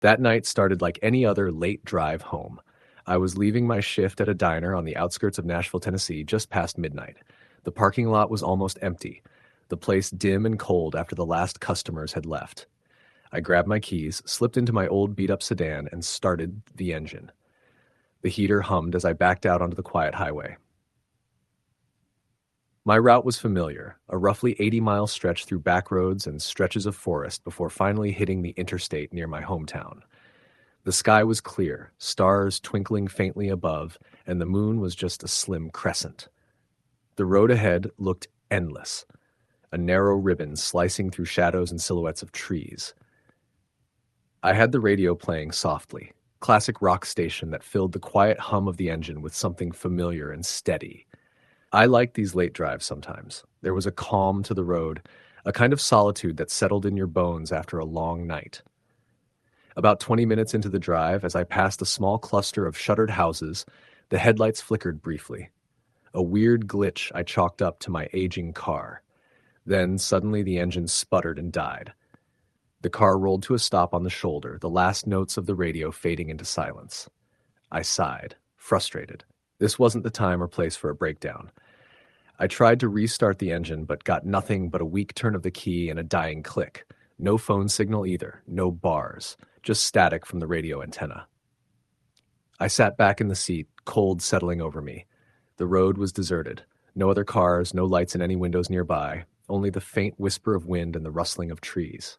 That night started like any other late drive home. I was leaving my shift at a diner on the outskirts of Nashville, Tennessee, just past midnight. The parking lot was almost empty, the place dim and cold after the last customers had left. I grabbed my keys, slipped into my old beat-up sedan, and started the engine. The heater hummed as I backed out onto the quiet highway. My route was familiar, a roughly 80-mile stretch through back roads and stretches of forest before finally hitting the interstate near my hometown. The sky was clear, stars twinkling faintly above, and the moon was just a slim crescent. The road ahead looked endless, a narrow ribbon slicing through shadows and silhouettes of trees. I had the radio playing softly, classic rock station that filled the quiet hum of the engine with something familiar and steady. I liked these late drives sometimes. There was a calm to the road, a kind of solitude that settled in your bones after a long night. About 20 minutes into the drive, as I passed a small cluster of shuttered houses, the headlights flickered briefly. A weird glitch I chalked up to my aging car. Then, suddenly, the engine sputtered and died. The car rolled to a stop on the shoulder, the last notes of the radio fading into silence. I sighed, frustrated. This wasn't the time or place for a breakdown. I tried to restart the engine, but got nothing but a weak turn of the key and a dying click. No phone signal either, no bars, just static from the radio antenna. I sat back in the seat, cold settling over me. The road was deserted. No other cars, no lights in any windows nearby, only the faint whisper of wind and the rustling of trees.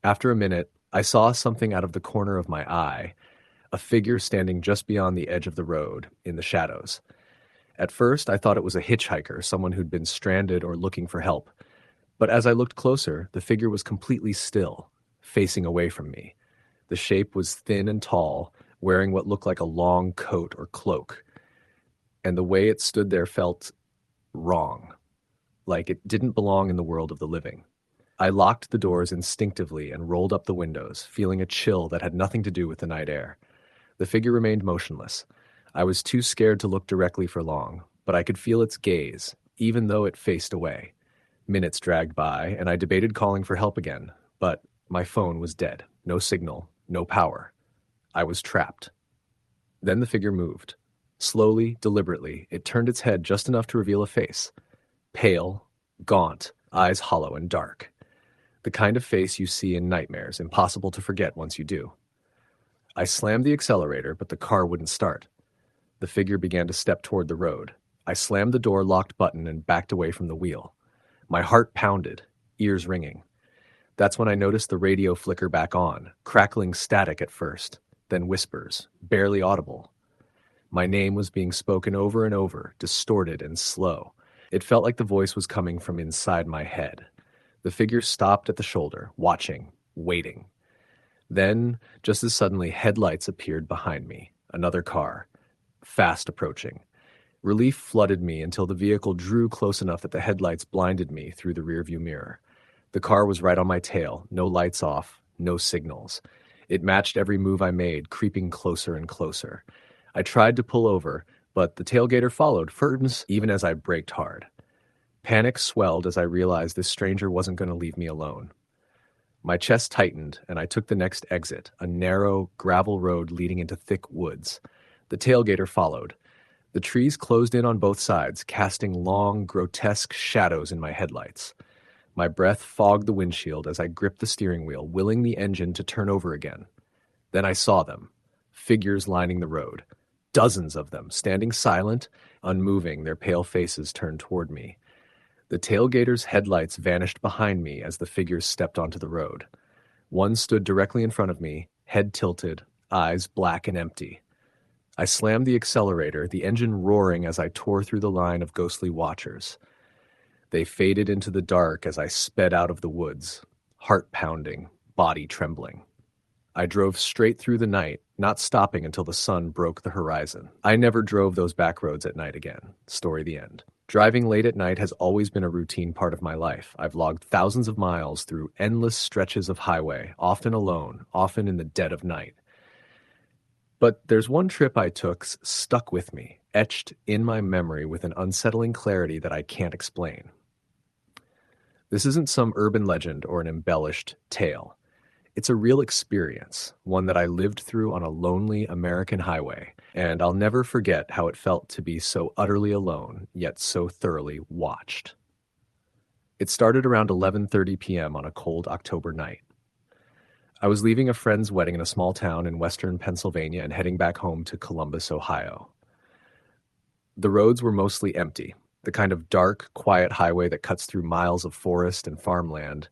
After a minute, I saw something out of the corner of my eye, a figure standing just beyond the edge of the road, in the shadows. At first, I thought it was a hitchhiker, someone who'd been stranded or looking for help. But as I looked closer, the figure was completely still, facing away from me. The shape was thin and tall, wearing what looked like a long coat or cloak. And the way it stood there felt wrong, like it didn't belong in the world of the living. I locked the doors instinctively and rolled up the windows, feeling a chill that had nothing to do with the night air. The figure remained motionless. I was too scared to look directly for long, but I could feel its gaze, even though it faced away. Minutes dragged by, and I debated calling for help again, but my phone was dead. No signal, no power. I was trapped. Then the figure moved. Slowly, deliberately, it turned its head just enough to reveal a face. Pale, gaunt, eyes hollow and dark. The kind of face you see in nightmares, impossible to forget once you do. I slammed the accelerator, but the car wouldn't start. The figure began to step toward the road. I slammed the door locked button and backed away from the wheel. My heart pounded, ears ringing. That's when I noticed the radio flicker back on, crackling static at first, then whispers, barely audible. My name was being spoken over and over, distorted and slow. It felt like the voice was coming from inside my head. The figure stopped at the shoulder, watching, waiting. Then, just as suddenly, headlights appeared behind me. Another car, fast approaching. Relief flooded me until the vehicle drew close enough that the headlights blinded me through the rearview mirror. The car was right on my tail, no lights off, no signals. It matched every move I made, creeping closer and closer. I tried to pull over, but the tailgater followed, firms even as I braked hard. Panic swelled as I realized this stranger wasn't going to leave me alone. My chest tightened, and I took the next exit, a narrow, gravel road leading into thick woods. The tailgater followed. The trees closed in on both sides, casting long, grotesque shadows in my headlights. My breath fogged the windshield as I gripped the steering wheel, willing the engine to turn over again. Then I saw them, figures lining the road. Dozens of them, standing silent, unmoving, their pale faces turned toward me. The tailgater's headlights vanished behind me as the figures stepped onto the road. One stood directly in front of me, head tilted, eyes black and empty. I slammed the accelerator, the engine roaring as I tore through the line of ghostly watchers. They faded into the dark as I sped out of the woods, heart pounding, body trembling. I drove straight through the night, not stopping until the sun broke the horizon. I never drove those back roads at night again. Story the end. Driving late at night has always been a routine part of my life. I've logged thousands of miles through endless stretches of highway, often alone, often in the dead of night. But there's one trip I took stuck with me, etched in my memory with an unsettling clarity that I can't explain. This isn't some urban legend or an embellished tale. It's a real experience, one that I lived through on a lonely American highway, and I'll never forget how it felt to be so utterly alone, yet so thoroughly watched. It started around 11:30 p.m. on a cold October night. I was leaving a friend's wedding in a small town in western Pennsylvania and heading back home to Columbus, Ohio. The roads were mostly empty, the kind of dark, quiet highway that cuts through miles of forest and farmland,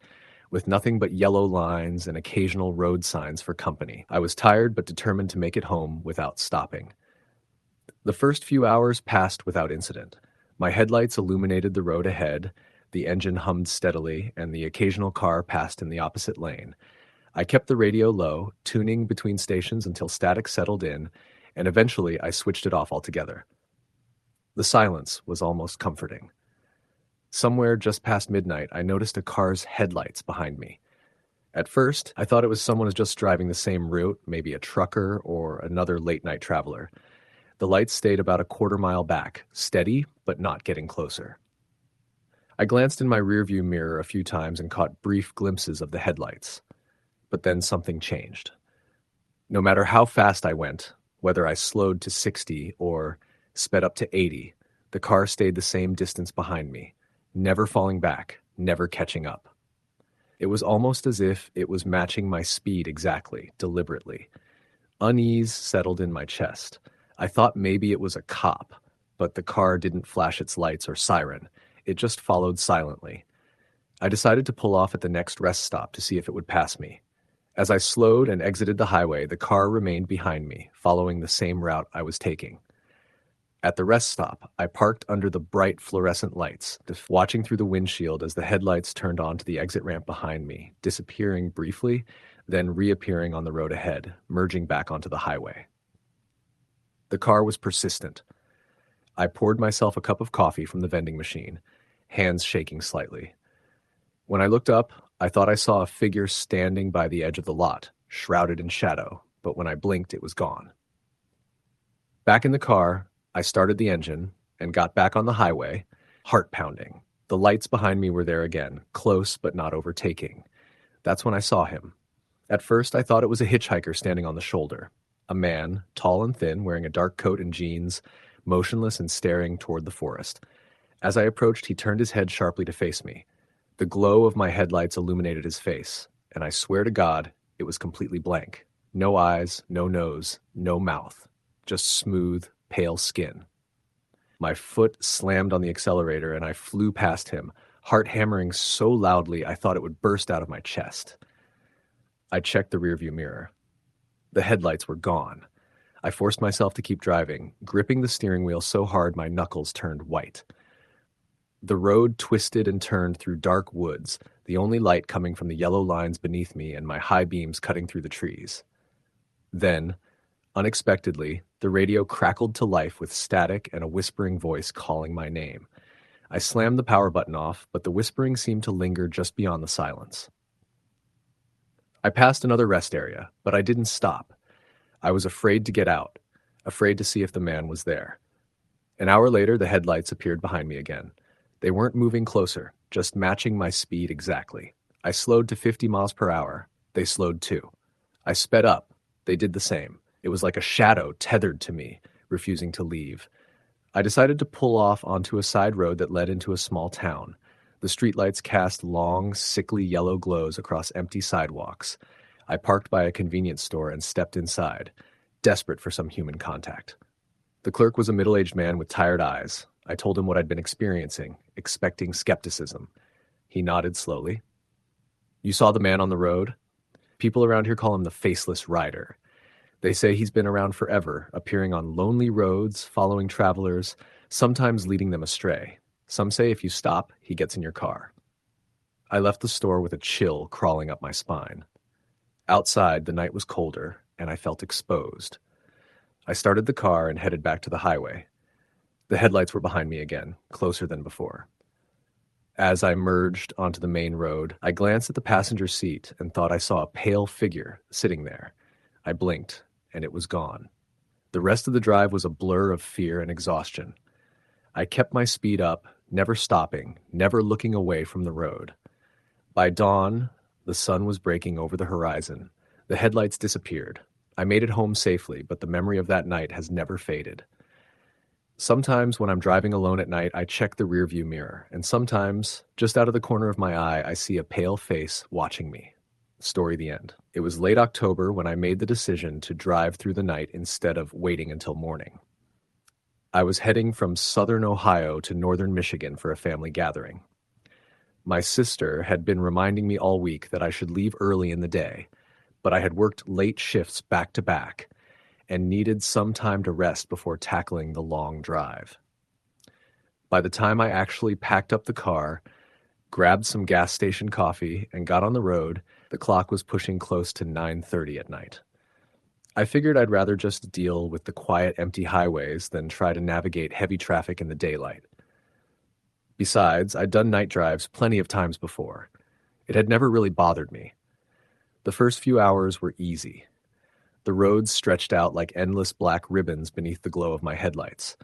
with nothing but yellow lines and occasional road signs for company. I was tired but determined to make it home without stopping. The first few hours passed without incident. My headlights illuminated the road ahead, the engine hummed steadily, and the occasional car passed in the opposite lane. I kept the radio low, tuning between stations until static settled in, and eventually I switched it off altogether. The silence was almost comforting. Somewhere just past midnight, I noticed a car's headlights behind me. At first, I thought it was someone just driving the same route, maybe a trucker or another late-night traveler. The lights stayed about a quarter-mile back, steady but not getting closer. I glanced in my rearview mirror a few times and caught brief glimpses of the headlights. But then something changed. No matter how fast I went, whether I slowed to 60 or sped up to 80, the car stayed the same distance behind me, never falling back, never catching up. It was almost as if it was matching my speed exactly, deliberately. Unease settled in my chest. I thought maybe it was a cop, but the car didn't flash its lights or siren. It just followed silently. I decided to pull off at the next rest stop to see if it would pass me. As I slowed and exited the highway, the car remained behind me, following the same route I was taking. At the rest stop, I parked under the bright fluorescent lights, watching through the windshield as the headlights turned onto the exit ramp behind me, disappearing briefly, then reappearing on the road ahead, merging back onto the highway. The car was persistent. I poured myself a cup of coffee from the vending machine, hands shaking slightly. When I looked up, I thought I saw a figure standing by the edge of the lot, shrouded in shadow, but when I blinked, it was gone. Back in the car, I started the engine and got back on the highway, heart pounding. The lights behind me were there again, close but not overtaking. That's when I saw him. At first, I thought it was a hitchhiker standing on the shoulder. A man, tall and thin, wearing a dark coat and jeans, motionless and staring toward the forest. As I approached, he turned his head sharply to face me. The glow of my headlights illuminated his face, and I swear to God, it was completely blank. No eyes, no nose, no mouth. Just smooth, pale skin. My foot slammed on the accelerator, and I flew past him, heart hammering so loudly I thought it would burst out of my chest. I checked the rearview mirror. The headlights were gone. I forced myself to keep driving, gripping the steering wheel so hard my knuckles turned white. The road twisted and turned through dark woods, the only light coming from the yellow lines beneath me and my high beams cutting through the trees. Then, unexpectedly, the radio crackled to life with static and a whispering voice calling my name. I slammed the power button off, but the whispering seemed to linger just beyond the silence. I passed another rest area, but I didn't stop. I was afraid to get out, afraid to see if the man was there. An hour later, the headlights appeared behind me again. They weren't moving closer, just matching my speed exactly. I slowed to 50 miles per hour. They slowed too. I sped up. They did the same. It was like a shadow tethered to me, refusing to leave. I decided to pull off onto a side road that led into a small town. The streetlights cast long, sickly yellow glows across empty sidewalks. I parked by a convenience store and stepped inside, desperate for some human contact. The clerk was a middle-aged man with tired eyes. I told him what I'd been experiencing, expecting skepticism. He nodded slowly. "You saw the man on the road? People around here call him the Faceless Rider. They say he's been around forever, appearing on lonely roads, following travelers, sometimes leading them astray. Some say if you stop, he gets in your car." I left the store with a chill crawling up my spine. Outside, the night was colder, and I felt exposed. I started the car and headed back to the highway. The headlights were behind me again, closer than before. As I merged onto the main road, I glanced at the passenger seat and thought I saw a pale figure sitting there. I blinked, and it was gone. The rest of the drive was a blur of fear and exhaustion. I kept my speed up, never stopping, never looking away from the road. By dawn, The sun was breaking over the horizon. The headlights disappeared. I made it home safely, but the memory of that night has never faded. Sometimes when I'm driving alone at night, I check the rearview mirror, and sometimes, just out of the corner of my eye, I see a pale face watching me. Story the end. It was late October when I made the decision to drive through the night instead of waiting until morning. I was heading from southern Ohio to northern Michigan for a family gathering. My sister had been reminding me all week that I should leave early in the day, but I had worked late shifts back to back and needed some time to rest before tackling the long drive. By the time I actually packed up the car, grabbed some gas station coffee, and got on the road, the clock was pushing close to 9:30 at night. I figured I'd rather just deal with the quiet, empty highways than try to navigate heavy traffic in the daylight. Besides, I'd done night drives plenty of times before. It had never really bothered me. The first few hours were easy. The roads stretched out like endless black ribbons beneath the glow of my headlights.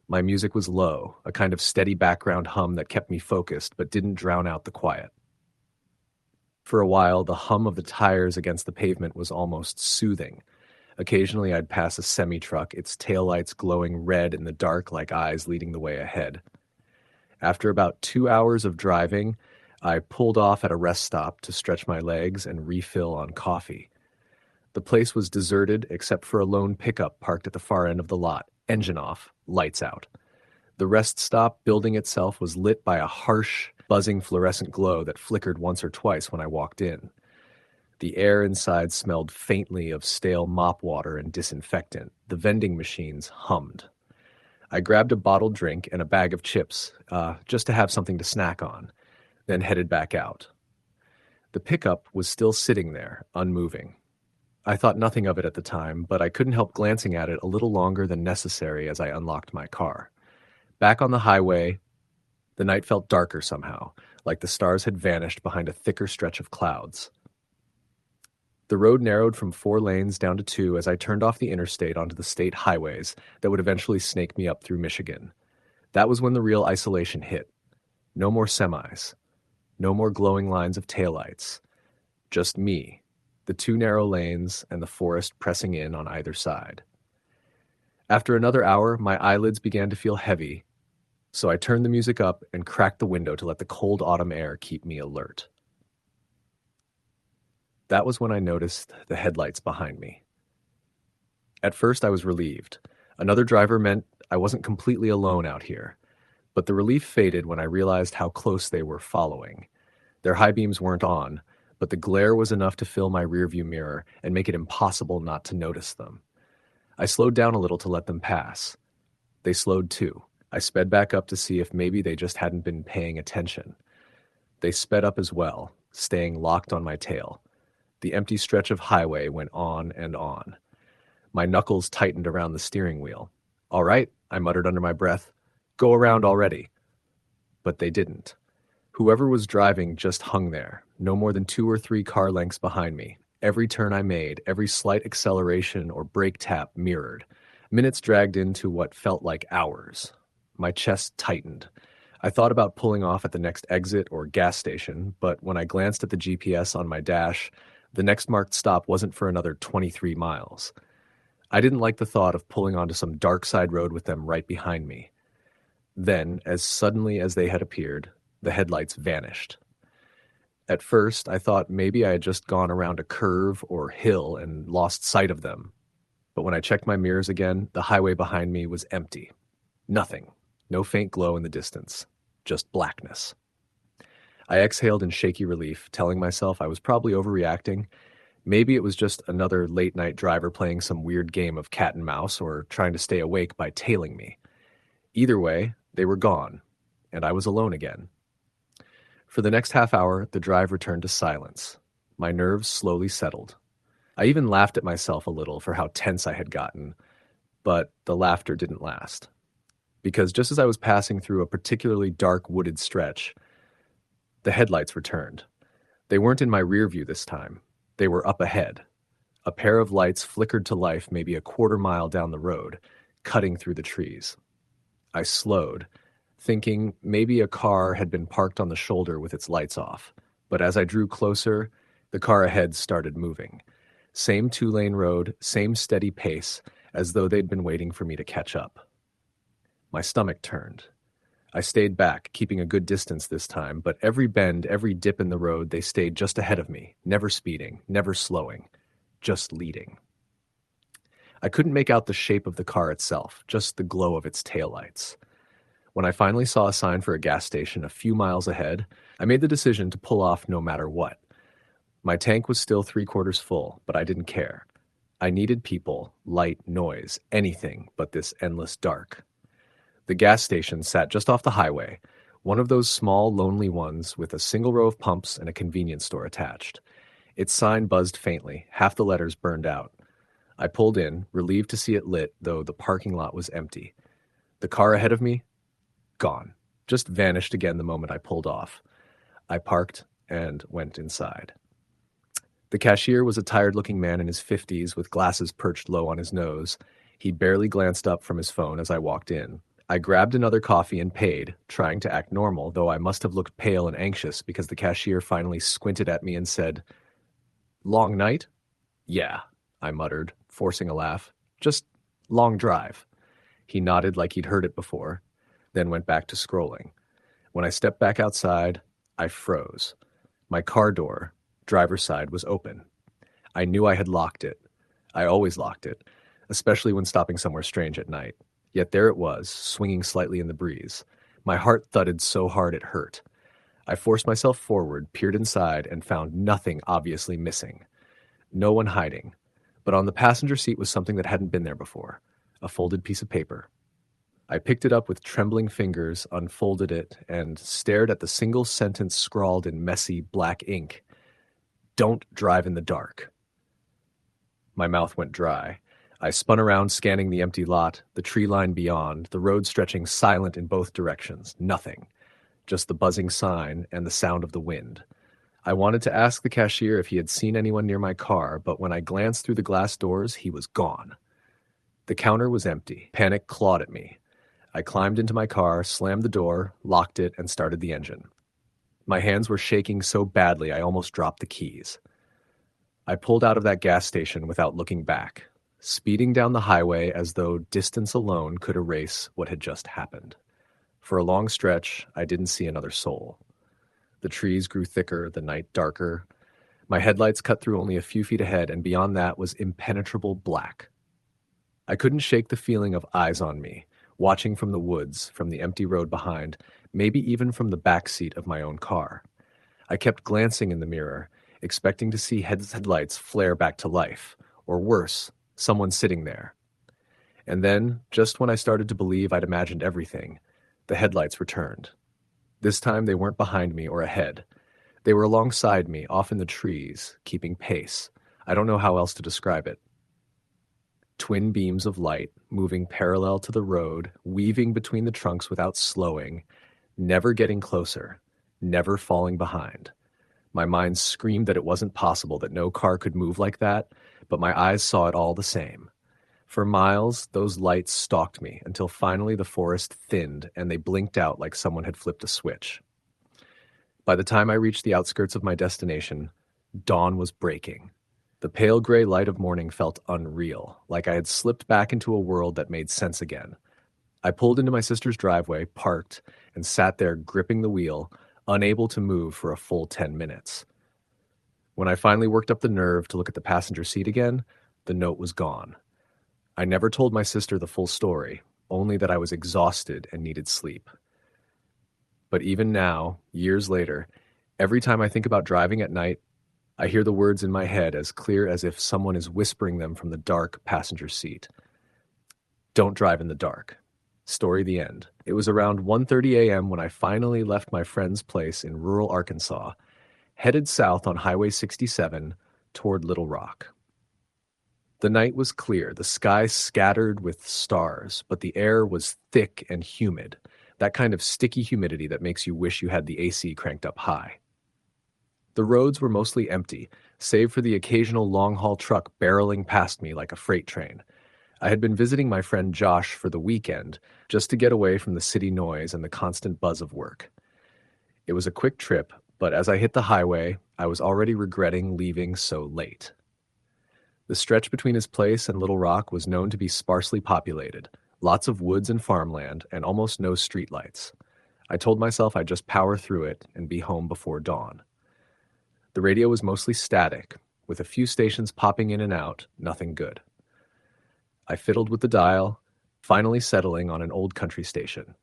My music was low, a kind of steady background hum that kept me focused but didn't drown out the quiet. For a while, the hum of the tires against the pavement was almost soothing. Occasionally, I'd pass a semi-truck, its taillights glowing red in the dark like eyes leading the way ahead. After about 2 hours of driving, I pulled off at a rest stop to stretch my legs and refill on coffee. The place was deserted except for a lone pickup parked at the far end of the lot, engine off, lights out. The rest stop building itself was lit by a harsh, buzzing fluorescent glow that flickered once or twice when I walked in. The air inside smelled faintly of stale mop water and disinfectant. The vending machines hummed. I grabbed a bottled drink and a bag of chips, just to have something to snack on, then headed back out. The pickup was still sitting there, unmoving. I thought nothing of it at the time, but I couldn't help glancing at it a little longer than necessary as I unlocked my car. Back on the highway, the night felt darker somehow, like the stars had vanished behind a thicker stretch of clouds. The road narrowed from 4 lanes down to 2 as I turned off the interstate onto the state highways that would eventually snake me up through Michigan. That was when the real isolation hit. No more semis. No more glowing lines of taillights. Just me, the 2 narrow lanes, and the forest pressing in on either side. After another hour, my eyelids began to feel heavy, so I turned the music up and cracked the window to let the cold autumn air keep me alert. That was when I noticed the headlights behind me. At first, I was relieved. Another driver meant I wasn't completely alone out here, but the relief faded when I realized how close they were following. Their high beams weren't on, but the glare was enough to fill my rearview mirror and make it impossible not to notice them. I slowed down a little to let them pass. They slowed too. I sped back up to see if maybe they just hadn't been paying attention. They sped up as well, staying locked on my tail. The empty stretch of highway went on and on. My knuckles tightened around the steering wheel. "All right," I muttered under my breath. "Go around already." But they didn't. Whoever was driving just hung there, no more than 2 or 3 car lengths behind me. Every turn I made, every slight acceleration or brake tap mirrored. Minutes dragged into what felt like hours. My chest tightened. I thought about pulling off at the next exit or gas station, but when I glanced at the GPS on my dash, the next marked stop wasn't for another 23 miles. I didn't like the thought of pulling onto some dark side road with them right behind me. Then, as suddenly as they had appeared, the headlights vanished. At first, I thought maybe I had just gone around a curve or hill and lost sight of them. But when I checked my mirrors again, the highway behind me was empty. Nothing. No faint glow in the distance. Just blackness. I exhaled in shaky relief, telling myself I was probably overreacting. Maybe it was just another late-night driver playing some weird game of cat and mouse or trying to stay awake by tailing me. Either way, they were gone, and I was alone again. For the next half hour, the drive returned to silence. My nerves slowly settled. I even laughed at myself a little for how tense I had gotten, but the laughter didn't last. Because just as I was passing through a particularly dark wooded stretch, the headlights returned. They weren't in my rear view this time. They were up ahead. A pair of lights flickered to life maybe a quarter mile down the road, cutting through the trees. I slowed, thinking maybe a car had been parked on the shoulder with its lights off. But as I drew closer, the car ahead started moving. Same two-lane road, same steady pace, as though they'd been waiting for me to catch up. My stomach turned. I stayed back, keeping a good distance this time, but every bend, every dip in the road, they stayed just ahead of me, never speeding, never slowing, just leading. I couldn't make out the shape of the car itself, just the glow of its taillights. When I finally saw a sign for a gas station a few miles ahead, I made the decision to pull off no matter what. My tank was still 3/4 full, but I didn't care. I needed people, light, noise, anything but this endless dark. The gas station sat just off the highway, one of those small, lonely ones with a single row of pumps and a convenience store attached. Its sign buzzed faintly, half the letters burned out. I pulled in, relieved to see it lit, though the parking lot was empty. The car ahead of me? Gone. Just vanished again the moment I pulled off. I parked and went inside. The cashier was a tired-looking man in his 50s with glasses perched low on his nose. He barely glanced up from his phone as I walked in. I grabbed another coffee and paid, trying to act normal, though I must have looked pale and anxious because the cashier finally squinted at me and said, "Long night?" "Yeah," I muttered, forcing a laugh. "Just long drive." He nodded like he'd heard it before, then went back to scrolling. When I stepped back outside, I froze. My car door, driver's side, was open. I knew I had locked it. I always locked it, especially when stopping somewhere strange at night. Yet there it was, swinging slightly in the breeze. My heart thudded so hard it hurt. I forced myself forward, peered inside, and found nothing obviously missing. No one hiding. But on the passenger seat was something that hadn't been there before. A folded piece of paper. I picked it up with trembling fingers, unfolded it, and stared at the single sentence scrawled in messy black ink. "Don't drive in the dark." My mouth went dry. I spun around, scanning the empty lot, the tree line beyond, the road stretching silent in both directions. Nothing. Just the buzzing sign and the sound of the wind. I wanted to ask the cashier if he had seen anyone near my car, but when I glanced through the glass doors, he was gone. The counter was empty. Panic clawed at me. I climbed into my car, slammed the door, locked it, and started the engine. My hands were shaking so badly I almost dropped the keys. I pulled out of that gas station without looking back, speeding down the highway as though distance alone could erase what had just happened. For a long stretch, I didn't see another soul. The trees grew thicker, the night darker. My headlights cut through only a few feet ahead, and beyond that was impenetrable black. I couldn't shake the feeling of eyes on me, watching from the woods, from the empty road behind, maybe even from the back seat of my own car. I kept glancing in the mirror, expecting to see headlights flare back to life, or worse, someone sitting there. And then, just when I started to believe I'd imagined everything, the headlights returned. This time they weren't behind me or ahead. They were alongside me, off in the trees, keeping pace. I don't know how else to describe it. Twin beams of light, moving parallel to the road, weaving between the trunks without slowing, never getting closer, never falling behind. My mind screamed that it wasn't possible, that no car could move like that, but my eyes saw it all the same. For miles, those lights stalked me until finally the forest thinned and they blinked out like someone had flipped a switch. By the time I reached the outskirts of my destination, dawn was breaking. The pale gray light of morning felt unreal, like I had slipped back into a world that made sense again. I pulled into my sister's driveway, parked, and sat there gripping the wheel, unable to move for a full 10 minutes. When I finally worked up the nerve to look at the passenger seat again, the note was gone. I never told my sister the full story, only that I was exhausted and needed sleep. But even now, years later, every time I think about driving at night, I hear the words in my head as clear as if someone is whispering them from the dark passenger seat. Don't drive in the dark. Story the end. It was around 1:30 a.m. when I finally left my friend's place in rural Arkansas, headed south on Highway 67 toward Little Rock. The night was clear, the sky scattered with stars, but the air was thick and humid, that kind of sticky humidity that makes you wish you had the AC cranked up high. The roads were mostly empty, save for the occasional long-haul truck barreling past me like a freight train. I had been visiting my friend Josh for the weekend, just to get away from the city noise and the constant buzz of work. It was a quick trip, But as I hit the highway, I was already regretting leaving so late. The stretch between his place and Little Rock was known to be sparsely populated, lots of woods and farmland, and almost no streetlights. I told myself I'd just power through it and be home before dawn. The radio was mostly static, with a few stations popping in and out, nothing good. I fiddled with the dial, finally settling on an old country station.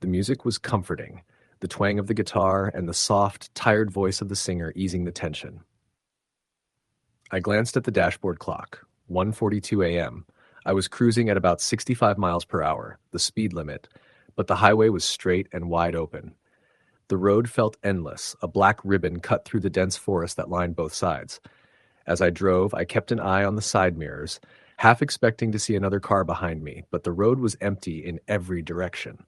The music was comforting, the twang of the guitar and the soft, tired voice of the singer easing the tension. I glanced at the dashboard clock, 1:42 a.m. I was cruising at about 65 miles per hour, the speed limit, but the highway was straight and wide open. The road felt endless, a black ribbon cut through the dense forest that lined both sides. As I drove, I kept an eye on the side mirrors, half expecting to see another car behind me, but the road was empty in every direction.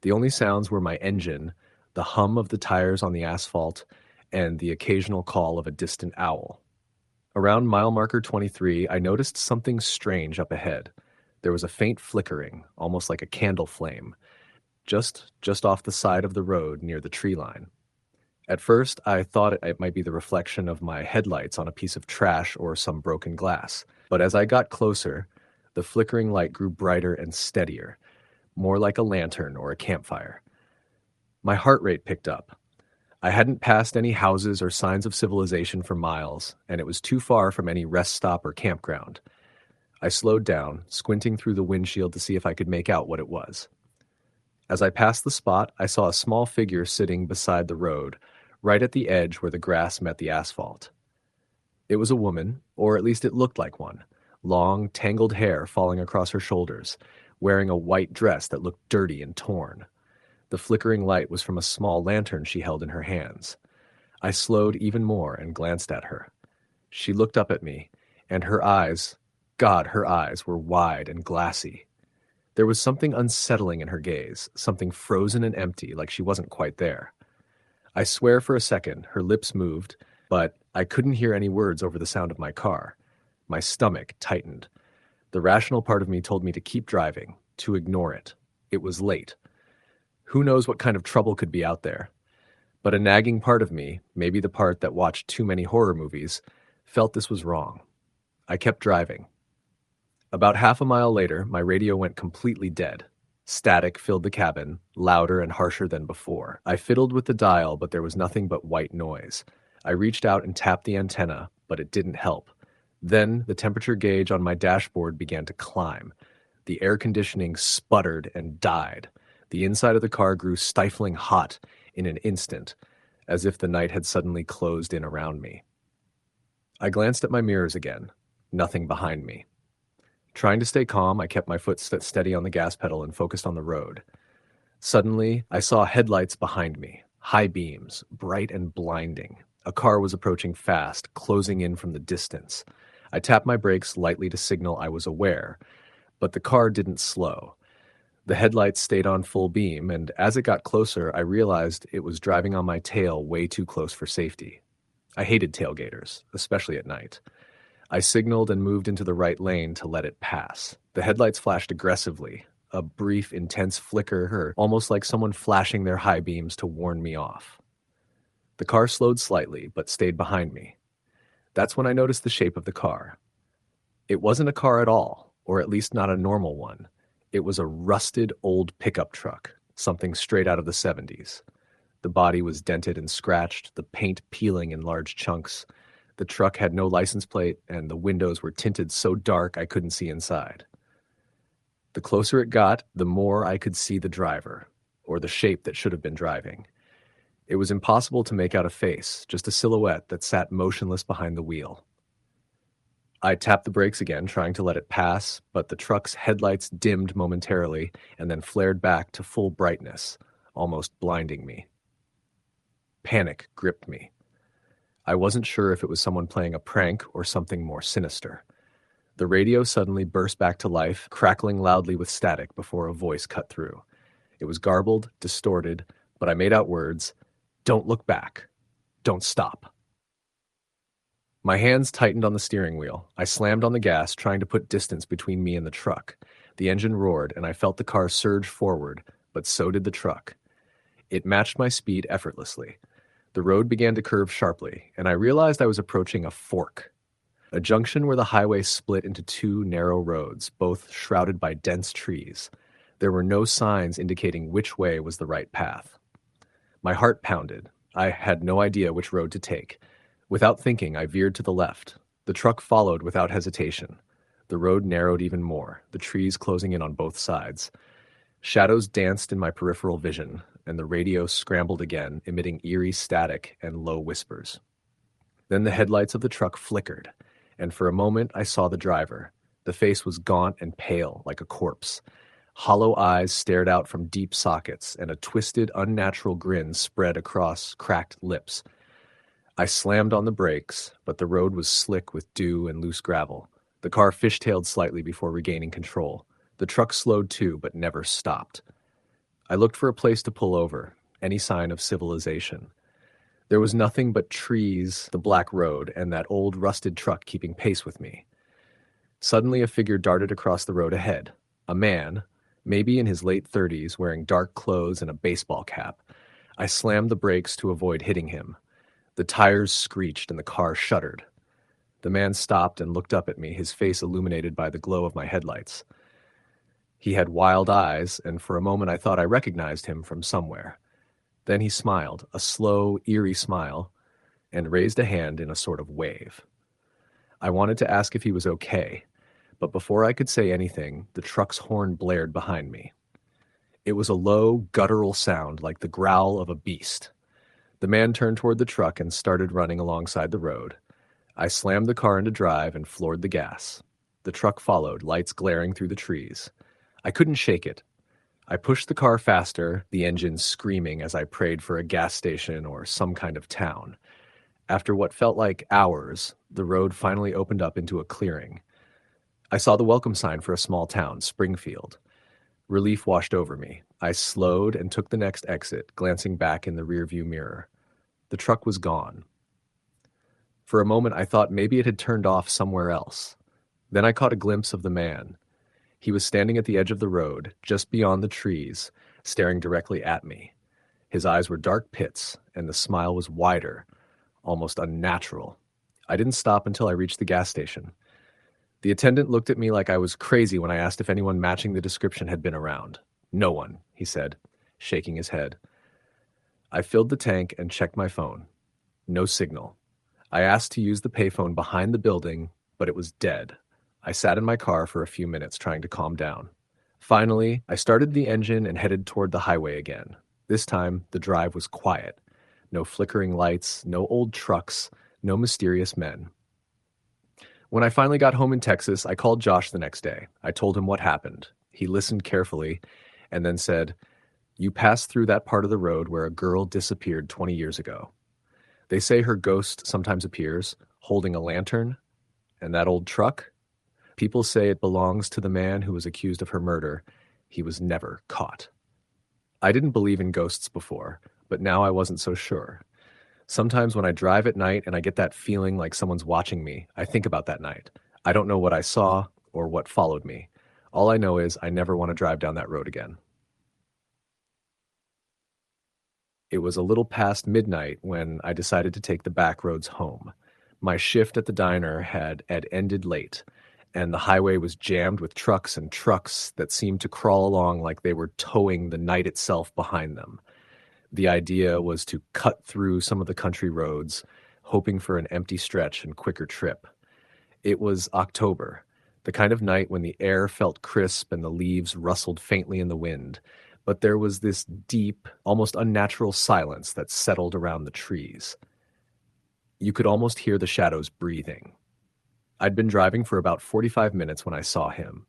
The only sounds were my engine, the hum of the tires on the asphalt, and the occasional call of a distant owl. Around mile marker 23, I noticed something strange up ahead. There was a faint flickering, almost like a candle flame, just off the side of the road near the tree line. At first, I thought it might be the reflection of my headlights on a piece of trash or some broken glass. But as I got closer, the flickering light grew brighter and steadier, more like a lantern or a campfire. My heart rate picked up. I hadn't passed any houses or signs of civilization for miles, and it was too far from any rest stop or campground. I slowed down, squinting through the windshield to see if I could make out what it was. As I passed the spot, I saw a small figure sitting beside the road, right at the edge where the grass met the asphalt. It was a woman, or at least it looked like one, long, tangled hair falling across her shoulders, wearing a white dress that looked dirty and torn. The flickering light was from a small lantern she held in her hands. I slowed even more and glanced at her. She looked up at me, and her eyes were wide and glassy. There was something unsettling in her gaze, something frozen and empty, like she wasn't quite there. I swear for a second her lips moved, but I couldn't hear any words over the sound of my car. My stomach tightened. The rational part of me told me to keep driving, to ignore it. It was late. Who knows what kind of trouble could be out there? But a nagging part of me, maybe the part that watched too many horror movies, felt this was wrong. I kept driving. About half a mile later, my radio went completely dead. Static filled the cabin, louder and harsher than before. I fiddled with the dial, but there was nothing but white noise. I reached out and tapped the antenna, but it didn't help. Then the temperature gauge on my dashboard began to climb. The air conditioning sputtered and died. The inside of the car grew stifling hot in an instant, as if the night had suddenly closed in around me. I glanced at my mirrors again. Nothing behind me. Trying to stay calm, I kept my foot steady on the gas pedal and focused on the road. Suddenly, I saw headlights behind me, high beams, bright and blinding. A car was approaching fast, closing in from the distance. I tapped my brakes lightly to signal I was aware, but the car didn't slow. The headlights stayed on full beam, and as it got closer, I realized it was driving on my tail way too close for safety. I hated tailgaters, especially at night. I signaled and moved into the right lane to let it pass. The headlights flashed aggressively, a brief, intense flicker, almost like someone flashing their high beams to warn me off. The car slowed slightly, but stayed behind me. That's when I noticed the shape of the car. It wasn't a car at all, or at least not a normal one. It was a rusted old pickup truck, something straight out of the 70s. The body was dented and scratched, the paint peeling in large chunks. The truck had no license plate, and the windows were tinted so dark I couldn't see inside. The closer it got, the more I could see the driver, or the shape that should have been driving. It was impossible to make out a face, just a silhouette that sat motionless behind the wheel. I tapped the brakes again, trying to let it pass, but the truck's headlights dimmed momentarily and then flared back to full brightness, almost blinding me. Panic gripped me. I wasn't sure if it was someone playing a prank or something more sinister. The radio suddenly burst back to life, crackling loudly with static before a voice cut through. It was garbled, distorted, but I made out words, "Don't look back. Don't stop." My hands tightened on the steering wheel. I slammed on the gas, trying to put distance between me and the truck. The engine roared, and I felt the car surge forward, but so did the truck. It matched my speed effortlessly. The road began to curve sharply, and I realized I was approaching a fork, a junction where the highway split into two narrow roads, both shrouded by dense trees. There were no signs indicating which way was the right path. My heart pounded. I had no idea which road to take. Without thinking, I veered to the left. The truck followed without hesitation. The road narrowed even more, the trees closing in on both sides. Shadows danced in my peripheral vision, and the radio scrambled again, emitting eerie static and low whispers. Then the headlights of the truck flickered, and for a moment I saw the driver. The face was gaunt and pale, like a corpse. Hollow eyes stared out from deep sockets, and a twisted, unnatural grin spread across cracked lips. I slammed on the brakes, but the road was slick with dew and loose gravel. The car fishtailed slightly before regaining control. The truck slowed too, but never stopped. I looked for a place to pull over, any sign of civilization. There was nothing but trees, the black road, and that old rusted truck keeping pace with me. Suddenly a figure darted across the road ahead. A man, maybe in his late 30s, wearing dark clothes and a baseball cap. I slammed the brakes to avoid hitting him. The tires screeched and the car shuddered. The man stopped and looked up at me, his face illuminated by the glow of my headlights. He had wild eyes, and for a moment I thought I recognized him from somewhere. Then he smiled, a slow, eerie smile, and raised a hand in a sort of wave. I wanted to ask if he was okay, but before I could say anything, the truck's horn blared behind me. It was a low, guttural sound like the growl of a beast. The man turned toward the truck and started running alongside the road. I slammed the car into drive and floored the gas. The truck followed, lights glaring through the trees. I couldn't shake it. I pushed the car faster, the engine screaming as I prayed for a gas station or some kind of town. After what felt like hours, the road finally opened up into a clearing. I saw the welcome sign for a small town, Springfield. Relief washed over me. I slowed and took the next exit, glancing back in the rearview mirror. The truck was gone. For a moment, I thought maybe it had turned off somewhere else. Then I caught a glimpse of the man. He was standing at the edge of the road, just beyond the trees, staring directly at me. His eyes were dark pits, and the smile was wider, almost unnatural. I didn't stop until I reached the gas station. The attendant looked at me like I was crazy when I asked if anyone matching the description had been around. "No one," he said, shaking his head. I filled the tank and checked my phone. No signal. I asked to use the payphone behind the building, but it was dead. I sat in my car for a few minutes trying to calm down. Finally, I started the engine and headed toward the highway again. This time, the drive was quiet. No flickering lights, no old trucks, no mysterious men. When I finally got home in Texas, I called Josh the next day. I told him what happened. He listened carefully and then said, "You passed through that part of the road where a girl disappeared 20 years ago. They say her ghost sometimes appears, holding a lantern. And that old truck? People say it belongs to the man who was accused of her murder. He was never caught." I didn't believe in ghosts before, but now I wasn't so sure. Sometimes when I drive at night and I get that feeling like someone's watching me, I think about that night. I don't know what I saw or what followed me. All I know is I never want to drive down that road again. It was a little past midnight when I decided to take the back roads home. My shift at the diner had ended late, and the highway was jammed with trucks and trucks that seemed to crawl along like they were towing the night itself behind them. The idea was to cut through some of the country roads, hoping for an empty stretch and quicker trip. It was October, the kind of night when the air felt crisp and the leaves rustled faintly in the wind, but there was this deep, almost unnatural silence that settled around the trees. You could almost hear the shadows breathing. I'd been driving for about 45 minutes when I saw him.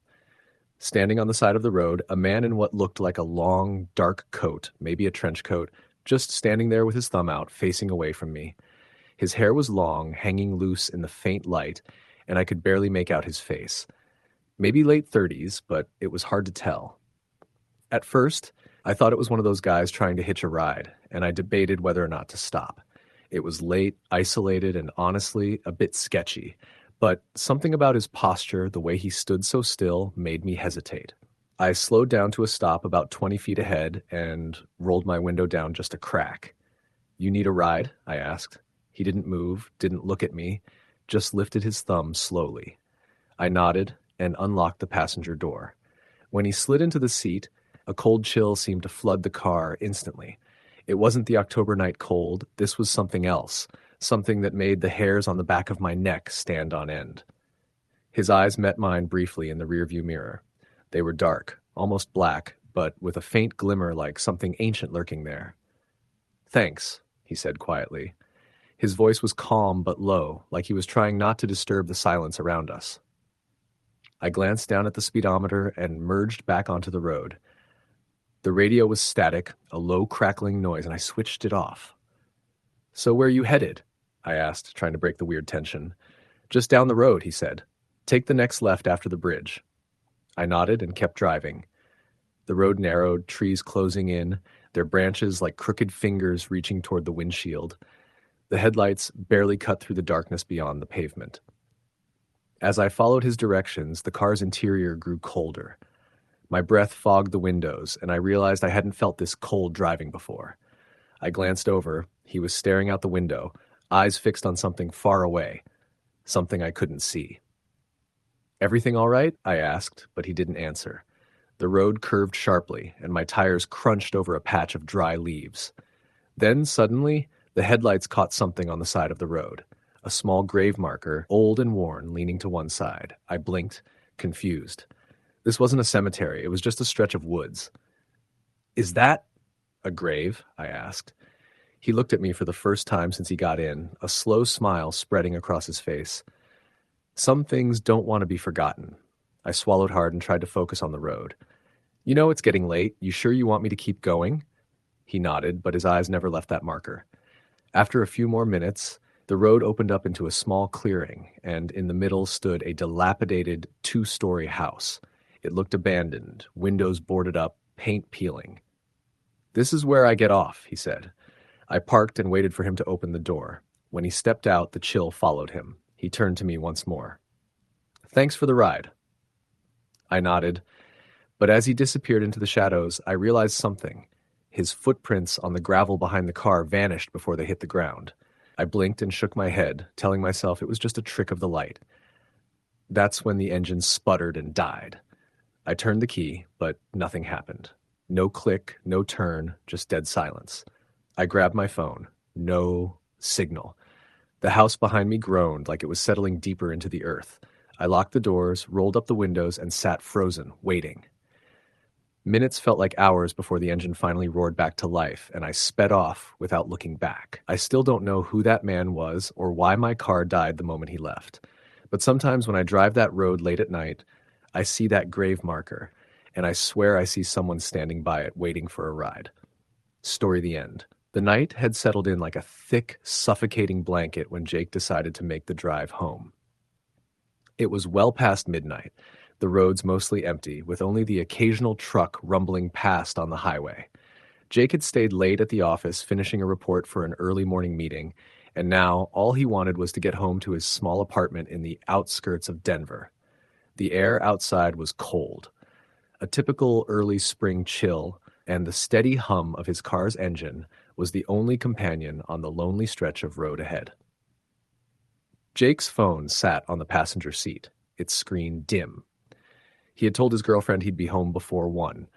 Standing on the side of the road, a man in what looked like a long, dark coat, maybe a trench coat, just standing there with his thumb out, facing away from me. His hair was long, hanging loose in the faint light, and I could barely make out his face. Maybe late 30s, but it was hard to tell. At first, I thought it was one of those guys trying to hitch a ride, and I debated whether or not to stop. It was late, isolated, and honestly, a bit sketchy. But something about his posture, the way he stood so still, made me hesitate. I slowed down to a stop about 20 feet ahead and rolled my window down just a crack. "You need a ride?" I asked. He didn't move, didn't look at me, just lifted his thumb slowly. I nodded and unlocked the passenger door. When he slid into the seat, a cold chill seemed to flood the car instantly. It wasn't the October night cold, this was something else, something that made the hairs on the back of my neck stand on end. His eyes met mine briefly in the rearview mirror. They were dark, almost black, but with a faint glimmer like something ancient lurking there. "Thanks," he said quietly. His voice was calm but low, like he was trying not to disturb the silence around us. I glanced down at the speedometer and merged back onto the road. The radio was static, a low crackling noise, and I switched it off. "So where are you headed?" I asked, trying to break the weird tension. "Just down the road," he said. "Take the next left after the bridge." I nodded and kept driving. The road narrowed, trees closing in, their branches like crooked fingers reaching toward the windshield. The headlights barely cut through the darkness beyond the pavement. As I followed his directions, the car's interior grew colder. My breath fogged the windows, and I realized I hadn't felt this cold driving before. I glanced over. He was staring out the window, eyes fixed on something far away, something I couldn't see. "Everything all right?" I asked, but he didn't answer. The road curved sharply, and my tires crunched over a patch of dry leaves. Then, suddenly, the headlights caught something on the side of the road. A small grave marker, old and worn, leaning to one side. I blinked, confused. This wasn't a cemetery, it was just a stretch of woods. "Is that a grave?" I asked. He looked at me for the first time since he got in, a slow smile spreading across his face. "Some things don't want to be forgotten." I swallowed hard and tried to focus on the road. "You know it's getting late. You sure you want me to keep going?" He nodded, but his eyes never left that marker. After a few more minutes, the road opened up into a small clearing, and in the middle stood a dilapidated two-story house. It looked abandoned, windows boarded up, paint peeling. "This is where I get off," he said. I parked and waited for him to open the door. When he stepped out, the chill followed him. He turned to me once more. "Thanks for the ride." I nodded, but as he disappeared into the shadows, I realized something. His footprints on the gravel behind the car vanished before they hit the ground. I blinked and shook my head, telling myself it was just a trick of the light. That's when the engine sputtered and died. I turned the key, but nothing happened. No click, no turn, just dead silence. I grabbed my phone. No signal. The house behind me groaned like it was settling deeper into the earth. I locked the doors, rolled up the windows, and sat frozen, waiting. Minutes felt like hours before the engine finally roared back to life, and I sped off without looking back. I still don't know who that man was or why my car died the moment he left. But sometimes when I drive that road late at night, I see that grave marker, and I swear I see someone standing by it waiting for a ride. Story the end. The night had settled in like a thick, suffocating blanket when Jake decided to make the drive home. It was well past midnight, the roads mostly empty, with only the occasional truck rumbling past on the highway. Jake had stayed late at the office finishing a report for an early morning meeting, and now all he wanted was to get home to his small apartment in the outskirts of Denver. The air outside was cold. A typical early spring chill, and the steady hum of his car's engine was the only companion on the lonely stretch of road ahead. Jake's phone sat on the passenger seat, its screen dim. He had told his girlfriend he'd be home before 1,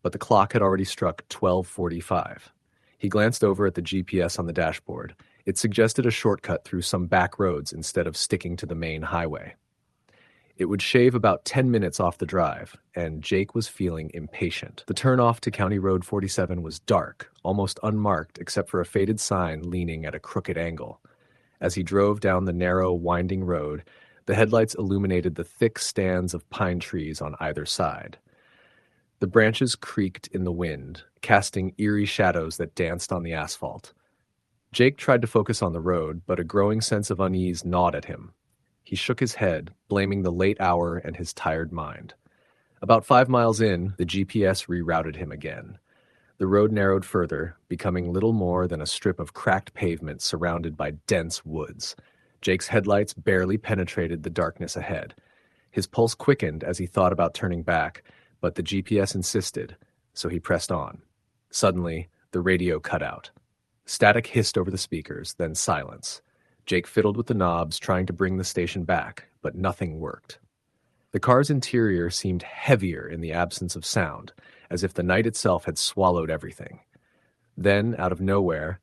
but the clock had already struck 12:45. He glanced over at the GPS on the dashboard. It suggested a shortcut through some back roads instead of sticking to the main highway. It would shave about 10 minutes off the drive, and Jake was feeling impatient. The turnoff to County Road 47 was dark, almost unmarked except for a faded sign leaning at a crooked angle. As he drove down the narrow, winding road, the headlights illuminated the thick stands of pine trees on either side. The branches creaked in the wind, casting eerie shadows that danced on the asphalt. Jake tried to focus on the road, but a growing sense of unease gnawed at him. He shook his head, blaming the late hour and his tired mind. About 5 miles in, the GPS rerouted him again. The road narrowed further, becoming little more than a strip of cracked pavement surrounded by dense woods. Jake's headlights barely penetrated the darkness ahead. His pulse quickened as he thought about turning back, but the GPS insisted, so he pressed on. Suddenly, the radio cut out. Static hissed over the speakers, then silence. Jake fiddled with the knobs, trying to bring the station back, but nothing worked. The car's interior seemed heavier in the absence of sound, as if the night itself had swallowed everything. Then, out of nowhere,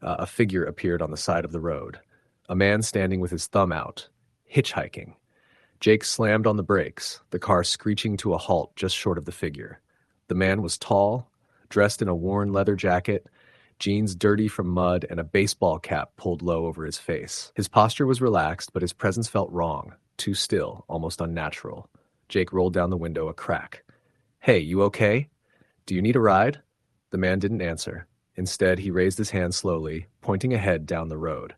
a figure appeared on the side of the road. A man standing with his thumb out, hitchhiking. Jake slammed on the brakes, the car screeching to a halt just short of the figure. The man was tall, dressed in a worn leather jacket, jeans dirty from mud, and a baseball cap pulled low over his face. His posture was relaxed, but his presence felt wrong, too still, almost unnatural. Jake rolled down the window a crack. "Hey, you okay? Do you need a ride?" The man didn't answer. Instead, he raised his hand slowly, pointing ahead down the road.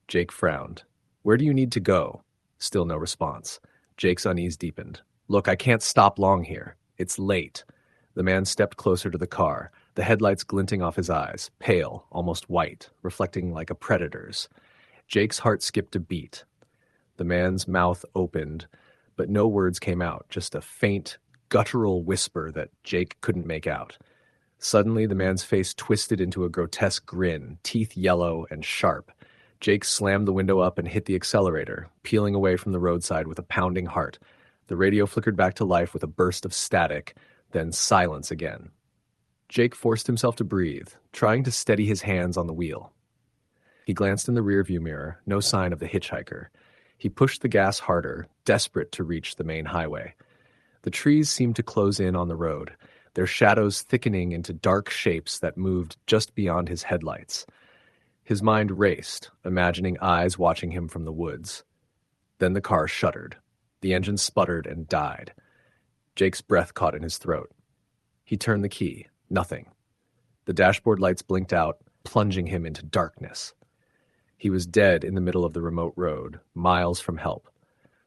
Jake frowned. "Where do you need to go?" Still no response. Jake's unease deepened. "Look, I can't stop long here. It's late." The man stepped closer to the car, the headlights glinting off his eyes, pale, almost white, reflecting like a predator's. Jake's heart skipped a beat. The man's mouth opened, but no words came out, just a faint, guttural whisper that Jake couldn't make out. Suddenly, the man's face twisted into a grotesque grin, teeth yellow and sharp. Jake slammed the window up and hit the accelerator, peeling away from the roadside with a pounding heart. The radio flickered back to life with a burst of static, then silence again. Jake forced himself to breathe, trying to steady his hands on the wheel. He glanced in the rearview mirror, no sign of the hitchhiker. He pushed the gas harder, desperate to reach the main highway. The trees seemed to close in on the road, their shadows thickening into dark shapes that moved just beyond his headlights. His mind raced, imagining eyes watching him from the woods. Then the car shuddered. The engine sputtered and died. Jake's breath caught in his throat. He turned the key. Nothing. The dashboard lights blinked out, plunging him into darkness. He was dead in the middle of the remote road, miles from help.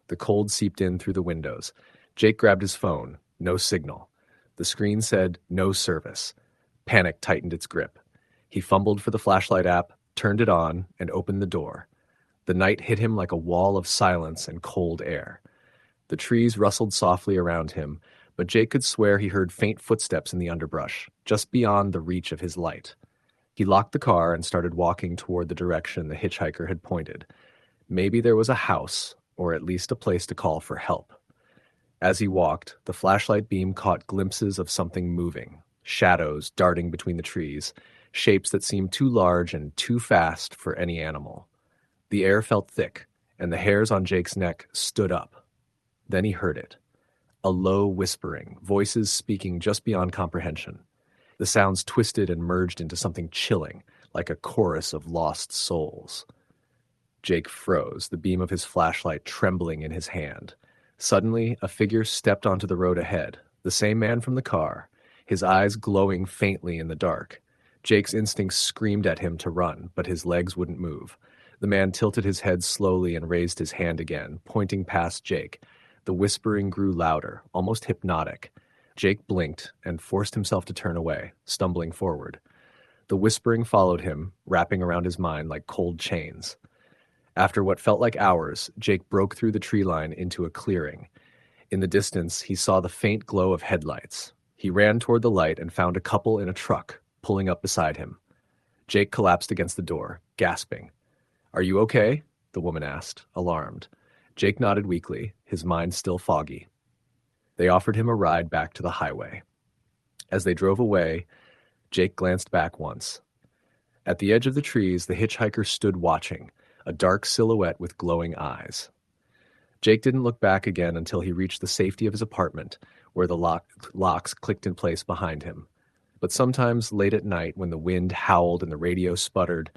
The cold seeped in through the windows. Jake grabbed his phone. No signal. The screen said, "No service." Panic tightened its grip. He fumbled for the flashlight app, turned it on, and opened the door. The night hit him like a wall of silence and cold air. The trees rustled softly around him, but Jake could swear he heard faint footsteps in the underbrush, just beyond the reach of his light. He locked the car and started walking toward the direction the hitchhiker had pointed. Maybe there was a house, or at least a place to call for help. As he walked, the flashlight beam caught glimpses of something moving, shadows darting between the trees, shapes that seemed too large and too fast for any animal. The air felt thick, and the hairs on Jake's neck stood up. Then he heard it. A low whispering, voices speaking just beyond comprehension. The sounds twisted and merged into something chilling, like a chorus of lost souls. Jake froze, the beam of his flashlight trembling in his hand. Suddenly, a figure stepped onto the road ahead, the same man from the car, his eyes glowing faintly in the dark. Jake's instincts screamed at him to run, but his legs wouldn't move. The man tilted his head slowly and raised his hand again, pointing past Jake. The whispering grew louder, almost hypnotic. Jake blinked and forced himself to turn away, stumbling forward. The whispering followed him, wrapping around his mind like cold chains. After what felt like hours, Jake broke through the tree line into a clearing. In the distance, he saw the faint glow of headlights. He ran toward the light and found a couple in a truck, pulling up beside him. Jake collapsed against the door, gasping. "Are you okay?" the woman asked, alarmed. Jake nodded weakly, his mind still foggy. They offered him a ride back to the highway. As they drove away, Jake glanced back once. At the edge of the trees, the hitchhiker stood watching, a dark silhouette with glowing eyes. Jake didn't look back again until he reached the safety of his apartment, where the locks clicked in place behind him. But sometimes late at night, when the wind howled and the radio sputtered,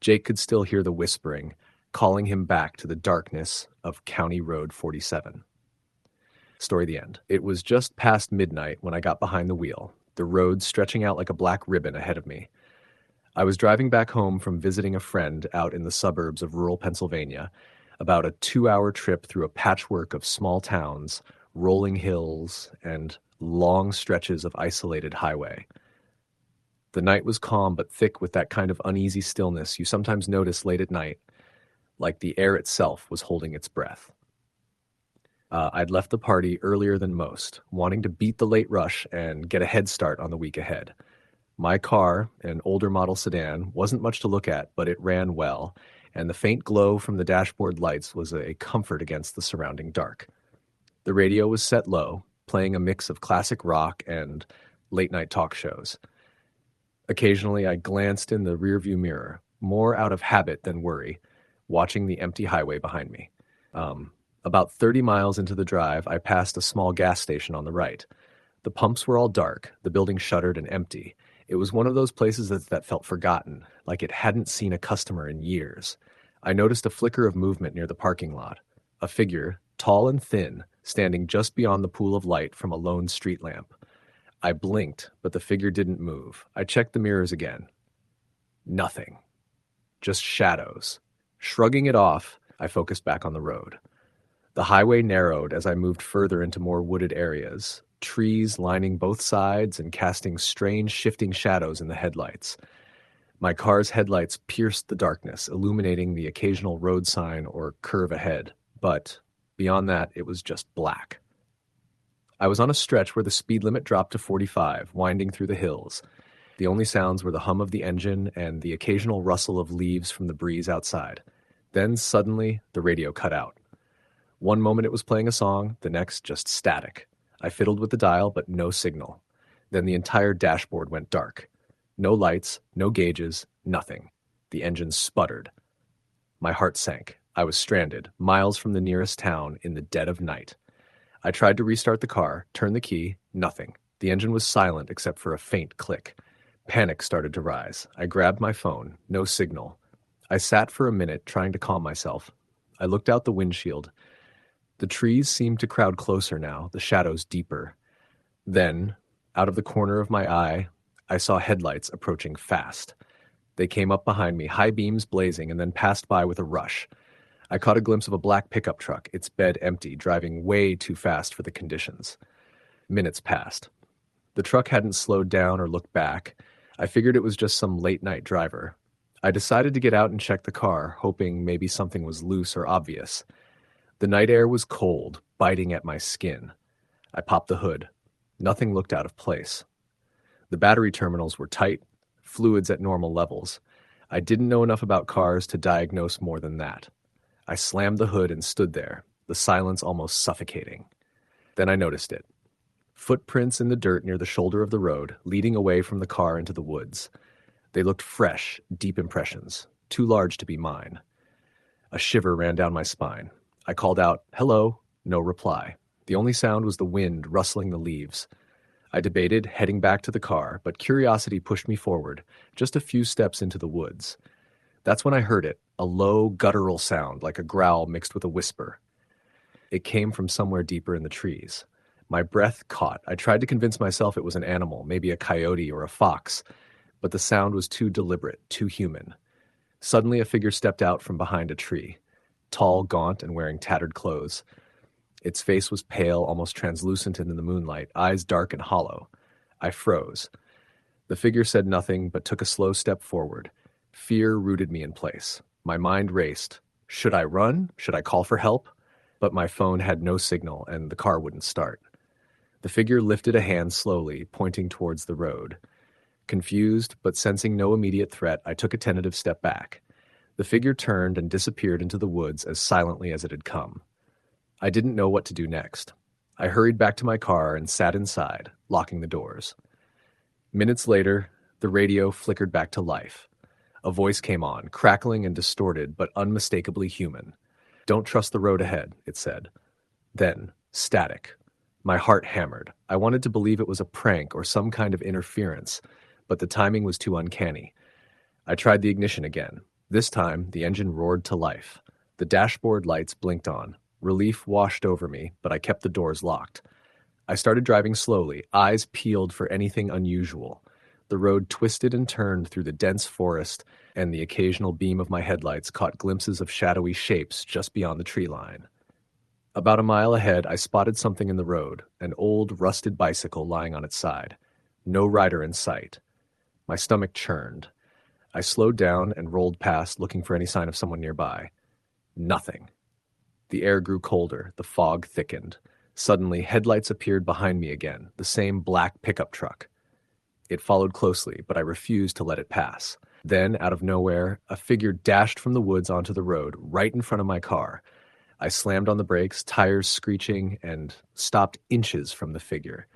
Jake could still hear the whispering, calling him back to the darkness of County Road 47. Story the end. It was just past midnight when I got behind the wheel, the road stretching out like a black ribbon ahead of me. I was driving back home from visiting a friend out in the suburbs of rural Pennsylvania, about a 2-hour trip through a patchwork of small towns, rolling hills, and long stretches of isolated highway. The night was calm but thick with that kind of uneasy stillness you sometimes notice late at night, like the air itself was holding its breath. I'd left the party earlier than most, wanting to beat the late rush and get a head start on the week ahead. My car, an older model sedan, wasn't much to look at, but it ran well, and the faint glow from the dashboard lights was a comfort against the surrounding dark. The radio was set low, playing a mix of classic rock and late-night talk shows. Occasionally, I glanced in the rearview mirror, more out of habit than worry, watching the empty highway behind me. About 30 miles into the drive, I passed a small gas station on the right. The pumps were all dark, the building shuttered and empty. It was one of those places that felt forgotten, like it hadn't seen a customer in years. I noticed a flicker of movement near the parking lot. A figure, tall and thin, standing just beyond the pool of light from a lone street lamp. I blinked, but the figure didn't move. I checked the mirrors again. Nothing. Just shadows. Shrugging it off, I focused back on the road. The highway narrowed as I moved further into more wooded areas, trees lining both sides and casting strange shifting shadows in the headlights. My car's headlights pierced the darkness, illuminating the occasional road sign or curve ahead, but beyond that, it was just black. I was on a stretch where the speed limit dropped to 45, winding through the hills. The only sounds were the hum of the engine and the occasional rustle of leaves from the breeze outside. Then suddenly, the radio cut out. One moment it was playing a song, the next just static. I fiddled with the dial, but no signal. Then the entire dashboard went dark. No lights, no gauges, nothing. The engine sputtered. My heart sank. I was stranded, miles from the nearest town in the dead of night. I tried to restart the car, turn the key, nothing. The engine was silent except for a faint click. Panic started to rise. I grabbed my phone, no signal. I sat for a minute trying to calm myself. I looked out the windshield. The trees seemed to crowd closer now, the shadows deeper. Then, out of the corner of my eye, I saw headlights approaching fast. They came up behind me, high beams blazing, and then passed by with a rush. I caught a glimpse of a black pickup truck, its bed empty, driving way too fast for the conditions. Minutes passed. The truck hadn't slowed down or looked back. I figured it was just some late-night driver. I decided to get out and check the car, hoping maybe something was loose or obvious. The night air was cold, biting at my skin. I popped the hood. Nothing looked out of place. The battery terminals were tight, fluids at normal levels. I didn't know enough about cars to diagnose more than that. I slammed the hood and stood there, the silence almost suffocating. Then I noticed it. Footprints in the dirt near the shoulder of the road, leading away from the car into the woods. They looked fresh, deep impressions, too large to be mine. A shiver ran down my spine. I called out, "Hello," no reply. The only sound was the wind rustling the leaves. I debated heading back to the car, but curiosity pushed me forward, just a few steps into the woods. That's when I heard it, a low, guttural sound like a growl mixed with a whisper. It came from somewhere deeper in the trees. My breath caught. I tried to convince myself it was an animal, maybe a coyote or a fox, but the sound was too deliberate, too human. Suddenly a figure stepped out from behind a tree, tall, gaunt, and wearing tattered clothes. Its face was pale, almost translucent in the moonlight, eyes dark and hollow. I froze. The figure said nothing but took a slow step forward. Fear rooted me in place. My mind raced. Should I run? Should I call for help? But my phone had no signal, and the car wouldn't start. The figure lifted a hand slowly, pointing towards the road. Confused, but sensing no immediate threat, I took a tentative step back. The figure turned and disappeared into the woods as silently as it had come. I didn't know what to do next. I hurried back to my car and sat inside, locking the doors. Minutes later, the radio flickered back to life. A voice came on, crackling and distorted, but unmistakably human. "Don't trust the road ahead," it said. Then, static. My heart hammered. I wanted to believe it was a prank or some kind of interference, but the timing was too uncanny. I tried the ignition again. This time, the engine roared to life. The dashboard lights blinked on. Relief washed over me, but I kept the doors locked. I started driving slowly, eyes peeled for anything unusual. The road twisted and turned through the dense forest, and the occasional beam of my headlights caught glimpses of shadowy shapes just beyond the tree line. About a mile ahead, I spotted something in the road, an old, rusted bicycle lying on its side. No rider in sight. My stomach churned. I slowed down and rolled past, looking for any sign of someone nearby. Nothing. The air grew colder, the fog thickened. Suddenly, headlights appeared behind me again, the same black pickup truck. It followed closely, but I refused to let it pass. Then, out of nowhere, a figure dashed from the woods onto the road, right in front of my car. I slammed on the brakes, tires screeching, and stopped inches from the figure,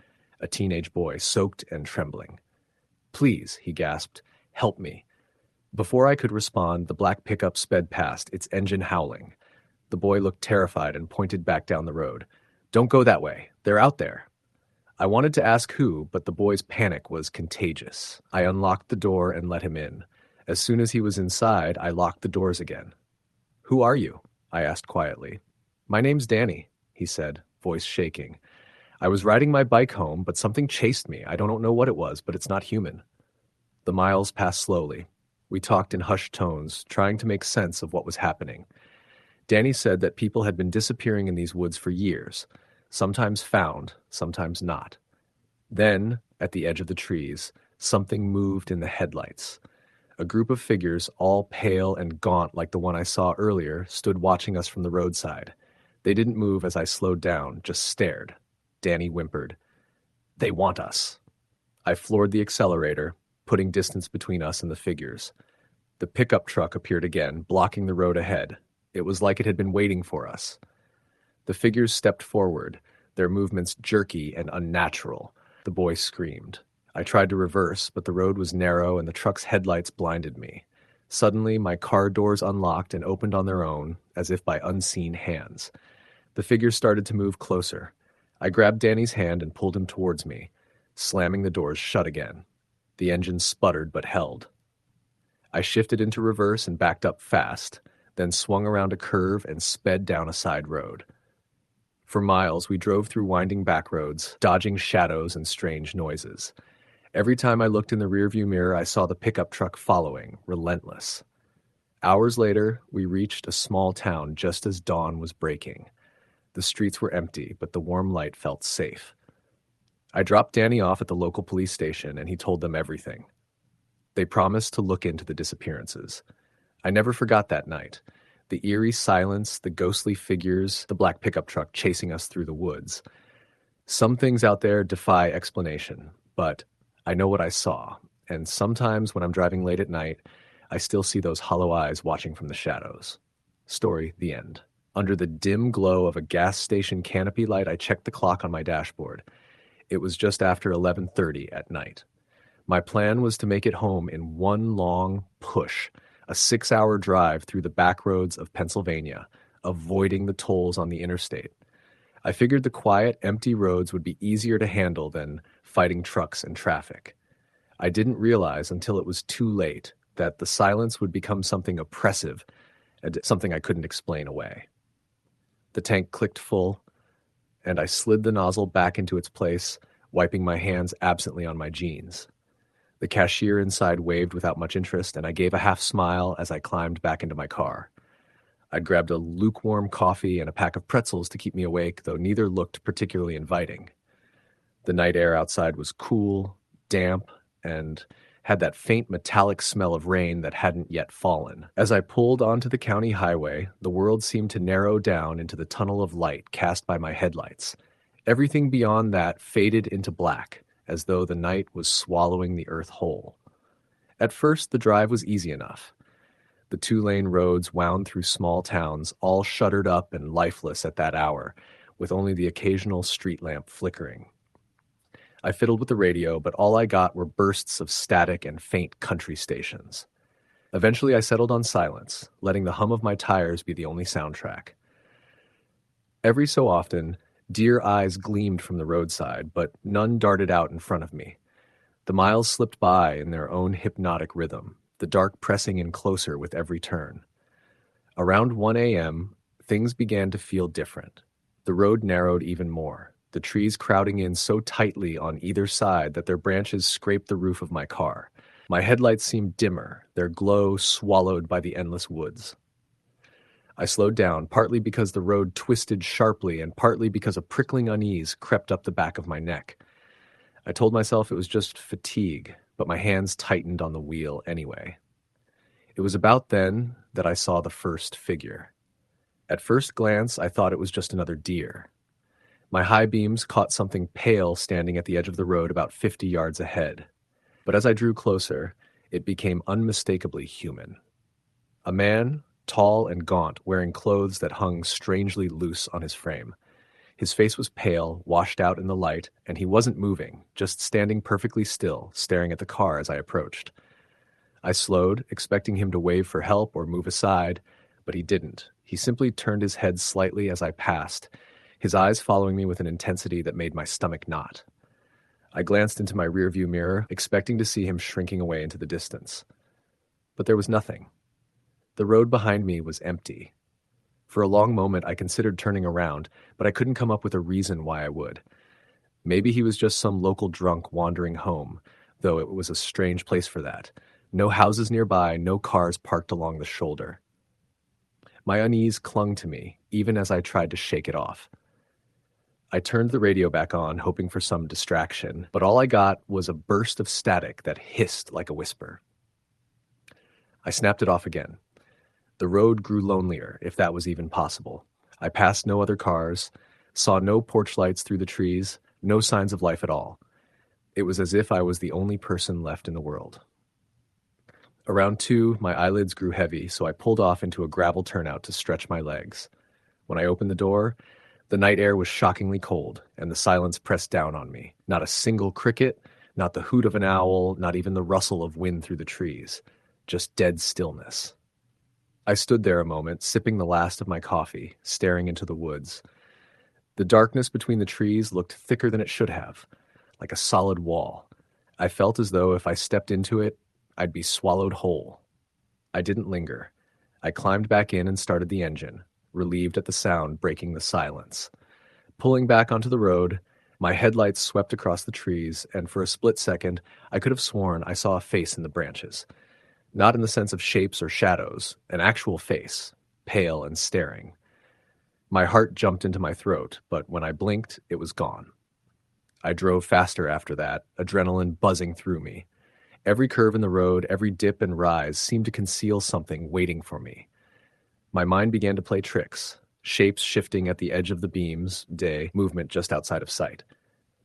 a teenage boy, soaked and trembling. "Please," he gasped, "help me." Before I could respond, the black pickup sped past, its engine howling. The boy looked terrified and pointed back down the road. "Don't go that way. They're out there." I wanted to ask who, but the boy's panic was contagious. I unlocked the door and let him in. As soon as he was inside, I locked the doors again. "Who are you?" I asked quietly. "My name's Danny," he said, voice shaking. "I was riding my bike home, but something chased me. I don't know what it was, but it's not human." The miles passed slowly. We talked in hushed tones, trying to make sense of what was happening. Danny said that people had been disappearing in these woods for years, sometimes found, sometimes not. Then, at the edge of the trees, something moved in the headlights. A group of figures, all pale and gaunt like the one I saw earlier, stood watching us from the roadside. They didn't move as I slowed down, just stared. Danny whimpered, "They want us." I floored the accelerator, putting distance between us and the figures. The pickup truck appeared again, blocking the road ahead. It was like it had been waiting for us. The figures stepped forward, their movements jerky and unnatural. The boy screamed. I tried to reverse, but the road was narrow and the truck's headlights blinded me. Suddenly, my car doors unlocked and opened on their own, as if by unseen hands. The figures started to move closer. I grabbed Danny's hand and pulled him towards me, slamming the doors shut again. The engine sputtered but held. I shifted into reverse and backed up fast, then swung around a curve and sped down a side road. For miles, we drove through winding back roads, dodging shadows and strange noises. Every time I looked in the rearview mirror, I saw the pickup truck following, relentless. Hours later, we reached a small town just as dawn was breaking. The streets were empty, but the warm light felt safe. I dropped Danny off at the local police station, and he told them everything. They promised to look into the disappearances. I never forgot that night. The eerie silence, the ghostly figures, the black pickup truck chasing us through the woods. Some things out there defy explanation, but I know what I saw, and sometimes when I'm driving late at night, I still see those hollow eyes watching from the shadows. Story, the end. Under the dim glow of a gas station canopy light, I checked the clock on my dashboard. It was just after 11:30 at night. My plan was to make it home in one long push, a 6-hour drive through the back roads of Pennsylvania, avoiding the tolls on the interstate. I figured the quiet, empty roads would be easier to handle than fighting trucks and traffic. I didn't realize until it was too late that the silence would become something oppressive and something I couldn't explain away. The tank clicked full, and I slid the nozzle back into its place, wiping my hands absently on my jeans. The cashier inside waved without much interest, and I gave a half smile as I climbed back into my car. I'd grabbed a lukewarm coffee and a pack of pretzels to keep me awake, though neither looked particularly inviting. The night air outside was cool, damp, and had that faint metallic smell of rain that hadn't yet fallen. As I pulled onto the county highway, the world seemed to narrow down into the tunnel of light cast by my headlights. Everything beyond that faded into black, as though the night was swallowing the earth whole. At first, the drive was easy enough. The 2-lane roads wound through small towns, all shuttered up and lifeless at that hour, with only the occasional street lamp flickering. I fiddled with the radio, but all I got were bursts of static and faint country stations. Eventually, I settled on silence, letting the hum of my tires be the only soundtrack. Every so often, deer eyes gleamed from the roadside, but none darted out in front of me. The miles slipped by in their own hypnotic rhythm, the dark pressing in closer with every turn. Around 1 a.m., things began to feel different. The road narrowed even more, the trees crowding in so tightly on either side that their branches scraped the roof of my car. My headlights seemed dimmer, their glow swallowed by the endless woods. I slowed down, partly because the road twisted sharply and partly because a prickling unease crept up the back of my neck. I told myself it was just fatigue, but my hands tightened on the wheel anyway. It was about then that I saw the first figure. At first glance, I thought it was just another deer. My high beams caught something pale standing at the edge of the road about 50 yards ahead. But as I drew closer, it became unmistakably human. A man, tall and gaunt, wearing clothes that hung strangely loose on his frame. His face was pale, washed out in the light, and he wasn't moving, just standing perfectly still, staring at the car as I approached. I slowed, expecting him to wave for help or move aside, but he didn't. He simply turned his head slightly as I passed, his eyes following me with an intensity that made my stomach knot. I glanced into my rearview mirror, expecting to see him shrinking away into the distance. But there was nothing. The road behind me was empty. For a long moment, I considered turning around, but I couldn't come up with a reason why I would. Maybe he was just some local drunk wandering home, though it was a strange place for that. No houses nearby, no cars parked along the shoulder. My unease clung to me, even as I tried to shake it off. I turned the radio back on, hoping for some distraction, but all I got was a burst of static that hissed like a whisper. I snapped it off again. The road grew lonelier, if that was even possible. I passed no other cars, saw no porch lights through the trees, no signs of life at all. It was as if I was the only person left in the world. Around 2, my eyelids grew heavy, so I pulled off into a gravel turnout to stretch my legs. When I opened the door, the night air was shockingly cold, and the silence pressed down on me. Not a single cricket, not the hoot of an owl, not even the rustle of wind through the trees. Just dead stillness. I stood there a moment, sipping the last of my coffee, staring into the woods. The darkness between the trees looked thicker than it should have, like a solid wall. I felt as though if I stepped into it, I'd be swallowed whole. I didn't linger. I climbed back in and started the engine, relieved at the sound breaking the silence. Pulling back onto the road, my headlights swept across the trees, and for a split second, I could have sworn I saw a face in the branches. Not in the sense of shapes or shadows, an actual face, pale and staring. My heart jumped into my throat, but when I blinked, it was gone. I drove faster after that, adrenaline buzzing through me. Every curve in the road, every dip and rise seemed to conceal something waiting for me. My mind began to play tricks, shapes shifting at the edge of the beams, movement just outside of sight.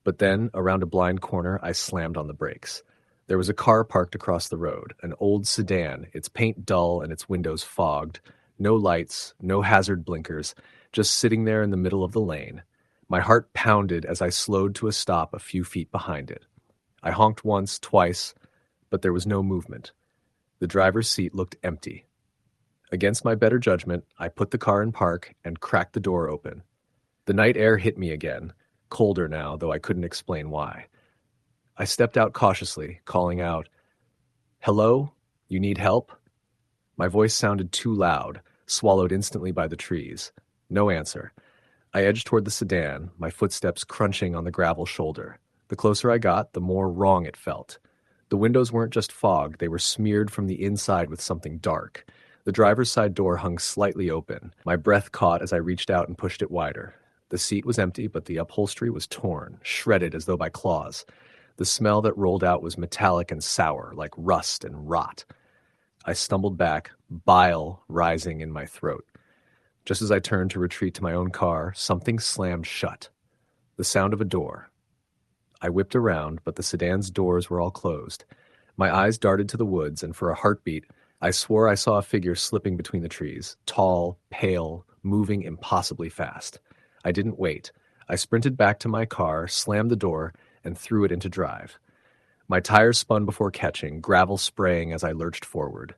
But then, around a blind corner, I slammed on the brakes. There was a car parked across the road, an old sedan, its paint dull and its windows fogged. No lights, no hazard blinkers, just sitting there in the middle of the lane. My heart pounded as I slowed to a stop a few feet behind it. I honked once, twice, but there was no movement. The driver's seat looked empty. Against my better judgment, I put the car in park and cracked the door open. The night air hit me again, colder now, though I couldn't explain why. I stepped out cautiously, calling out, "Hello? You need help?" My voice sounded too loud, swallowed instantly by the trees. No answer. I edged toward the sedan, my footsteps crunching on the gravel shoulder. The closer I got, the more wrong it felt. The windows weren't just fogged, they were smeared from the inside with something dark. The driver's side door hung slightly open. My breath caught as I reached out and pushed it wider. The seat was empty, but the upholstery was torn, shredded as though by claws. The smell that rolled out was metallic and sour, like rust and rot. I stumbled back, bile rising in my throat. Just as I turned to retreat to my own car, something slammed shut. The sound of a door. I whipped around, but the sedan's doors were all closed. My eyes darted to the woods, and for a heartbeat, I swore I saw a figure slipping between the trees, tall, pale, moving impossibly fast. I didn't wait. I sprinted back to my car, slammed the door, and threw it into drive. My tires spun before catching, gravel spraying as I lurched forward.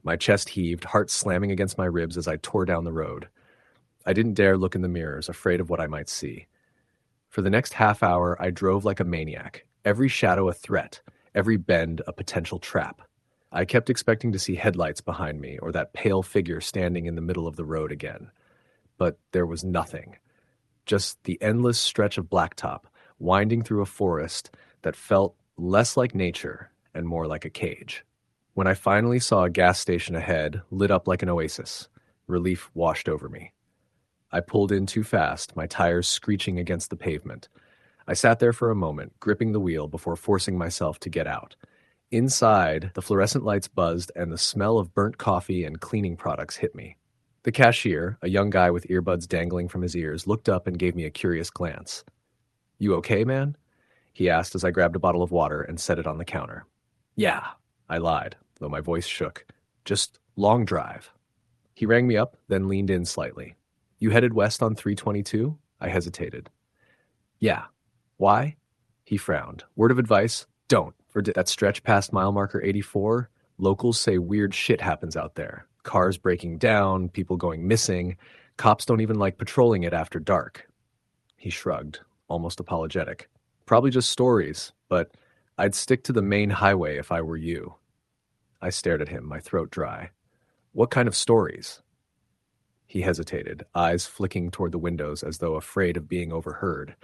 My chest heaved, heart slamming against my ribs as I tore down the road. I didn't dare look in the mirrors, afraid of what I might see. For the next half hour, I drove like a maniac, every shadow a threat, every bend a potential trap. I kept expecting to see headlights behind me or that pale figure standing in the middle of the road again. But there was nothing. Just the endless stretch of blacktop, winding through a forest that felt less like nature and more like a cage. When I finally saw a gas station ahead, lit up like an oasis, relief washed over me. I pulled in too fast, my tires screeching against the pavement. I sat there for a moment, gripping the wheel before forcing myself to get out. Inside, the fluorescent lights buzzed and the smell of burnt coffee and cleaning products hit me. The cashier, a young guy with earbuds dangling from his ears, looked up and gave me a curious glance. "You okay, man?" he asked as I grabbed a bottle of water and set it on the counter. Yeah, I lied, though my voice shook. Just long drive. He rang me up, then leaned in slightly. You headed west on 322? I hesitated. Yeah. Why? He frowned. Word of advice, don't. For that stretch past mile marker 84, locals say weird shit happens out there. Cars breaking down, people going missing. Cops don't even like patrolling it after dark. He shrugged, almost apologetic. Probably just stories, but I'd stick to the main highway if I were you. I stared at him, my throat dry. What kind of stories? He hesitated, eyes flicking toward the windows as though afraid of being overheard.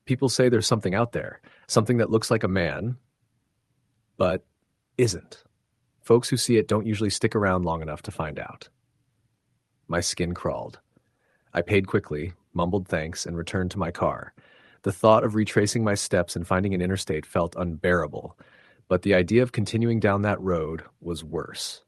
People say there's something out there, something that looks like a man, but isn't. Folks who see it don't usually stick around long enough to find out. My skin crawled. I paid quickly, mumbled thanks, and returned to my car. The thought of retracing my steps and finding an interstate felt unbearable, but the idea of continuing down that road was worse.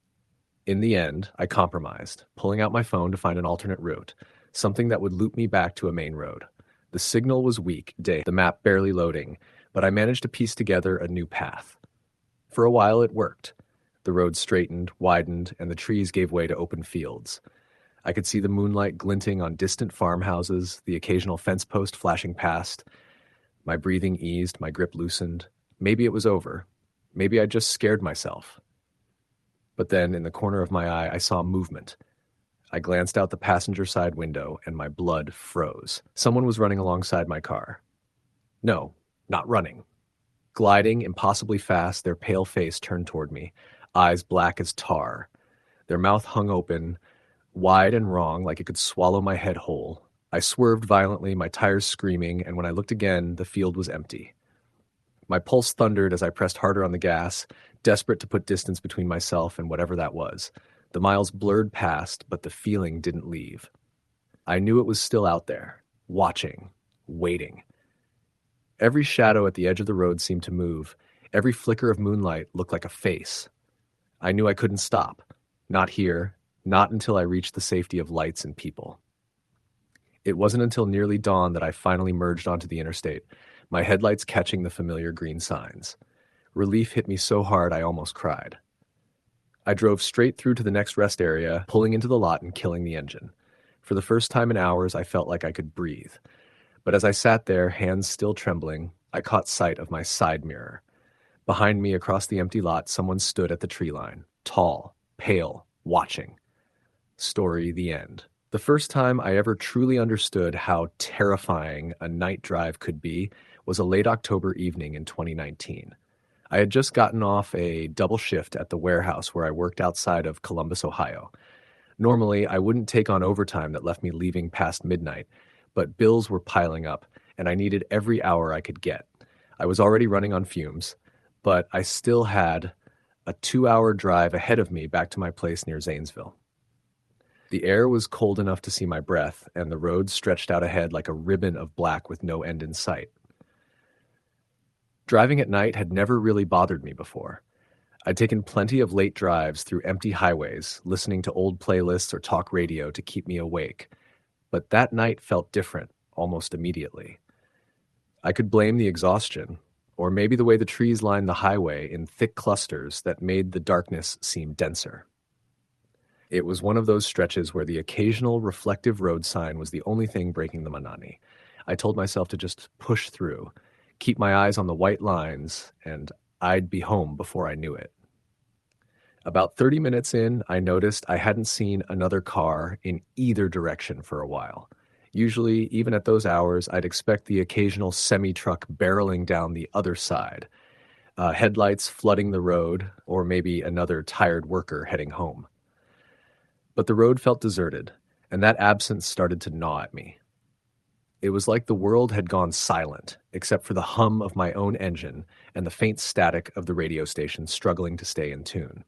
In the end, I compromised, pulling out my phone to find an alternate route, something that would loop me back to a main road. The signal was weak, the map barely loading, but I managed to piece together a new path. For a while it worked. The road straightened, widened, and the trees gave way to open fields. I could see the moonlight glinting on distant farmhouses, the occasional fence post flashing past. My breathing eased, my grip loosened. Maybe it was over. Maybe I just scared myself. But then, in the corner of my eye, I saw movement. I glanced out the passenger side window, and my blood froze. Someone was running alongside my car. No, not running. Gliding impossibly fast, their pale face turned toward me, eyes black as tar. Their mouth hung open, wide and wrong, like it could swallow my head whole. I swerved violently, my tires screaming, and when I looked again, the field was empty. My pulse thundered as I pressed harder on the gas, desperate to put distance between myself and whatever that was. The miles blurred past, but the feeling didn't leave. I knew it was still out there, watching, waiting. Every shadow at the edge of the road seemed to move. Every flicker of moonlight looked like a face. I knew I couldn't stop. Not here, not until I reached the safety of lights and people. It wasn't until nearly dawn that I finally merged onto the interstate, my headlights catching the familiar green signs. Relief hit me so hard I almost cried. I drove straight through to the next rest area, pulling into the lot and killing the engine. For the first time in hours, I felt like I could breathe. But as I sat there, hands still trembling, I caught sight of my side mirror. Behind me, across the empty lot, someone stood at the tree line, tall, pale, watching. Story, the end. The first time I ever truly understood how terrifying a night drive could be was a late October evening in 2019. I had just gotten off a double shift at the warehouse where I worked outside of Columbus, Ohio. Normally, I wouldn't take on overtime that left me leaving past midnight, but bills were piling up, and I needed every hour I could get. I was already running on fumes, but I still had a 2-hour drive ahead of me back to my place near Zanesville. The air was cold enough to see my breath, and the road stretched out ahead like a ribbon of black with no end in sight. Driving at night had never really bothered me before. I'd taken plenty of late drives through empty highways, listening to old playlists or talk radio to keep me awake. But that night felt different, almost immediately. I could blame the exhaustion, or maybe the way the trees lined the highway in thick clusters that made the darkness seem denser. It was one of those stretches where the occasional reflective road sign was the only thing breaking the monotony. I told myself to just push through, keep my eyes on the white lines, and I'd be home before I knew it. About 30 minutes in, I noticed I hadn't seen another car in either direction for a while. Usually, even at those hours, I'd expect the occasional semi-truck barreling down the other side, headlights flooding the road, or maybe another tired worker heading home. But the road felt deserted, and that absence started to gnaw at me. It was like the world had gone silent, except for the hum of my own engine and the faint static of the radio station struggling to stay in tune.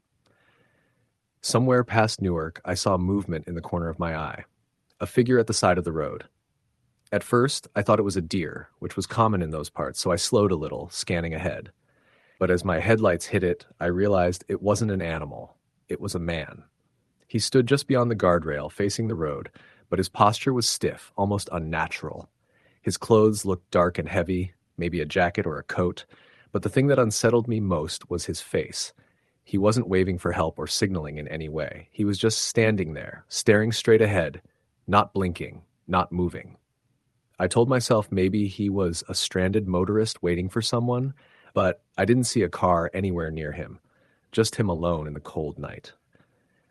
Somewhere past Newark, I saw movement in the corner of my eye, a figure at the side of the road. At first, I thought it was a deer, which was common in those parts, so I slowed a little, scanning ahead. But as my headlights hit it, I realized it wasn't an animal. It was a man. He stood just beyond the guardrail, facing the road, but his posture was stiff, almost unnatural. His clothes looked dark and heavy, maybe a jacket or a coat, but the thing that unsettled me most was his face. He wasn't waving for help or signaling in any way. He was just standing there, staring straight ahead, not blinking, not moving. I told myself maybe he was a stranded motorist waiting for someone, but I didn't see a car anywhere near him, just him alone in the cold night.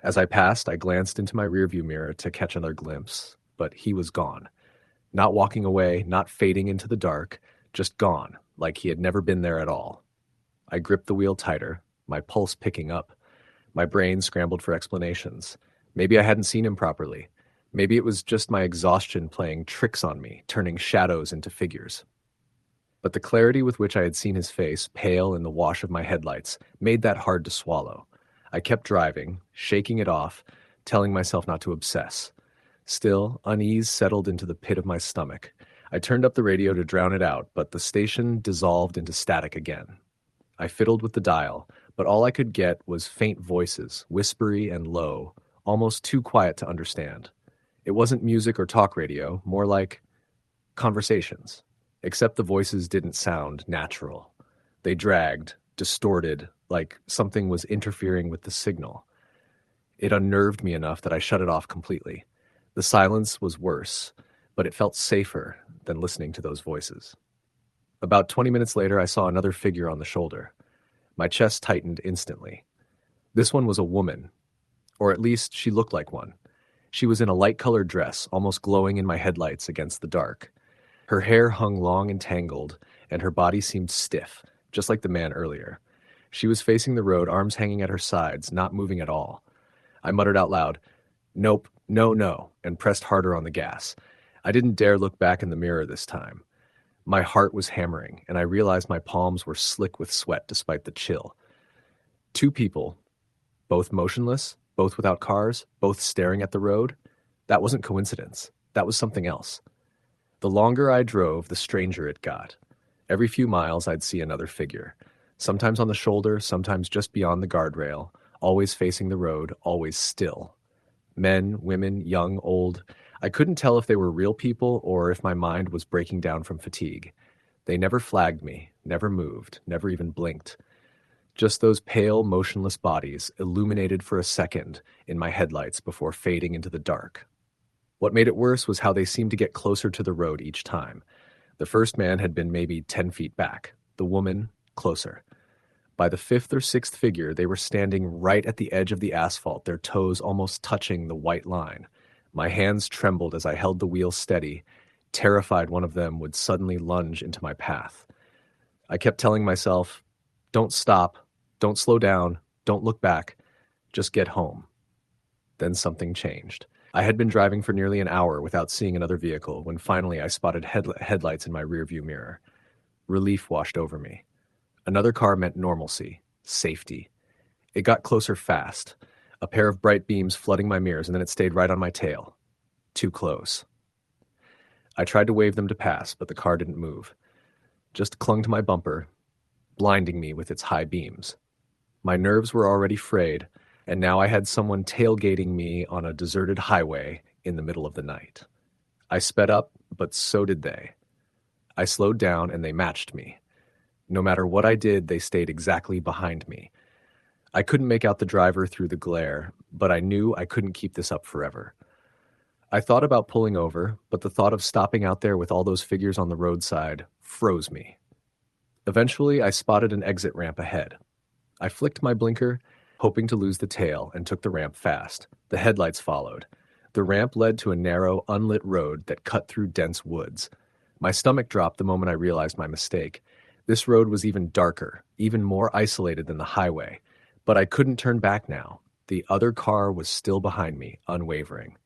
As I passed, I glanced into my rearview mirror to catch another glimpse, but he was gone. Not walking away, not fading into the dark, just gone, like he had never been there at all. I gripped the wheel tighter, my pulse picking up. My brain scrambled for explanations. Maybe I hadn't seen him properly. Maybe it was just my exhaustion playing tricks on me, turning shadows into figures. But the clarity with which I had seen his face, pale in the wash of my headlights, made that hard to swallow. I kept driving, shaking it off, telling myself not to obsess. Still, unease settled into the pit of my stomach. I turned up the radio to drown it out, but the station dissolved into static again. I fiddled with the dial, but all I could get was faint voices, whispery and low, almost too quiet to understand. It wasn't music or talk radio, more like conversations, except the voices didn't sound natural. They dragged, distorted, like something was interfering with the signal. It unnerved me enough that I shut it off completely. The silence was worse, but it felt safer than listening to those voices. About 20 minutes later, I saw another figure on the shoulder. My chest tightened instantly. This one was a woman, or at least she looked like one. She was in a light-colored dress, almost glowing in my headlights against the dark. Her hair hung long and tangled, and her body seemed stiff, just like the man earlier. She was facing the road, arms hanging at her sides, not moving at all. I muttered out loud, "Nope, no, no," and pressed harder on the gas. I didn't dare look back in the mirror this time. My heart was hammering, and I realized my palms were slick with sweat despite the chill. Two people, both motionless, both without cars, both staring at the road. That wasn't coincidence. That was something else. The longer I drove, the stranger it got. Every few miles, I'd see another figure. Sometimes on the shoulder, sometimes just beyond the guardrail, always facing the road, always still. Men, women, young, old. I couldn't tell if they were real people or if my mind was breaking down from fatigue. They never flagged me, never moved, never even blinked. Just those pale, motionless bodies, illuminated for a second in my headlights before fading into the dark. What made it worse was how they seemed to get closer to the road each time. The first man had been maybe 10 feet back, the woman closer. By the fifth or sixth figure, they were standing right at the edge of the asphalt, their toes almost touching the white line. My hands trembled as I held the wheel steady, terrified one of them would suddenly lunge into my path. I kept telling myself, "Don't stop, don't slow down, don't look back, just get home." Then something changed. I had been driving for nearly an hour without seeing another vehicle when finally I spotted headlights in my rearview mirror. Relief washed over me. Another car meant normalcy, safety. It got closer fast, a pair of bright beams flooding my mirrors, and then it stayed right on my tail. Too close. I tried to wave them to pass, but the car didn't move. Just clung to my bumper, blinding me with its high beams. My nerves were already frayed, and now I had someone tailgating me on a deserted highway in the middle of the night. I sped up, but so did they. I slowed down, and they matched me. No matter what I did, they stayed exactly behind me. I couldn't make out the driver through the glare, but I knew I couldn't keep this up forever. I thought about pulling over, but the thought of stopping out there with all those figures on the roadside froze me. Eventually, I spotted an exit ramp ahead. I flicked my blinker, hoping to lose the tail, and took the ramp fast. The headlights followed. The ramp led to a narrow, unlit road that cut through dense woods. My stomach dropped the moment I realized my mistake. This road was even darker, even more isolated than the highway. But I couldn't turn back now. The other car was still behind me, unwavering.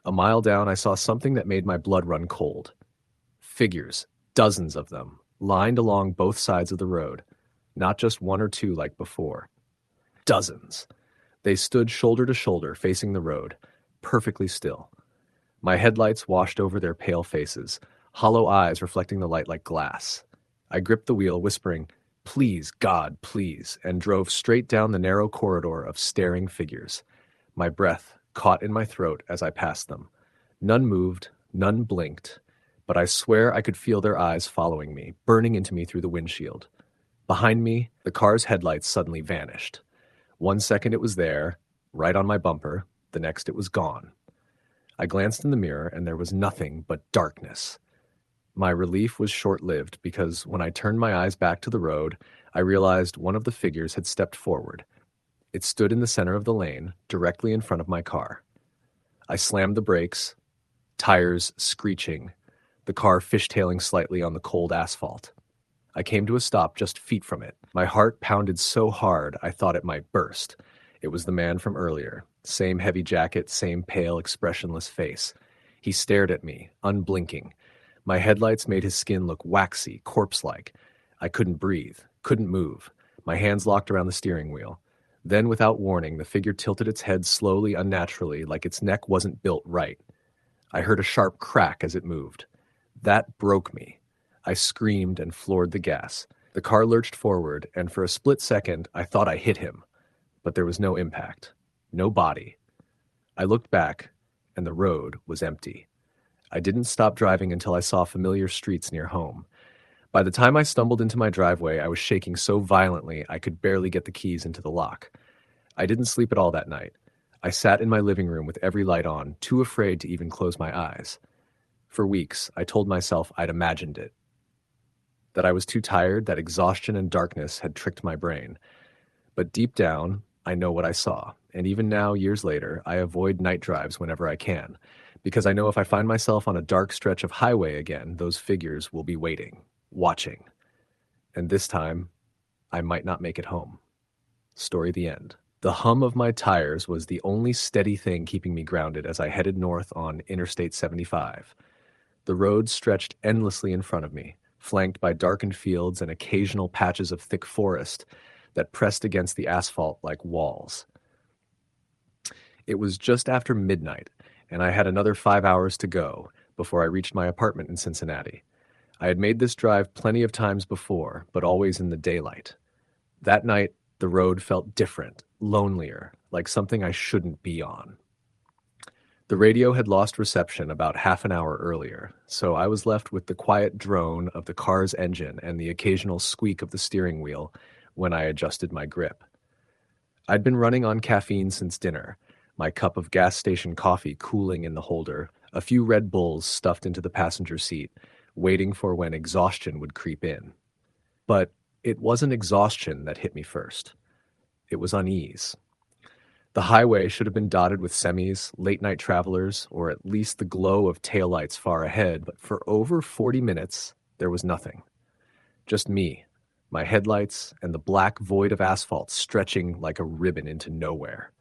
A mile down, I saw something that made my blood run cold. Figures, dozens of them, lined along both sides of the road. Not just one or two like before. Dozens. They stood shoulder to shoulder, facing the road, perfectly still. My headlights washed over their pale faces, hollow eyes reflecting the light like glass. I gripped the wheel, whispering, "Please, God, please," and drove straight down the narrow corridor of staring figures. My breath caught in my throat as I passed them. None moved, none blinked, but I swear I could feel their eyes following me, burning into me through the windshield. Behind me, the car's headlights suddenly vanished. 1 second it was there, right on my bumper, the next it was gone. I glanced in the mirror and there was nothing but darkness. My relief was short-lived because when I turned my eyes back to the road, I realized one of the figures had stepped forward. It stood in the center of the lane, directly in front of my car. I slammed the brakes, tires screeching, the car fishtailing slightly on the cold asphalt. I came to a stop just feet from it. My heart pounded so hard I thought it might burst. It was the man from earlier. Same heavy jacket, same pale, expressionless face. He stared at me, unblinking. My headlights made his skin look waxy, corpse-like. I couldn't breathe, couldn't move. My hands locked around the steering wheel. Then, without warning, the figure tilted its head slowly, unnaturally, like its neck wasn't built right. I heard a sharp crack as it moved. That broke me. I screamed and floored the gas. The car lurched forward, and for a split second, I thought I hit him. But there was no impact. No body. I looked back, and the road was empty. I didn't stop driving until I saw familiar streets near home. By the time I stumbled into my driveway, I was shaking so violently I could barely get the keys into the lock. I didn't sleep at all that night. I sat in my living room with every light on, too afraid to even close my eyes. For weeks, I told myself I'd imagined it. That I was too tired, that exhaustion and darkness had tricked my brain. But deep down, I know what I saw, and even now, years later, I avoid night drives whenever I can, because I know if I find myself on a dark stretch of highway again, those figures will be waiting, watching. And this time, I might not make it home. Story the end. The hum of my tires was the only steady thing keeping me grounded as I headed north on Interstate 75. The road stretched endlessly in front of me, flanked by darkened fields and occasional patches of thick forest that pressed against the asphalt like walls. It was just after midnight, and I had another 5 hours to go before I reached my apartment in Cincinnati. I had made this drive plenty of times before, but always in the daylight. That night, the road felt different, lonelier, like something I shouldn't be on. The radio had lost reception about half an hour earlier, so I was left with the quiet drone of the car's engine and the occasional squeak of the steering wheel when I adjusted my grip. I'd been running on caffeine since dinner, my cup of gas station coffee cooling in the holder, a few Red Bulls stuffed into the passenger seat, waiting for when exhaustion would creep in. But it wasn't exhaustion that hit me first. It was unease. The highway should have been dotted with semis, late-night travelers, or at least the glow of taillights far ahead, but for over 40 minutes, there was nothing. Just me, my headlights, and the black void of asphalt stretching like a ribbon into nowhere.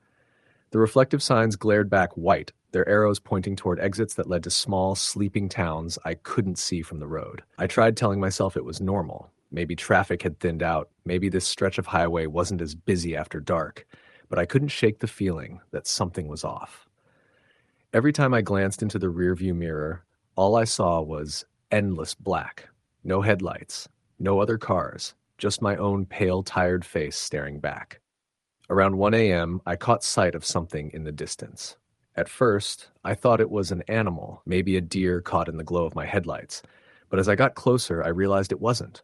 The reflective signs glared back white, their arrows pointing toward exits that led to small, sleeping towns I couldn't see from the road. I tried telling myself it was normal. Maybe traffic had thinned out, maybe this stretch of highway wasn't as busy after dark, but I couldn't shake the feeling that something was off. Every time I glanced into the rearview mirror, all I saw was endless black. No headlights, no other cars, just my own pale, tired face staring back. Around 1 a.m., I caught sight of something in the distance. At first, I thought it was an animal, maybe a deer caught in the glow of my headlights, but as I got closer, I realized it wasn't.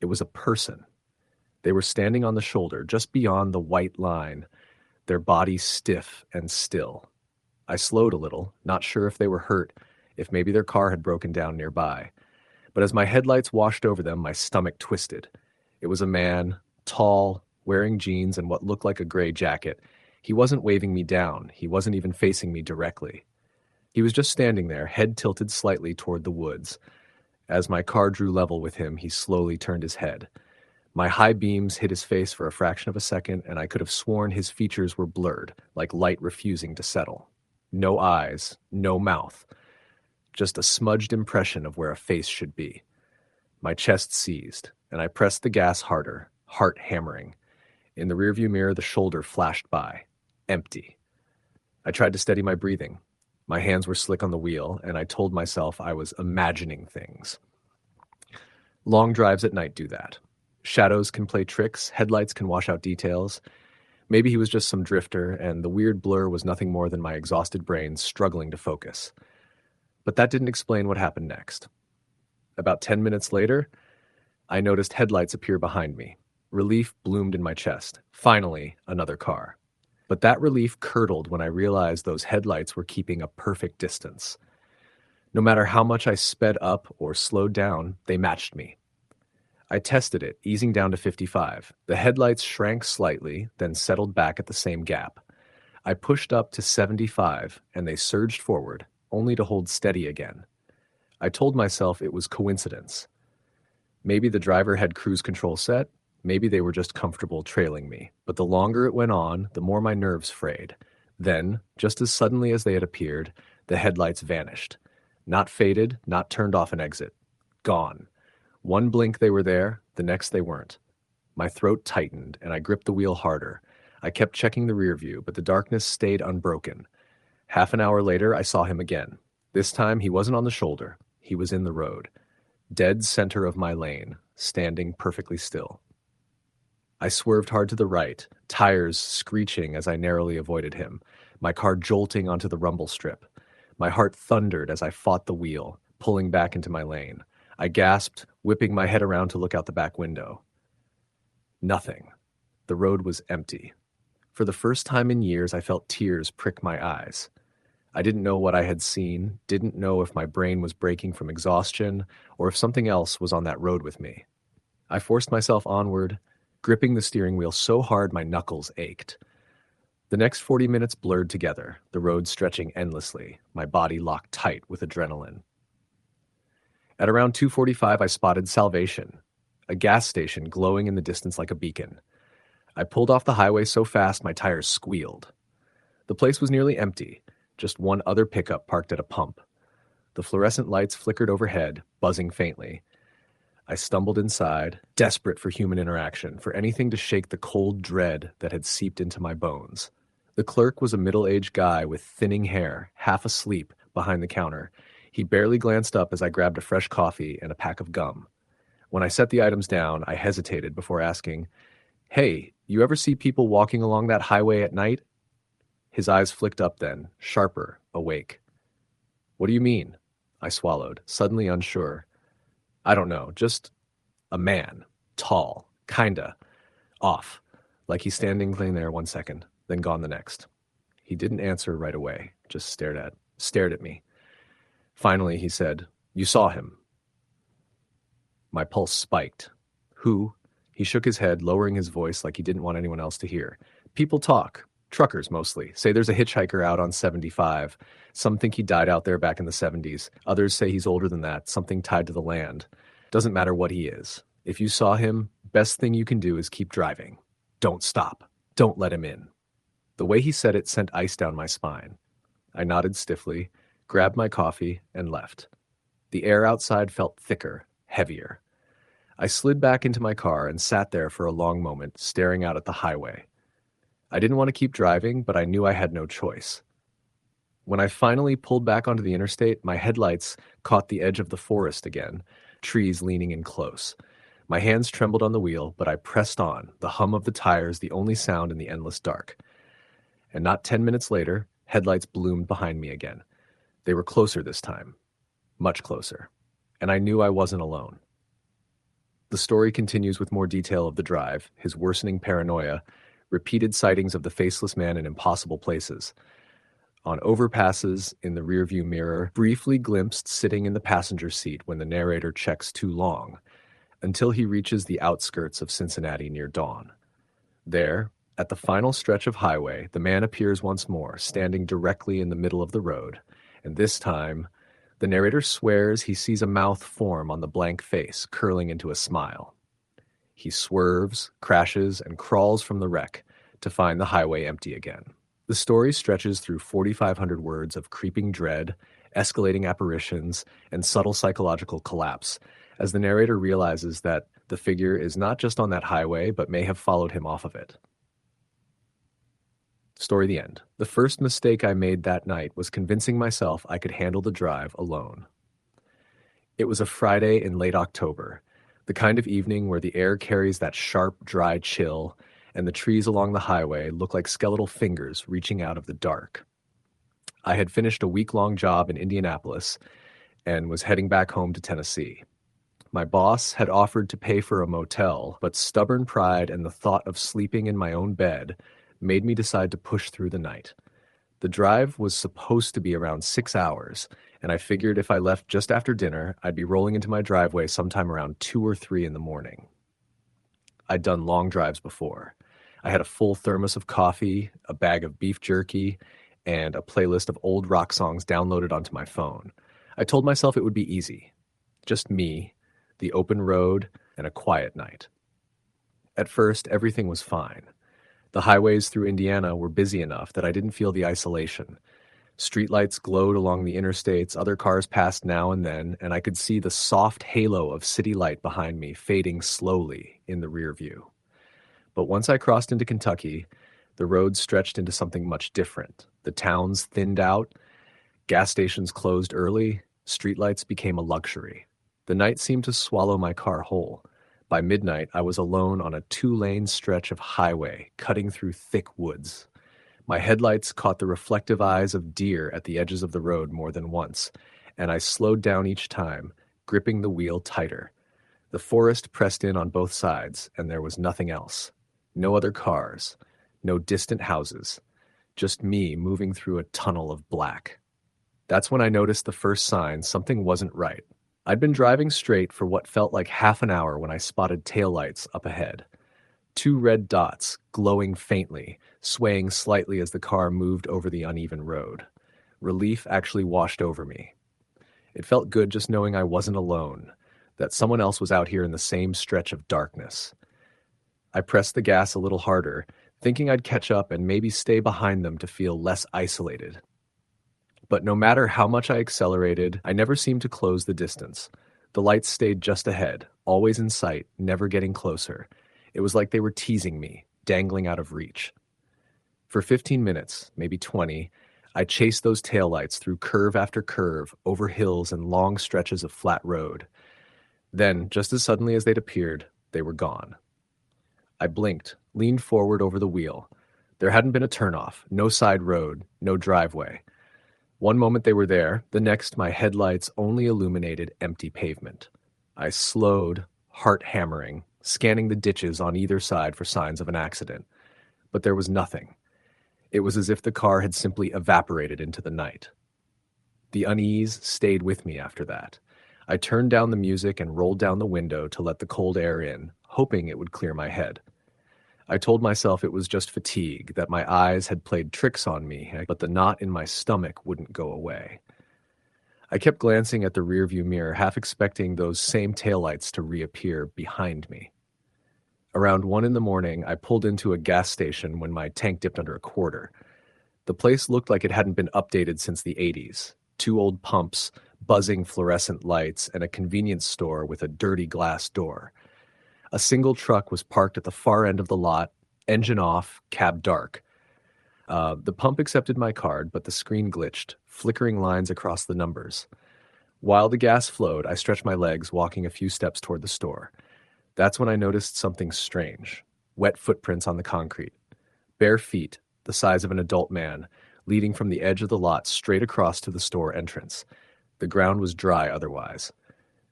It was a person. They were standing on the shoulder, just beyond the white line, their bodies stiff and still. I slowed a little, not sure if they were hurt, if maybe their car had broken down nearby. But as my headlights washed over them, my stomach twisted. It was a man, tall, wearing jeans and what looked like a gray jacket. He wasn't waving me down. He wasn't even facing me directly. He was just standing there, head tilted slightly toward the woods. As my car drew level with him, he slowly turned his head. My high beams hit his face for a fraction of a second, and I could have sworn his features were blurred, like light refusing to settle. No eyes, no mouth. Just a smudged impression of where a face should be. My chest seized, and I pressed the gas harder, heart hammering. In the rearview mirror, the shoulder flashed by. Empty. I tried to steady my breathing. My hands were slick on the wheel, and I told myself I was imagining things. Long drives at night do that. Shadows can play tricks, headlights can wash out details. Maybe he was just some drifter, and the weird blur was nothing more than my exhausted brain struggling to focus. But that didn't explain what happened next. About 10 minutes later, I noticed headlights appear behind me. Relief bloomed in my chest. Finally, another car. But that relief curdled when I realized those headlights were keeping a perfect distance. No matter how much I sped up or slowed down, they matched me. I tested it, easing down to 55. The headlights shrank slightly, then settled back at the same gap. I pushed up to 75, and they surged forward, only to hold steady again. I told myself it was coincidence. Maybe the driver had cruise control set, maybe they were just comfortable trailing me. But the longer it went on, the more my nerves frayed. Then, just as suddenly as they had appeared, the headlights vanished. Not faded, not turned off an exit. Gone. One blink they were there, the next they weren't. My throat tightened, and I gripped the wheel harder. I kept checking the rear view, but the darkness stayed unbroken. Half an hour later, I saw him again. This time, he wasn't on the shoulder. He was in the road. Dead center of my lane, standing perfectly still. I swerved hard to the right, tires screeching as I narrowly avoided him, my car jolting onto the rumble strip. My heart thundered as I fought the wheel, pulling back into my lane. I gasped, whipping my head around to look out the back window. Nothing. The road was empty. For the first time in years, I felt tears prick my eyes. I didn't know what I had seen, didn't know if my brain was breaking from exhaustion, or if something else was on that road with me. I forced myself onward, gripping the steering wheel so hard my knuckles ached. The next 40 minutes blurred together, the road stretching endlessly, my body locked tight with adrenaline. At around 2:45, I spotted Salvation, a gas station glowing in the distance like a beacon. I pulled off the highway so fast my tires squealed. The place was nearly empty, just one other pickup parked at a pump. The fluorescent lights flickered overhead, buzzing faintly. I stumbled inside, desperate for human interaction, for anything to shake the cold dread that had seeped into my bones. The clerk was a middle-aged guy with thinning hair, half asleep behind the counter. He barely glanced up as I grabbed a fresh coffee and a pack of gum. When I set the items down, I hesitated before asking, "Hey, you ever see people walking along that highway at night?" His eyes flicked up then, sharper, awake. "What do you mean?" I swallowed, suddenly unsure. "I don't know, just a man. Tall. Kinda. Off. Like he's standing there 1 second, then gone the next." He didn't answer right away, just stared at me. Finally, he said, "You saw him." My pulse spiked. "Who?" He shook his head, lowering his voice like he didn't want anyone else to hear. "People talk. Truckers, mostly. Say there's a hitchhiker out on 75. Some think he died out there back in the 70s. Others say he's older than that, something tied to the land. Doesn't matter what he is. If you saw him, best thing you can do is keep driving. Don't stop. Don't let him in." The way he said it sent ice down my spine. I nodded stiffly, grabbed my coffee, and left. The air outside felt thicker, heavier. I slid back into my car and sat there for a long moment, staring out at the highway. I didn't want to keep driving, but I knew I had no choice. When I finally pulled back onto the interstate, my headlights caught the edge of the forest again, trees leaning in close. My hands trembled on the wheel, but I pressed on, the hum of the tires the only sound in the endless dark. And not 10 minutes later, headlights bloomed behind me again. They were closer this time, much closer, and I knew I wasn't alone. The story continues with more detail of the drive, his worsening paranoia, repeated sightings of the faceless man in impossible places. On overpasses, in the rearview mirror, briefly glimpsed sitting in the passenger seat when the narrator checks too long, until he reaches the outskirts of Cincinnati near dawn. There, at the final stretch of highway, the man appears once more, standing directly in the middle of the road, and this time, the narrator swears he sees a mouth form on the blank face, curling into a smile. He swerves, crashes, and crawls from the wreck to find the highway empty again. The story stretches through 4,500 words of creeping dread, escalating apparitions, and subtle psychological collapse, as the narrator realizes that the figure is not just on that highway, but may have followed him off of it. Story the end. The first mistake I made that night was convincing myself I could handle the drive alone. It was a Friday in late October, the kind of evening where the air carries that sharp, dry chill, and the trees along the highway look like skeletal fingers reaching out of the dark. I had finished a week-long job in Indianapolis and was heading back home to Tennessee. My boss had offered to pay for a motel, but stubborn pride and the thought of sleeping in my own bed made me decide to push through the night. The drive was supposed to be around 6 hours, and I figured if I left just after dinner, I'd be rolling into my driveway sometime around 2 or 3 in the morning. I'd done long drives before. I had a full thermos of coffee, a bag of beef jerky, and a playlist of old rock songs downloaded onto my phone. I told myself it would be easy. Just me, the open road, and a quiet night. At first, everything was fine. The highways through Indiana were busy enough that I didn't feel the isolation. Streetlights glowed along the interstates, other cars passed now and then, and I could see the soft halo of city light behind me fading slowly in the rear view. But once I crossed into Kentucky, the road stretched into something much different. The towns thinned out, gas stations closed early, streetlights became a luxury. The night seemed to swallow my car whole. By midnight, I was alone on a 2-lane stretch of highway, cutting through thick woods. My headlights caught the reflective eyes of deer at the edges of the road more than once, and I slowed down each time, gripping the wheel tighter. The forest pressed in on both sides, and there was nothing else. No other cars, no distant houses, just me moving through a tunnel of black. That's when I noticed the first sign something wasn't right. I'd been driving straight for what felt like half an hour when I spotted taillights up ahead. 2 red dots, glowing faintly, swaying slightly as the car moved over the uneven road. Relief actually washed over me. It felt good just knowing I wasn't alone, that someone else was out here in the same stretch of darkness. I pressed the gas a little harder, thinking I'd catch up and maybe stay behind them to feel less isolated. But no matter how much I accelerated, I never seemed to close the distance. The lights stayed just ahead, always in sight, never getting closer. It was like they were teasing me, dangling out of reach. For 15 minutes, maybe 20, I chased those taillights through curve after curve, over hills and long stretches of flat road. Then, just as suddenly as they'd appeared, they were gone. I blinked, leaned forward over the wheel. There hadn't been a turnoff, no side road, no driveway. One moment they were there, the next my headlights only illuminated empty pavement. I slowed, heart hammering, scanning the ditches on either side for signs of an accident. But there was nothing. It was as if the car had simply evaporated into the night. The unease stayed with me after that. I turned down the music and rolled down the window to let the cold air in, hoping it would clear my head. I told myself it was just fatigue, that my eyes had played tricks on me, but the knot in my stomach wouldn't go away. I kept glancing at the rearview mirror, half expecting those same taillights to reappear behind me. Around 1 a.m, I pulled into a gas station when my tank dipped under a quarter. The place looked like it hadn't been updated since the 80s. 2 old pumps, buzzing fluorescent lights, and a convenience store with a dirty glass door. A single truck was parked at the far end of the lot, engine off, cab dark. The pump accepted my card, but the screen glitched, flickering lines across the numbers. While the gas flowed, I stretched my legs, walking a few steps toward the store. That's when I noticed something strange. Wet footprints on the concrete. Bare feet, the size of an adult man, leading from the edge of the lot straight across to the store entrance. The ground was dry otherwise.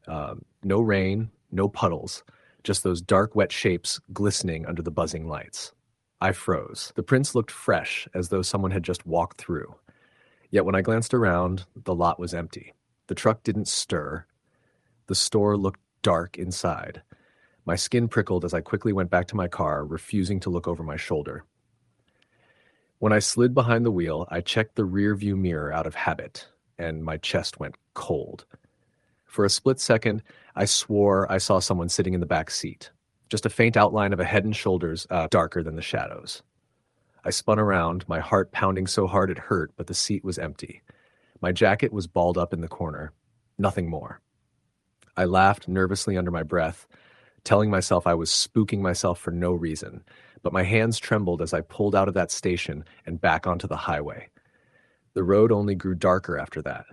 No rain, no puddles. Just those dark, wet shapes glistening under the buzzing lights. I froze. The prints looked fresh, as though someone had just walked through. Yet when I glanced around, the lot was empty. The truck didn't stir. The store looked dark inside. My skin prickled as I quickly went back to my car, refusing to look over my shoulder. When I slid behind the wheel, I checked the rear view mirror out of habit, and my chest went cold. For a split second, I swore I saw someone sitting in the back seat. Just a faint outline of a head and shoulders, darker than the shadows. I spun around, my heart pounding so hard it hurt, but the seat was empty. My jacket was balled up in the corner. Nothing more. I laughed nervously under my breath, telling myself I was spooking myself for no reason, but my hands trembled as I pulled out of that station and back onto the highway. The road only grew darker after that.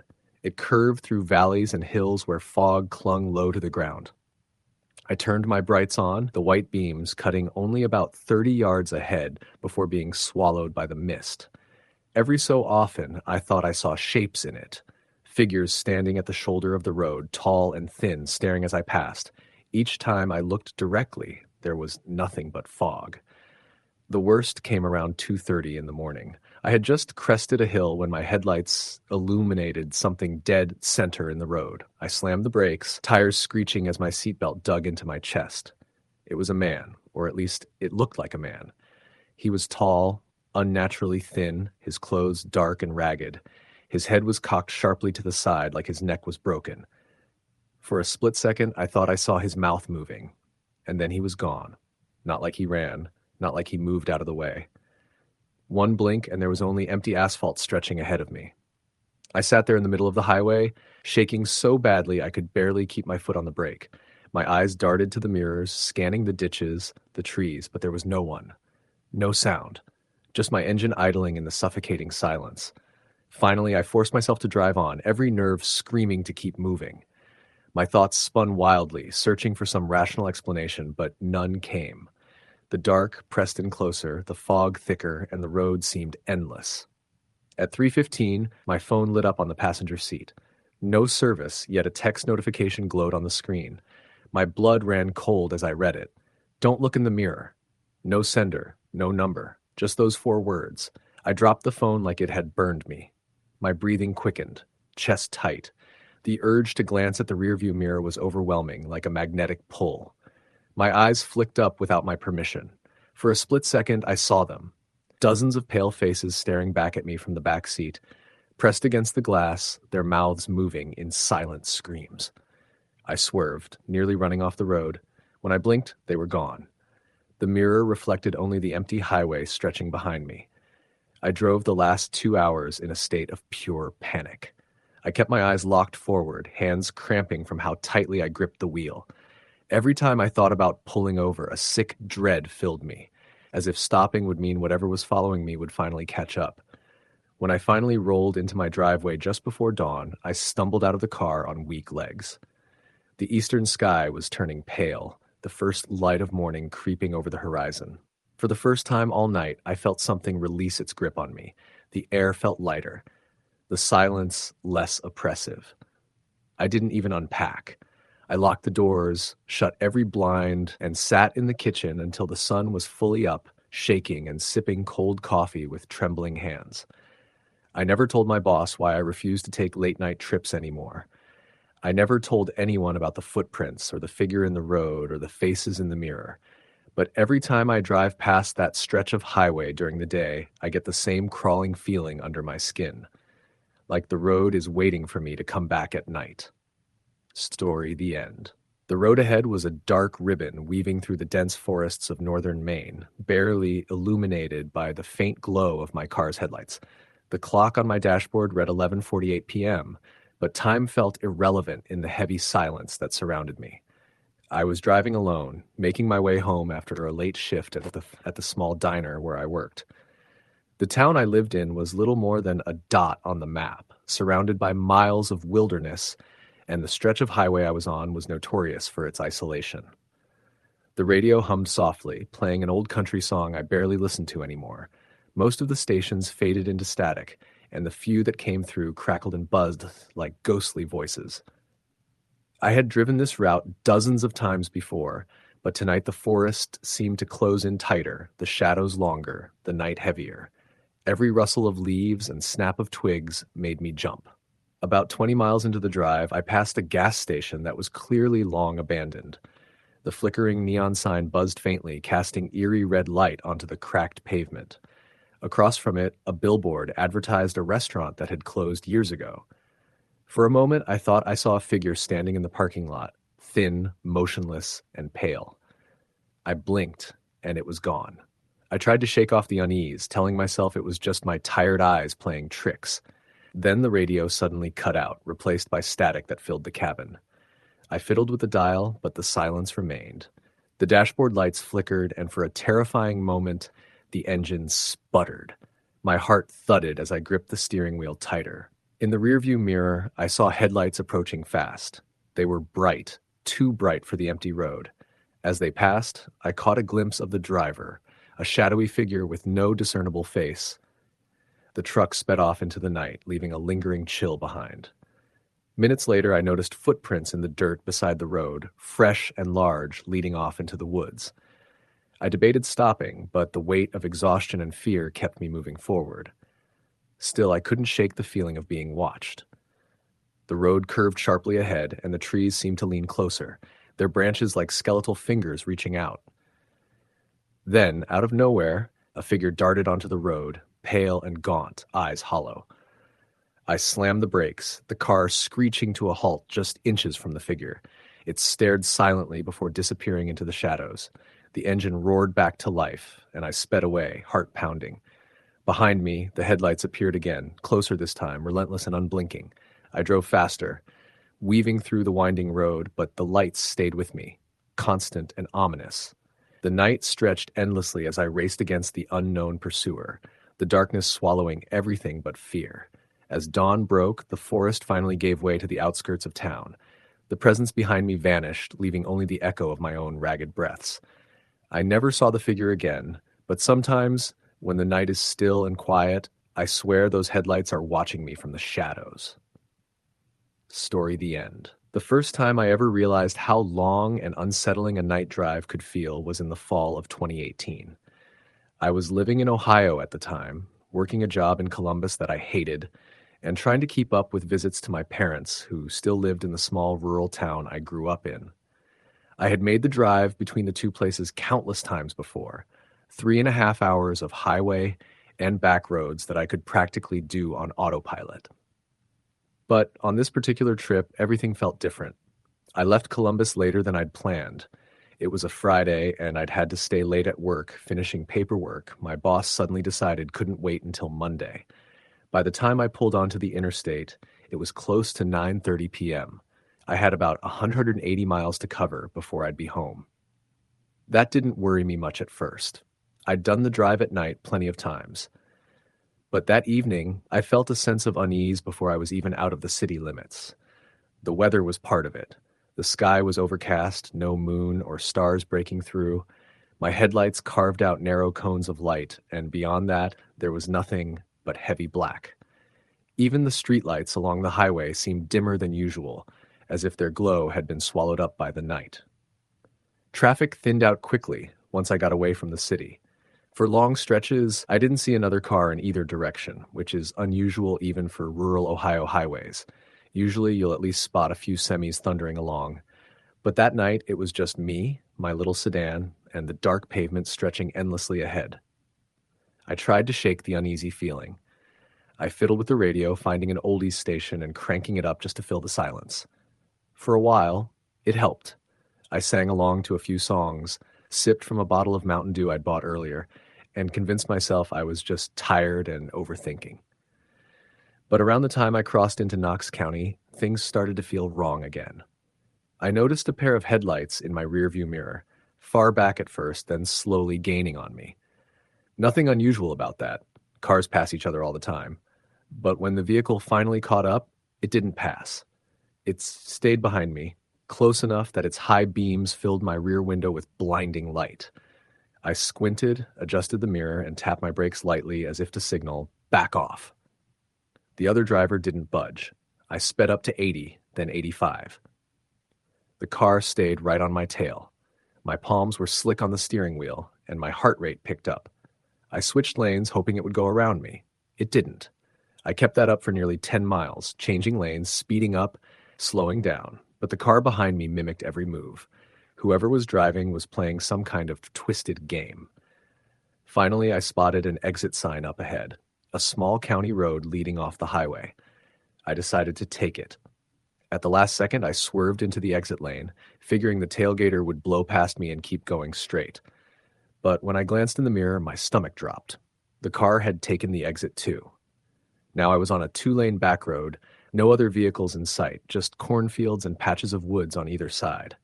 It curved through valleys and hills where fog clung low to the ground. I turned my brights on, the white beams cutting only about 30 yards ahead before being swallowed by the mist. Every so often, I thought I saw shapes in it, figures standing at the shoulder of the road, tall and thin, staring as I passed. Each time I looked directly, there was nothing but fog. The worst came around 2:30 in the morning. I had just crested a hill when my headlights illuminated something dead center in the road. I slammed the brakes, tires screeching as my seatbelt dug into my chest. It was a man, or at least it looked like a man. He was tall, unnaturally thin, his clothes dark and ragged. His head was cocked sharply to the side like his neck was broken. For a split second, I thought I saw his mouth moving, and then he was gone. Not like he ran, not like he moved out of the way. One blink, and there was only empty asphalt stretching ahead of me. I sat there in the middle of the highway, shaking so badly I could barely keep my foot on the brake. My eyes darted to the mirrors, scanning the ditches, the trees, but there was no one. No sound. Just my engine idling in the suffocating silence. Finally, I forced myself to drive on, every nerve screaming to keep moving. My thoughts spun wildly, searching for some rational explanation, but none came. The dark pressed in closer, the fog thicker, and the road seemed endless. At 3:15, my phone lit up on the passenger seat. No service, yet a text notification glowed on the screen. My blood ran cold as I read it. Don't look in the mirror. No sender, no number, just those 4 words. I dropped the phone like it had burned me. My breathing quickened, chest tight. The urge to glance at the rearview mirror was overwhelming, like a magnetic pull. My eyes flicked up without my permission. For a split second, I saw them. Dozens of pale faces staring back at me from the back seat, pressed against the glass, their mouths moving in silent screams. I swerved, nearly running off the road. When I blinked, they were gone. The mirror reflected only the empty highway stretching behind me. I drove the last 2 hours in a state of pure panic. I kept my eyes locked forward, hands cramping from how tightly I gripped the wheel. Every time I thought about pulling over, a sick dread filled me, as if stopping would mean whatever was following me would finally catch up. When I finally rolled into my driveway just before dawn, I stumbled out of the car on weak legs. The eastern sky was turning pale, the first light of morning creeping over the horizon. For the first time all night, I felt something release its grip on me. The air felt lighter, the silence less oppressive. I didn't even unpack. I locked the doors, shut every blind, and sat in the kitchen until the sun was fully up, shaking and sipping cold coffee with trembling hands. I never told my boss why I refused to take late-night trips anymore. I never told anyone about the footprints or the figure in the road or the faces in the mirror. But every time I drive past that stretch of highway during the day, I get the same crawling feeling under my skin, like the road is waiting for me to come back at night. Story the end. The road ahead was a dark ribbon weaving through the dense forests of northern Maine, barely illuminated by the faint glow of my car's headlights. The clock on my dashboard read 11:48 p.m., but time felt irrelevant in the heavy silence that surrounded me. I was driving alone, making my way home after a late shift at the small diner where I worked. The town I lived in was little more than a dot on the map, surrounded by miles of wilderness, and the stretch of highway I was on was notorious for its isolation. The radio hummed softly, playing an old country song I barely listened to anymore. Most of the stations faded into static, and the few that came through crackled and buzzed like ghostly voices. I had driven this route dozens of times before, but tonight the forest seemed to close in tighter, the shadows longer, the night heavier. Every rustle of leaves and snap of twigs made me jump. About 20 miles into the drive, I passed a gas station that was clearly long abandoned. The flickering neon sign buzzed faintly, casting eerie red light onto the cracked pavement. Across from it, a billboard advertised a restaurant that had closed years ago. For a moment, I thought I saw a figure standing in the parking lot, thin, motionless, and pale. I blinked, and it was gone. I tried to shake off the unease, telling myself it was just my tired eyes playing tricks. Then the radio suddenly cut out, replaced by static that filled the cabin. I fiddled with the dial, but the silence remained. The dashboard lights flickered, and for a terrifying moment, the engine sputtered. My heart thudded as I gripped the steering wheel tighter. In the rearview mirror, I saw headlights approaching fast. They were bright, too bright for the empty road. As they passed, I caught a glimpse of the driver, a shadowy figure with no discernible face. The truck sped off into the night, leaving a lingering chill behind. Minutes later, I noticed footprints in the dirt beside the road, fresh and large, leading off into the woods. I debated stopping, but the weight of exhaustion and fear kept me moving forward. Still, I couldn't shake the feeling of being watched. The road curved sharply ahead, and the trees seemed to lean closer, their branches like skeletal fingers reaching out. Then, out of nowhere, a figure darted onto the road, pale and gaunt, eyes hollow. I slammed the brakes, the car screeching to a halt just inches from the figure. It stared silently before disappearing into the shadows. The engine roared back to life, and I sped away, heart pounding. Behind me, the headlights appeared again, closer this time, relentless and unblinking. I drove faster, weaving through the winding road, but the lights stayed with me, constant and ominous. The night stretched endlessly as I raced against the unknown pursuer, the darkness swallowing everything but fear. As dawn broke, the forest finally gave way to the outskirts of town. The presence behind me vanished, leaving only the echo of my own ragged breaths. I never saw the figure again, but sometimes, when the night is still and quiet, I swear those headlights are watching me from the shadows. Story the end. The first time I ever realized how long and unsettling a night drive could feel was in the fall of 2018. I was living in Ohio at the time, working a job in Columbus that I hated, and trying to keep up with visits to my parents, who still lived in the small rural town I grew up in. I had made the drive between the two places countless times before, 3.5 hours of highway and back roads that I could practically do on autopilot. But on this particular trip, everything felt different. I left Columbus later than I'd planned. It was a Friday, and I'd had to stay late at work, finishing paperwork my boss suddenly decided couldn't wait until Monday. By the time I pulled onto the interstate, it was close to 9:30 p.m. I had about 180 miles to cover before I'd be home. That didn't worry me much at first. I'd done the drive at night plenty of times. But that evening, I felt a sense of unease before I was even out of the city limits. The weather was part of it. The sky was overcast, no moon or stars breaking through. My headlights carved out narrow cones of light, and beyond that, there was nothing but heavy black. Even the streetlights along the highway seemed dimmer than usual, as if their glow had been swallowed up by the night. Traffic thinned out quickly once I got away from the city. For long stretches, I didn't see another car in either direction, which is unusual even for rural Ohio highways. Usually you'll at least spot a few semis thundering along. But that night, it was just me, my little sedan, and the dark pavement stretching endlessly ahead. I tried to shake the uneasy feeling. I fiddled with the radio, finding an oldies station and cranking it up just to fill the silence. For a while, it helped. I sang along to a few songs, sipped from a bottle of Mountain Dew I'd bought earlier, and convinced myself I was just tired and overthinking. But around the time I crossed into Knox County, things started to feel wrong again. I noticed a pair of headlights in my rearview mirror, far back at first, then slowly gaining on me. Nothing unusual about that. Cars pass each other all the time. But when the vehicle finally caught up, it didn't pass. It stayed behind me, close enough that its high beams filled my rear window with blinding light. I squinted, adjusted the mirror, and tapped my brakes lightly as if to signal, "Back off." The other driver didn't budge. I sped up to 80, then 85. The car stayed right on my tail. My palms were slick on the steering wheel, and my heart rate picked up. I switched lanes, hoping it would go around me. It didn't. I kept that up for nearly 10 miles, changing lanes, speeding up, slowing down. But the car behind me mimicked every move. Whoever was driving was playing some kind of twisted game. Finally, I spotted an exit sign up ahead, a small county road leading off the highway. I decided to take it. At the last second, I swerved into the exit lane, figuring the tailgater would blow past me and keep going straight. But when I glanced in the mirror, my stomach dropped. The car had taken the exit too. Now I was on a 2-lane back road, no other vehicles in sight, just cornfields and patches of woods on either side.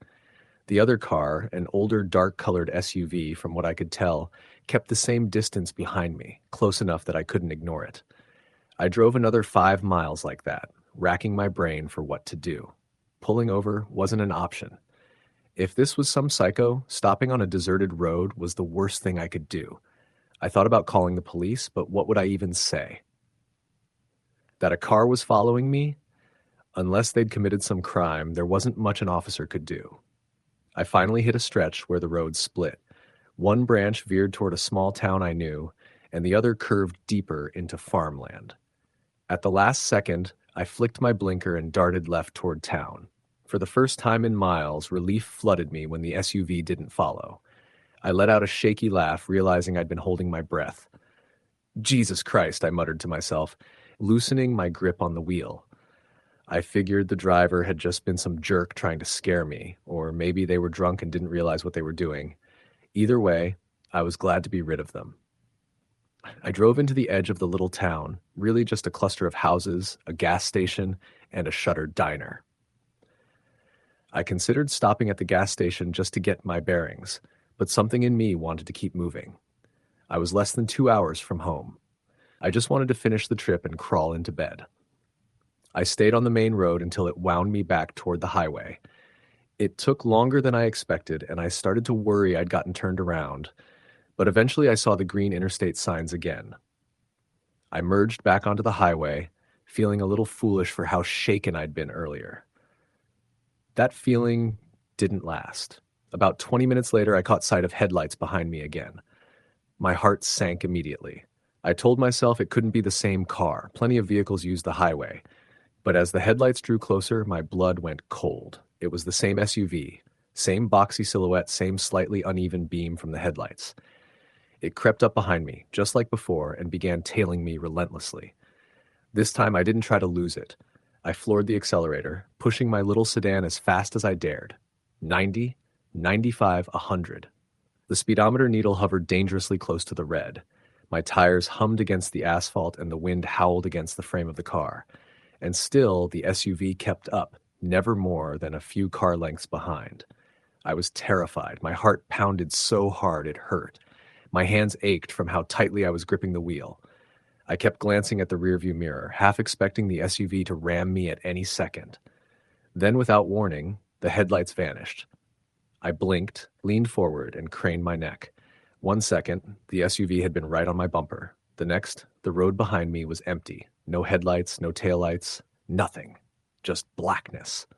The other car, an older dark-colored SUV, from what I could tell, kept the same distance behind me, close enough that I couldn't ignore it. I drove another 5 miles like that, racking my brain for what to do. Pulling over wasn't an option. If this was some psycho, stopping on a deserted road was the worst thing I could do. I thought about calling the police, but what would I even say? That a car was following me, unless they'd committed some crime, there wasn't much an officer could do. I finally hit a stretch where the road split. One branch veered toward a small town I knew, and the other curved deeper into farmland. At the last second, I flicked my blinker and darted left toward town. For the first time in miles, relief flooded me when the SUV didn't follow. I let out a shaky laugh, realizing I'd been holding my breath. Jesus Christ, I muttered to myself, loosening my grip on the wheel. I figured the driver had just been some jerk trying to scare me, or maybe they were drunk and didn't realize what they were doing. Either way, I was glad to be rid of them. I drove into the edge of the little town, really just a cluster of houses, a gas station, and a shuttered diner. I considered stopping at the gas station just to get my bearings, but something in me wanted to keep moving. I was less than 2 hours from home. I just wanted to finish the trip and crawl into bed. I stayed on the main road until it wound me back toward the highway. It took longer than I expected, and I started to worry I'd gotten turned around, but eventually I saw the green interstate signs again. I merged back onto the highway, feeling a little foolish for how shaken I'd been earlier. That feeling didn't last. About 20 minutes later, I caught sight of headlights behind me again. My heart sank immediately. I told myself it couldn't be the same car. Plenty of vehicles use the highway. But as the headlights drew closer, my blood went cold. It was the same SUV, same boxy silhouette, same slightly uneven beam from the headlights. It crept up behind me, just like before, and began tailing me relentlessly. This time I didn't try to lose it. I floored the accelerator, pushing my little sedan as fast as I dared. 90, 95, 100. The speedometer needle hovered dangerously close to the red. My tires hummed against the asphalt and the wind howled against the frame of the car. And still, the SUV kept up, never more than a few car lengths behind. I was terrified. My heart pounded so hard it hurt. My hands ached from how tightly I was gripping the wheel. I kept glancing at the rearview mirror, half expecting the SUV to ram me at any second. Then, without warning, the headlights vanished. I blinked, leaned forward, and craned my neck. 1 second, the SUV had been right on my bumper. The next, the road behind me was empty. No headlights, no taillights, nothing. Just blackness.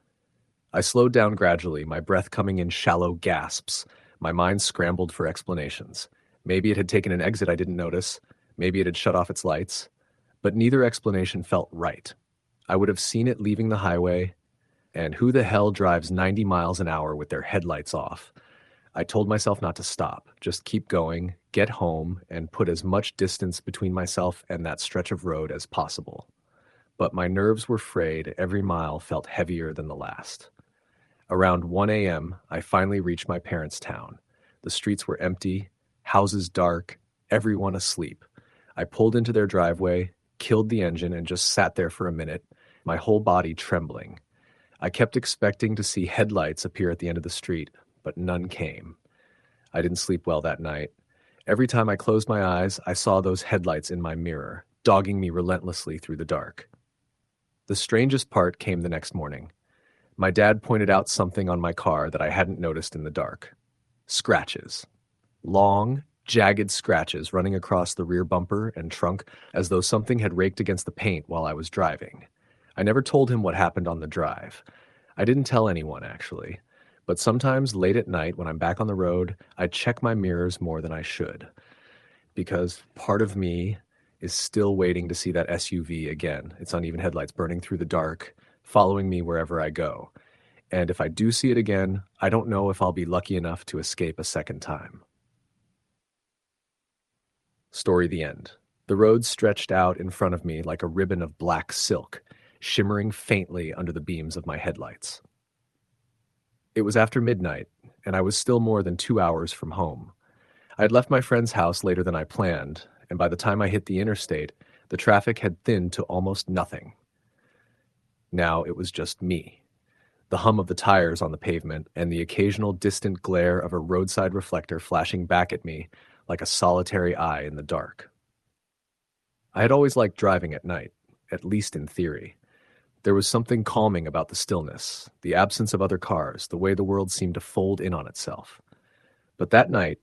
I slowed down gradually, my breath coming in shallow gasps. My mind scrambled for explanations. Maybe it had taken an exit I didn't notice. Maybe it had shut off its lights. But neither explanation felt right. I would have seen it leaving the highway, and who the hell drives 90 miles an hour with their headlights off? I told myself not to stop, just keep going, get home, and put as much distance between myself and that stretch of road as possible. But my nerves were frayed, every mile felt heavier than the last. Around 1 a.m., I finally reached my parents' town. The streets were empty, houses dark, everyone asleep. I pulled into their driveway, killed the engine, and just sat there for a minute, my whole body trembling. I kept expecting to see headlights appear at the end of the street, but none came. I didn't sleep well that night. Every time I closed my eyes, I saw those headlights in my mirror, dogging me relentlessly through the dark. The strangest part came the next morning. My dad pointed out something on my car that I hadn't noticed in the dark. Scratches. Long, jagged scratches running across the rear bumper and trunk as though something had raked against the paint while I was driving. I never told him what happened on the drive. I didn't tell anyone, actually. But sometimes late at night when I'm back on the road, I check my mirrors more than I should. Because part of me is still waiting to see that SUV again, its uneven headlights burning through the dark, following me wherever I go. And if I do see it again, I don't know if I'll be lucky enough to escape a second time. Story the end. The road stretched out in front of me like a ribbon of black silk, shimmering faintly under the beams of my headlights. It was after midnight, and I was still more than 2 hours from home. I had left my friend's house later than I planned, and by the time I hit the interstate, the traffic had thinned to almost nothing. Now it was just me, the hum of the tires on the pavement, and the occasional distant glare of a roadside reflector flashing back at me like a solitary eye in the dark. I had always liked driving at night, at least in theory. There was something calming about the stillness, the absence of other cars, the way the world seemed to fold in on itself. But that night,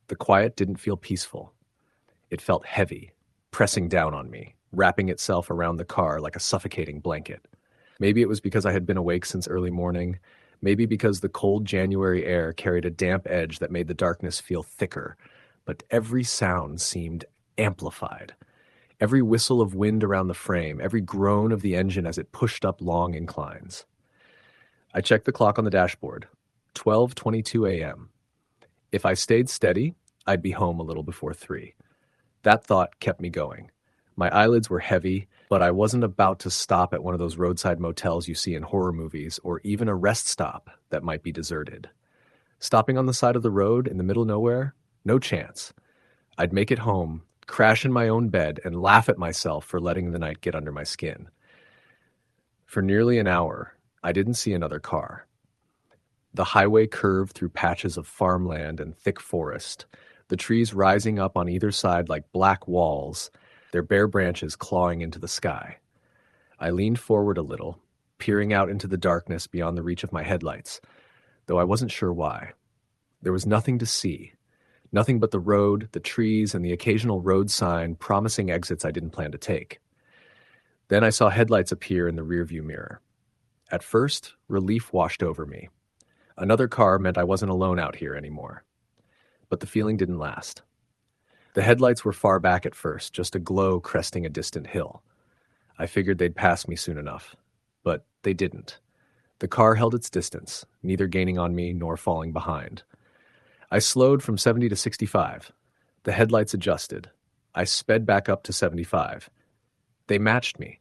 the quiet didn't feel peaceful. It felt heavy, pressing down on me. wrapping itself around the car like a suffocating blanket. Maybe it was because I had been awake since early morning, maybe because the cold January air carried a damp edge that made the darkness feel thicker, but every sound seemed amplified. Every whistle of wind around the frame, every groan of the engine as it pushed up long inclines. I checked the clock on the dashboard. 12:22 a.m. If I stayed steady, I'd be home a little before 3. That thought kept me going. My eyelids were heavy, but I wasn't about to stop at one of those roadside motels you see in horror movies, or even a rest stop that might be deserted. Stopping on the side of the road in the middle of nowhere? No chance. I'd make it home, crash in my own bed, and laugh at myself for letting the night get under my skin. For nearly an hour, I didn't see another car. The highway curved through patches of farmland and thick forest, the trees rising up on either side like black walls, their bare branches clawing into the sky. I leaned forward a little, peering out into the darkness beyond the reach of my headlights, though I wasn't sure why. There was nothing to see, nothing but the road, the trees, and the occasional road sign promising exits I didn't plan to take. Then I saw headlights appear in the rearview mirror. At first, relief washed over me. Another car meant I wasn't alone out here anymore. But the feeling didn't last. The headlights were far back at first, just a glow cresting a distant hill. I figured they'd pass me soon enough, but they didn't. The car held its distance, neither gaining on me nor falling behind. I slowed from 70 to 65. The headlights adjusted. I sped back up to 75. They matched me.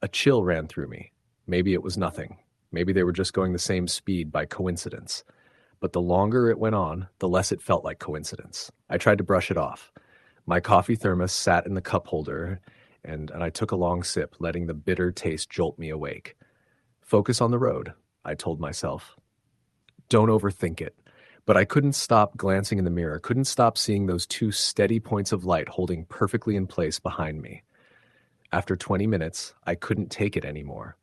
A chill ran through me. Maybe it was nothing. Maybe they were just going the same speed by coincidence. But the longer it went on, the less it felt like coincidence. I tried to brush it off. My coffee thermos sat in the cup holder, and I took a long sip, letting the bitter taste jolt me awake. Focus on the road, I told myself. Don't overthink it. But I couldn't stop glancing in the mirror, couldn't stop seeing those two steady points of light holding perfectly in place behind me. After 20 minutes, I couldn't take it anymore.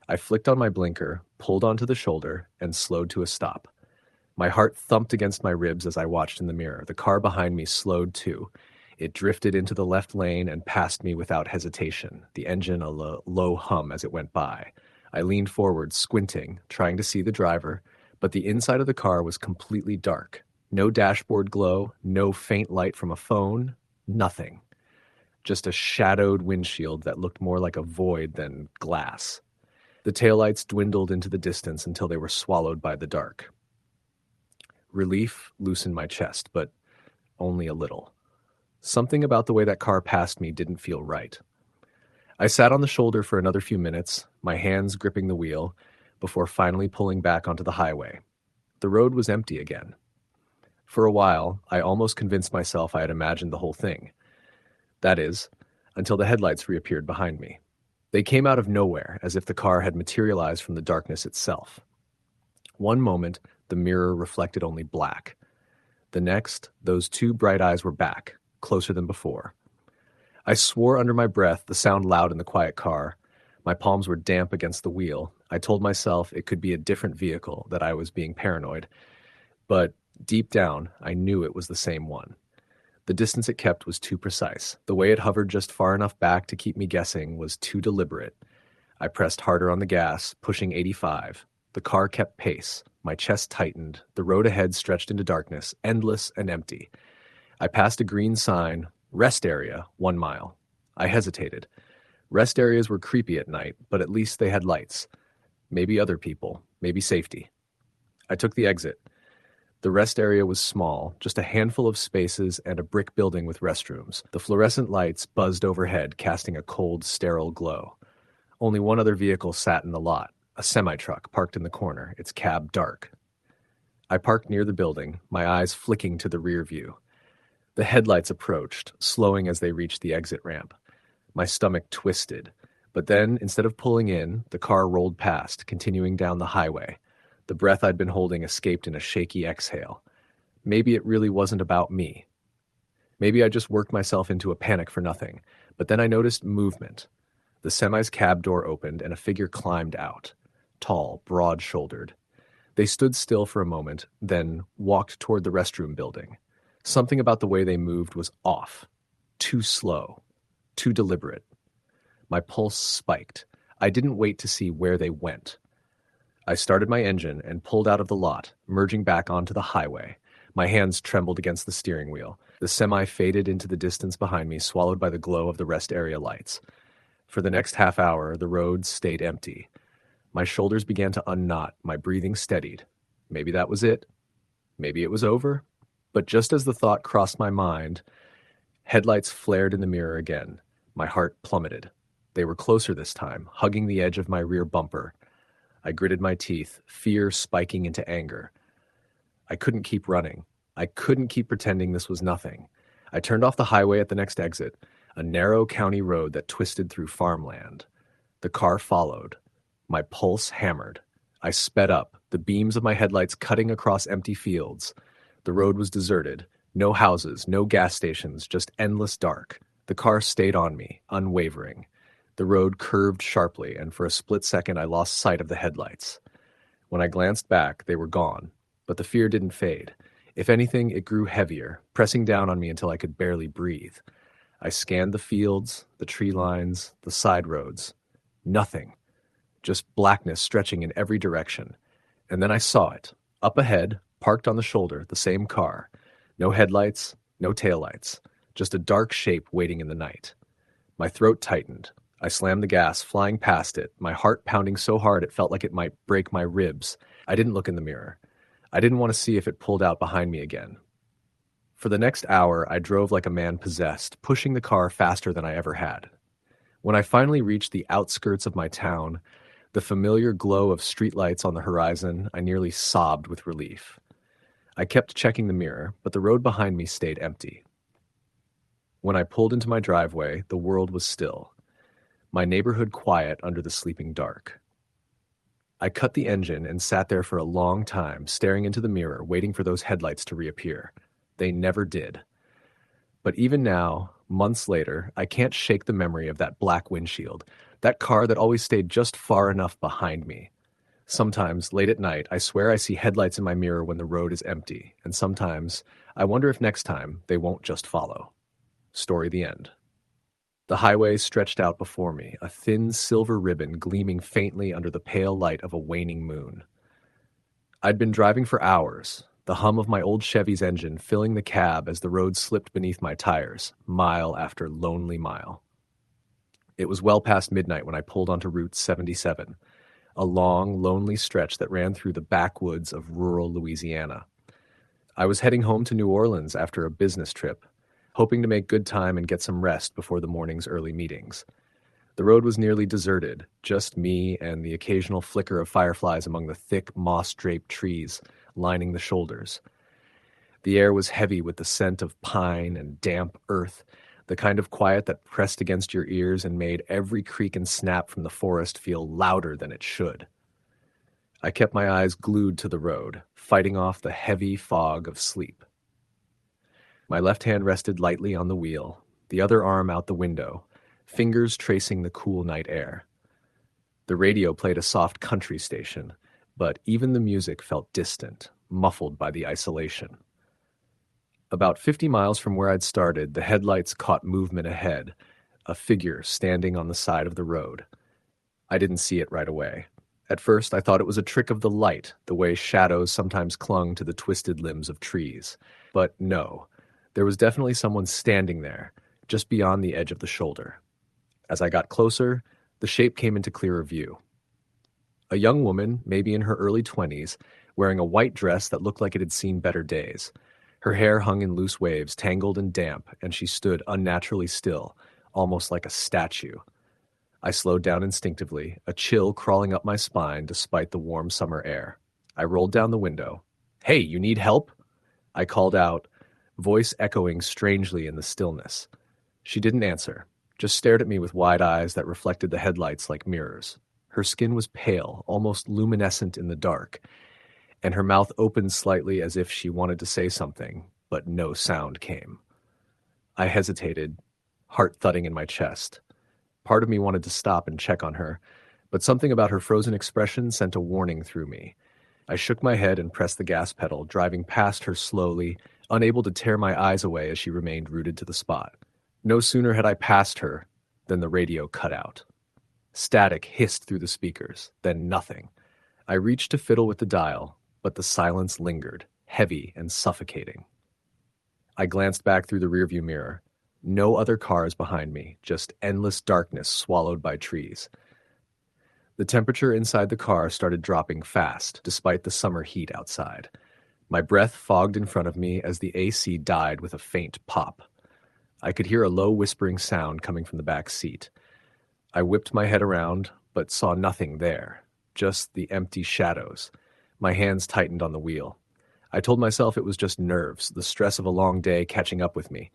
I flicked on my blinker, pulled onto the shoulder, and slowed to a stop. My heart thumped against my ribs as I watched in the mirror. The car behind me slowed too. It drifted into the left lane and passed me without hesitation, the engine a low hum as it went by. I leaned forward, squinting, trying to see the driver, but the inside of the car was completely dark. No dashboard glow, no faint light from a phone, nothing. Just a shadowed windshield that looked more like a void than glass. The taillights dwindled into the distance until they were swallowed by the dark. Relief loosened my chest, but only a little. Something about the way that car passed me didn't feel right. I sat on the shoulder for another few minutes, my hands gripping the wheel, before finally pulling back onto the highway. The road was empty again. For a while, I almost convinced myself I had imagined the whole thing. That is, until the headlights reappeared behind me. They came out of nowhere, as if the car had materialized from the darkness itself. One moment, the mirror reflected only black. The next, those two bright eyes were back, closer than before. I swore under my breath, the sound loud in the quiet car. My palms were damp against the wheel. I told myself it could be a different vehicle, that I was being paranoid. But deep down, I knew it was the same one. The distance it kept was too precise. The way it hovered just far enough back to keep me guessing was too deliberate. I pressed harder on the gas, pushing 85. The car kept pace. My chest tightened. The road ahead stretched into darkness, endless and empty. I passed a green sign, rest area, 1 mile. I hesitated. Rest areas were creepy at night, but at least they had lights. Maybe other people, maybe safety. I took the exit. The rest area was small, just a handful of spaces and a brick building with restrooms. The fluorescent lights buzzed overhead, casting a cold, sterile glow. Only one other vehicle sat in the lot, a semi-truck parked in the corner, its cab dark. I parked near the building, my eyes flicking to the rear view. The headlights approached, slowing as they reached the exit ramp. My stomach twisted, but then, instead of pulling in, the car rolled past, continuing down the highway. The breath I'd been holding escaped in a shaky exhale. Maybe it really wasn't about me. Maybe I just worked myself into a panic for nothing, but then I noticed movement. The semi's cab door opened and a figure climbed out, tall, broad-shouldered. They stood still for a moment, then walked toward the restroom building. Something about the way they moved was off, too slow, too deliberate. My pulse spiked. I didn't wait to see where they went. I started my engine and pulled out of the lot, merging back onto the highway. My hands trembled against the steering wheel. The semi faded into the distance behind me, swallowed by the glow of the rest area lights. For the next half hour, the road stayed empty. My shoulders began to unknot, my breathing steadied. Maybe that was it. Maybe it was over. But just as the thought crossed my mind, headlights flared in the mirror again. My heart plummeted. They were closer this time, hugging the edge of my rear bumper. I gritted my teeth, fear spiking into anger. I couldn't keep running. I couldn't keep pretending this was nothing. I turned off the highway at the next exit, a narrow county road that twisted through farmland. The car followed. My pulse hammered. I sped up, the beams of my headlights cutting across empty fields. The road was deserted. No houses, no gas stations, just endless dark. The car stayed on me, unwavering. The road curved sharply, and for a split second I lost sight of the headlights. When I glanced back, they were gone, but the fear didn't fade. If anything, it grew heavier, pressing down on me until I could barely breathe. I scanned the fields, the tree lines, the side roads. Nothing. Just blackness stretching in every direction. And then I saw it. Up ahead, parked on the shoulder, the same car. No headlights, no taillights. Just a dark shape waiting in the night. My throat tightened. I slammed the gas, flying past it, my heart pounding so hard it felt like it might break my ribs. I didn't look in the mirror. I didn't want to see if it pulled out behind me again. For the next hour, I drove like a man possessed, pushing the car faster than I ever had. When I finally reached the outskirts of my town, the familiar glow of streetlights on the horizon, I nearly sobbed with relief. I kept checking the mirror, but the road behind me stayed empty. When I pulled into my driveway, the world was still. My neighborhood quiet under the sleeping dark. I cut the engine and sat there for a long time, staring into the mirror, waiting for those headlights to reappear. They never did. But even now, months later, I can't shake the memory of that black windshield, that car that always stayed just far enough behind me. Sometimes, late at night, I swear I see headlights in my mirror when the road is empty, and sometimes I wonder if next time they won't just follow. Story the end. The highway stretched out before me, a thin silver ribbon gleaming faintly under the pale light of a waning moon. I'd been driving for hours, the hum of my old Chevy's engine filling the cab as the road slipped beneath my tires, mile after lonely mile. It was well past midnight when I pulled onto Route 77, a long, lonely stretch that ran through the backwoods of rural Louisiana. I was heading home to New Orleans after a business trip, hoping to make good time and get some rest before the morning's early meetings. The road was nearly deserted, just me and the occasional flicker of fireflies among the thick, moss-draped trees lining the shoulders. The air was heavy with the scent of pine and damp earth, the kind of quiet that pressed against your ears and made every creak and snap from the forest feel louder than it should. I kept my eyes glued to the road, fighting off the heavy fog of sleep. My left hand rested lightly on the wheel, the other arm out the window, fingers tracing the cool night air. The radio played a soft country station, but even the music felt distant, muffled by the isolation. About 50 miles from where I'd started, the headlights caught movement ahead, a figure standing on the side of the road. I didn't see it right away. At first, I thought it was a trick of the light, the way shadows sometimes clung to the twisted limbs of trees. But no. There was definitely someone standing there, just beyond the edge of the shoulder. As I got closer, the shape came into clearer view. A young woman, maybe in her early 20s, wearing a white dress that looked like it had seen better days. Her hair hung in loose waves, tangled and damp, and she stood unnaturally still, almost like a statue. I slowed down instinctively, a chill crawling up my spine despite the warm summer air. I rolled down the window. "Hey, you need help?" I called out, voice echoing strangely in the stillness. She didn't answer, just stared at me with wide eyes that reflected the headlights like mirrors. Her skin was pale, almost luminescent in the dark, and her mouth opened slightly as if she wanted to say something, but no sound came. I hesitated, heart thudding in my chest. Part of me wanted to stop and check on her, but something about her frozen expression sent a warning through me. I shook my head and pressed the gas pedal, driving past her slowly, unable to tear my eyes away as she remained rooted to the spot. No sooner had I passed her Then the radio cut out. Static hissed through the speakers, then nothing. I reached to fiddle with the dial, but the silence lingered, heavy and suffocating. I glanced back through the rearview mirror. No other cars behind me, just endless darkness swallowed by trees. The temperature inside the car started dropping fast, despite the summer heat outside. My breath fogged in front of me as the AC died with a faint pop. I could hear a low whispering sound coming from the back seat. I whipped my head around, but saw nothing there, just the empty shadows. My hands tightened on the wheel. I told myself it was just nerves, the stress of a long day catching up with me.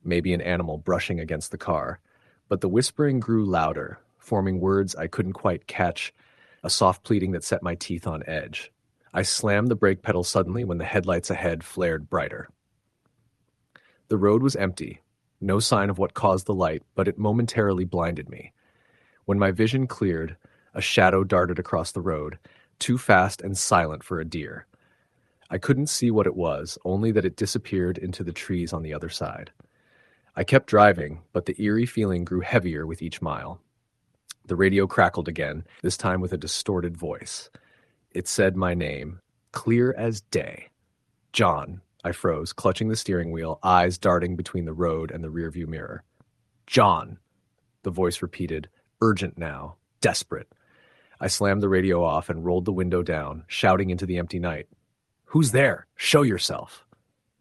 Maybe an animal brushing against the car. But the whispering grew louder, forming words I couldn't quite catch, a soft pleading that set my teeth on edge. I slammed the brake pedal suddenly when the headlights ahead flared brighter. The road was empty, no sign of what caused the light, but it momentarily blinded me. When my vision cleared, a shadow darted across the road, too fast and silent for a deer. I couldn't see what it was, only that it disappeared into the trees on the other side. I kept driving, but the eerie feeling grew heavier with each mile. The radio crackled again, this time with a distorted voice. It said my name, clear as day. John. I froze, clutching the steering wheel, eyes darting between the road and the rearview mirror. John. The voice repeated, urgent now, desperate. I slammed the radio off and rolled the window down, shouting into the empty night. Who's there? Show yourself.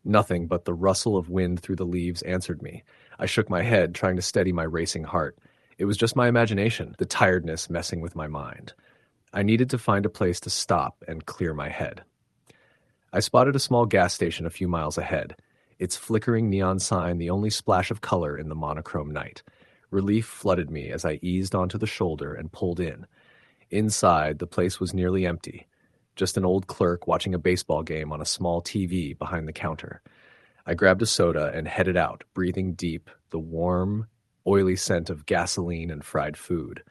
Nothing but the rustle of wind through the leaves answered me. I shook my head, trying to steady my racing heart. It was just my imagination, the tiredness messing with my mind. I needed to find a place to stop and clear my head. I spotted a small gas station a few miles ahead, its flickering neon sign the only splash of color in the monochrome night. Relief flooded me as I eased onto the shoulder and pulled in. Inside, the place was nearly empty. Just an old clerk watching a baseball game on a small TV behind the counter. I grabbed a soda and headed out, breathing deep, the warm, oily scent of gasoline and fried food.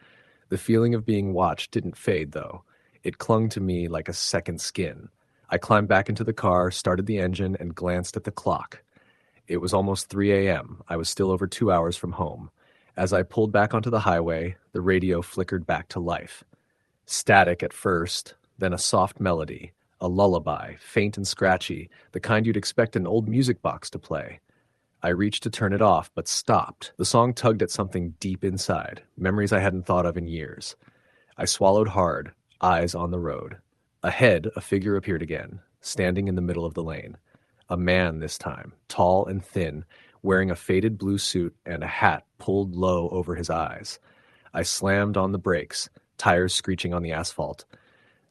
The feeling of being watched didn't fade, though. It clung to me like a second skin. I climbed back into the car, started the engine, and glanced at the clock. It was almost 3 a.m. I was still over 2 hours from home. As I pulled back onto the highway, the radio flickered back to life. Static at first, then a soft melody, a lullaby, faint and scratchy, the kind you'd expect an old music box to play. I reached to turn it off, but stopped. The song tugged at something deep inside, memories I hadn't thought of in years. I swallowed hard, eyes on the road. Ahead, a figure appeared again, standing in the middle of the lane. A man this time, tall and thin, wearing a faded blue suit and a hat pulled low over his eyes. I slammed on the brakes, tires screeching on the asphalt.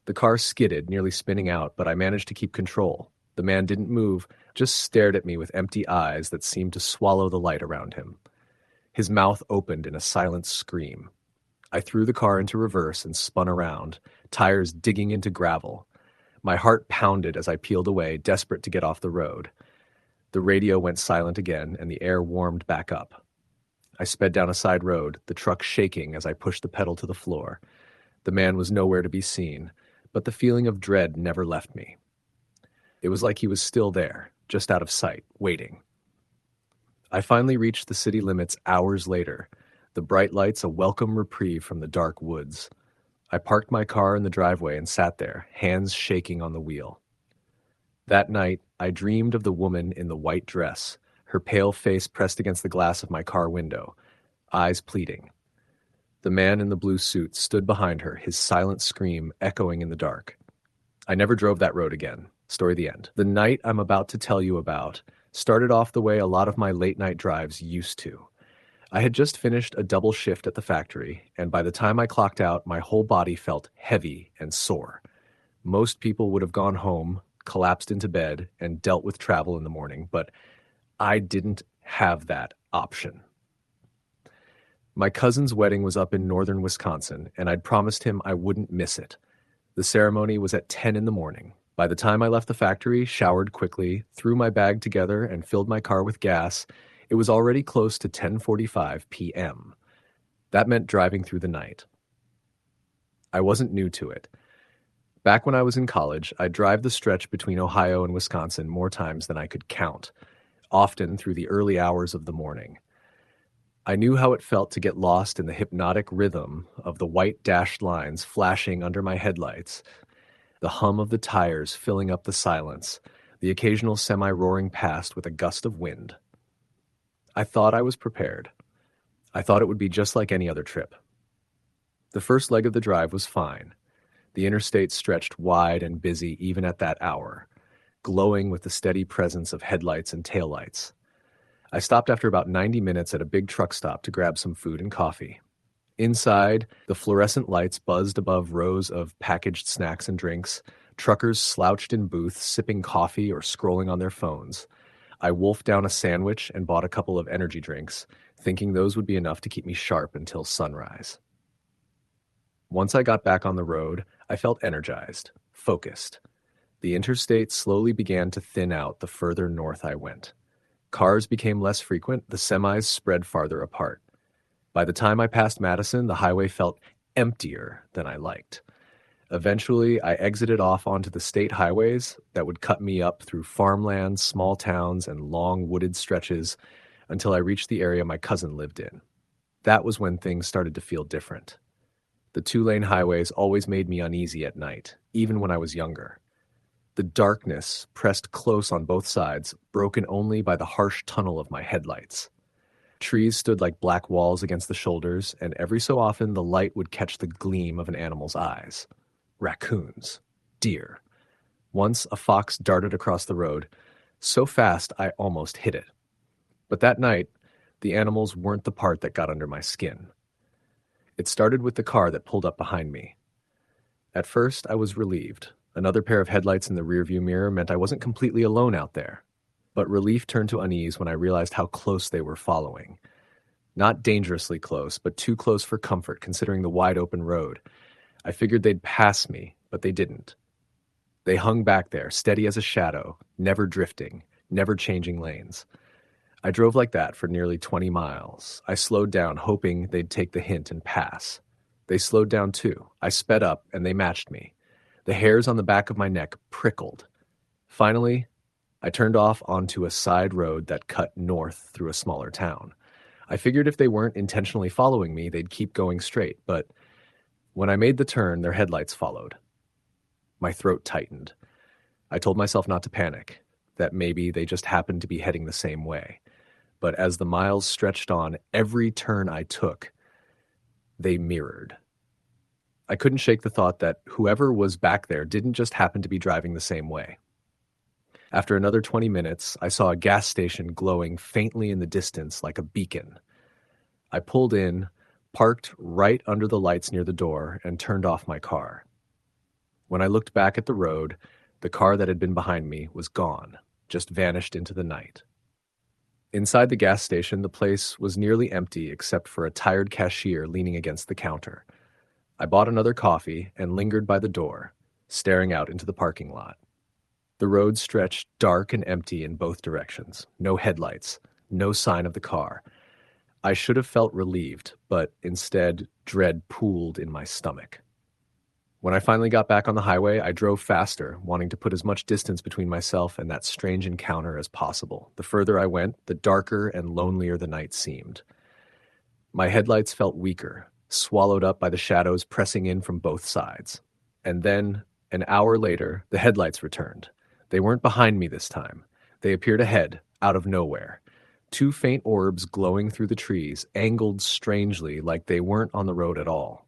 The car skidded, nearly spinning out, but I managed to keep control. The man didn't move, just stared at me with empty eyes that seemed to swallow the light around him. His mouth opened in a silent scream. I threw the car into reverse and spun around, tires digging into gravel. My heart pounded as I peeled away, desperate to get off the road. The radio went silent again, and the air warmed back up. I sped down a side road, the truck shaking as I pushed the pedal to the floor. The man was nowhere to be seen, but the feeling of dread never left me. It was like he was still there, just out of sight, waiting. I finally reached the city limits hours later, the bright lights a welcome reprieve from the dark woods. I parked my car in the driveway and sat there, hands shaking on the wheel. That night, I dreamed of the woman in the white dress, her pale face pressed against the glass of my car window, eyes pleading. The man in the blue suit stood behind her, his silent scream echoing in the dark. I never drove that road again. Story the end. The night I'm about to tell you about started off the way a lot of my late-night drives used to. I had just finished a double shift at the factory, and by the time I clocked out, my whole body felt heavy and sore. Most people would have gone home, collapsed into bed, and dealt with travel in the morning, but I didn't have that option. My cousin's wedding was up in northern Wisconsin, and I'd promised him I wouldn't miss it. The ceremony was at 10 in the morning. By the time I left the factory, showered quickly, threw my bag together, and filled my car with gas, it was already close to 10:45 p.m. That meant driving through the night. I wasn't new to it. Back when I was in college, I'd drive the stretch between Ohio and Wisconsin more times than I could count, often through the early hours of the morning. I knew how it felt to get lost in the hypnotic rhythm of the white dashed lines flashing under my headlights, the hum of the tires filling up the silence, the occasional semi-roaring past with a gust of wind. I thought I was prepared. I thought it would be just like any other trip. The first leg of the drive was fine. The interstate stretched wide and busy even at that hour, glowing with the steady presence of headlights and taillights. I stopped after about 90 minutes at a big truck stop to grab some food and coffee. Inside, the fluorescent lights buzzed above rows of packaged snacks and drinks. Truckers slouched in booths, sipping coffee or scrolling on their phones. I wolfed down a sandwich and bought a couple of energy drinks, thinking those would be enough to keep me sharp until sunrise. Once I got back on the road, I felt energized, focused. The interstate slowly began to thin out the further north I went. Cars became less frequent, the semis spread farther apart. By the time I passed Madison, the highway felt emptier than I liked. Eventually, I exited off onto the state highways that would cut me up through farmlands, small towns, and long wooded stretches until I reached the area my cousin lived in. That was when things started to feel different. The two-lane highways always made me uneasy at night, even when I was younger. The darkness pressed close on both sides, broken only by the harsh tunnel of my headlights. Trees stood like black walls against the shoulders, and every so often the light would catch the gleam of an animal's eyes. Raccoons. Deer. Once a fox darted across the road, so fast I almost hit it. But that night, the animals weren't the part that got under my skin. It started with the car that pulled up behind me. At first, I was relieved. Another pair of headlights in the rearview mirror meant I wasn't completely alone out there. But relief turned to unease when I realized how close they were following. Not dangerously close, but too close for comfort considering the wide open road. I figured they'd pass me, but they didn't. They hung back there, steady as a shadow, never drifting, never changing lanes. I drove like that for nearly 20 miles. I slowed down, hoping they'd take the hint and pass. They slowed down too. I sped up, and they matched me. The hairs on the back of my neck prickled. Finally, I turned off onto a side road that cut north through a smaller town. I figured if they weren't intentionally following me, they'd keep going straight, but when I made the turn, their headlights followed. My throat tightened. I told myself not to panic, that maybe they just happened to be heading the same way. But as the miles stretched on, every turn I took, they mirrored. I couldn't shake the thought that whoever was back there didn't just happen to be driving the same way. After another 20 minutes, I saw a gas station glowing faintly in the distance like a beacon. I pulled in, parked right under the lights near the door, and turned off my car. When I looked back at the road, the car that had been behind me was gone, just vanished into the night. Inside the gas station, the place was nearly empty except for a tired cashier leaning against the counter. I bought another coffee and lingered by the door, staring out into the parking lot. The road stretched dark and empty in both directions. No headlights, no sign of the car. I should have felt relieved, but instead, dread pooled in my stomach. When I finally got back on the highway, I drove faster, wanting to put as much distance between myself and that strange encounter as possible. The further I went, the darker and lonelier the night seemed. My headlights felt weaker, swallowed up by the shadows pressing in from both sides. And then, an hour later, the headlights returned. They weren't behind me this time. They appeared ahead, out of nowhere. Two faint orbs glowing through the trees, angled strangely like they weren't on the road at all.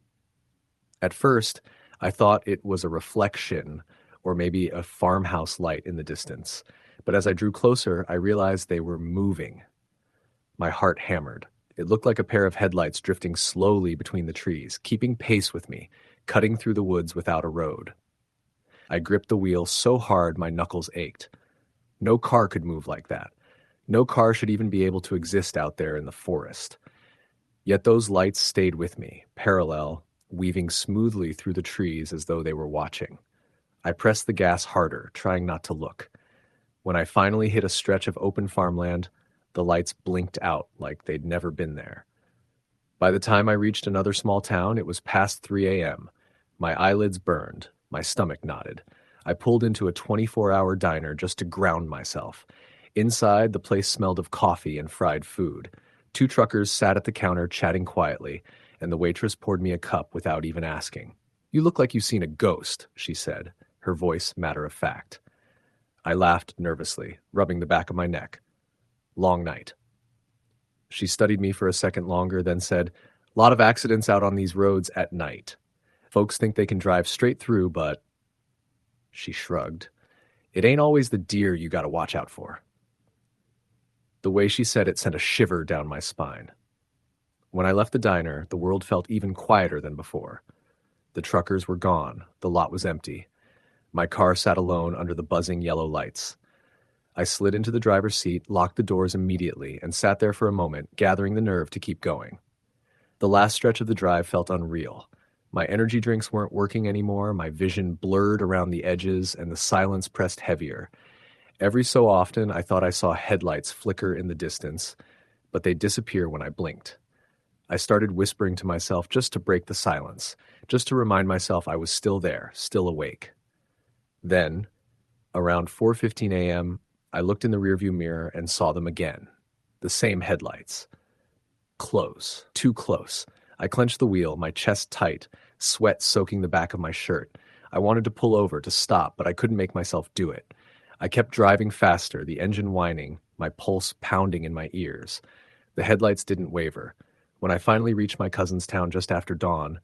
At first, I thought it was a reflection or maybe a farmhouse light in the distance. But as I drew closer, I realized they were moving. My heart hammered. It looked like a pair of headlights drifting slowly between the trees, keeping pace with me, cutting through the woods without a road. I gripped the wheel so hard my knuckles ached. No car could move like that. No car should even be able to exist out there in the forest. Yet those lights stayed with me, parallel, weaving smoothly through the trees as though they were watching. I pressed the gas harder, trying not to look. When I finally hit a stretch of open farmland, the lights blinked out like they'd never been there. By the time I reached another small town, it was past 3 a.m. My eyelids burned, my stomach knotted. I pulled into a 24-hour diner just to ground myself. Inside, the place smelled of coffee and fried food. Two truckers sat at the counter chatting quietly, and the waitress poured me a cup without even asking. "You look like you've seen a ghost," she said, her voice matter of fact. I laughed nervously, rubbing the back of my neck. "Long night." She studied me for a second longer, then said, "Lot of accidents out on these roads at night. Folks think they can drive straight through, but—" She shrugged. "It ain't always the deer you gotta watch out for." The way she said it sent a shiver down my spine. When I left the diner, the world felt even quieter than before. The truckers were gone. The lot was empty. My car sat alone under the buzzing yellow lights. I slid into the driver's seat, locked the doors immediately, and sat there for a moment, gathering the nerve to keep going. The last stretch of the drive felt unreal. My energy drinks weren't working anymore, my vision blurred around the edges, and the silence pressed heavier. Every so often, I thought I saw headlights flicker in the distance, but they'd disappear when I blinked. I started whispering to myself just to break the silence, just to remind myself I was still there, still awake. Then, around 4:15 a.m., I looked in the rearview mirror and saw them again. The same headlights. Close. Too close. I clenched the wheel, my chest tight, sweat soaking the back of my shirt. I wanted to pull over, to stop, but I couldn't make myself do it. I kept driving faster, the engine whining, my pulse pounding in my ears. The headlights didn't waver. When I finally reached my cousin's town just after dawn,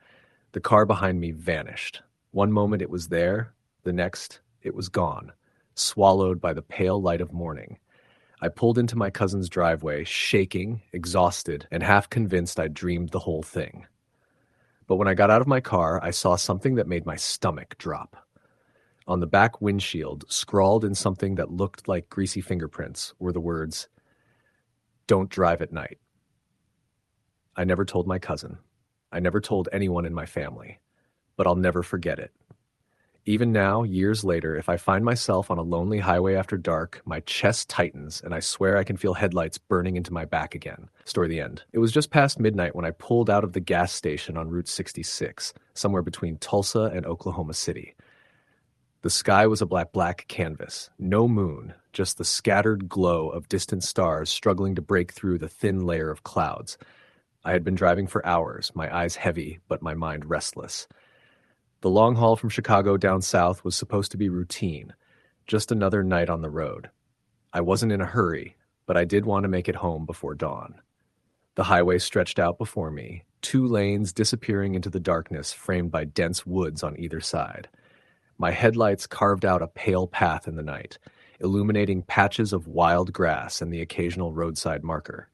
the car behind me vanished. One moment it was there, the next it was gone, swallowed by the pale light of morning. I pulled into my cousin's driveway, shaking, exhausted, and half convinced I'd dreamed the whole thing. But when I got out of my car, I saw something that made my stomach drop. On the back windshield, scrawled in something that looked like greasy fingerprints, were the words, "Don't drive at night." I never told my cousin. I never told anyone in my family. But I'll never forget it. Even now, years later, if I find myself on a lonely highway after dark, my chest tightens and I swear I can feel headlights burning into my back again. Story the end. It was just past midnight when I pulled out of the gas station on Route 66, somewhere between Tulsa and Oklahoma City. The sky was a black canvas. No moon, just the scattered glow of distant stars struggling to break through the thin layer of clouds. I had been driving for hours, my eyes heavy, but my mind restless. The long haul from Chicago down south was supposed to be routine, just another night on the road. I wasn't in a hurry, but I did want to make it home before dawn. The highway stretched out before me, 2 lanes disappearing into the darkness framed by dense woods on either side. My headlights carved out a pale path in the night, illuminating patches of wild grass and the occasional roadside marker.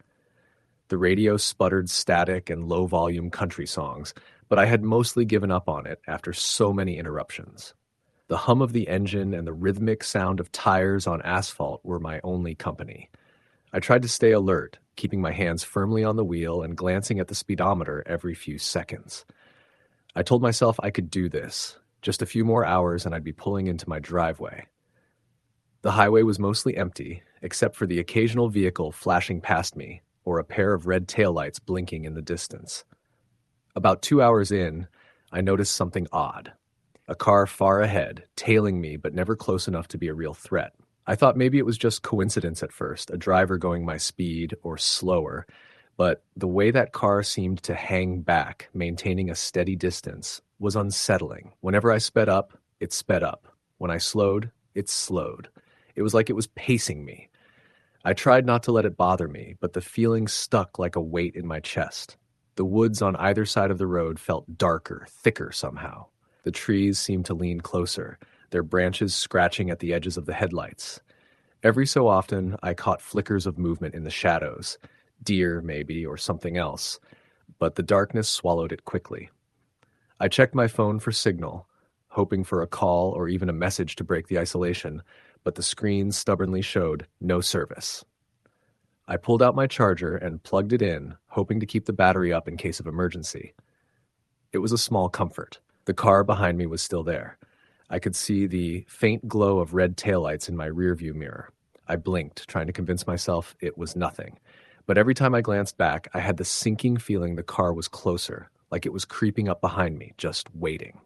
The radio sputtered static and low-volume country songs, but I had mostly given up on it after so many interruptions. The hum of the engine and the rhythmic sound of tires on asphalt were my only company. I tried to stay alert, keeping my hands firmly on the wheel and glancing at the speedometer every few seconds. I told myself I could do this. Just a few more hours and I'd be pulling into my driveway. The highway was mostly empty, except for the occasional vehicle flashing past me, or a pair of red taillights blinking in the distance. About 2 hours in, I noticed something odd. A car far ahead, tailing me but never close enough to be a real threat. I thought maybe it was just coincidence at first, a driver going my speed or slower, but the way that car seemed to hang back, maintaining a steady distance, was unsettling. Whenever I sped up, it sped up. When I slowed, it slowed. It was like it was pacing me. I tried not to let it bother me, but the feeling stuck like a weight in my chest. The woods on either side of the road felt darker, thicker somehow. The trees seemed to lean closer, their branches scratching at the edges of the headlights. Every so often, I caught flickers of movement in the shadows, deer maybe, or something else, but the darkness swallowed it quickly. I checked my phone for signal, hoping for a call or even a message to break the isolation, but the screen stubbornly showed no service. I pulled out my charger and plugged it in, hoping to keep the battery up in case of emergency. It was a small comfort. The car behind me was still there. I could see the faint glow of red taillights in my rearview mirror. I blinked, trying to convince myself it was nothing. But every time I glanced back, I had the sinking feeling the car was closer, like it was creeping up behind me, just waiting.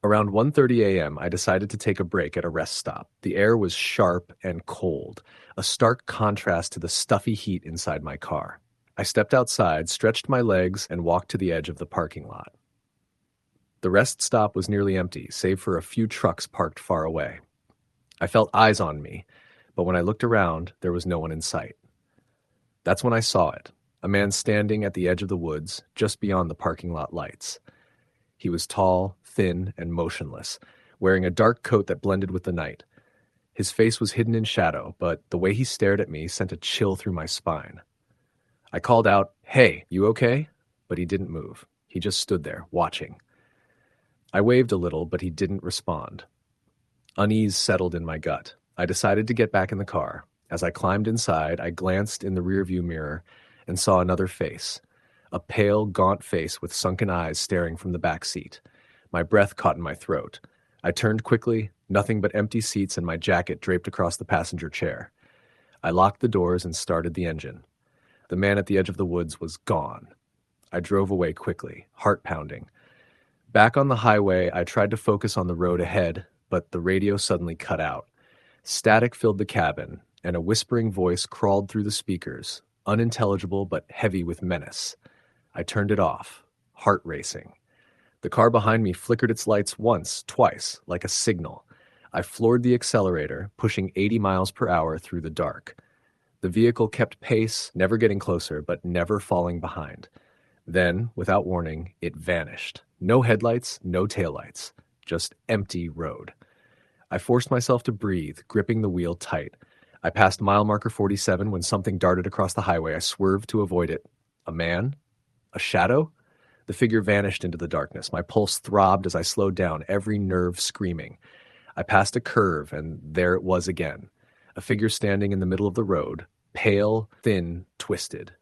Around 1:30 a.m., I decided to take a break at a rest stop. The air was sharp and cold, a stark contrast to the stuffy heat inside my car. I stepped outside, stretched my legs, and walked to the edge of the parking lot. The rest stop was nearly empty, save for a few trucks parked far away. I felt eyes on me, but when I looked around, there was no one in sight. That's when I saw it, a man standing at the edge of the woods, just beyond the parking lot lights. He was tall, thin, and motionless, wearing a dark coat that blended with the night. His face was hidden in shadow, but the way he stared at me sent a chill through my spine. I called out, "Hey, you okay?" But he didn't move. He just stood there, watching. I waved a little, but he didn't respond. Unease settled in my gut. I decided to get back in the car. As I climbed inside, I glanced in the rearview mirror and saw another face. A pale, gaunt face with sunken eyes staring from the back seat. My breath caught in my throat. I turned quickly, nothing but empty seats and my jacket draped across the passenger chair. I locked the doors and started the engine. The man at the edge of the woods was gone. I drove away quickly, heart pounding. Back on the highway, I tried to focus on the road ahead, but the radio suddenly cut out. Static filled the cabin, and a whispering voice crawled through the speakers, unintelligible but heavy with menace. I turned it off, heart racing. The car behind me flickered its lights once, twice, like a signal. I floored the accelerator, pushing 80 miles per hour through the dark. The vehicle kept pace, never getting closer, but never falling behind. Then, without warning, it vanished. No headlights, no taillights, just empty road. I forced myself to breathe, gripping the wheel tight. I passed mile marker 47 when something darted across the highway. I swerved to avoid it. A man? A shadow? The figure vanished into the darkness. My pulse throbbed as I slowed down, every nerve screaming. I passed a curve, and there it was again. A figure standing in the middle of the road, pale, thin, twisted.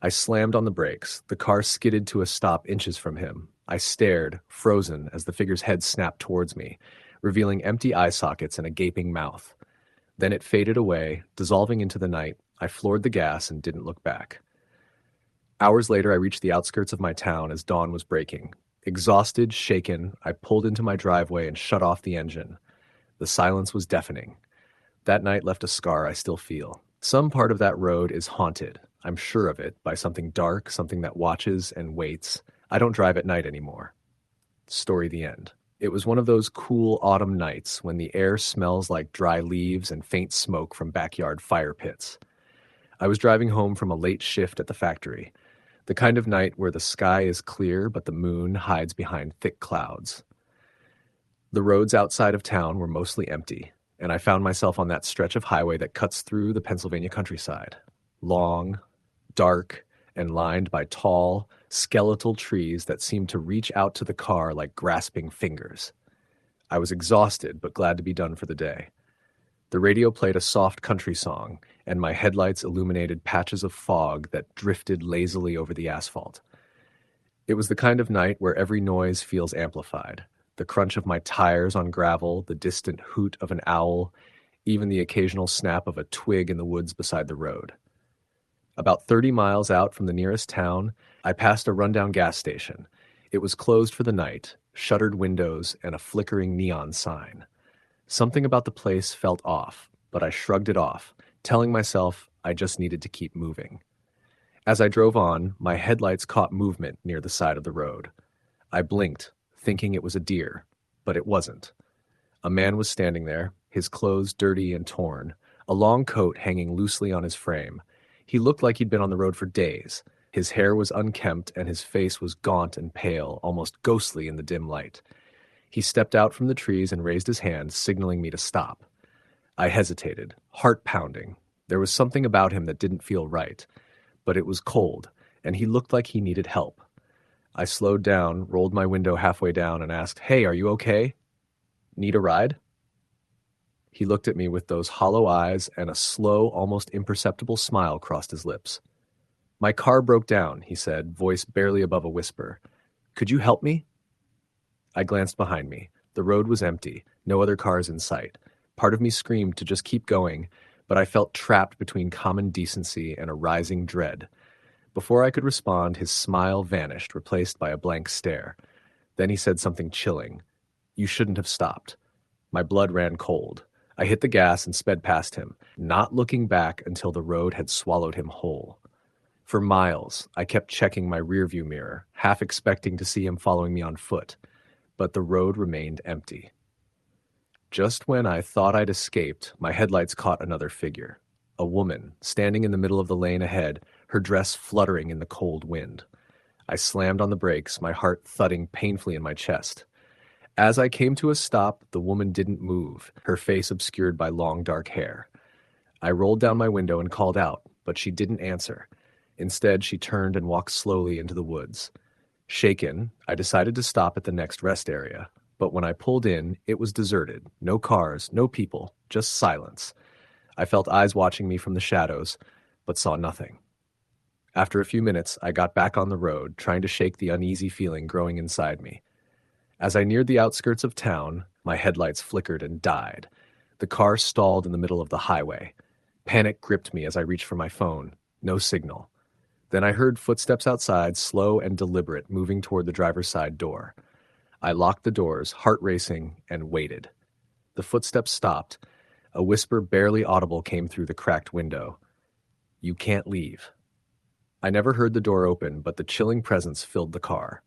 I slammed on the brakes. The car skidded to a stop inches from him. I stared, frozen, as the figure's head snapped towards me, revealing empty eye sockets and a gaping mouth. Then it faded away, dissolving into the night. I floored the gas and didn't look back. Hours later, I reached the outskirts of my town as dawn was breaking. Exhausted, shaken, I pulled into my driveway and shut off the engine. The silence was deafening. That night left a scar I still feel. Some part of that road is haunted, I'm sure of it, by something dark, something that watches and waits. I don't drive at night anymore. Story the end. It was one of those cool autumn nights when the air smells like dry leaves and faint smoke from backyard fire pits. I was driving home from a late shift at the factory, the kind of night where the sky is clear but the moon hides behind thick clouds. The roads outside of town were mostly empty, and I found myself on that stretch of highway that cuts through the Pennsylvania countryside. Long, dark, and lined by tall, skeletal trees that seemed to reach out to the car like grasping fingers. I was exhausted but glad to be done for the day. The radio played a soft country song, and my headlights illuminated patches of fog that drifted lazily over the asphalt. It was the kind of night where every noise feels amplified. The crunch of my tires on gravel, the distant hoot of an owl, even the occasional snap of a twig in the woods beside the road. About 30 miles out from the nearest town, I passed a rundown gas station. It was closed for the night, shuttered windows, and a flickering neon sign. Something about the place felt off, but I shrugged it off, telling myself I just needed to keep moving. As I drove on, my headlights caught movement near the side of the road. I blinked, thinking it was a deer, but it wasn't. A man was standing there, his clothes dirty and torn, a long coat hanging loosely on his frame. He looked like he'd been on the road for days. His hair was unkempt and his face was gaunt and pale, almost ghostly in the dim light. He stepped out from the trees and raised his hand, signaling me to stop. I hesitated, heart pounding. There was something about him that didn't feel right, but it was cold, and he looked like he needed help. I slowed down, rolled my window halfway down, and asked, "Hey, are you okay? Need a ride?" He looked at me with those hollow eyes, and a slow, almost imperceptible smile crossed his lips. "My car broke down," he said, voice barely above a whisper. "Could you help me?" I glanced behind me. The road was empty, no other cars in sight. Part of me screamed to just keep going, but I felt trapped between common decency and a rising dread. Before I could respond, his smile vanished, replaced by a blank stare. Then he said something chilling. You shouldn't have stopped." My blood ran cold. I hit the gas and sped past him, not looking back until the road had swallowed him whole. For miles, I kept checking my rearview mirror, half expecting to see him following me on foot, but the road remained empty. Just when I thought I'd escaped, my headlights caught another figure. A woman, standing in the middle of the lane ahead, her dress fluttering in the cold wind. I slammed on the brakes, my heart thudding painfully in my chest. As I came to a stop, the woman didn't move, her face obscured by long dark hair. I rolled down my window and called out, but she didn't answer. Instead, she turned and walked slowly into the woods. Shaken, I decided to stop at the next rest area, but when I pulled in, it was deserted. No cars, no people, just silence. I felt eyes watching me from the shadows, but saw nothing. After a few minutes, I got back on the road, trying to shake the uneasy feeling growing inside me. As I neared the outskirts of town, my headlights flickered and died. The car stalled in the middle of the highway. Panic gripped me as I reached for my phone. No signal. Then I heard footsteps outside, slow and deliberate, moving toward the driver's side door. I locked the doors, heart racing, and waited. The footsteps stopped. A whisper barely audible came through the cracked window. "You can't leave." I never heard the door open, but the chilling presence filled the car.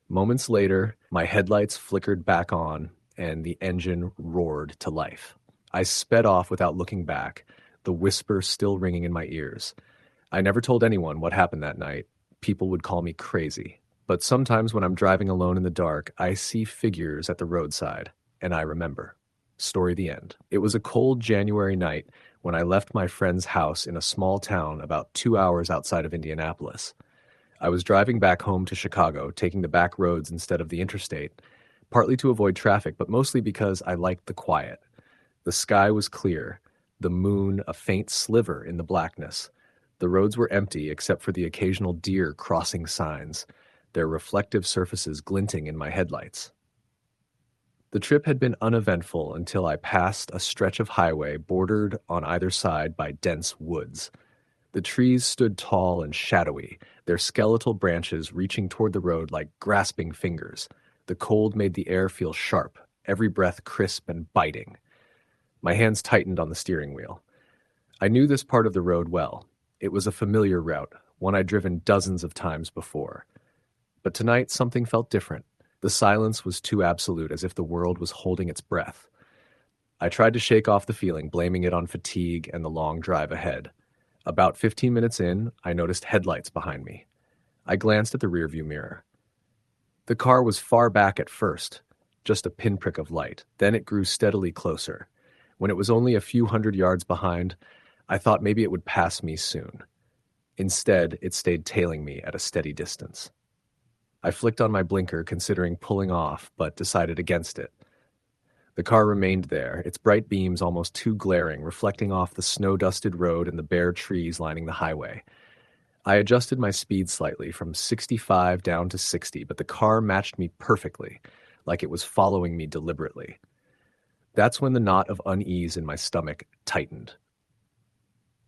Moments later, my headlights flickered back on, and the engine roared to life. I sped off without looking back, the whisper still ringing in my ears. I never told anyone what happened that night. People would call me crazy. But sometimes when I'm driving alone in the dark, I see figures at the roadside, and I remember. Story the end. It was a cold January night when I left my friend's house in a small town about 2 hours outside of Indianapolis. I was driving back home to Chicago, taking the back roads instead of the interstate, partly to avoid traffic, but mostly because I liked the quiet. The sky was clear, the moon a faint sliver in the blackness. The roads were empty except for the occasional deer crossing signs, their reflective surfaces glinting in my headlights. The trip had been uneventful until I passed a stretch of highway bordered on either side by dense woods. The trees stood tall and shadowy, their skeletal branches reaching toward the road like grasping fingers. The cold made the air feel sharp, every breath crisp and biting. My hands tightened on the steering wheel. I knew this part of the road well. It was a familiar route, one I'd driven dozens of times before. But tonight something felt different. The silence was too absolute, as if the world was holding its breath. I tried to shake off the feeling, blaming it on fatigue and the long drive ahead. About 15 minutes in, I noticed headlights behind me. I glanced at the rearview mirror. The car was far back at first, just a pinprick of light. Then it grew steadily closer. When it was only a few hundred yards behind, I thought maybe it would pass me soon. Instead, it stayed tailing me at a steady distance. I flicked on my blinker, considering pulling off, but decided against it. The car remained there, its bright beams almost too glaring, reflecting off the snow-dusted road and the bare trees lining the highway. I adjusted my speed slightly, from 65 down to 60, but the car matched me perfectly, like it was following me deliberately. That's when the knot of unease in my stomach tightened.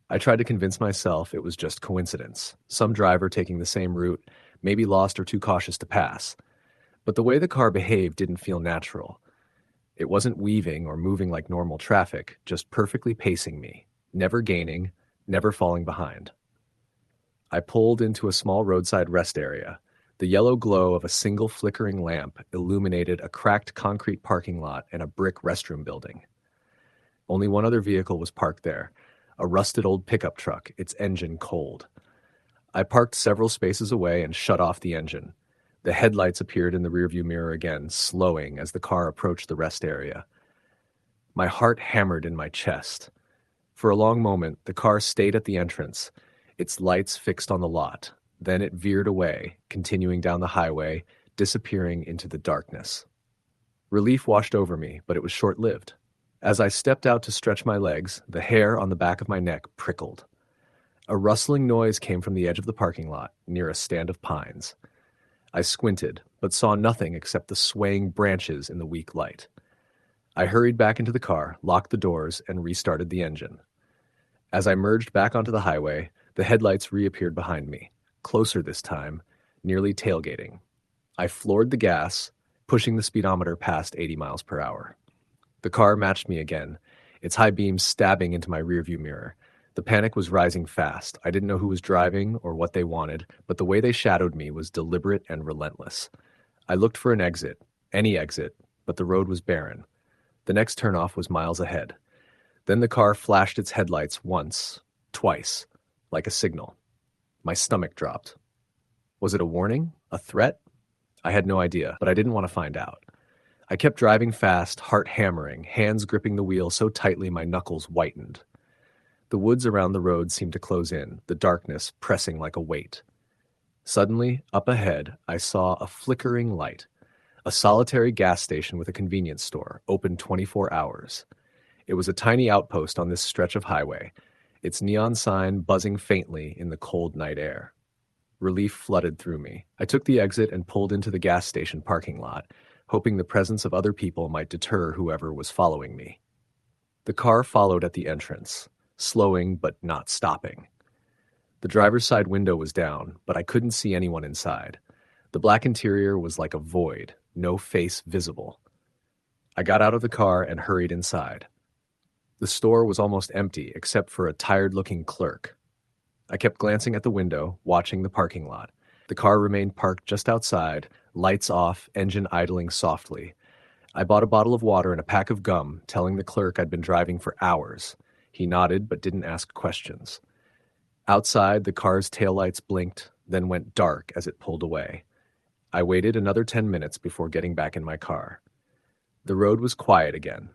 I tried to convince myself it was just coincidence, some driver taking the same route, maybe lost or too cautious to pass. But the way the car behaved didn't feel natural. It wasn't weaving or moving like normal traffic, just perfectly pacing me, never gaining, never falling behind. I pulled into a small roadside rest area. The yellow glow of a single flickering lamp illuminated a cracked concrete parking lot and a brick restroom building. Only one other vehicle was parked there, a rusted old pickup truck, its engine cold. I parked several spaces away and shut off the engine. The headlights appeared in the rearview mirror again, slowing as the car approached the rest area. My heart hammered in my chest. For a long moment, the car stayed at the entrance, its lights fixed on the lot. Then it veered away, continuing down the highway, disappearing into the darkness. Relief washed over me, but it was short-lived. As I stepped out to stretch my legs, the hair on the back of my neck prickled. A rustling noise came from the edge of the parking lot, near a stand of pines. I squinted, but saw nothing except the swaying branches in the weak light. I hurried back into the car, locked the doors, and restarted the engine. As I merged back onto the highway, the headlights reappeared behind me, closer this time, nearly tailgating. I floored the gas, pushing the speedometer past 80 miles per hour. The car matched me again, its high beams stabbing into my rearview mirror. The panic was rising fast. I didn't know who was driving or what they wanted, but the way they shadowed me was deliberate and relentless. I looked for an exit, any exit, but the road was barren. The next turnoff was miles ahead. Then the car flashed its headlights once, twice, like a signal. My stomach dropped. Was it a warning? A threat? I had no idea, but I didn't want to find out. I kept driving fast, heart hammering, hands gripping the wheel so tightly my knuckles whitened. The woods around the road seemed to close in, the darkness pressing like a weight. Suddenly, up ahead, I saw a flickering light. A solitary gas station with a convenience store, open 24 hours. It was a tiny outpost on this stretch of highway, its neon sign buzzing faintly in the cold night air. Relief flooded through me. I took the exit and pulled into the gas station parking lot, hoping the presence of other people might deter whoever was following me. The car followed at the entrance, slowing but not stopping. The driver's side window was down, but I couldn't see anyone inside. The black interior was like a void, no face visible. I got out of the car and hurried inside. The store was almost empty except for a tired-looking clerk. I kept glancing at the window, watching the parking lot. The car remained parked just outside, lights off, engine idling softly. I bought a bottle of water and a pack of gum, telling the clerk I'd been driving for hours. He nodded but didn't ask questions. Outside, the car's taillights blinked, then went dark as it pulled away. I waited another 10 minutes before getting back in my car. The road was quiet again.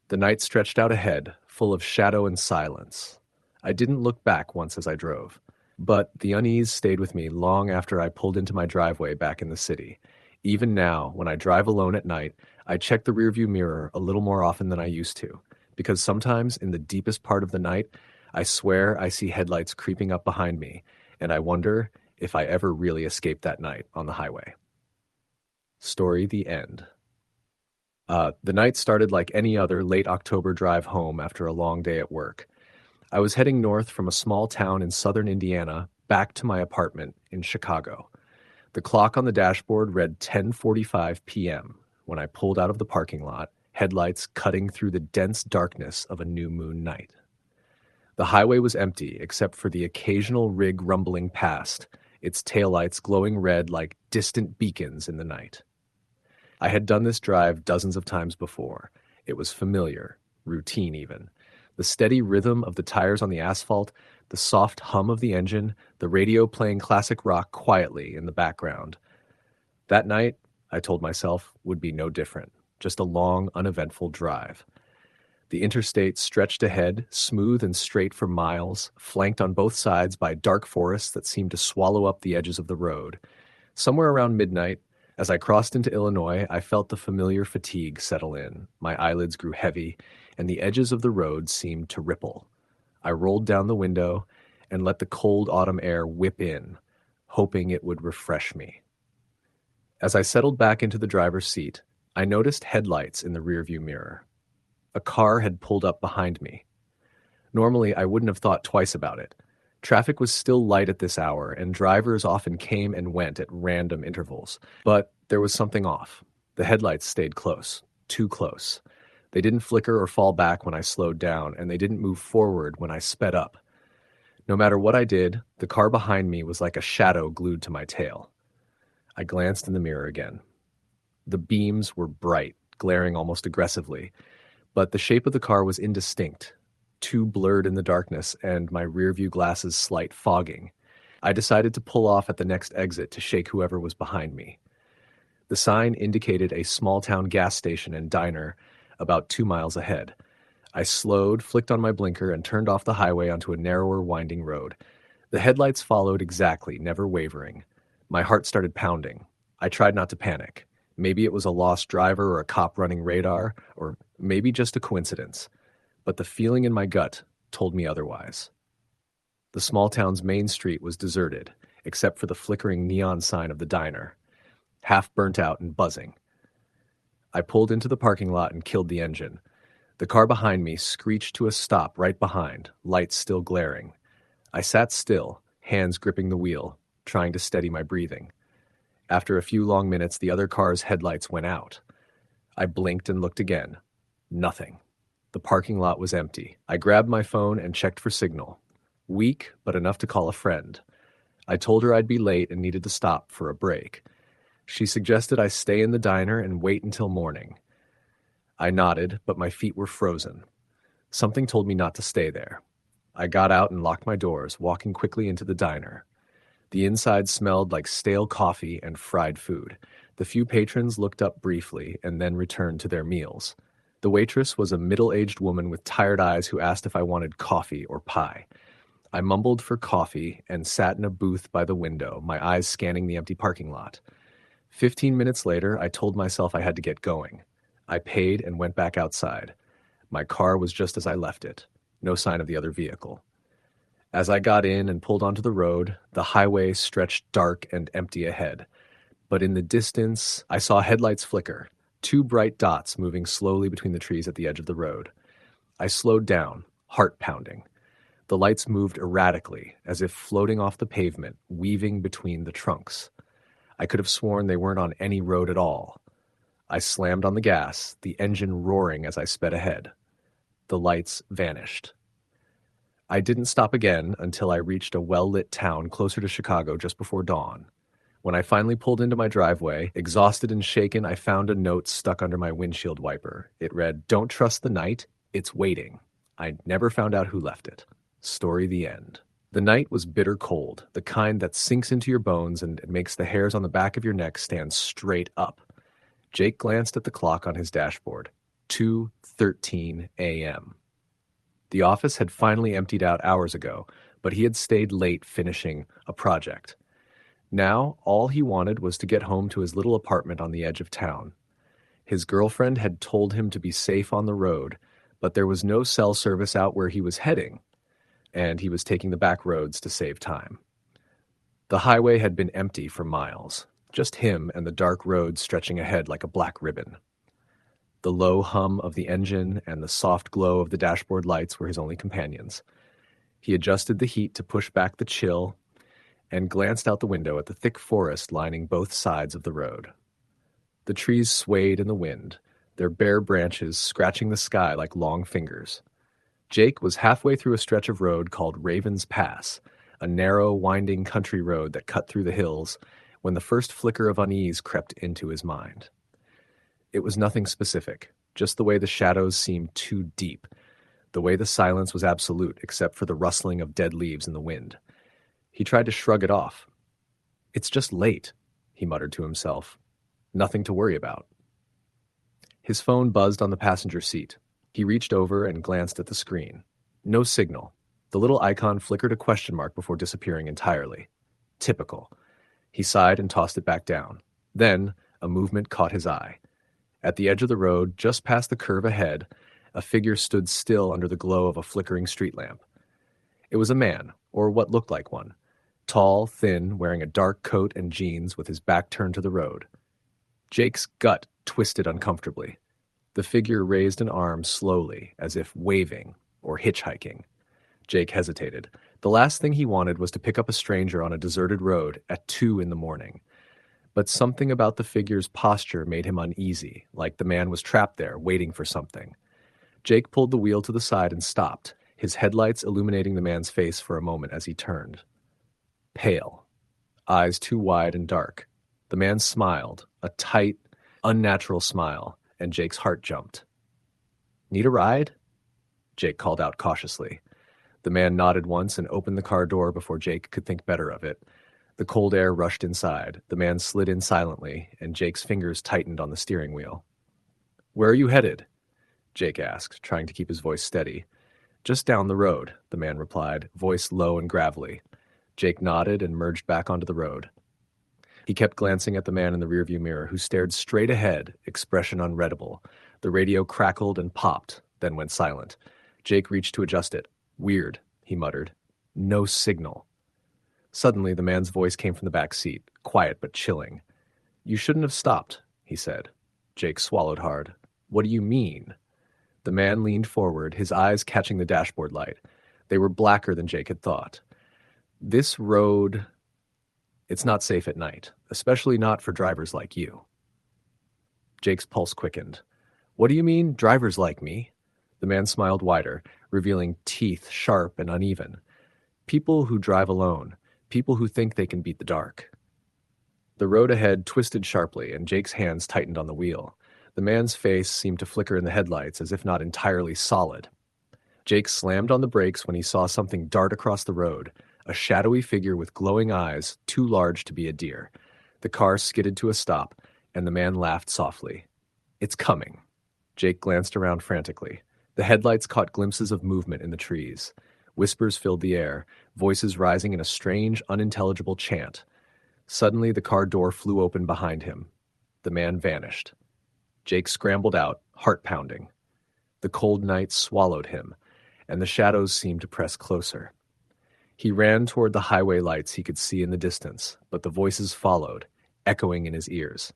The night stretched out ahead, full of shadow and silence. I didn't look back once as I drove, but the unease stayed with me long after I pulled into my driveway back in the city. Even now, when I drive alone at night, I check the rearview mirror a little more often than I used to, because sometimes in the deepest part of the night, I swear I see headlights creeping up behind me, and I wonder if I ever really escaped that night on the highway. Story the end. The night started like any other late October drive home after a long day at work. I was heading north from a small town in southern Indiana back to my apartment in Chicago. The clock on the dashboard read 10:45 p.m. when I pulled out of the parking lot, headlights cutting through the dense darkness of a new moon night. The highway was empty except for the occasional rig rumbling past, its taillights glowing red like distant beacons in the night. I had done this drive dozens of times before. It was familiar, routine even. The steady rhythm of the tires on the asphalt, the soft hum of the engine, the radio playing classic rock quietly in the background. That night, I told myself, would be no different, just a long, uneventful drive. The interstate stretched ahead, smooth and straight for miles, flanked on both sides by dark forests that seemed to swallow up the edges of the road. Somewhere around midnight, as I crossed into Illinois, I felt the familiar fatigue settle in. My eyelids grew heavy, and the edges of the road seemed to ripple. I rolled down the window and let the cold autumn air whip in, hoping it would refresh me. As I settled back into the driver's seat, I noticed headlights in the rearview mirror. A car had pulled up behind me. Normally, I wouldn't have thought twice about it. Traffic was still light at this hour, and drivers often came and went at random intervals. But there was something off. The headlights stayed close, too close. They didn't flicker or fall back when I slowed down, and they didn't move forward when I sped up. No matter what I did, the car behind me was like a shadow glued to my tail. I glanced in the mirror again. The beams were bright, glaring almost aggressively, but the shape of the car was indistinct, too blurred in the darkness and my rearview glasses slight fogging. I decided to pull off at the next exit to shake whoever was behind me. The sign indicated a small-town gas station and diner about 2 miles ahead. I slowed, flicked on my blinker, and turned off the highway onto a narrower, winding road. The headlights followed exactly, never wavering. My heart started pounding. I tried not to panic. Maybe it was a lost driver or a cop running radar, or maybe just a coincidence. But the feeling in my gut told me otherwise. The small town's main street was deserted, except for the flickering neon sign of the diner, half burnt out and buzzing. I pulled into the parking lot and killed the engine. The car behind me screeched to a stop right behind, lights still glaring. I sat still, hands gripping the wheel, trying to steady my breathing. After a few long minutes, the other car's headlights went out. I blinked and looked again. Nothing. The parking lot was empty. I grabbed my phone and checked for signal. Weak, but enough to call a friend. I told her I'd be late and needed to stop for a break. She suggested I stay in the diner and wait until morning. I nodded, but my feet were frozen. Something told me not to stay there. I got out and locked my doors, walking quickly into the diner. The inside smelled like stale coffee and fried food. The few patrons looked up briefly and then returned to their meals. The waitress was a middle-aged woman with tired eyes who asked if I wanted coffee or pie. I mumbled for coffee and sat in a booth by the window, my eyes scanning the empty parking lot. 15 minutes later, I told myself I had to get going. I paid and went back outside. My car was just as I left it. No sign of the other vehicle. As I got in and pulled onto the road, the highway stretched dark and empty ahead. But in the distance, I saw headlights flicker, 2 bright dots moving slowly between the trees at the edge of the road. I slowed down, heart pounding. The lights moved erratically, as if floating off the pavement, weaving between the trunks. I could have sworn they weren't on any road at all. I slammed on the gas, the engine roaring as I sped ahead. The lights vanished. I didn't stop again until I reached a well-lit town closer to Chicago just before dawn. When I finally pulled into my driveway, exhausted and shaken, I found a note stuck under my windshield wiper. It read, "Don't trust the night, it's waiting." I never found out who left it. Story the end. The night was bitter cold, the kind that sinks into your bones and makes the hairs on the back of your neck stand straight up. Jake glanced at the clock on his dashboard. 2:13 a.m. The office had finally emptied out hours ago, but he had stayed late finishing a project. Now, all he wanted was to get home to his little apartment on the edge of town. His girlfriend had told him to be safe on the road, but there was no cell service out where he was heading, and he was taking the back roads to save time. The highway had been empty for miles, just him and the dark road stretching ahead like a black ribbon. The low hum of the engine and the soft glow of the dashboard lights were his only companions. He adjusted the heat to push back the chill and glanced out the window at the thick forest lining both sides of the road. The trees swayed in the wind, their bare branches scratching the sky like long fingers. Jake was halfway through a stretch of road called Ravens Pass, a narrow, winding country road that cut through the hills, when the first flicker of unease crept into his mind. It was nothing specific, just the way the shadows seemed too deep, the way the silence was absolute except for the rustling of dead leaves in the wind. He tried to shrug it off. "It's just late," he muttered to himself. "Nothing to worry about." His phone buzzed on the passenger seat. He reached over and glanced at the screen. No signal. The little icon flickered a question mark before disappearing entirely. Typical. He sighed and tossed it back down. Then, a movement caught his eye. At the edge of the road, just past the curve ahead, a figure stood still under the glow of a flickering street lamp. It was a man, or what looked like one. Tall, thin, wearing a dark coat and jeans with his back turned to the road. Jake's gut twisted uncomfortably. The figure raised an arm slowly, as if waving or hitchhiking. Jake hesitated. The last thing he wanted was to pick up a stranger on a deserted road at 2 a.m. But something about the figure's posture made him uneasy, like the man was trapped there, waiting for something. Jake pulled the wheel to the side and stopped, his headlights illuminating the man's face for a moment as he turned. Pale, eyes too wide and dark. The man smiled, a tight, unnatural smile, and Jake's heart jumped. "Need a ride?" Jake called out cautiously. The man nodded once and opened the car door before Jake could think better of it. The cold air rushed inside. The man slid in silently, and Jake's fingers tightened on the steering wheel. "Where are you headed?" Jake asked, trying to keep his voice steady. "Just down the road," the man replied, voice low and gravelly. Jake nodded and merged back onto the road. He kept glancing at the man in the rearview mirror, who stared straight ahead, expression unreadable. The radio crackled and popped, then went silent. Jake reached to adjust it. "Weird," he muttered. "No signal." Suddenly, the man's voice came from the back seat, quiet but chilling. "You shouldn't have stopped," he said. Jake swallowed hard. "What do you mean?" The man leaned forward, his eyes catching the dashboard light. They were blacker than Jake had thought. "This road..." It's not safe at night, especially not for drivers like you." Jake's pulse quickened. "What do you mean, drivers like me?" The man smiled wider, revealing teeth sharp and uneven. "People who drive alone, people who think they can beat the dark." The road ahead twisted sharply, and Jake's hands tightened on the wheel. The man's face seemed to flicker in the headlights, as if not entirely solid. Jake slammed on the brakes when he saw something dart across the road, a shadowy figure with glowing eyes, too large to be a deer. The car skidded to a stop, and the man laughed softly. "It's coming." Jake glanced around frantically. The headlights caught glimpses of movement in the trees. Whispers filled the air, voices rising in a strange, unintelligible chant. Suddenly, the car door flew open behind him. The man vanished. Jake scrambled out, heart pounding. The cold night swallowed him, and the shadows seemed to press closer. He ran toward the highway lights he could see in the distance, but the voices followed, echoing in his ears.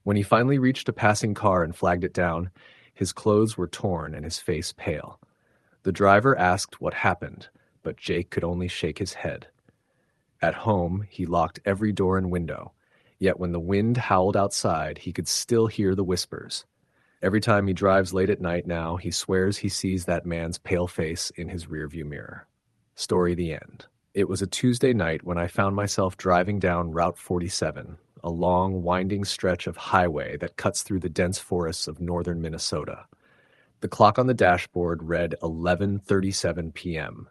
When he finally reached a passing car and flagged it down, his clothes were torn and his face pale. The driver asked what happened, but Jake could only shake his head. At home, he locked every door and window, yet when the wind howled outside, he could still hear the whispers. Every time he drives late at night now, he swears he sees that man's pale face in his rearview mirror. Story the end. It was a Tuesday night when I found myself driving down Route 47, a long, winding stretch of highway that cuts through the dense forests of northern Minnesota. The clock on the dashboard read 11:37 p.m.,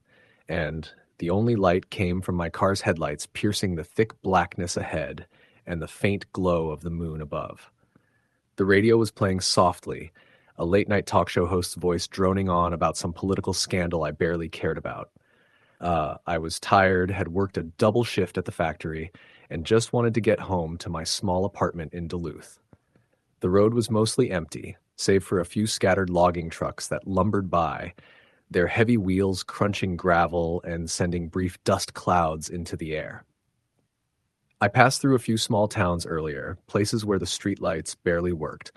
and the only light came from my car's headlights piercing the thick blackness ahead and the faint glow of the moon above. The radio was playing softly, a late-night talk show host's voice droning on about some political scandal I barely cared about. I was tired, had worked a double shift at the factory, and just wanted to get home to my small apartment in Duluth. The road was mostly empty, save for a few scattered logging trucks that lumbered by, their heavy wheels crunching gravel and sending brief dust clouds into the air. I passed through a few small towns earlier, places where the streetlights barely worked,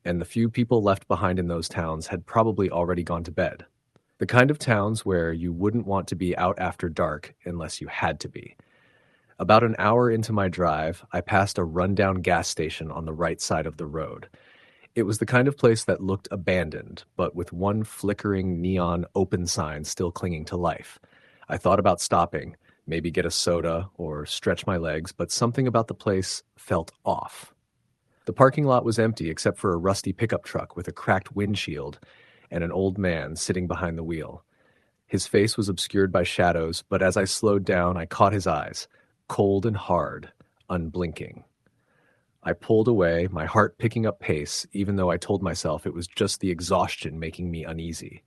and the few people left behind in those towns had probably already gone to bed. The kind of towns where you wouldn't want to be out after dark unless you had to be. About an hour into my drive, I passed a rundown gas station on the right side of the road. It was the kind of place that looked abandoned, but with one flickering neon open sign still clinging to life. I thought about stopping, maybe get a soda or stretch my legs, but something about the place felt off. The parking lot was empty except for a rusty pickup truck with a cracked windshield and an old man sitting behind the wheel. His face was obscured by shadows, but as I slowed down, I caught his eyes, cold and hard, unblinking. I pulled away, my heart picking up pace, even though I told myself it was just the exhaustion making me uneasy.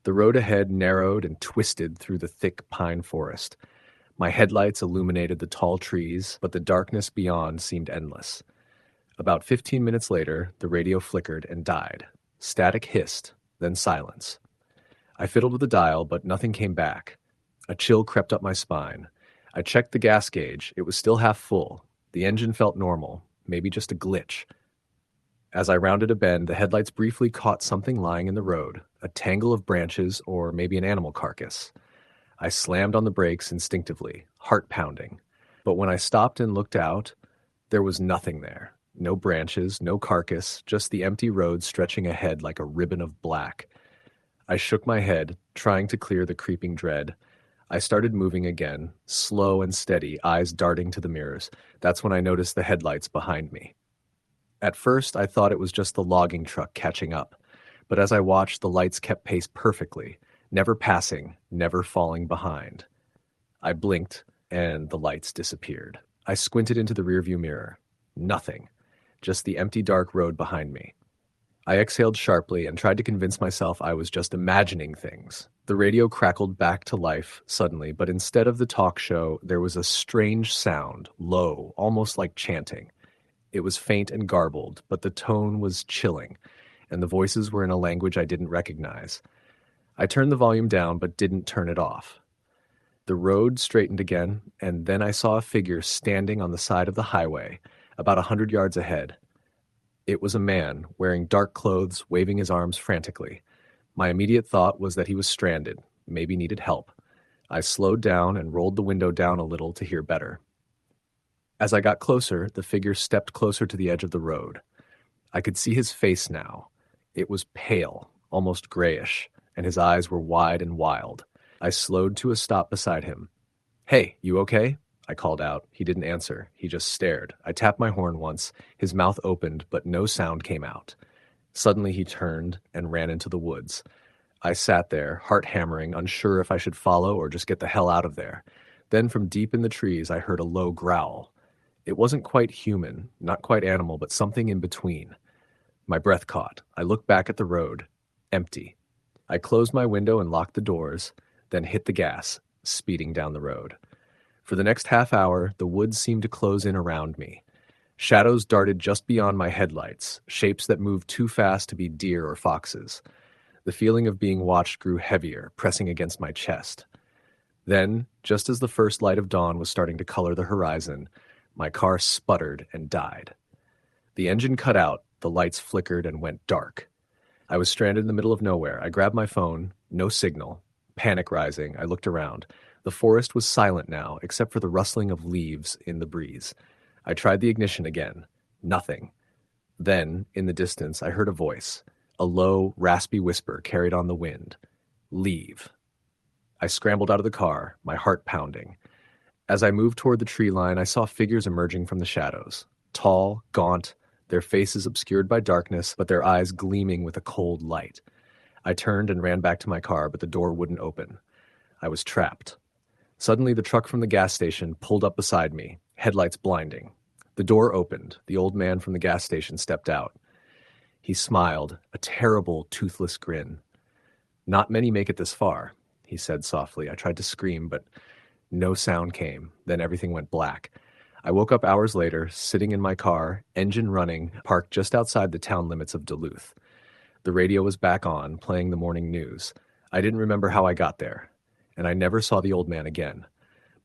The road ahead narrowed and twisted through the thick pine forest. My headlights illuminated the tall trees, but the darkness beyond seemed endless. About 15 minutes later, the radio flickered and died. Static hissed, then silence. I fiddled with the dial, but nothing came back. A chill crept up my spine. I checked the gas gauge. It was still half full. The engine felt normal, maybe just a glitch. As I rounded a bend, the headlights briefly caught something lying in the road, a tangle of branches or maybe an animal carcass. I slammed on the brakes instinctively, heart pounding. But when I stopped and looked out, there was nothing there. No branches, no carcass, just the empty road stretching ahead like a ribbon of black. I shook my head, trying to clear the creeping dread. I started moving again, slow and steady, eyes darting to the mirrors. That's when I noticed the headlights behind me. At first, I thought it was just the logging truck catching up, but as I watched, the lights kept pace perfectly, never passing, never falling behind. I blinked, and the lights disappeared. I squinted into the rearview mirror. Nothing. Just the empty dark road behind me. I exhaled sharply and tried to convince myself I was just imagining things. The radio crackled back to life suddenly, but instead of the talk show, there was a strange sound, low, almost like chanting. It was faint and garbled, but the tone was chilling, and the voices were in a language I didn't recognize. I turned the volume down, but didn't turn it off. The road straightened again, and then I saw a figure standing on the side of the highway, about 100 yards ahead. It was a man, wearing dark clothes, waving his arms frantically. My immediate thought was that he was stranded, maybe needed help. I slowed down and rolled the window down a little to hear better. As I got closer, the figure stepped closer to the edge of the road. I could see his face now. It was pale, almost grayish, and his eyes were wide and wild. I slowed to a stop beside him. "Hey, you okay?" I called out. He didn't answer. He just stared. I tapped my horn once. His mouth opened, but no sound came out. Suddenly he turned and ran into the woods. I sat there, heart hammering, unsure if I should follow or just get the hell out of there. Then from deep in the trees I heard a low growl. It wasn't quite human, not quite animal, but something in between. My breath caught. I looked back at the road. Empty. I closed my window and locked the doors, then hit the gas, speeding down the road. For the next half hour, the woods seemed to close in around me. Shadows darted just beyond my headlights, shapes that moved too fast to be deer or foxes. The feeling of being watched grew heavier, pressing against my chest. Then, just as the first light of dawn was starting to color the horizon, my car sputtered and died. The engine cut out, the lights flickered and went dark. I was stranded in the middle of nowhere. I grabbed my phone, no signal. Panic rising, I looked around. The forest was silent now, except for the rustling of leaves in the breeze. I tried the ignition again. Nothing. Then, in the distance, I heard a voice. A low, raspy whisper carried on the wind. "Leave." I scrambled out of the car, my heart pounding. As I moved toward the tree line, I saw figures emerging from the shadows. Tall, gaunt, their faces obscured by darkness, but their eyes gleaming with a cold light. I turned and ran back to my car, but the door wouldn't open. I was trapped. Suddenly, the truck from the gas station pulled up beside me, headlights blinding. The door opened. The old man from the gas station stepped out. He smiled, a terrible, toothless grin. "Not many make it this far," he said softly. I tried to scream, but no sound came. Then everything went black. I woke up hours later, sitting in my car, engine running, parked just outside the town limits of Duluth. The radio was back on, playing the morning news. I didn't remember how I got there, and I never saw the old man again.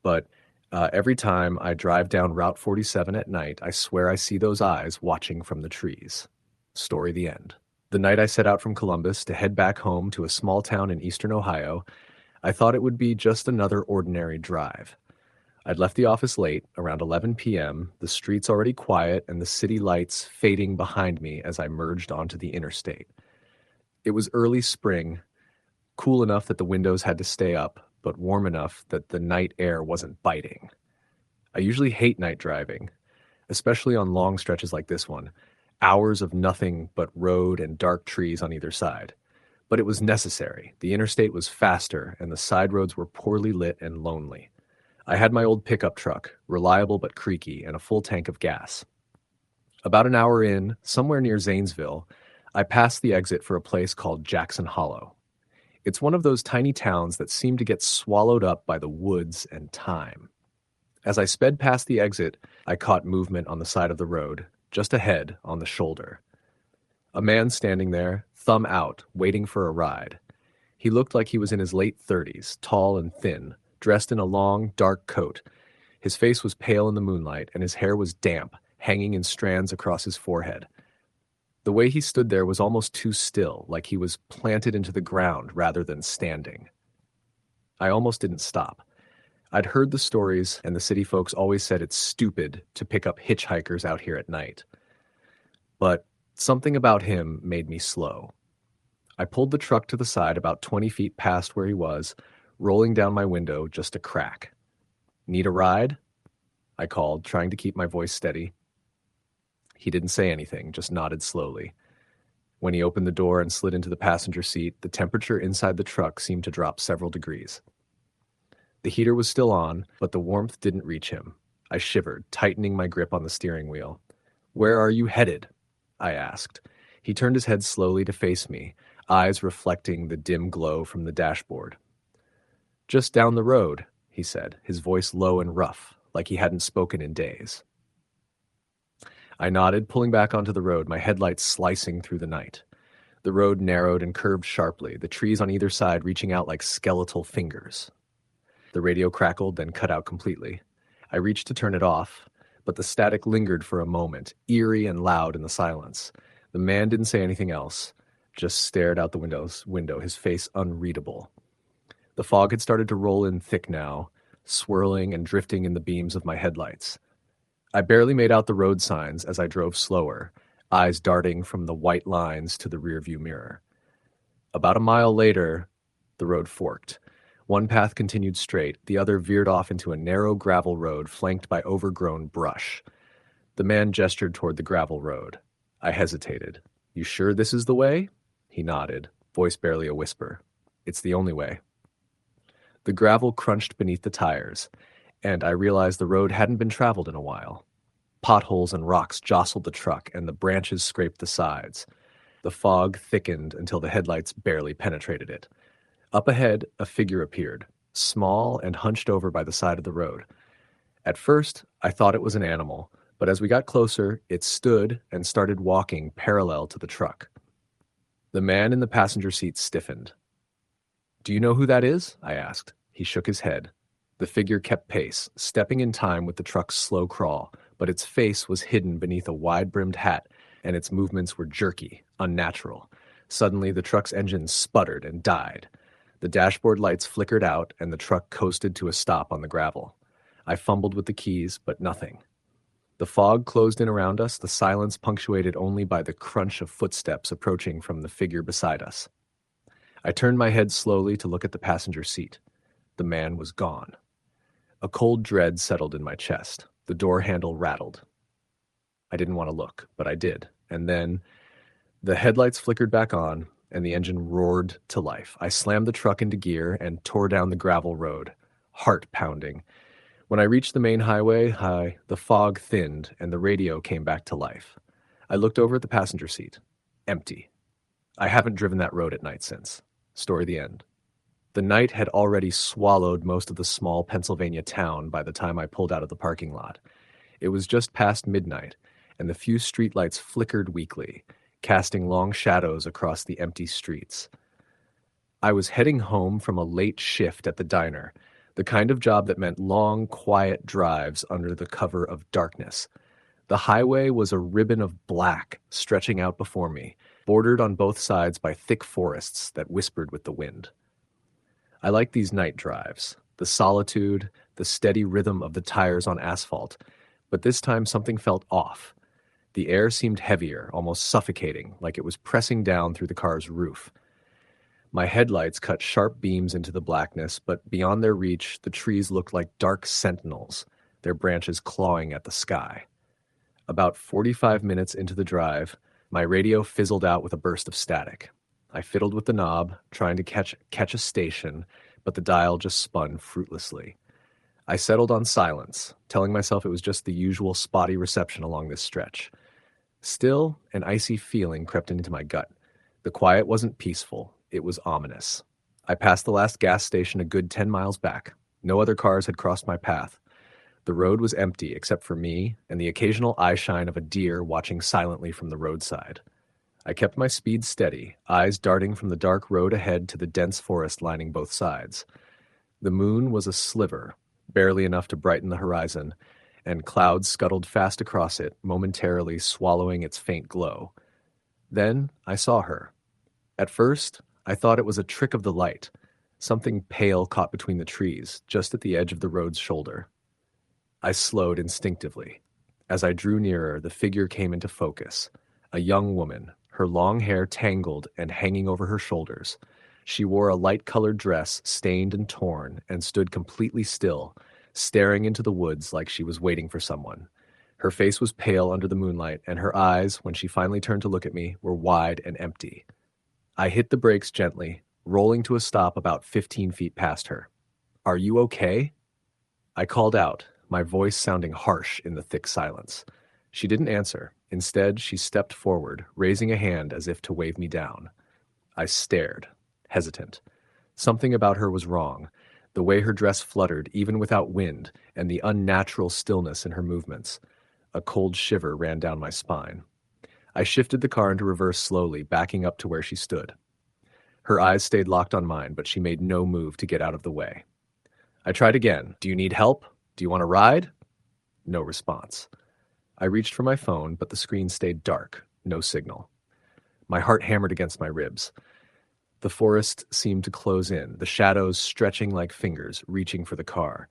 But every time I drive down Route 47 at night, I swear I see those eyes watching from the trees. Story the end. The night I set out from Columbus to head back home to a small town in eastern Ohio, I thought it would be just another ordinary drive. I'd left the office late, around 11 p.m., the streets already quiet and the city lights fading behind me as I merged onto the interstate. It was early spring, cool enough that the windows had to stay up, but warm enough that the night air wasn't biting. I usually hate night driving, especially on long stretches like this one, hours of nothing but road and dark trees on either side. But it was necessary. The interstate was faster, and the side roads were poorly lit and lonely. I had my old pickup truck, reliable but creaky, and a full tank of gas. About an hour in, somewhere near Zanesville, I passed the exit for a place called Jackson Hollow. It's one of those tiny towns that seem to get swallowed up by the woods and time. As I sped past the exit, I caught movement on the side of the road, just ahead, on the shoulder. A man standing there, thumb out, waiting for a ride. He looked like he was in his late 30s, tall and thin, dressed in a long, dark coat. His face was pale in the moonlight, and his hair was damp, hanging in strands across his forehead. The way he stood there was almost too still, like he was planted into the ground rather than standing. I almost didn't stop. I'd heard the stories, and the city folks always said it's stupid to pick up hitchhikers out here at night. But something about him made me slow. I pulled the truck to the side about 20 feet past where he was, rolling down my window just a crack. "Need a ride?" I called, trying to keep my voice steady. He didn't say anything, just nodded slowly. When he opened the door and slid into the passenger seat, the temperature inside the truck seemed to drop several degrees. The heater was still on, but the warmth didn't reach him. I shivered, tightening my grip on the steering wheel. "Where are you headed?" I asked. He turned his head slowly to face me, eyes reflecting the dim glow from the dashboard. "Just down the road," he said, his voice low and rough, like he hadn't spoken in days. I nodded, pulling back onto the road, my headlights slicing through the night. The road narrowed and curved sharply, the trees on either side reaching out like skeletal fingers. The radio crackled, then cut out completely. I reached to turn it off, but the static lingered for a moment, eerie and loud in the silence. The man didn't say anything else, just stared out the window, his face unreadable. The fog had started to roll in thick now, swirling and drifting in the beams of my headlights. I barely made out the road signs as I drove slower, eyes darting from the white lines to the rearview mirror. About a mile later, the road forked. One path continued straight, the other veered off into a narrow gravel road flanked by overgrown brush. The man gestured toward the gravel road. I hesitated. "You sure this is the way?" He nodded, voice barely a whisper. "It's the only way." The gravel crunched beneath the tires, and I realized the road hadn't been traveled in a while. Potholes and rocks jostled the truck, and the branches scraped the sides. The fog thickened until the headlights barely penetrated it. Up ahead, a figure appeared, small and hunched over by the side of the road. At first, I thought it was an animal, but as we got closer, it stood and started walking parallel to the truck. The man in the passenger seat stiffened. "Do you know who that is?" I asked. He shook his head. The figure kept pace, stepping in time with the truck's slow crawl, but its face was hidden beneath a wide-brimmed hat, and its movements were jerky, unnatural. Suddenly, the truck's engine sputtered and died. The dashboard lights flickered out, and the truck coasted to a stop on the gravel. I fumbled with the keys, but nothing. The fog closed in around us, the silence punctuated only by the crunch of footsteps approaching from the figure beside us. I turned my head slowly to look at the passenger seat. The man was gone. A cold dread settled in my chest. The door handle rattled. I didn't want to look, but I did. And then the headlights flickered back on, and the engine roared to life. I slammed the truck into gear and tore down the gravel road, heart pounding. When I reached the main highway, the fog thinned, and the radio came back to life. I looked over at the passenger seat. Empty. I haven't driven that road at night since. Story the end. The night had already swallowed most of the small Pennsylvania town by the time I pulled out of the parking lot. It was just past midnight, and the few streetlights flickered weakly, casting long shadows across the empty streets. I was heading home from a late shift at the diner, the kind of job that meant long, quiet drives under the cover of darkness. The highway was a ribbon of black stretching out before me, bordered on both sides by thick forests that whispered with the wind. I liked these night drives, the solitude, the steady rhythm of the tires on asphalt, but this time something felt off. The air seemed heavier, almost suffocating, like it was pressing down through the car's roof. My headlights cut sharp beams into the blackness, but beyond their reach, the trees looked like dark sentinels, their branches clawing at the sky. About 45 minutes into the drive, my radio fizzled out with a burst of static. I fiddled with the knob, trying to catch a station, but the dial just spun fruitlessly. I settled on silence, telling myself it was just the usual spotty reception along this stretch. Still, an icy feeling crept into my gut. The quiet wasn't peaceful, it was ominous. I passed the last gas station a good 10 miles back. No other cars had crossed my path. The road was empty except for me and the occasional eyeshine of a deer watching silently from the roadside. I kept my speed steady, eyes darting from the dark road ahead to the dense forest lining both sides. The moon was a sliver, barely enough to brighten the horizon, and clouds scuttled fast across it, momentarily swallowing its faint glow. Then I saw her. At first, I thought it was a trick of the light, something pale caught between the trees, just at the edge of the road's shoulder. I slowed instinctively. As I drew nearer, the figure came into focus. A young woman, her long hair tangled and hanging over her shoulders. She wore a light-colored dress, stained and torn, and stood completely still, staring into the woods like she was waiting for someone. Her face was pale under the moonlight, and her eyes, when she finally turned to look at me, were wide and empty. I hit the brakes gently, rolling to a stop about 15 feet past her. "Are you okay?" I called out, my voice sounding harsh in the thick silence. She didn't answer. Instead, she stepped forward, raising a hand as if to wave me down. I stared, hesitant. Something about her was wrong. The way her dress fluttered, even without wind, and the unnatural stillness in her movements. A cold shiver ran down my spine. I shifted the car into reverse slowly, backing up to where she stood. Her eyes stayed locked on mine, but she made no move to get out of the way. I tried again. "Do you need help? Do you want a ride?" No response. I reached for my phone, but the screen stayed dark, no signal. My heart hammered against my ribs. The forest seemed to close in, the shadows stretching like fingers, reaching for the car.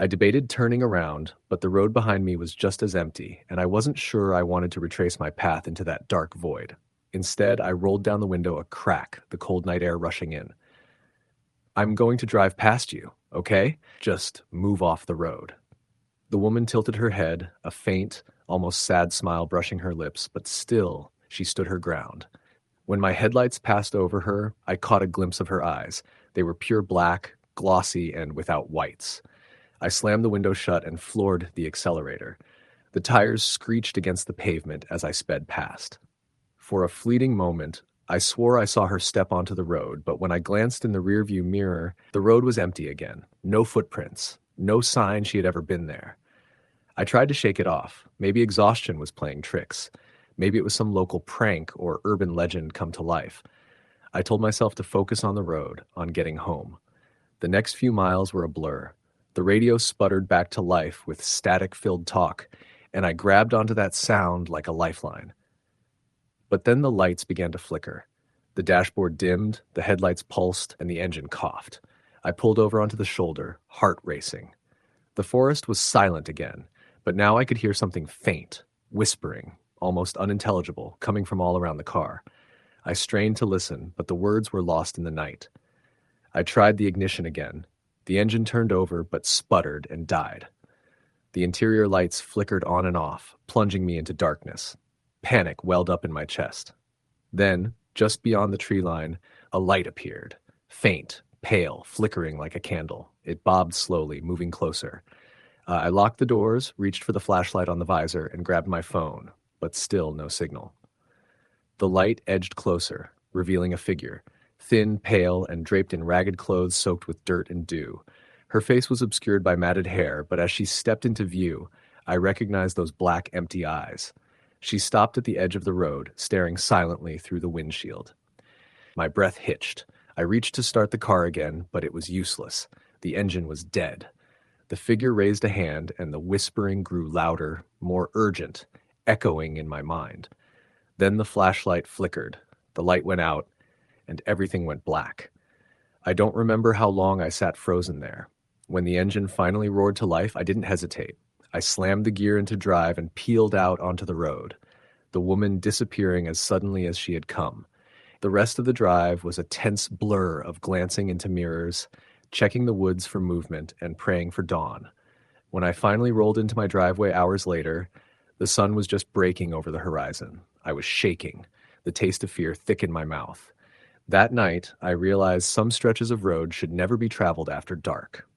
I debated turning around, but the road behind me was just as empty, and I wasn't sure I wanted to retrace my path into that dark void. Instead, I rolled down the window a crack, the cold night air rushing in. "I'm going to drive past you, okay? Just move off the road." The woman tilted her head, a faint, almost sad smile brushing her lips, but still she stood her ground. When my headlights passed over her, I caught a glimpse of her eyes. They were pure black, glossy, and without whites. I slammed the window shut and floored the accelerator. The tires screeched against the pavement as I sped past. For a fleeting moment, I swore I saw her step onto the road, but when I glanced in the rearview mirror, the road was empty again. No footprints, no sign she had ever been there. I tried to shake it off. Maybe exhaustion was playing tricks. Maybe it was some local prank or urban legend come to life. I told myself to focus on the road, on getting home. The next few miles were a blur. The radio sputtered back to life with static-filled talk, and I grabbed onto that sound like a lifeline. But then the lights began to flicker. The dashboard dimmed, the headlights pulsed, and the engine coughed. I pulled over onto the shoulder, heart racing. The forest was silent again, but now I could hear something faint, whispering, almost unintelligible, coming from all around the car. I strained to listen, but the words were lost in the night. I tried the ignition again. The engine turned over, but sputtered and died. The interior lights flickered on and off, plunging me into darkness. Panic welled up in my chest. Then, just beyond the tree line, a light appeared. Faint, pale, flickering like a candle. It bobbed slowly, moving closer. I locked the doors, reached for the flashlight on the visor, and grabbed my phone, but still no signal. The light edged closer, revealing a figure, thin, pale, and draped in ragged clothes soaked with dirt and dew. Her face was obscured by matted hair, but as she stepped into view, I recognized those black, empty eyes. She stopped at the edge of the road, staring silently through the windshield. My breath hitched. I reached to start the car again, but it was useless. The engine was dead. The figure raised a hand, and the whispering grew louder, more urgent, echoing in my mind. Then the flashlight flickered, the light went out, and everything went black. I don't remember how long I sat frozen there. When the engine finally roared to life, I didn't hesitate. I slammed the gear into drive and peeled out onto the road, the woman disappearing as suddenly as she had come. The rest of the drive was a tense blur of glancing into mirrors, checking the woods for movement, and praying for dawn. When I finally rolled into my driveway hours later, the sun was just breaking over the horizon. I was shaking, the taste of fear thick in my mouth. That night, I realized some stretches of road should never be traveled after dark.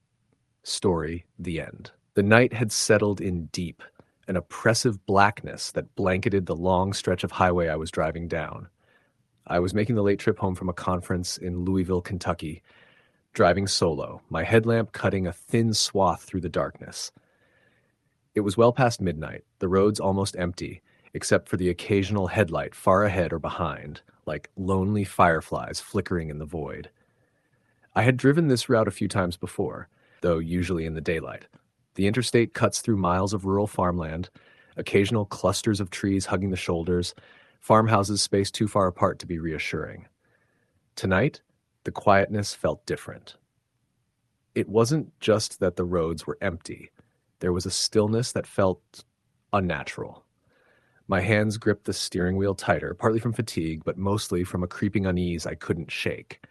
Story, the end. The night had settled in deep, an oppressive blackness that blanketed the long stretch of highway I was driving down. I was making the late trip home from a conference in Louisville, Kentucky, driving solo, my headlamp cutting a thin swath through the darkness. It was well past midnight, the roads almost empty, except for the occasional headlight far ahead or behind, like lonely fireflies flickering in the void. I had driven this route a few times before, though usually in the daylight. The interstate cuts through miles of rural farmland, occasional clusters of trees hugging the shoulders, farmhouses spaced too far apart to be reassuring. Tonight, the quietness felt different. It wasn't just that the roads were empty. There was a stillness that felt unnatural. My hands gripped the steering wheel tighter, partly from fatigue, but mostly from a creeping unease I couldn't shake.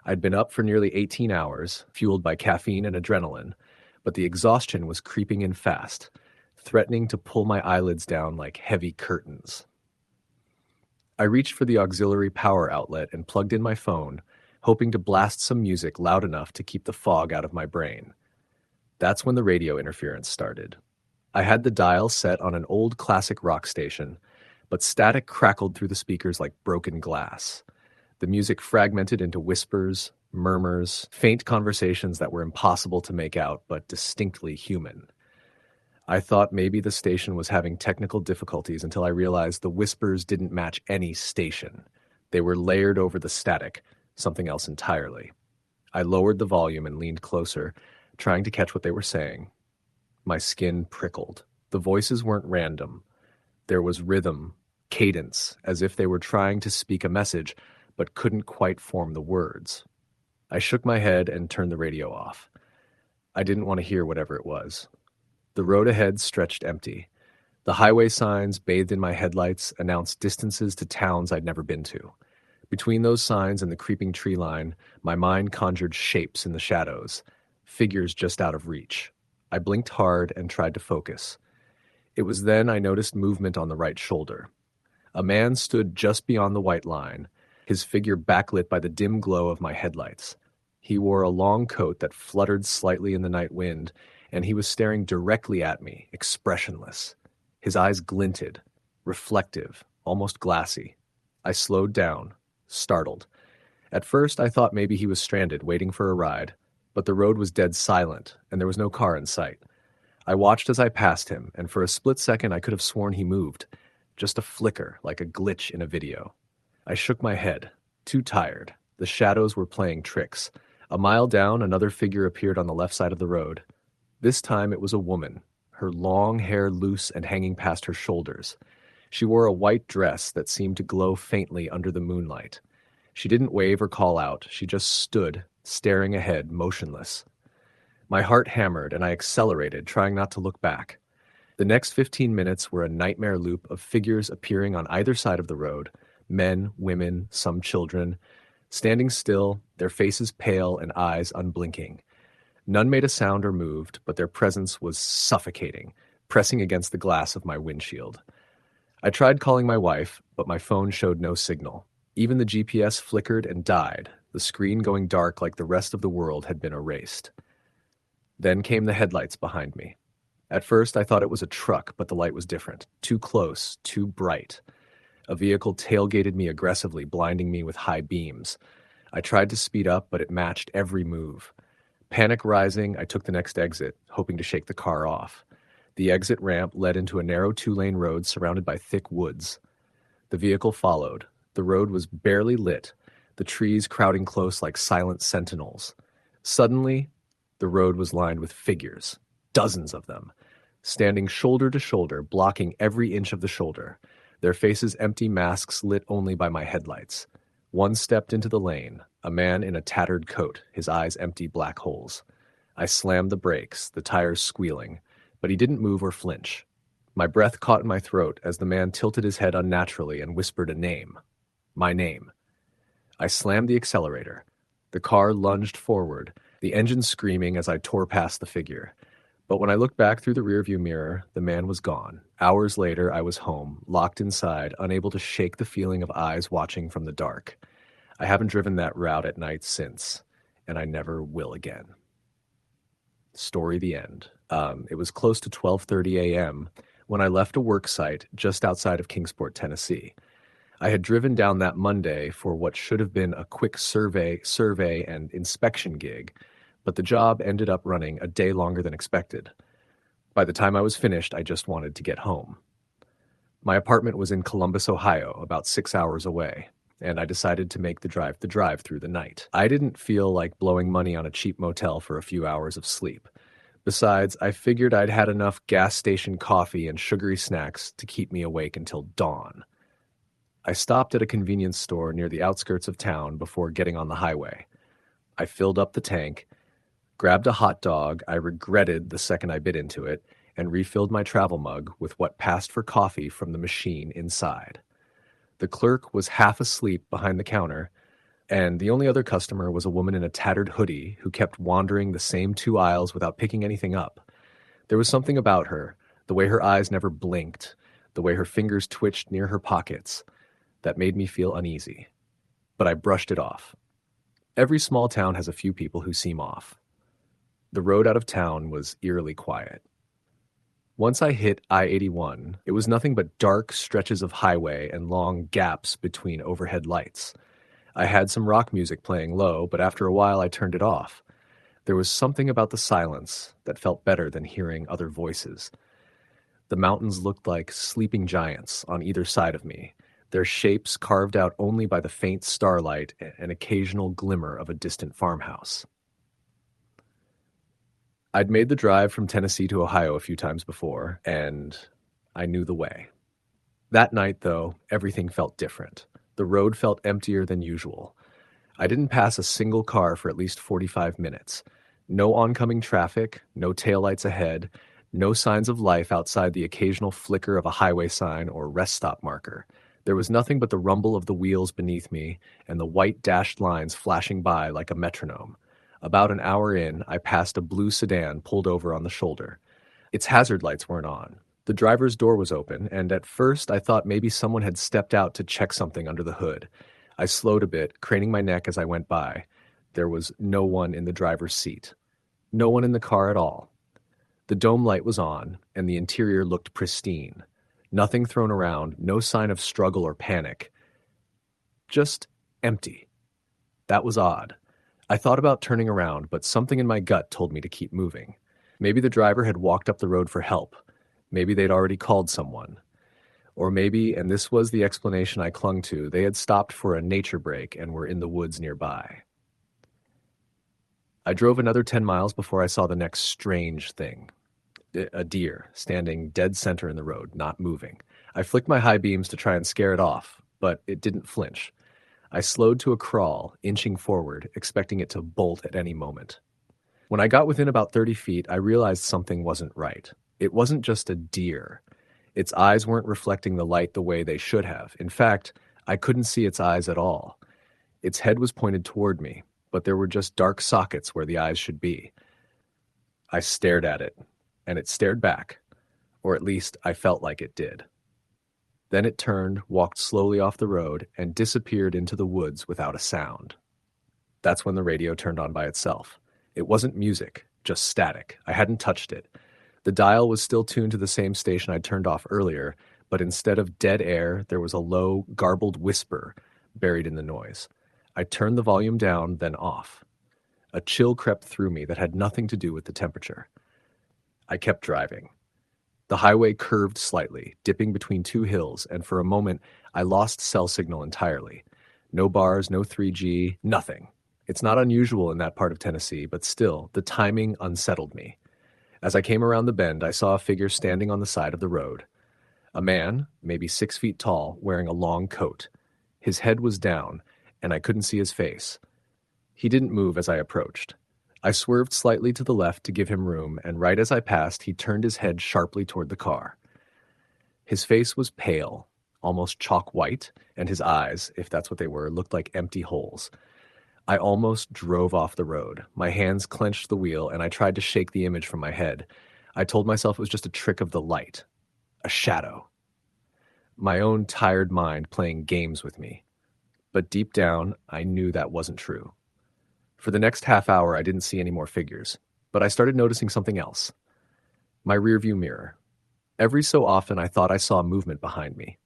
I'd been up for nearly 18 hours, fueled by caffeine and adrenaline, but the exhaustion was creeping in fast, threatening to pull my eyelids down like heavy curtains. I reached for the auxiliary power outlet and plugged in my phone, hoping to blast some music loud enough to keep the fog out of my brain. That's when the radio interference started. I had the dial set on an old classic rock station, but static crackled through the speakers like broken glass. The music fragmented into whispers, murmurs, faint conversations that were impossible to make out, but distinctly human. I thought maybe the station was having technical difficulties until I realized the whispers didn't match any station. They were layered over the static, something else entirely. I lowered the volume and leaned closer, trying to catch what they were saying. My skin prickled. The voices weren't random. There was rhythm, cadence, as if they were trying to speak a message, but couldn't quite form the words. I shook my head and turned the radio off. I didn't want to hear whatever it was. The road ahead stretched empty. The highway signs, bathed in my headlights, announced distances to towns I'd never been to. Between those signs and the creeping tree line, my mind conjured shapes in the shadows, figures just out of reach. I blinked hard and tried to focus. It was then I noticed movement on the right shoulder. A man stood just beyond the white line, his figure backlit by the dim glow of my headlights. He wore a long coat that fluttered slightly in the night wind, and he was staring directly at me, expressionless. His eyes glinted, reflective, almost glassy. I slowed down, startled. At first, I thought maybe he was stranded, waiting for a ride, but the road was dead silent, and there was no car in sight. I watched as I passed him, and for a split second I could have sworn he moved. Just a flicker, like a glitch in a video. I shook my head, too tired. The shadows were playing tricks. A mile down, another figure appeared on the left side of the road. This time it was a woman, her long hair loose and hanging past her shoulders. She wore a white dress that seemed to glow faintly under the moonlight. She didn't wave or call out. She just stood, staring ahead, motionless. My heart hammered, and I accelerated, trying not to look back. The next 15 minutes were a nightmare loop of figures appearing on either side of the road, men, women, some children, standing still, their faces pale and eyes unblinking. None made a sound or moved, but their presence was suffocating, pressing against the glass of my windshield. I tried calling my wife, but my phone showed no signal. Even the GPS flickered and died, the screen going dark like the rest of the world had been erased. Then came the headlights behind me. At first, I thought it was a truck, but the light was different. Too close, too bright. A vehicle tailgated me aggressively, blinding me with high beams. I tried to speed up, but it matched every move. Panic rising, I took the next exit, hoping to shake the car off. The exit ramp led into a narrow two-lane road surrounded by thick woods. The vehicle followed. The road was barely lit, the trees crowding close like silent sentinels. Suddenly, the road was lined with figures, dozens of them, standing shoulder to shoulder, blocking every inch of the shoulder, their faces empty masks lit only by my headlights. One stepped into the lane, a man in a tattered coat, his eyes empty black holes. I slammed the brakes, the tires squealing, but he didn't move or flinch. My breath caught in my throat as the man tilted his head unnaturally and whispered a name. My name. I slammed the accelerator. The car lunged forward, the engine screaming as I tore past the figure. But when I looked back through the rearview mirror, the man was gone. Hours later, I was home, locked inside, unable to shake the feeling of eyes watching from the dark. I haven't driven that route at night since, and I never will again. Story the end. It was close to 12:30 a.m. when I left a work site just outside of Kingsport, Tennessee. I had driven down that Monday for what should have been a quick survey and inspection gig, but the job ended up running a day longer than expected. By the time I was finished, I just wanted to get home. My apartment was in Columbus, Ohio, about 6 hours away, and I decided to make the drive through the night. I didn't feel like blowing money on a cheap motel for a few hours of sleep. Besides, I figured I'd had enough gas station coffee and sugary snacks to keep me awake until dawn. I stopped at a convenience store near the outskirts of town before getting on the highway. I filled up the tank, grabbed a hot dog I regretted the second I bit into it, and refilled my travel mug with what passed for coffee from the machine inside. The clerk was half asleep behind the counter, and the only other customer was a woman in a tattered hoodie who kept wandering the same 2 aisles without picking anything up. There was something about her, the way her eyes never blinked, the way her fingers twitched near her pockets, that made me feel uneasy. But I brushed it off. Every small town has a few people who seem off. The road out of town was eerily quiet. Once I hit I-81, it was nothing but dark stretches of highway and long gaps between overhead lights. I had some rock music playing low, but after a while I turned it off. There was something about the silence that felt better than hearing other voices. The mountains looked like sleeping giants on either side of me, their shapes carved out only by the faint starlight and occasional glimmer of a distant farmhouse. I'd made the drive from Tennessee to Ohio a few times before, and I knew the way. That night, though, everything felt different. The road felt emptier than usual. I didn't pass a single car for at least 45 minutes. No oncoming traffic, no taillights ahead, no signs of life outside the occasional flicker of a highway sign or rest stop marker. There was nothing but the rumble of the wheels beneath me and the white dashed lines flashing by like a metronome. About an hour in, I passed a blue sedan pulled over on the shoulder. Its hazard lights weren't on. The driver's door was open, and at first I thought maybe someone had stepped out to check something under the hood. I slowed a bit, craning my neck as I went by. There was no one in the driver's seat. No one in the car at all. The dome light was on, and the interior looked pristine. Nothing thrown around, no sign of struggle or panic. Just empty. That was odd. I thought about turning around, but something in my gut told me to keep moving. Maybe the driver had walked up the road for help. Maybe they'd already called someone. Or maybe, and this was the explanation I clung to, they had stopped for a nature break and were in the woods nearby. I drove another 10 miles before I saw the next strange thing. A deer, standing dead center in the road, not moving. I flicked my high beams to try and scare it off, but it didn't flinch. I slowed to a crawl, inching forward, expecting it to bolt at any moment. When I got within about 30 feet, I realized something wasn't right. It wasn't just a deer. Its eyes weren't reflecting the light the way they should have. In fact, I couldn't see its eyes at all. Its head was pointed toward me, but there were just dark sockets where the eyes should be. I stared at it, and it stared back, or at least I felt like it did. Then it turned, walked slowly off the road, and disappeared into the woods without a sound. That's when the radio turned on by itself. It wasn't music, just static. I hadn't touched it. The dial was still tuned to the same station I'd turned off earlier, but instead of dead air, there was a low, garbled whisper buried in the noise. I turned the volume down, then off. A chill crept through me that had nothing to do with the temperature. I kept driving. The highway curved slightly, dipping between two hills, and for a moment, I lost cell signal entirely. No bars, no 3G, nothing. It's not unusual in that part of Tennessee, but still, the timing unsettled me. As I came around the bend, I saw a figure standing on the side of the road. A man, maybe 6 feet tall, wearing a long coat. His head was down, and I couldn't see his face. He didn't move as I approached. I swerved slightly to the left to give him room, and right as I passed, he turned his head sharply toward the car. His face was pale, almost chalk white, and his eyes, if that's what they were, looked like empty holes. I almost drove off the road. My hands clenched the wheel, and I tried to shake the image from my head. I told myself it was just a trick of the light. A shadow. My own tired mind playing games with me. But deep down, I knew that wasn't true. For the next half hour, I didn't see any more figures, but I started noticing something else. My rearview mirror. Every so often, I thought I saw movement behind me.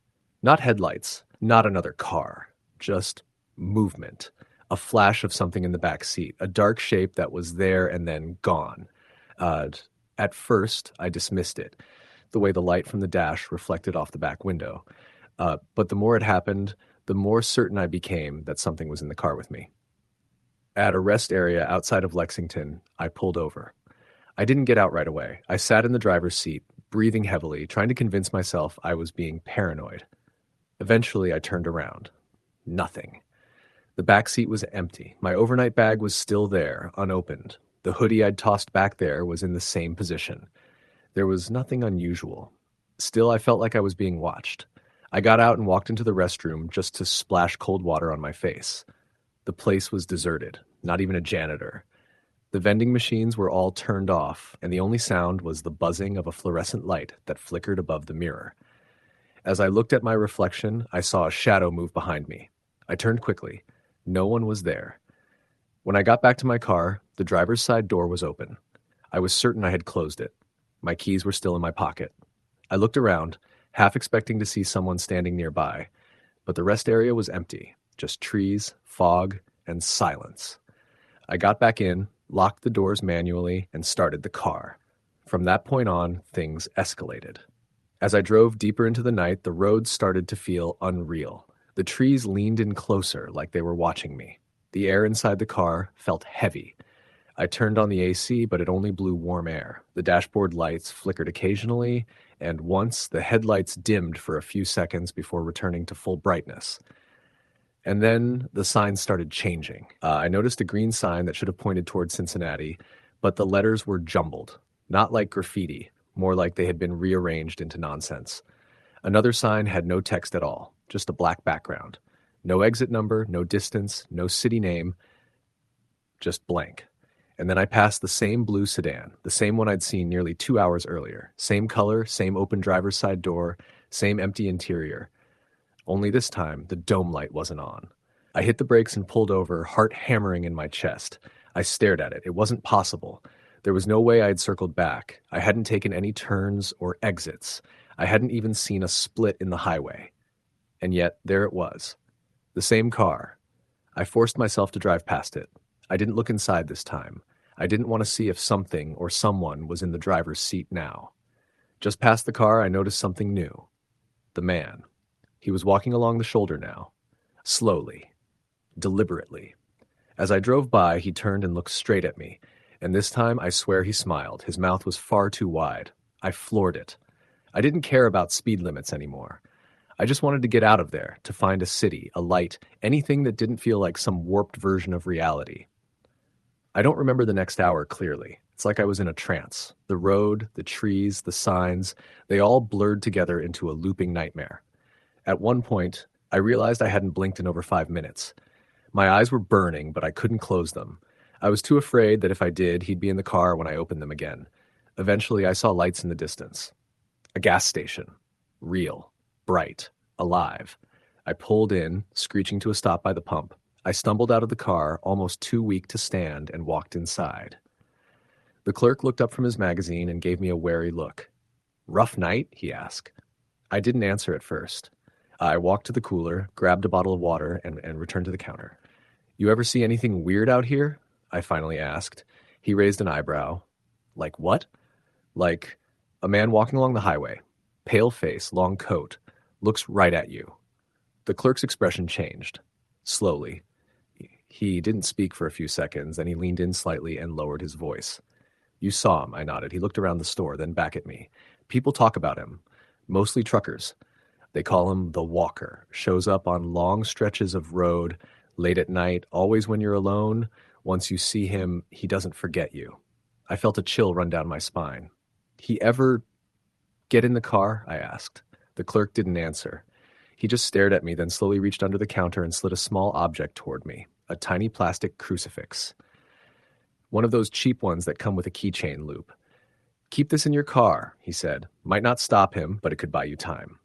Not headlights, not another car, just movement. A flash of something in the back seat, a dark shape that was there and then gone. At first, I dismissed it, the way the light from the dash reflected off the back window. But the more it happened, the more certain I became that something was in the car with me. At a rest area outside of Lexington, I pulled over. I didn't get out right away. I sat in the driver's seat, breathing heavily, trying to convince myself I was being paranoid. Eventually, I turned around. Nothing. The back seat was empty. My overnight bag was still there, unopened. The hoodie I'd tossed back there was in the same position. There was nothing unusual. Still, I felt like I was being watched. I got out and walked into the restroom just to splash cold water on my face. The place was deserted, not even a janitor. The vending machines were all turned off, and the only sound was the buzzing of a fluorescent light that flickered above the mirror. As I looked at my reflection, I saw a shadow move behind me. I turned quickly. No one was there. When I got back to my car, the driver's side door was open. I was certain I had closed it. My keys were still in my pocket. I looked around, half expecting to see someone standing nearby, but the rest area was empty, just trees, fog, and silence. I got back in, locked the doors manually, and started the car. From that point on, things escalated. As I drove deeper into the night, the road started to feel unreal. The trees leaned in closer, like they were watching me. The air inside the car felt heavy. I turned on the AC, but it only blew warm air. The dashboard lights flickered occasionally, and once the headlights dimmed for a few seconds before returning to full brightness. And then the signs started changing. I noticed a green sign that should have pointed toward Cincinnati, but the letters were jumbled, not like graffiti, more like they had been rearranged into nonsense. Another sign had no text at all, just a black background. No exit number, no distance, no city name, just blank. And then I passed the same blue sedan, the same one I'd seen nearly 2 hours earlier. Same color, same open driver's side door, same empty interior. Only this time, the dome light wasn't on. I hit the brakes and pulled over, heart hammering in my chest. I stared at it. It wasn't possible. There was no way I had circled back. I hadn't taken any turns or exits. I hadn't even seen a split in the highway. And yet, there it was. The same car. I forced myself to drive past it. I didn't look inside this time. I didn't want to see if something or someone was in the driver's seat now. Just past the car, I noticed something new. The man. He was walking along the shoulder now. Slowly. Deliberately. As I drove by, he turned and looked straight at me. And this time, I swear he smiled. His mouth was far too wide. I floored it. I didn't care about speed limits anymore. I just wanted to get out of there, to find a city, a light, anything that didn't feel like some warped version of reality. I don't remember the next hour clearly. It's like I was in a trance. The road, the trees, the signs, they all blurred together into a looping nightmare. At one point, I realized I hadn't blinked in over 5 minutes. My eyes were burning, but I couldn't close them. I was too afraid that if I did, he'd be in the car when I opened them again. Eventually, I saw lights in the distance. A gas station. Real. Bright. Alive. I pulled in, screeching to a stop by the pump. I stumbled out of the car, almost too weak to stand, and walked inside. The clerk looked up from his magazine and gave me a wary look. "Rough night?" he asked. I didn't answer at first. I walked to the cooler, grabbed a bottle of water, and returned to the counter. "You ever see anything weird out here?" I finally asked. He raised an eyebrow. "Like what?" "Like a man walking along the highway. Pale face, long coat. Looks right at you." The clerk's expression changed. Slowly. He didn't speak for a few seconds, then he leaned in slightly and lowered his voice. "You saw him," I nodded. He looked around the store, then back at me. "People talk about him. Mostly truckers. They call him the Walker. Shows up on long stretches of road, late at night, always when you're alone. Once you see him, he doesn't forget you." I felt a chill run down my spine. "He ever get in the car?" I asked. The clerk didn't answer. He just stared at me, then slowly reached under the counter and slid a small object toward me, a tiny plastic crucifix. One of those cheap ones that come with a keychain loop. "Keep this in your car," he said. "Might not stop him, but it could buy you time."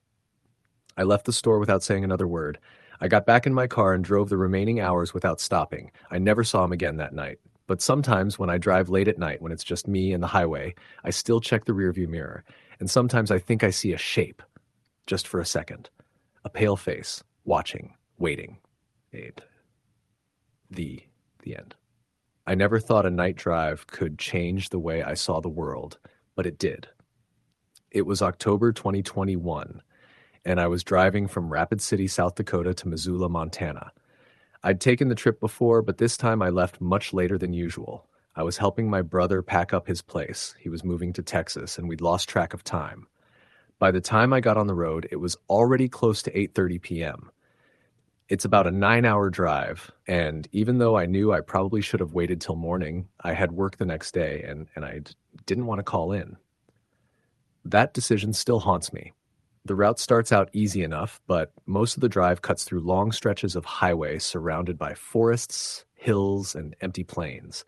I left the store without saying another word. I got back in my car and drove the remaining hours without stopping. I never saw him again that night. But sometimes when I drive late at night, when it's just me and the highway, I still check the rearview mirror. And sometimes I think I see a shape, just for a second. A pale face, watching, waiting. The end. I never thought a night drive could change the way I saw the world, but it did. It was October 2021, and I was driving from Rapid City, South Dakota to Missoula, Montana. I'd taken the trip before, but this time I left much later than usual. I was helping my brother pack up his place. He was moving to Texas, and we'd lost track of time. By the time I got on the road, it was already close to 8:30 p.m. It's about a 9-hour drive, and even though I knew I probably should have waited till morning, I had work the next day, and I didn't want to call in. That decision still haunts me. The route starts out easy enough, but most of the drive cuts through long stretches of highway surrounded by forests, hills, and empty plains.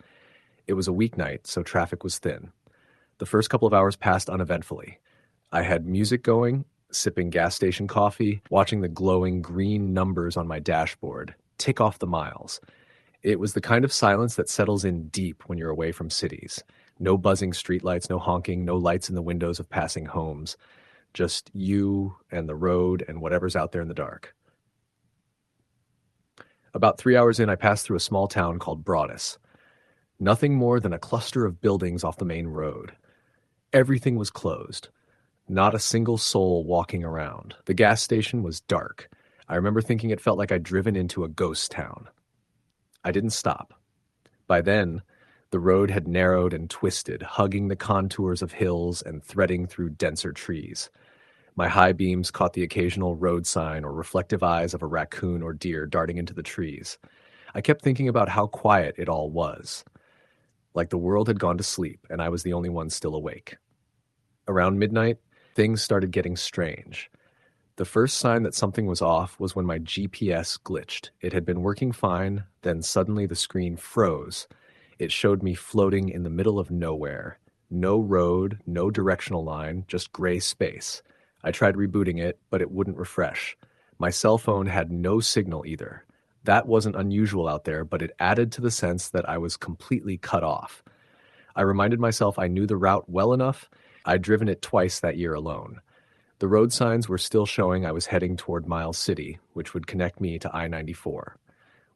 It was a weeknight, so traffic was thin. The first couple of hours passed uneventfully. I had music going, sipping gas station coffee, watching the glowing green numbers on my dashboard tick off the miles. It was the kind of silence that settles in deep when you're away from cities. No buzzing streetlights, no honking, no lights in the windows of passing homes. Just you and the road and whatever's out there in the dark. About 3 hours in, I passed through a small town called Broadus. Nothing more than a cluster of buildings off the main road. Everything was closed. Not a single soul walking around. The gas station was dark. I remember thinking it felt like I'd driven into a ghost town. I didn't stop. By then, the road had narrowed and twisted, hugging the contours of hills and threading through denser trees. My high beams caught the occasional road sign or reflective eyes of a raccoon or deer darting into the trees. I kept thinking about how quiet it all was. like the world had gone to sleep and I was the only one still awake. Around midnight, things started getting strange. The first sign that something was off was when my GPS glitched. It had been working fine, then suddenly the screen froze. It showed me floating in the middle of nowhere. No road, no directional line, just gray space. I tried rebooting it, but it wouldn't refresh. My cell phone had no signal either. That wasn't unusual out there, but it added to the sense that I was completely cut off. I reminded myself I knew the route well enough. I'd driven it twice that year alone. The road signs were still showing I was heading toward Miles City, which would connect me to I-94.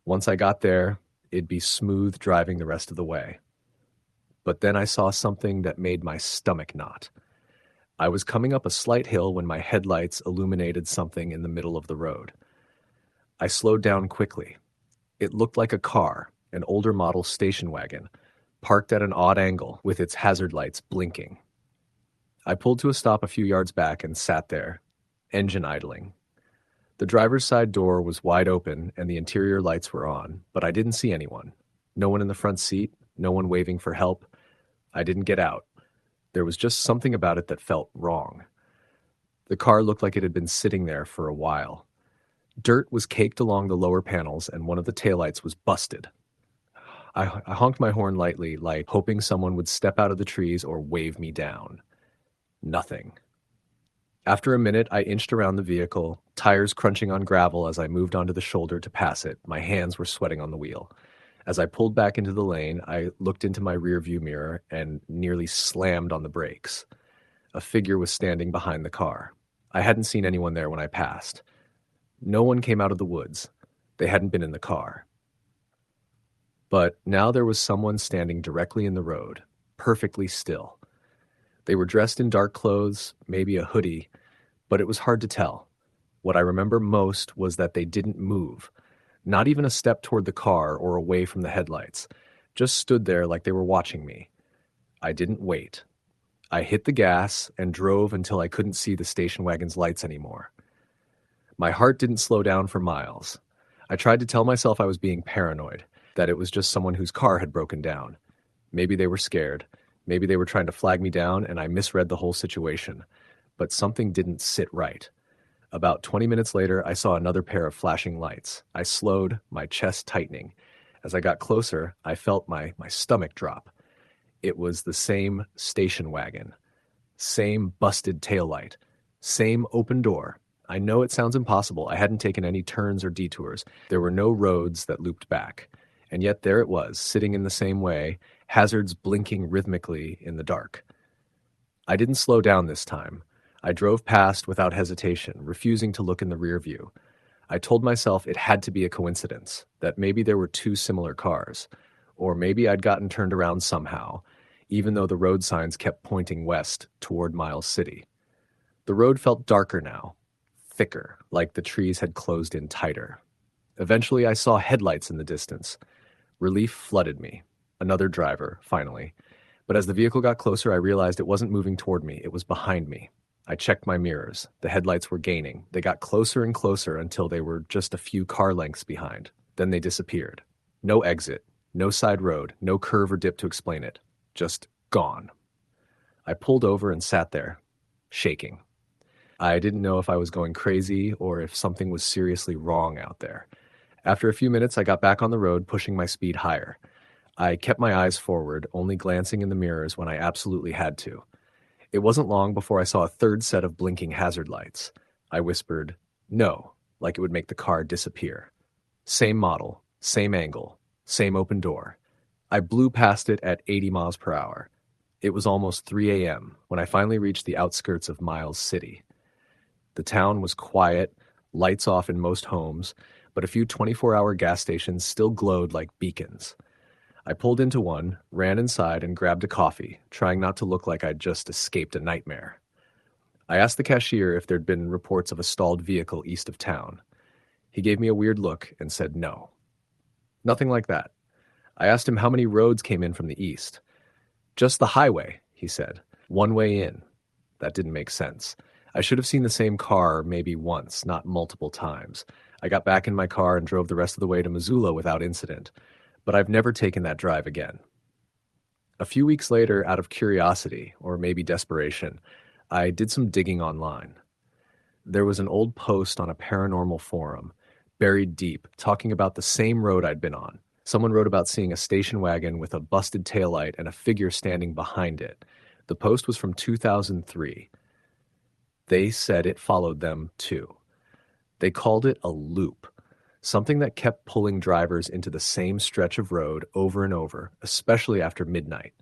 Once I got there, it'd be smooth driving the rest of the way. But then I saw something that made my stomach knot. I was coming up a slight hill when my headlights illuminated something in the middle of the road. I slowed down quickly. It looked like a car, an older model station wagon, parked at an odd angle with its hazard lights blinking. I pulled to a stop a few yards back and sat there, engine idling. The driver's side door was wide open and the interior lights were on, but I didn't see anyone. No one in the front seat, no one waving for help. I didn't get out. There was just something about it that felt wrong. The car looked like it had been sitting there for a while. Dirt was caked along the lower panels and one of the taillights was busted. I honked my horn lightly, like hoping someone would step out of the trees or wave me down. Nothing. After a minute, I inched around the vehicle, tires crunching on gravel as I moved onto the shoulder to pass it. My hands were sweating on the wheel. As I pulled back into the lane, I looked into my rearview mirror and nearly slammed on the brakes. A figure was standing behind the car. I hadn't seen anyone there when I passed. No one came out of the woods. They hadn't been in the car. But now there was someone standing directly in the road, perfectly still. They were dressed in dark clothes, maybe a hoodie, but it was hard to tell. What I remember most was that they didn't move, not even a step toward the car or away from the headlights, just stood there like they were watching me. I didn't wait. I hit the gas and drove until I couldn't see the station wagon's lights anymore. My heart didn't slow down for miles. I tried to tell myself I was being paranoid, that it was just someone whose car had broken down. Maybe they were scared. Maybe they were trying to flag me down and I misread the whole situation. But something didn't sit right. About 20 minutes later, I saw another pair of flashing lights. I slowed, my chest tightening. As I got closer, I felt my stomach drop. It was the same station wagon. Same busted taillight. Same open door. I know it sounds impossible. I hadn't taken any turns or detours. There were no roads that looped back. And yet there it was, sitting in the same way, hazards blinking rhythmically in the dark. I didn't slow down this time. I drove past without hesitation, refusing to look in the rear view. I told myself it had to be a coincidence, that maybe there were two similar cars, or maybe I'd gotten turned around somehow, even though the road signs kept pointing west toward Miles City. The road felt darker now, thicker, like the trees had closed in tighter. Eventually I saw headlights in the distance. Relief flooded me. Another driver, finally. But as the vehicle got closer, I realized it wasn't moving toward me. It was behind me. I checked my mirrors. The headlights were gaining. They got closer and closer until they were just a few car lengths behind. Then they disappeared. No exit, no side road, no curve or dip to explain it. Just gone. I pulled over and sat there, shaking. I didn't know if I was going crazy or if something was seriously wrong out there. After a few minutes, I got back on the road, pushing my speed higher. I kept my eyes forward, only glancing in the mirrors when I absolutely had to. It wasn't long before I saw a third set of blinking hazard lights. I whispered, "No," like it would make the car disappear. Same model, same angle, same open door. I blew past it at 80 miles per hour. It was almost 3 a.m. when I finally reached the outskirts of Miles City. The town was quiet, lights off in most homes, but a few 24-hour gas stations still glowed like beacons. I pulled into one, ran inside, and grabbed a coffee, trying not to look like I'd just escaped a nightmare. I asked the cashier if there'd been reports of a stalled vehicle east of town. He gave me a weird look and said no. Nothing like that. I asked him how many roads came in from the east. Just the highway, he said. One way in. That didn't make sense. I should have seen the same car maybe once, not multiple times. I got back in my car and drove the rest of the way to Missoula without incident. But I've never taken that drive again. A few weeks later, out of curiosity, or maybe desperation, I did some digging online. There was an old post on a paranormal forum, buried deep, talking about the same road I'd been on. Someone wrote about seeing a station wagon with a busted taillight and a figure standing behind it. The post was from 2003. They said it followed them too. They called it a loop, something that kept pulling drivers into the same stretch of road over and over, especially after midnight.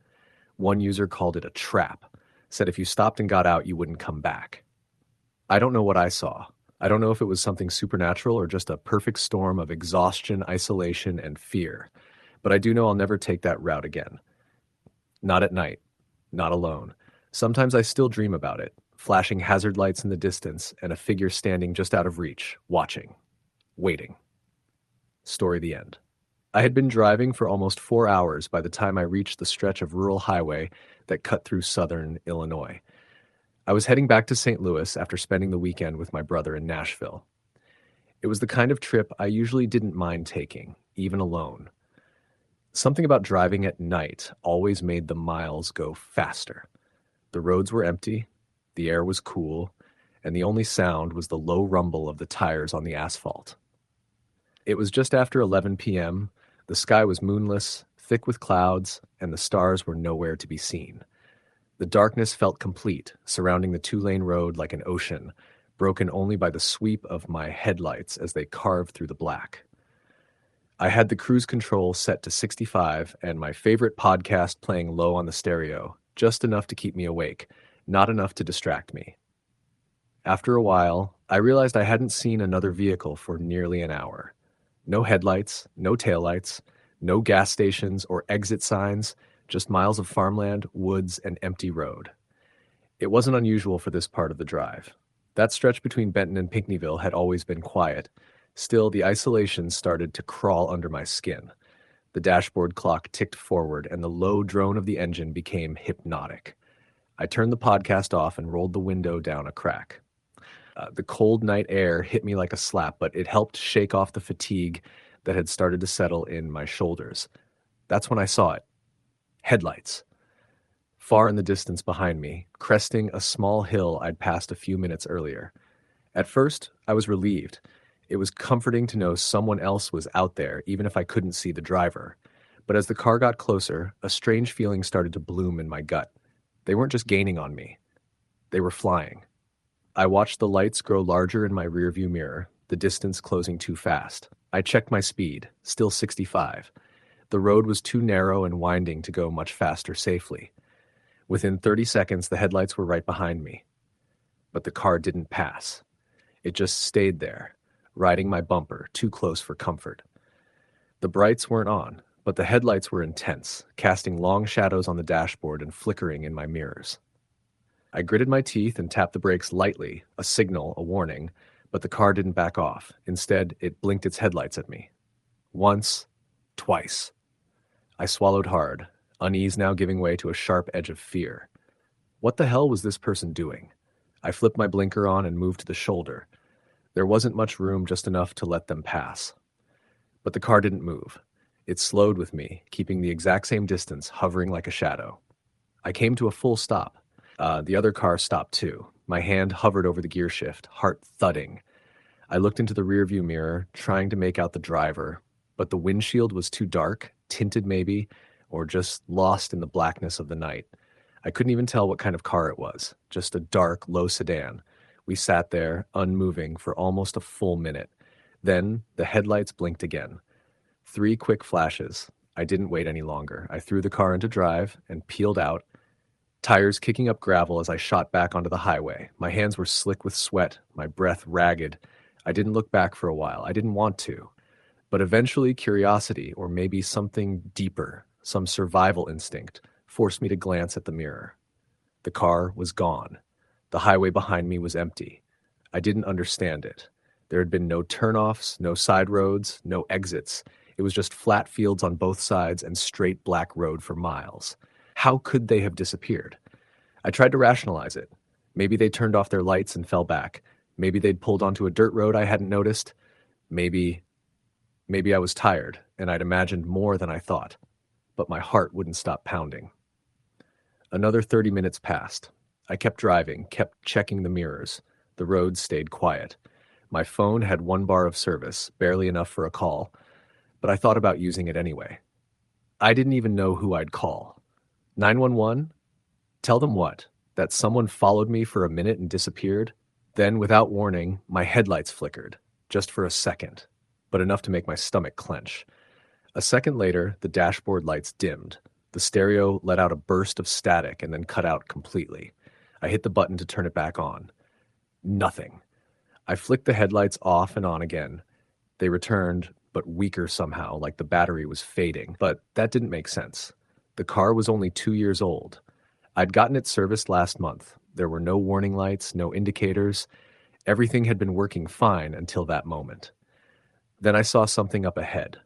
One user called it a trap, said if you stopped and got out, you wouldn't come back. I don't know what I saw. I don't know if it was something supernatural or just a perfect storm of exhaustion, isolation, and fear. But I do know I'll never take that route again. Not at night. Not alone. Sometimes I still dream about it, flashing hazard lights in the distance and a figure standing just out of reach, watching, waiting. Story the end. I had been driving for almost 4 hours by the time I reached the stretch of rural highway that cut through southern Illinois. I was heading back to St. Louis after spending the weekend with my brother in Nashville. It was the kind of trip I usually didn't mind taking, even alone. Something about driving at night always made the miles go faster. The roads were empty, the air was cool, and the only sound was the low rumble of the tires on the asphalt. It was just after 11 p.m., the sky was moonless, thick with clouds, and the stars were nowhere to be seen. The darkness felt complete, surrounding the two-lane road like an ocean, broken only by the sweep of my headlights as they carved through the black. I had the cruise control set to 65 and my favorite podcast playing low on the stereo, just enough to keep me awake, not enough to distract me. After a while, I realized I hadn't seen another vehicle for nearly an hour. No headlights, no taillights, no gas stations or exit signs, just miles of farmland, woods, and empty road. It wasn't unusual for this part of the drive. That stretch between Benton and Pinckneyville had always been quiet. Still, the isolation started to crawl under my skin. The dashboard clock ticked forward, and the low drone of the engine became hypnotic. I turned the podcast off and rolled the window down a crack. The cold night air hit me like a slap, but it helped shake off the fatigue that had started to settle in my shoulders. That's when I saw it. Headlights. Far in the distance behind me, cresting a small hill I'd passed a few minutes earlier. At first, I was relieved. It was comforting to know someone else was out there, even if I couldn't see the driver. But as the car got closer, a strange feeling started to bloom in my gut. They weren't just gaining on me. They were flying. I watched the lights grow larger in my rearview mirror, the distance closing too fast. I checked my speed, still 65. The road was too narrow and winding to go much faster safely. Within 30 seconds, the headlights were right behind me. But the car didn't pass. It just stayed there, riding my bumper, too close for comfort. The brights weren't on, but the headlights were intense, casting long shadows on the dashboard and flickering in my mirrors. I gritted my teeth and tapped the brakes lightly, a signal, a warning, but the car didn't back off. Instead, it blinked its headlights at me. Once, twice. I swallowed hard, unease now giving way to a sharp edge of fear. What the hell was this person doing? I flipped my blinker on and moved to the shoulder. There wasn't much room, just enough to let them pass. But the car didn't move. It slowed with me, keeping the exact same distance, hovering like a shadow. I came to a full stop. The other car stopped too. My hand hovered over the gear shift, heart thudding. I looked into the rearview mirror, trying to make out the driver, but the windshield was too dark, tinted maybe, or just lost in the blackness of the night. I couldn't even tell what kind of car it was, just a dark, low sedan. We sat there, unmoving, for almost a full minute. Then the headlights blinked again. 3 quick flashes. I didn't wait any longer. I threw the car into drive and peeled out, tires kicking up gravel as I shot back onto the highway. My hands were slick with sweat, my breath ragged. I didn't look back for a while. I didn't want to. But eventually curiosity, or maybe something deeper, some survival instinct, forced me to glance at the mirror. The car was gone. The highway behind me was empty. I didn't understand it. There had been no turnoffs, no side roads, no exits. It was just flat fields on both sides and straight black road for miles. How could they have disappeared? I tried to rationalize it. Maybe they turned off their lights and fell back. Maybe they'd pulled onto a dirt road I hadn't noticed. Maybe I was tired, and I'd imagined more than I thought. But my heart wouldn't stop pounding. Another 30 minutes passed. I kept driving, kept checking the mirrors. The road stayed quiet. My phone had 1 bar of service, barely enough for a call, but I thought about using it anyway. I didn't even know who I'd call. 911? Tell them what? That someone followed me for a minute and disappeared? Then, without warning, my headlights flickered, just for a second, but enough to make my stomach clench. A second later, the dashboard lights dimmed. The stereo let out a burst of static and then cut out completely. I hit the button to turn it back on. Nothing. I flicked the headlights off and on again. They returned, but weaker somehow, like the battery was fading. But that didn't make sense. The car was only 2 years old. I'd gotten it serviced last month. There were no warning lights, no indicators. Everything had been working fine until that moment. Then I saw something up ahead.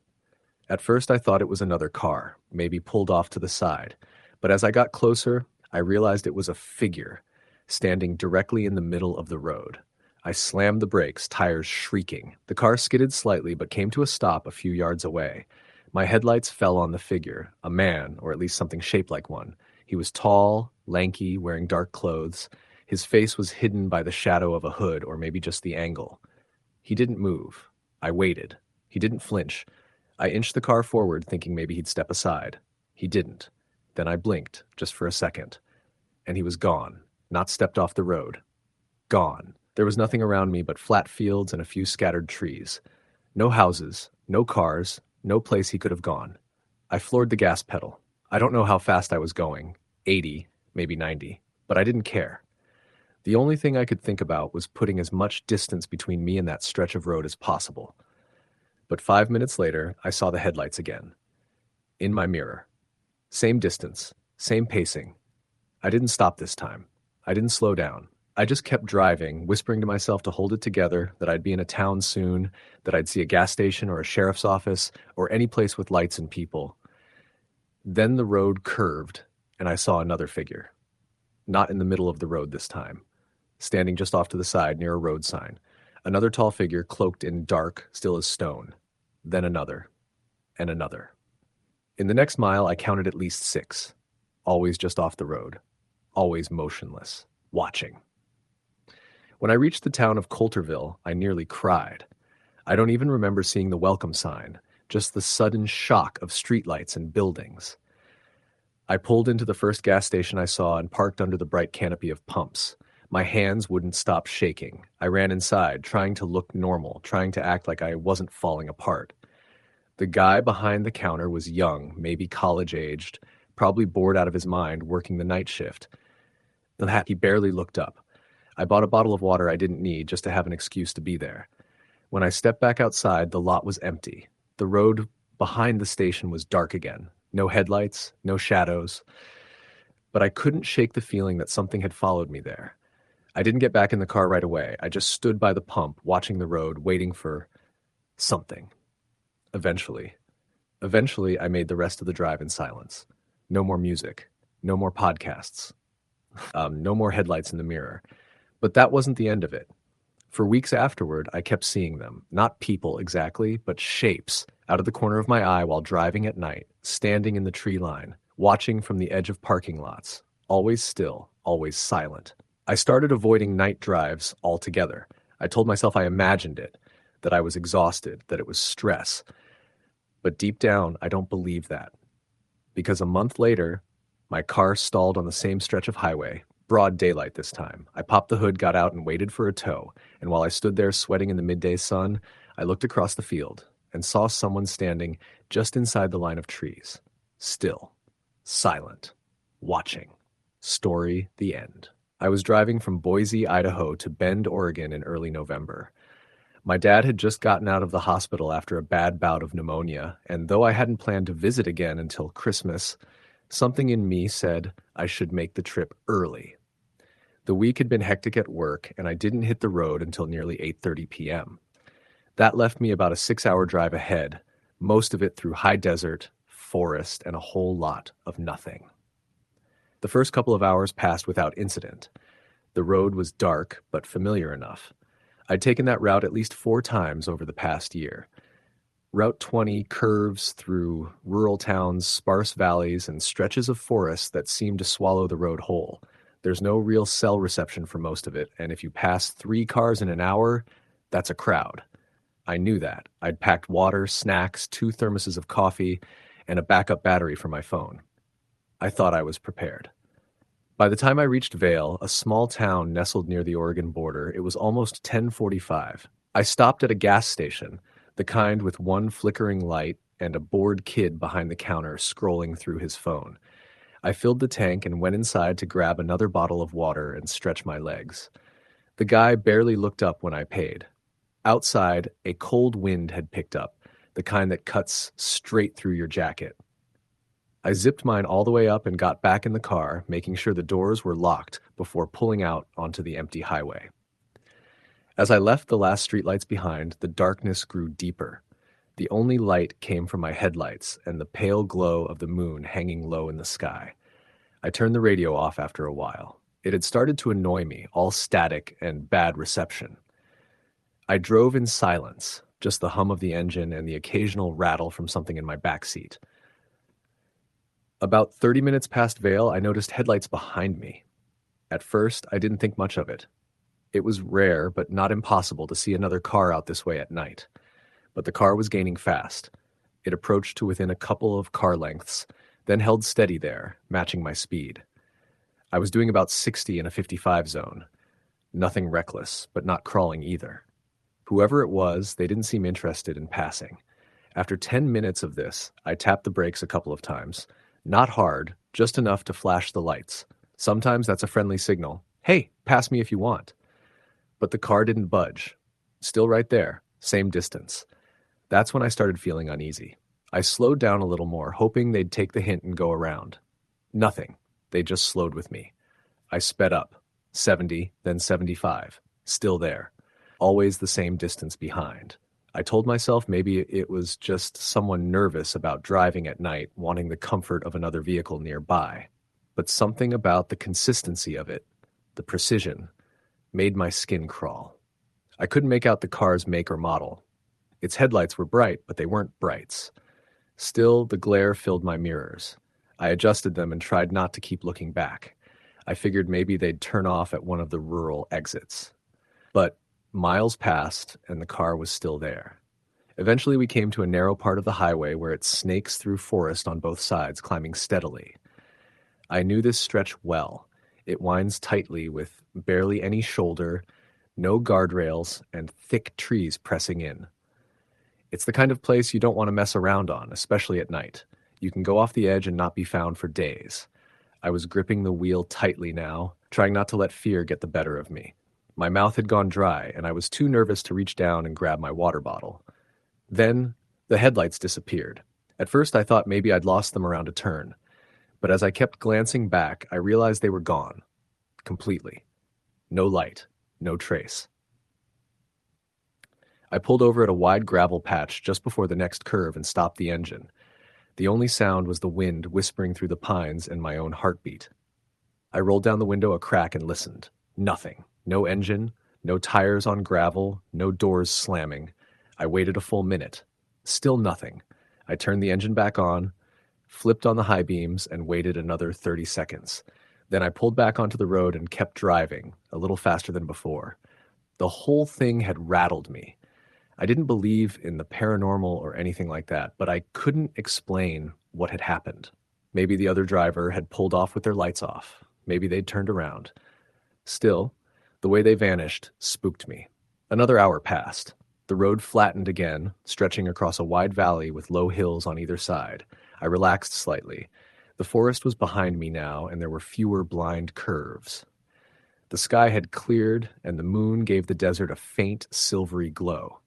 At first I thought it was another car, maybe pulled off to the side. But as I got closer, I realized it was a figure, standing directly in the middle of the road. I slammed the brakes, tires shrieking. The car skidded slightly but came to a stop a few yards away. My headlights fell on the figure, a man, or at least something shaped like one. He was tall, lanky, wearing dark clothes. His face was hidden by the shadow of a hood, or maybe just the angle. He didn't move. I waited. He didn't flinch. I inched the car forward, thinking maybe he'd step aside. He didn't. Then I blinked, just for a second. And he was gone, not stepped off the road. Gone. There was nothing around me but flat fields and a few scattered trees. No houses, no cars, no place he could have gone. I floored the gas pedal. I don't know how fast I was going, 80, maybe 90, but I didn't care. The only thing I could think about was putting as much distance between me and that stretch of road as possible. But 5 minutes later, I saw the headlights again. In my mirror. Same distance, same pacing. I didn't stop this time. I didn't slow down. I just kept driving, whispering to myself to hold it together, that I'd be in a town soon, that I'd see a gas station or a sheriff's office, or any place with lights and people. Then the road curved, and I saw another figure. Not in the middle of the road this time. Standing just off to the side near a road sign. Another tall figure cloaked in dark, still as stone. Then another. And another. In the next mile, I counted at least 6. Always just off the road. Always motionless. Watching. When I reached the town of Coulterville, I nearly cried. I don't even remember seeing the welcome sign, just the sudden shock of streetlights and buildings. I pulled into the first gas station I saw and parked under the bright canopy of pumps. My hands wouldn't stop shaking. I ran inside, trying to look normal, trying to act like I wasn't falling apart. The guy behind the counter was young, maybe college-aged, probably bored out of his mind working the night shift. He barely looked up. I bought a bottle of water I didn't need just to have an excuse to be there. When I stepped back outside, the lot was empty. The road behind the station was dark again. No headlights, no shadows. But I couldn't shake the feeling that something had followed me there. I didn't get back in the car right away. I just stood by the pump, watching the road, waiting for something. Eventually, I made the rest of the drive in silence. No more music. No more podcasts. No more headlights in the mirror. But that wasn't the end of it. For weeks afterward, I kept seeing them. Not people exactly, but shapes out of the corner of my eye while driving at night, standing in the tree line, watching from the edge of parking lots. Always still, always silent. I started avoiding night drives altogether. I told myself I imagined it, that I was exhausted, that it was stress. But deep down, I don't believe that. Because a month later, my car stalled on the same stretch of highway, broad daylight this time. I popped the hood, got out, and waited for a tow. And while I stood there sweating in the midday sun, I looked across the field and saw someone standing just inside the line of trees. Still. Silent. Watching. Story the end. I was driving from Boise, Idaho to Bend, Oregon in early November. My dad had just gotten out of the hospital after a bad bout of pneumonia, and though I hadn't planned to visit again until Christmas, something in me said I should make the trip early. The week had been hectic at work, and I didn't hit the road until nearly 8:30 p.m. That left me about a 6-hour drive ahead, most of it through high desert, forest, and a whole lot of nothing. The first couple of hours passed without incident. The road was dark, but familiar enough. I'd taken that route at least 4 times over the past year. Route 20 curves through rural towns, sparse valleys, and stretches of forest that seem to swallow the road whole. There's no real cell reception for most of it, and if you pass 3 cars in an hour, that's a crowd. I knew that. I'd packed water, snacks, 2 thermoses of coffee, and a backup battery for my phone. I thought I was prepared. By the time I reached Vail, a small town nestled near the Oregon border, it was almost 10:45. I stopped at a gas station, the kind with one flickering light and a bored kid behind the counter scrolling through his phone. I filled the tank and went inside to grab another bottle of water and stretch my legs. The guy barely looked up when I paid. Outside, a cold wind had picked up, the kind that cuts straight through your jacket. I zipped mine all the way up and got back in the car, making sure the doors were locked before pulling out onto the empty highway. As I left the last streetlights behind, the darkness grew deeper. The only light came from my headlights and the pale glow of the moon hanging low in the sky. I turned the radio off after a while. It had started to annoy me, all static and bad reception. I drove in silence, just the hum of the engine and the occasional rattle from something in my backseat. About 30 minutes past Vail, I noticed headlights behind me. At first, I didn't think much of it. It was rare, but not impossible to see another car out this way at night. But the car was gaining fast. It approached to within a couple of car lengths, then held steady there, matching my speed. I was doing about 60 in a 55 zone. Nothing reckless, but not crawling either. Whoever it was, they didn't seem interested in passing. After 10 minutes of this, I tapped the brakes a couple of times. Not hard, just enough to flash the lights. Sometimes that's a friendly signal. Hey, pass me if you want. But the car didn't budge. Still right there, same distance. That's when I started feeling uneasy. I slowed down a little more, hoping they'd take the hint and go around. Nothing. They just slowed with me. I sped up. 70, then 75. Still there. Always the same distance behind. I told myself maybe it was just someone nervous about driving at night, wanting the comfort of another vehicle nearby. But something about the consistency of it, the precision, made my skin crawl. I couldn't make out the car's make or model. Its headlights were bright, but they weren't brights. Still, the glare filled my mirrors. I adjusted them and tried not to keep looking back. I figured maybe they'd turn off at one of the rural exits. But miles passed, and the car was still there. Eventually, we came to a narrow part of the highway where it snakes through forest on both sides, climbing steadily. I knew this stretch well. It winds tightly with barely any shoulder, no guardrails, and thick trees pressing in. It's the kind of place you don't want to mess around on, especially at night. You can go off the edge and not be found for days. I was gripping the wheel tightly now, trying not to let fear get the better of me. My mouth had gone dry, and I was too nervous to reach down and grab my water bottle. Then, the headlights disappeared. At first, I thought maybe I'd lost them around a turn. But as I kept glancing back, I realized they were gone. Completely. No light. No trace. I pulled over at a wide gravel patch just before the next curve and stopped the engine. The only sound was the wind whispering through the pines and my own heartbeat. I rolled down the window a crack and listened. Nothing. No engine, no tires on gravel, no doors slamming. I waited a full minute. Still nothing. I turned the engine back on, flipped on the high beams, and waited another 30 seconds. Then I pulled back onto the road and kept driving, a little faster than before. The whole thing had rattled me. I didn't believe in the paranormal or anything like that, but I couldn't explain what had happened. Maybe the other driver had pulled off with their lights off. Maybe they'd turned around. Still, the way they vanished spooked me. Another hour passed. The road flattened again, stretching across a wide valley with low hills on either side. I relaxed slightly. The forest was behind me now, and there were fewer blind curves. The sky had cleared, and the moon gave the desert a faint, silvery glow.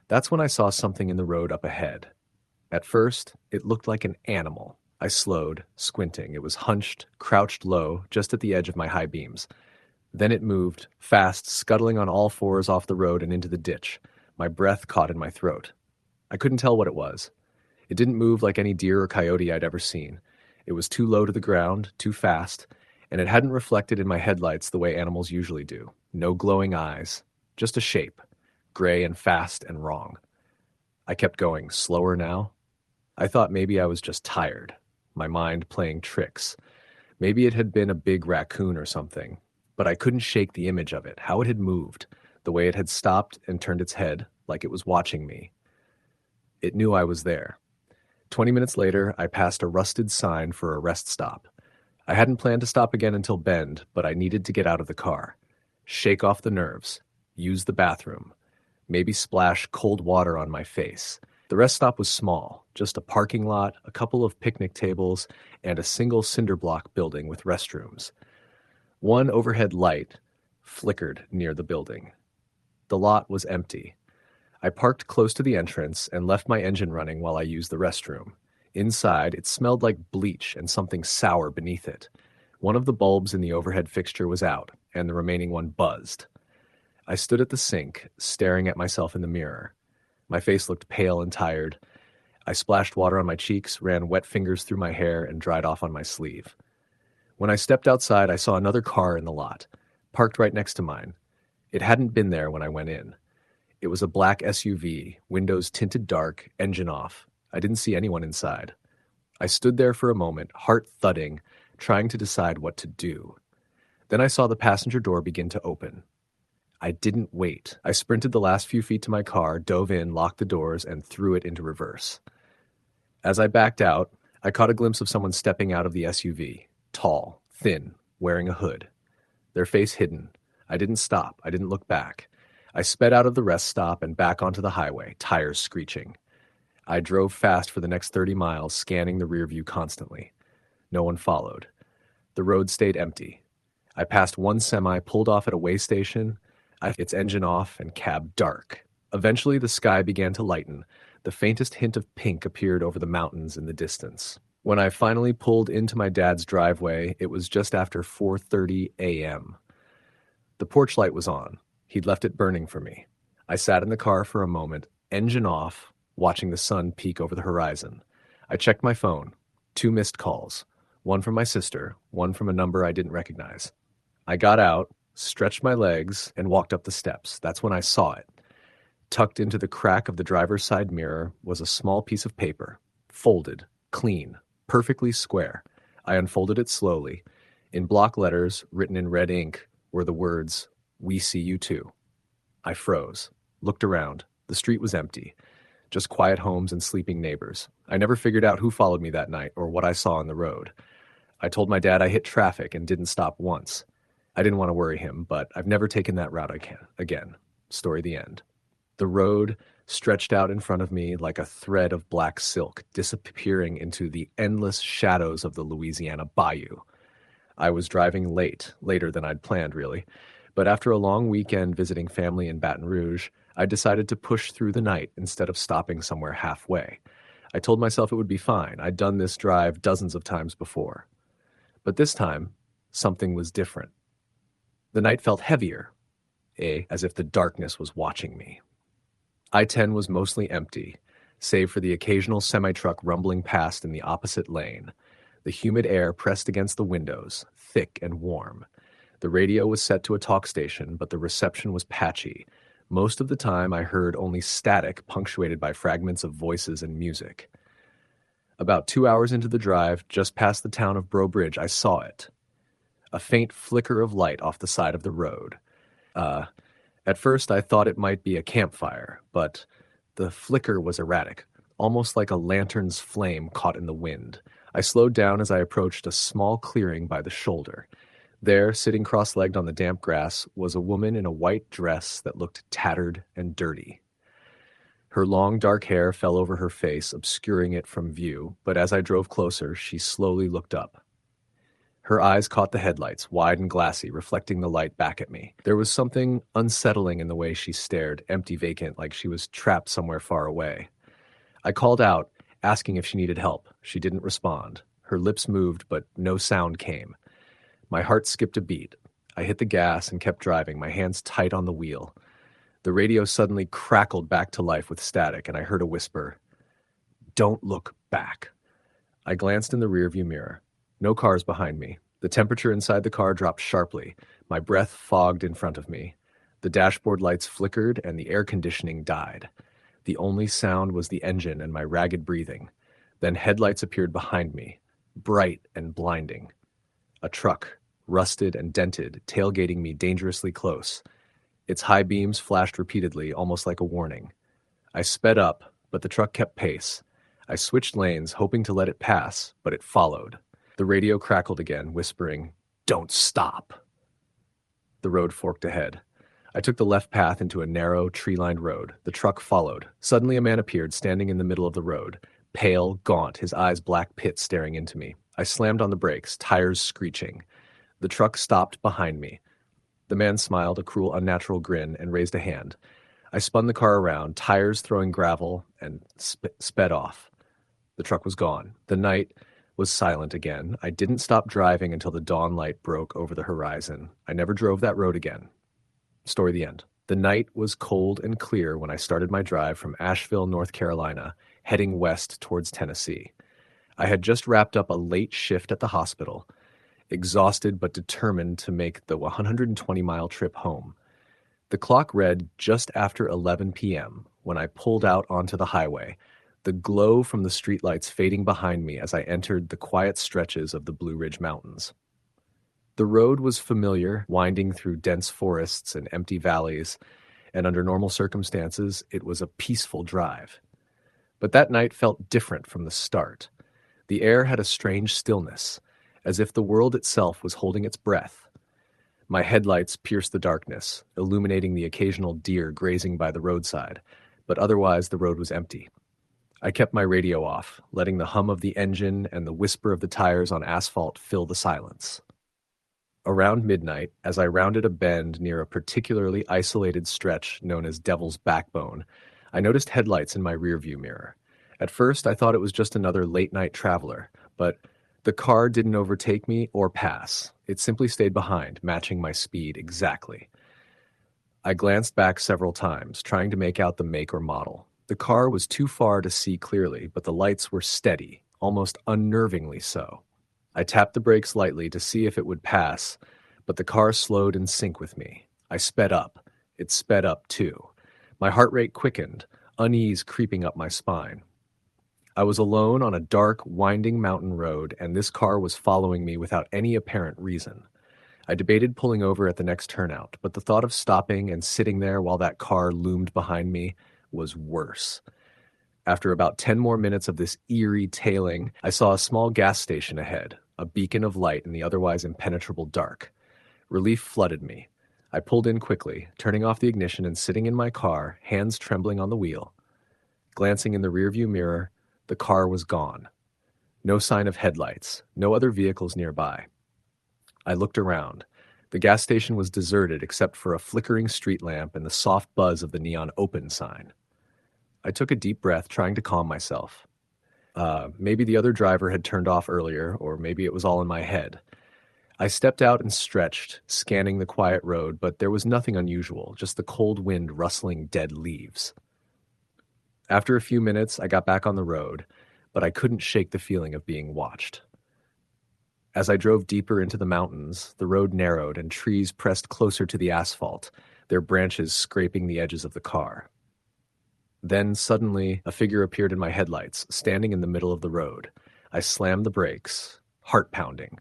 That's when I saw something in the road up ahead. At first, it looked like an animal. I slowed, squinting. It was hunched, crouched low, just at the edge of my high beams. Then it moved, fast, scuttling on all fours off the road and into the ditch. My breath caught in my throat. I couldn't tell what it was. It didn't move like any deer or coyote I'd ever seen. It was too low to the ground, too fast, and it hadn't reflected in my headlights the way animals usually do. No glowing eyes, just a shape, gray and fast and wrong. I kept going, slower now. I thought maybe I was just tired, my mind playing tricks. Maybe it had been a big raccoon or something, but I couldn't shake the image of it, how it had moved, the way it had stopped and turned its head like it was watching me. It knew I was there. 20 minutes later, I passed a rusted sign for a rest stop. I hadn't planned to stop again until Bend, but I needed to get out of the car. Shake off the nerves. Use the bathroom. Maybe splash cold water on my face. The rest stop was small, just a parking lot, a couple of picnic tables, and a single cinder block building with restrooms. One overhead light flickered near the building. The lot was empty. I parked close to the entrance and left my engine running while I used the restroom. Inside, it smelled like bleach and something sour beneath it. One of the bulbs in the overhead fixture was out, and the remaining one buzzed. I stood at the sink, staring at myself in the mirror. My face looked pale and tired. I splashed water on my cheeks, ran wet fingers through my hair, and dried off on my sleeve. When I stepped outside, I saw another car in the lot, parked right next to mine. It hadn't been there when I went in. It was a black SUV, windows tinted dark, engine off. I didn't see anyone inside. I stood there for a moment, heart thudding, trying to decide what to do. Then I saw the passenger door begin to open. I didn't wait. I sprinted the last few feet to my car, dove in, locked the doors, and threw it into reverse. As I backed out, I caught a glimpse of someone stepping out of the SUV. Tall, thin, wearing a hood. Their face hidden. I didn't stop. I didn't look back. I sped out of the rest stop and back onto the highway, tires screeching. I drove fast for the next 30 miles, scanning the rear view constantly. No one followed. The road stayed empty. I passed one semi, pulled off at a way station, its engine off, and cab dark. Eventually, the sky began to lighten. The faintest hint of pink appeared over the mountains in the distance. When I finally pulled into my dad's driveway, it was just after 4:30 a.m. The porch light was on. He'd left it burning for me. I sat in the car for a moment, engine off, watching the sun peek over the horizon. I checked my phone. 2 missed calls. One from my sister, one from a number I didn't recognize. I got out, stretched my legs, and walked up the steps. That's when I saw it. Tucked into the crack of the driver's side mirror was a small piece of paper, folded, clean, perfectly square. I unfolded it slowly. In block letters, written in red ink, were the words, "We see you too." I froze, looked around. The street was empty. Just quiet homes and sleeping neighbors. I never figured out who followed me that night or what I saw on the road. I told my dad I hit traffic and didn't stop once. I didn't want to worry him, but I've never taken that route again. Story the end. The road stretched out in front of me like a thread of black silk, disappearing into the endless shadows of the Louisiana bayou. I was driving later than I'd planned, really. But after a long weekend visiting family in Baton Rouge, I decided to push through the night instead of stopping somewhere halfway. I told myself it would be fine. I'd done this drive dozens of times before. But this time, something was different. The night felt heavier, as if the darkness was watching me. I-10 was mostly empty, save for the occasional semi-truck rumbling past in the opposite lane. The humid air pressed against the windows, thick and warm. The radio was set to a talk station, but the reception was patchy. Most of the time, I heard only static punctuated by fragments of voices and music. About 2 hours into the drive, just past the town of Breaux Bridge, I saw it. A faint flicker of light off the side of the road. At first, I thought it might be a campfire, but the flicker was erratic, almost like a lantern's flame caught in the wind. I slowed down as I approached a small clearing by the shoulder. There, sitting cross-legged on the damp grass, was a woman in a white dress that looked tattered and dirty. Her long, dark hair fell over her face, obscuring it from view, but as I drove closer, she slowly looked up. Her eyes caught the headlights, wide and glassy, reflecting the light back at me. There was something unsettling in the way she stared, empty, vacant, like she was trapped somewhere far away. I called out, asking if she needed help. She didn't respond. Her lips moved, but no sound came. My heart skipped a beat. I hit the gas and kept driving, my hands tight on the wheel. The radio suddenly crackled back to life with static, and I heard a whisper, "Don't look back." I glanced in the rearview mirror. No cars behind me. The temperature inside the car dropped sharply. My breath fogged in front of me. The dashboard lights flickered and the air conditioning died. The only sound was the engine and my ragged breathing. Then headlights appeared behind me, bright and blinding. A truck, rusted and dented, tailgating me dangerously close. Its high beams flashed repeatedly, almost like a warning. I sped up, but the truck kept pace. I switched lanes, hoping to let it pass, but it followed. The radio crackled again, whispering, "Don't stop." The road forked ahead. I took the left path into a narrow, tree-lined road. The truck followed. Suddenly a man appeared, standing in the middle of the road. Pale, gaunt, his eyes black pits staring into me. I slammed on the brakes, tires screeching. The truck stopped behind me. The man smiled, a cruel, unnatural grin, and raised a hand. I spun the car around, tires throwing gravel, and sped off. The truck was gone. The night was silent again. I didn't stop driving until the dawn light broke over the horizon. I never drove that road again. Story the end. The night was cold and clear when I started my drive from Asheville, North Carolina, heading west towards Tennessee. I had just wrapped up a late shift at the hospital, exhausted but determined to make the 120-mile trip home. The clock read just after 11 p.m. when I pulled out onto the highway, the glow from the streetlights fading behind me as I entered the quiet stretches of the Blue Ridge Mountains. The road was familiar, winding through dense forests and empty valleys, and under normal circumstances, it was a peaceful drive. But that night felt different from the start. The air had a strange stillness, as if the world itself was holding its breath. My headlights pierced the darkness, illuminating the occasional deer grazing by the roadside, but otherwise the road was empty. I kept my radio off, letting the hum of the engine and the whisper of the tires on asphalt fill the silence. Around midnight, as I rounded a bend near a particularly isolated stretch known as Devil's Backbone, I noticed headlights in my rearview mirror. At first, I thought it was just another late-night traveler, but the car didn't overtake me or pass. It simply stayed behind, matching my speed exactly. I glanced back several times, trying to make out the make or model. The car was too far to see clearly, but the lights were steady, almost unnervingly so. I tapped the brakes lightly to see if it would pass, but the car slowed in sync with me. I sped up. It sped up too. My heart rate quickened, unease creeping up my spine. I was alone on a dark, winding mountain road, and this car was following me without any apparent reason. I debated pulling over at the next turnout, but the thought of stopping and sitting there while that car loomed behind me was worse. After about 10 more minutes of this eerie tailing, I saw a small gas station ahead, a beacon of light in the otherwise impenetrable dark. Relief flooded me. I pulled in quickly, turning off the ignition and sitting in my car, hands trembling on the wheel. Glancing in the rearview mirror, the car was gone. No sign of headlights, no other vehicles nearby. I looked around. The gas station was deserted except for a flickering street lamp and the soft buzz of the neon open sign. I took a deep breath, trying to calm myself. Maybe the other driver had turned off earlier, or maybe it was all in my head. I stepped out and stretched, scanning the quiet road, but there was nothing unusual, just the cold wind rustling dead leaves. After a few minutes, I got back on the road, but I couldn't shake the feeling of being watched. As I drove deeper into the mountains, the road narrowed and trees pressed closer to the asphalt, their branches scraping the edges of the car. Then, suddenly, a figure appeared in my headlights, standing in the middle of the road. I slammed the brakes, heart pounding.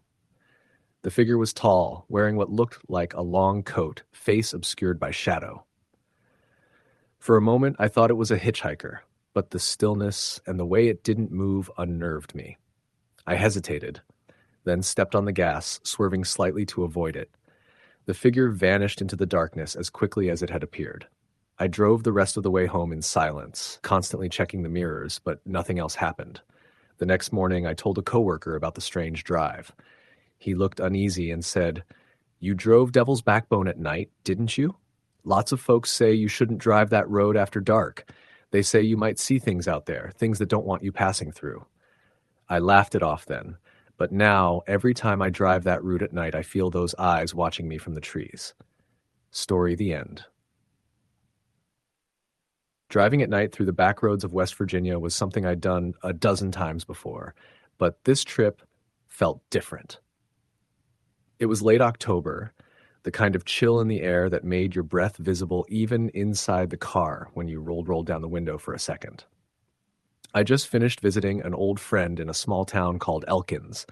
The figure was tall, wearing what looked like a long coat, face obscured by shadow. For a moment, I thought it was a hitchhiker, but the stillness and the way it didn't move unnerved me. I hesitated, then stepped on the gas, swerving slightly to avoid it. The figure vanished into the darkness as quickly as it had appeared. I drove the rest of the way home in silence, constantly checking the mirrors, but nothing else happened. The next morning, I told a coworker about the strange drive. He looked uneasy and said, "You drove Devil's Backbone at night, didn't you? Lots of folks say you shouldn't drive that road after dark. They say you might see things out there, things that don't want you passing through." I laughed it off then, but now, every time I drive that route at night, I feel those eyes watching me from the trees. Story the end. Driving at night through the back roads of West Virginia was something I'd done a dozen times before, but this trip felt different. It was late October. the kind of chill in the air that made your breath visible even inside the car when you rolled down the window for a second. I just finished visiting an old friend in a small town called Elkins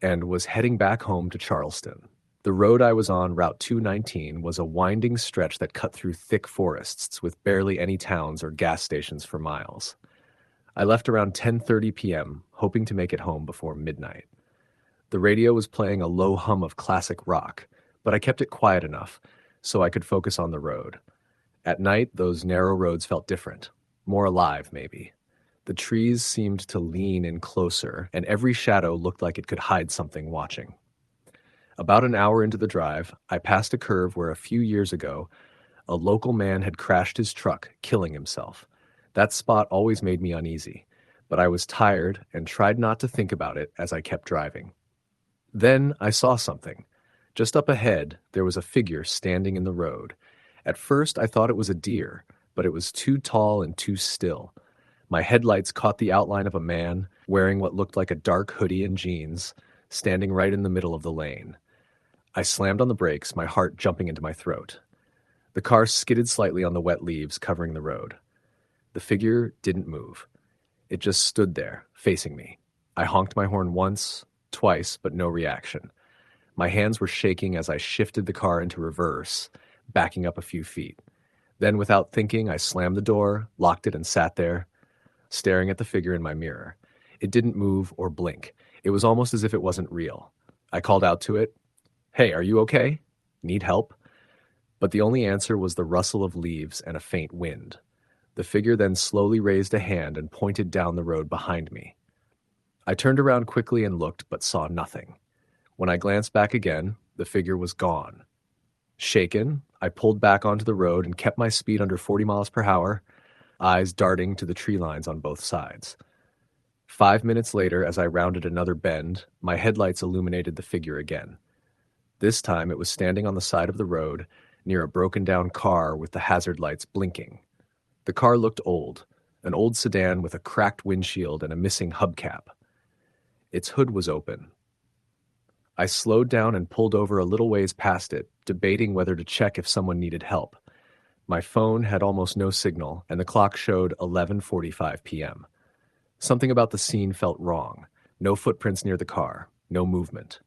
and was heading back home to Charleston. The road I was on, Route 219, was a winding stretch that cut through thick forests with barely any towns or gas stations for miles. I left around 10:30 p.m., hoping to make it home before midnight. The radio was playing a low hum of classic rock, but I kept it quiet enough so I could focus on the road. At night, those narrow roads felt different, more alive maybe. The trees seemed to lean in closer, and every shadow looked like it could hide something watching. About an hour into the drive, I passed a curve where a few years ago, a local man had crashed his truck, killing himself. That spot always made me uneasy, but I was tired and tried not to think about it as I kept driving. Then I saw something. Just up ahead, there was a figure standing in the road. At first, I thought it was a deer, but it was too tall and too still. My headlights caught the outline of a man wearing what looked like a dark hoodie and jeans, standing right in the middle of the lane. I slammed on the brakes, my heart jumping into my throat. The car skidded slightly on the wet leaves covering the road. The figure didn't move. It just stood there, facing me. I honked my horn once, twice, but no reaction. My hands were shaking as I shifted the car into reverse, backing up a few feet. Then, without thinking, I slammed the door, locked it, and sat there, staring at the figure in my mirror. It didn't move or blink. It was almost as if it wasn't real. I called out to it, "Hey, are you okay? Need help?" But the only answer was the rustle of leaves and a faint wind. The figure then slowly raised a hand and pointed down the road behind me. I turned around quickly and looked, but saw nothing. When I glanced back again, the figure was gone. Shaken, I pulled back onto the road and kept my speed under 40 miles per hour, eyes darting to the tree lines on both sides. 5 minutes later, as I rounded another bend, my headlights illuminated the figure again. This time it was standing on the side of the road near a broken-down car with the hazard lights blinking. The car looked old, an old sedan with a cracked windshield and a missing hubcap. Its hood was open. I slowed down and pulled over a little ways past it, debating whether to check if someone needed help. My phone had almost no signal, and the clock showed 11:45 p.m. Something about the scene felt wrong. No footprints near the car, no movement.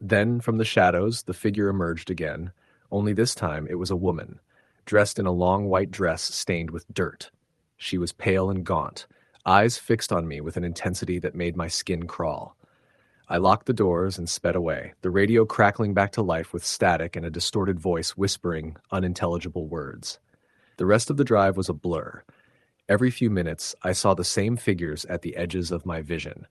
Then, from the shadows, the figure emerged again, only this time it was a woman, dressed in a long white dress stained with dirt. She was pale and gaunt, eyes fixed on me with an intensity that made my skin crawl. I locked the doors and sped away, the radio crackling back to life with static and a distorted voice whispering unintelligible words. The rest of the drive was a blur. Every few minutes, I saw the same figures at the edges of my vision,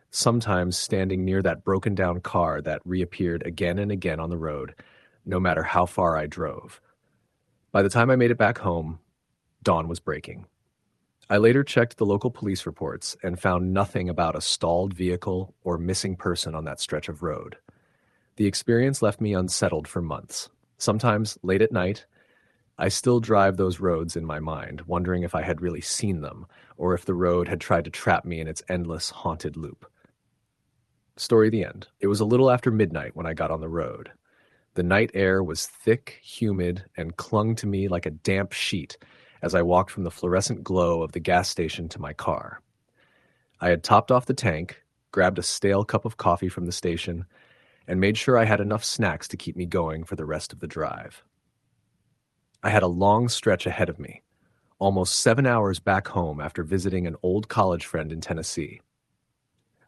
sometimes standing near that broken-down car that reappeared again and again on the road, no matter how far I drove. By the time I made it back home, dawn was breaking. I later checked the local police reports and found nothing about a stalled vehicle or missing person on that stretch of road. The experience left me unsettled for months. Sometimes, late at night, I still drive those roads in my mind, wondering if I had really seen them, or if the road had tried to trap me in its endless, haunted loop. Story the end. It was a little after midnight when I got on the road. The night air was thick, humid, and clung to me like a damp sheet as I walked from the fluorescent glow of the gas station to my car. I had topped off the tank, grabbed a stale cup of coffee from the station, and made sure I had enough snacks to keep me going for the rest of the drive. I had a long stretch ahead of me, almost 7 hours back home after visiting an old college friend in Tennessee.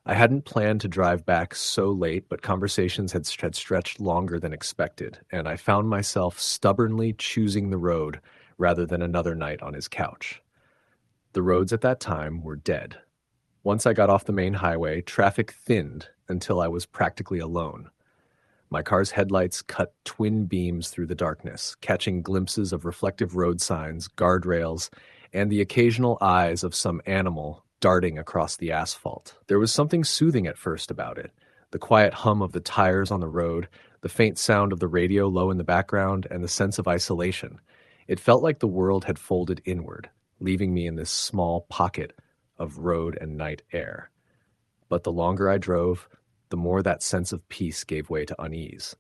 I hadn't planned to drive back so late, but conversations had stretched longer than expected, and I found myself stubbornly choosing the road rather than another night on his couch. The roads at that time were dead. Once I got off the main highway, traffic thinned until I was practically alone. My car's headlights cut twin beams through the darkness, catching glimpses of reflective road signs, guardrails, and the occasional eyes of some animal darting across the asphalt. There was something soothing at first about it. The quiet hum of the tires on the road, the faint sound of the radio low in the background, and the sense of isolation. It felt like the world had folded inward, leaving me in this small pocket of road and night air. But the longer I drove, the more that sense of peace gave way to unease.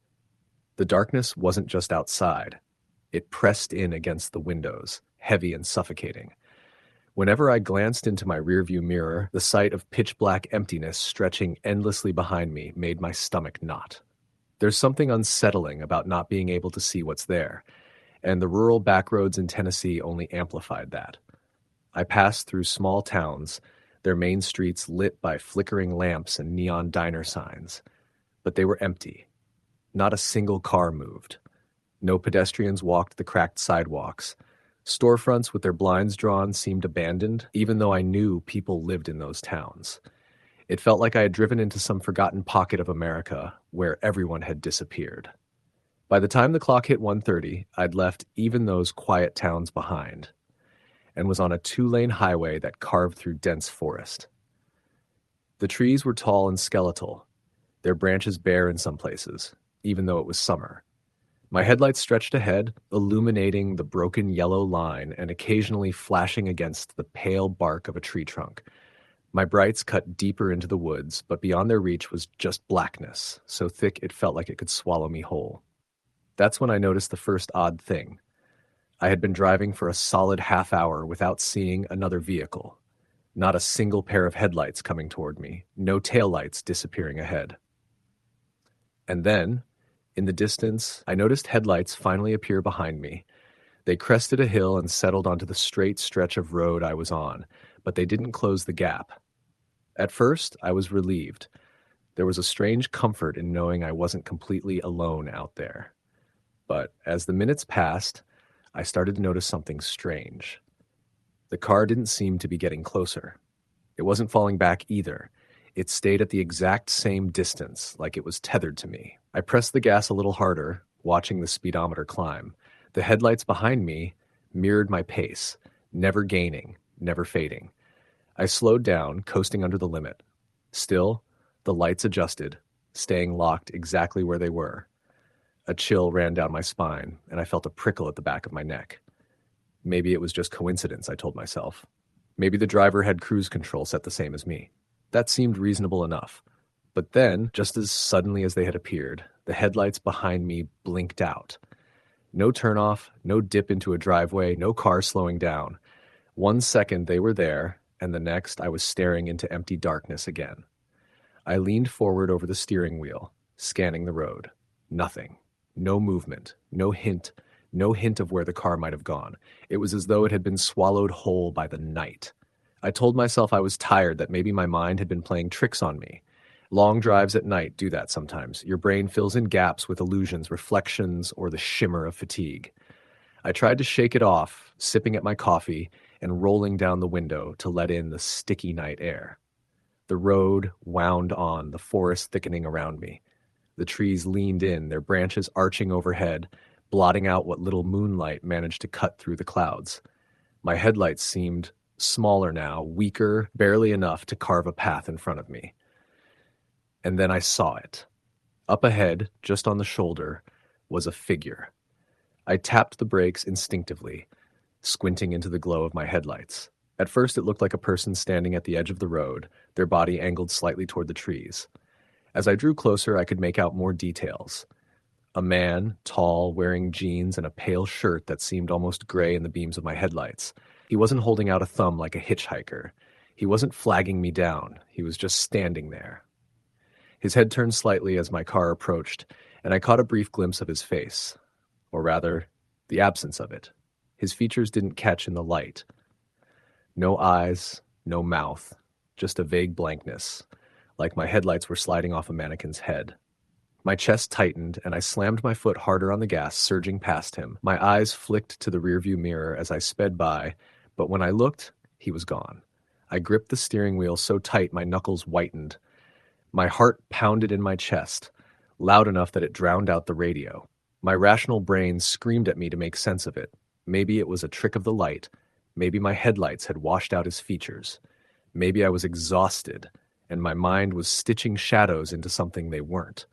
The darkness wasn't just outside. It pressed in against the windows, heavy and suffocating. Whenever I glanced into my rearview mirror, the sight of pitch-black emptiness stretching endlessly behind me made my stomach knot. There's something unsettling about not being able to see what's there, and the rural backroads in Tennessee only amplified that. I passed through small towns, their main streets lit by flickering lamps and neon diner signs, but they were empty. Not a single car moved. No pedestrians walked the cracked sidewalks. Storefronts with their blinds drawn seemed abandoned, even though I knew people lived in those towns. It felt like I had driven into some forgotten pocket of America where everyone had disappeared. By the time the clock hit 1:30, I'd left even those quiet towns behind and was on a 2-lane highway that carved through dense forest. The trees were tall and skeletal, their branches bare in some places, even though it was summer. My headlights stretched ahead, illuminating the broken yellow line and occasionally flashing against the pale bark of a tree trunk. My brights cut deeper into the woods, but beyond their reach was just blackness, so thick it felt like it could swallow me whole. That's when I noticed the first odd thing. I had been driving for a solid half hour without seeing another vehicle. Not a single pair of headlights coming toward me, no taillights disappearing ahead. And then, in the distance, I noticed headlights finally appear behind me. They crested a hill and settled onto the straight stretch of road I was on, but they didn't close the gap. At first, I was relieved. There was a strange comfort in knowing I wasn't completely alone out there. But as the minutes passed, I started to notice something strange. The car didn't seem to be getting closer. It wasn't falling back either. It stayed at the exact same distance, like it was tethered to me. I pressed the gas a little harder, watching the speedometer climb. The headlights behind me mirrored my pace, never gaining, never fading. I slowed down, coasting under the limit. Still, the lights adjusted, staying locked exactly where they were. A chill ran down my spine, and I felt a prickle at the back of my neck. Maybe it was just coincidence, I told myself. Maybe the driver had cruise control set the same as me. That seemed reasonable enough. But then, just as suddenly as they had appeared, the headlights behind me blinked out. No turnoff, no dip into a driveway, no car slowing down. 1 second they were there, and the next I was staring into empty darkness again. I leaned forward over the steering wheel, scanning the road. Nothing. No movement. No hint of where the car might have gone. It was as though it had been swallowed whole by the night. I told myself I was tired, that maybe my mind had been playing tricks on me. Long drives at night do that sometimes. Your brain fills in gaps with illusions, reflections, or the shimmer of fatigue. I tried to shake it off, sipping at my coffee and rolling down the window to let in the sticky night air. The road wound on, the forest thickening around me. The trees leaned in, their branches arching overhead, blotting out what little moonlight managed to cut through the clouds. My headlights seemed smaller now, weaker, barely enough to carve a path in front of me. And then I saw it. Up ahead, just on the shoulder, was a figure. I tapped the brakes instinctively, squinting into the glow of my headlights. At first, it looked like a person standing at the edge of the road, their body angled slightly toward the trees. As I drew closer, I could make out more details. A man, tall, wearing jeans and a pale shirt that seemed almost gray in the beams of my headlights. He wasn't holding out a thumb like a hitchhiker. He wasn't flagging me down. He was just standing there. His head turned slightly as my car approached, and I caught a brief glimpse of his face. Or rather, the absence of it. His features didn't catch in the light. No eyes, no mouth, just a vague blankness, like my headlights were sliding off a mannequin's head. My chest tightened, and I slammed my foot harder on the gas, surging past him. My eyes flicked to the rearview mirror as I sped by, but when I looked, he was gone. I gripped the steering wheel so tight my knuckles whitened. My heart pounded in my chest, loud enough that it drowned out the radio. My rational brain screamed at me to make sense of it. Maybe it was a trick of the light. Maybe my headlights had washed out his features. Maybe I was exhausted, and my mind was stitching shadows into something they weren't.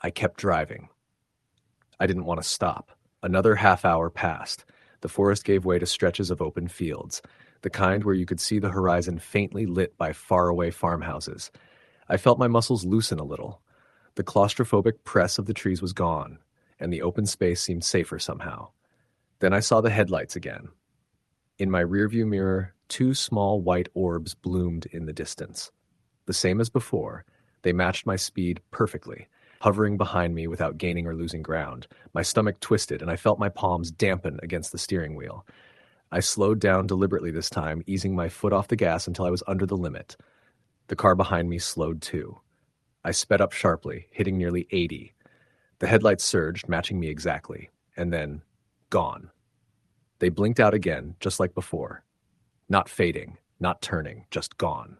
I kept driving. I didn't want to stop. Another half hour passed. The forest gave way to stretches of open fields, the kind where you could see the horizon faintly lit by faraway farmhouses. I felt my muscles loosen a little. The claustrophobic press of the trees was gone, and the open space seemed safer somehow. Then I saw the headlights again. In my rearview mirror, two small white orbs bloomed in the distance. The same as before, they matched my speed perfectly, hovering behind me without gaining or losing ground. My stomach twisted, and I felt my palms dampen against the steering wheel. I slowed down deliberately this time, easing my foot off the gas until I was under the limit. The car behind me slowed too. I sped up sharply, hitting nearly 80. The headlights surged, matching me exactly, and then gone. They blinked out again, just like before. Not fading, not turning, just gone.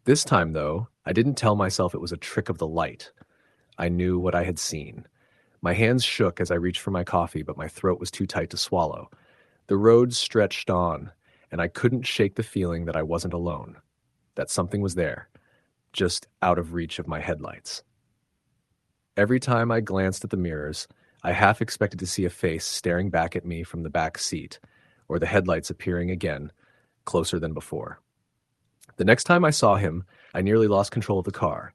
This time, though, I didn't tell myself it was a trick of the light. I knew what I had seen. My hands shook as I reached for my coffee, but my throat was too tight to swallow. The road stretched on, and I couldn't shake the feeling that I wasn't alone, that something was there, just out of reach of my headlights. Every time I glanced at the mirrors, I half expected to see a face staring back at me from the back seat, or the headlights appearing again, closer than before. The next time I saw him, I nearly lost control of the car.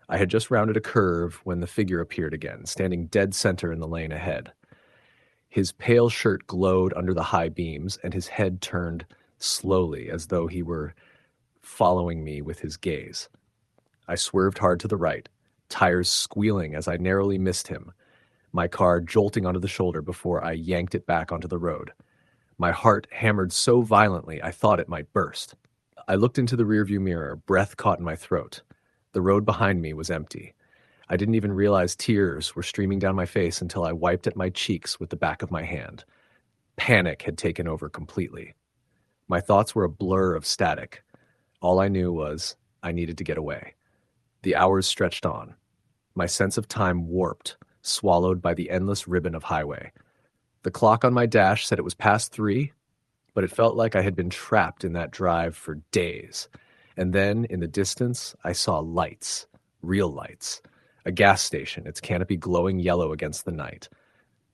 I had just rounded a curve when the figure appeared again, standing dead center in the lane ahead. His pale shirt glowed under the high beams, and his head turned slowly as though he were following me with his gaze. I swerved hard to the right, tires squealing as I narrowly missed him, my car jolting onto the shoulder before I yanked it back onto the road. My heart hammered so violently I thought it might burst. I looked into the rearview mirror, breath caught in my throat. The road behind me was empty. I didn't even realize tears were streaming down my face until I wiped at my cheeks with the back of my hand. Panic had taken over completely. My thoughts were a blur of static. All I knew was I needed to get away. The hours stretched on. My sense of time warped, swallowed by the endless ribbon of highway. The clock on my dash said it was past 3, but it felt like I had been trapped in that drive for days. And then, in the distance, I saw lights, real lights. A gas station, its canopy glowing yellow against the night.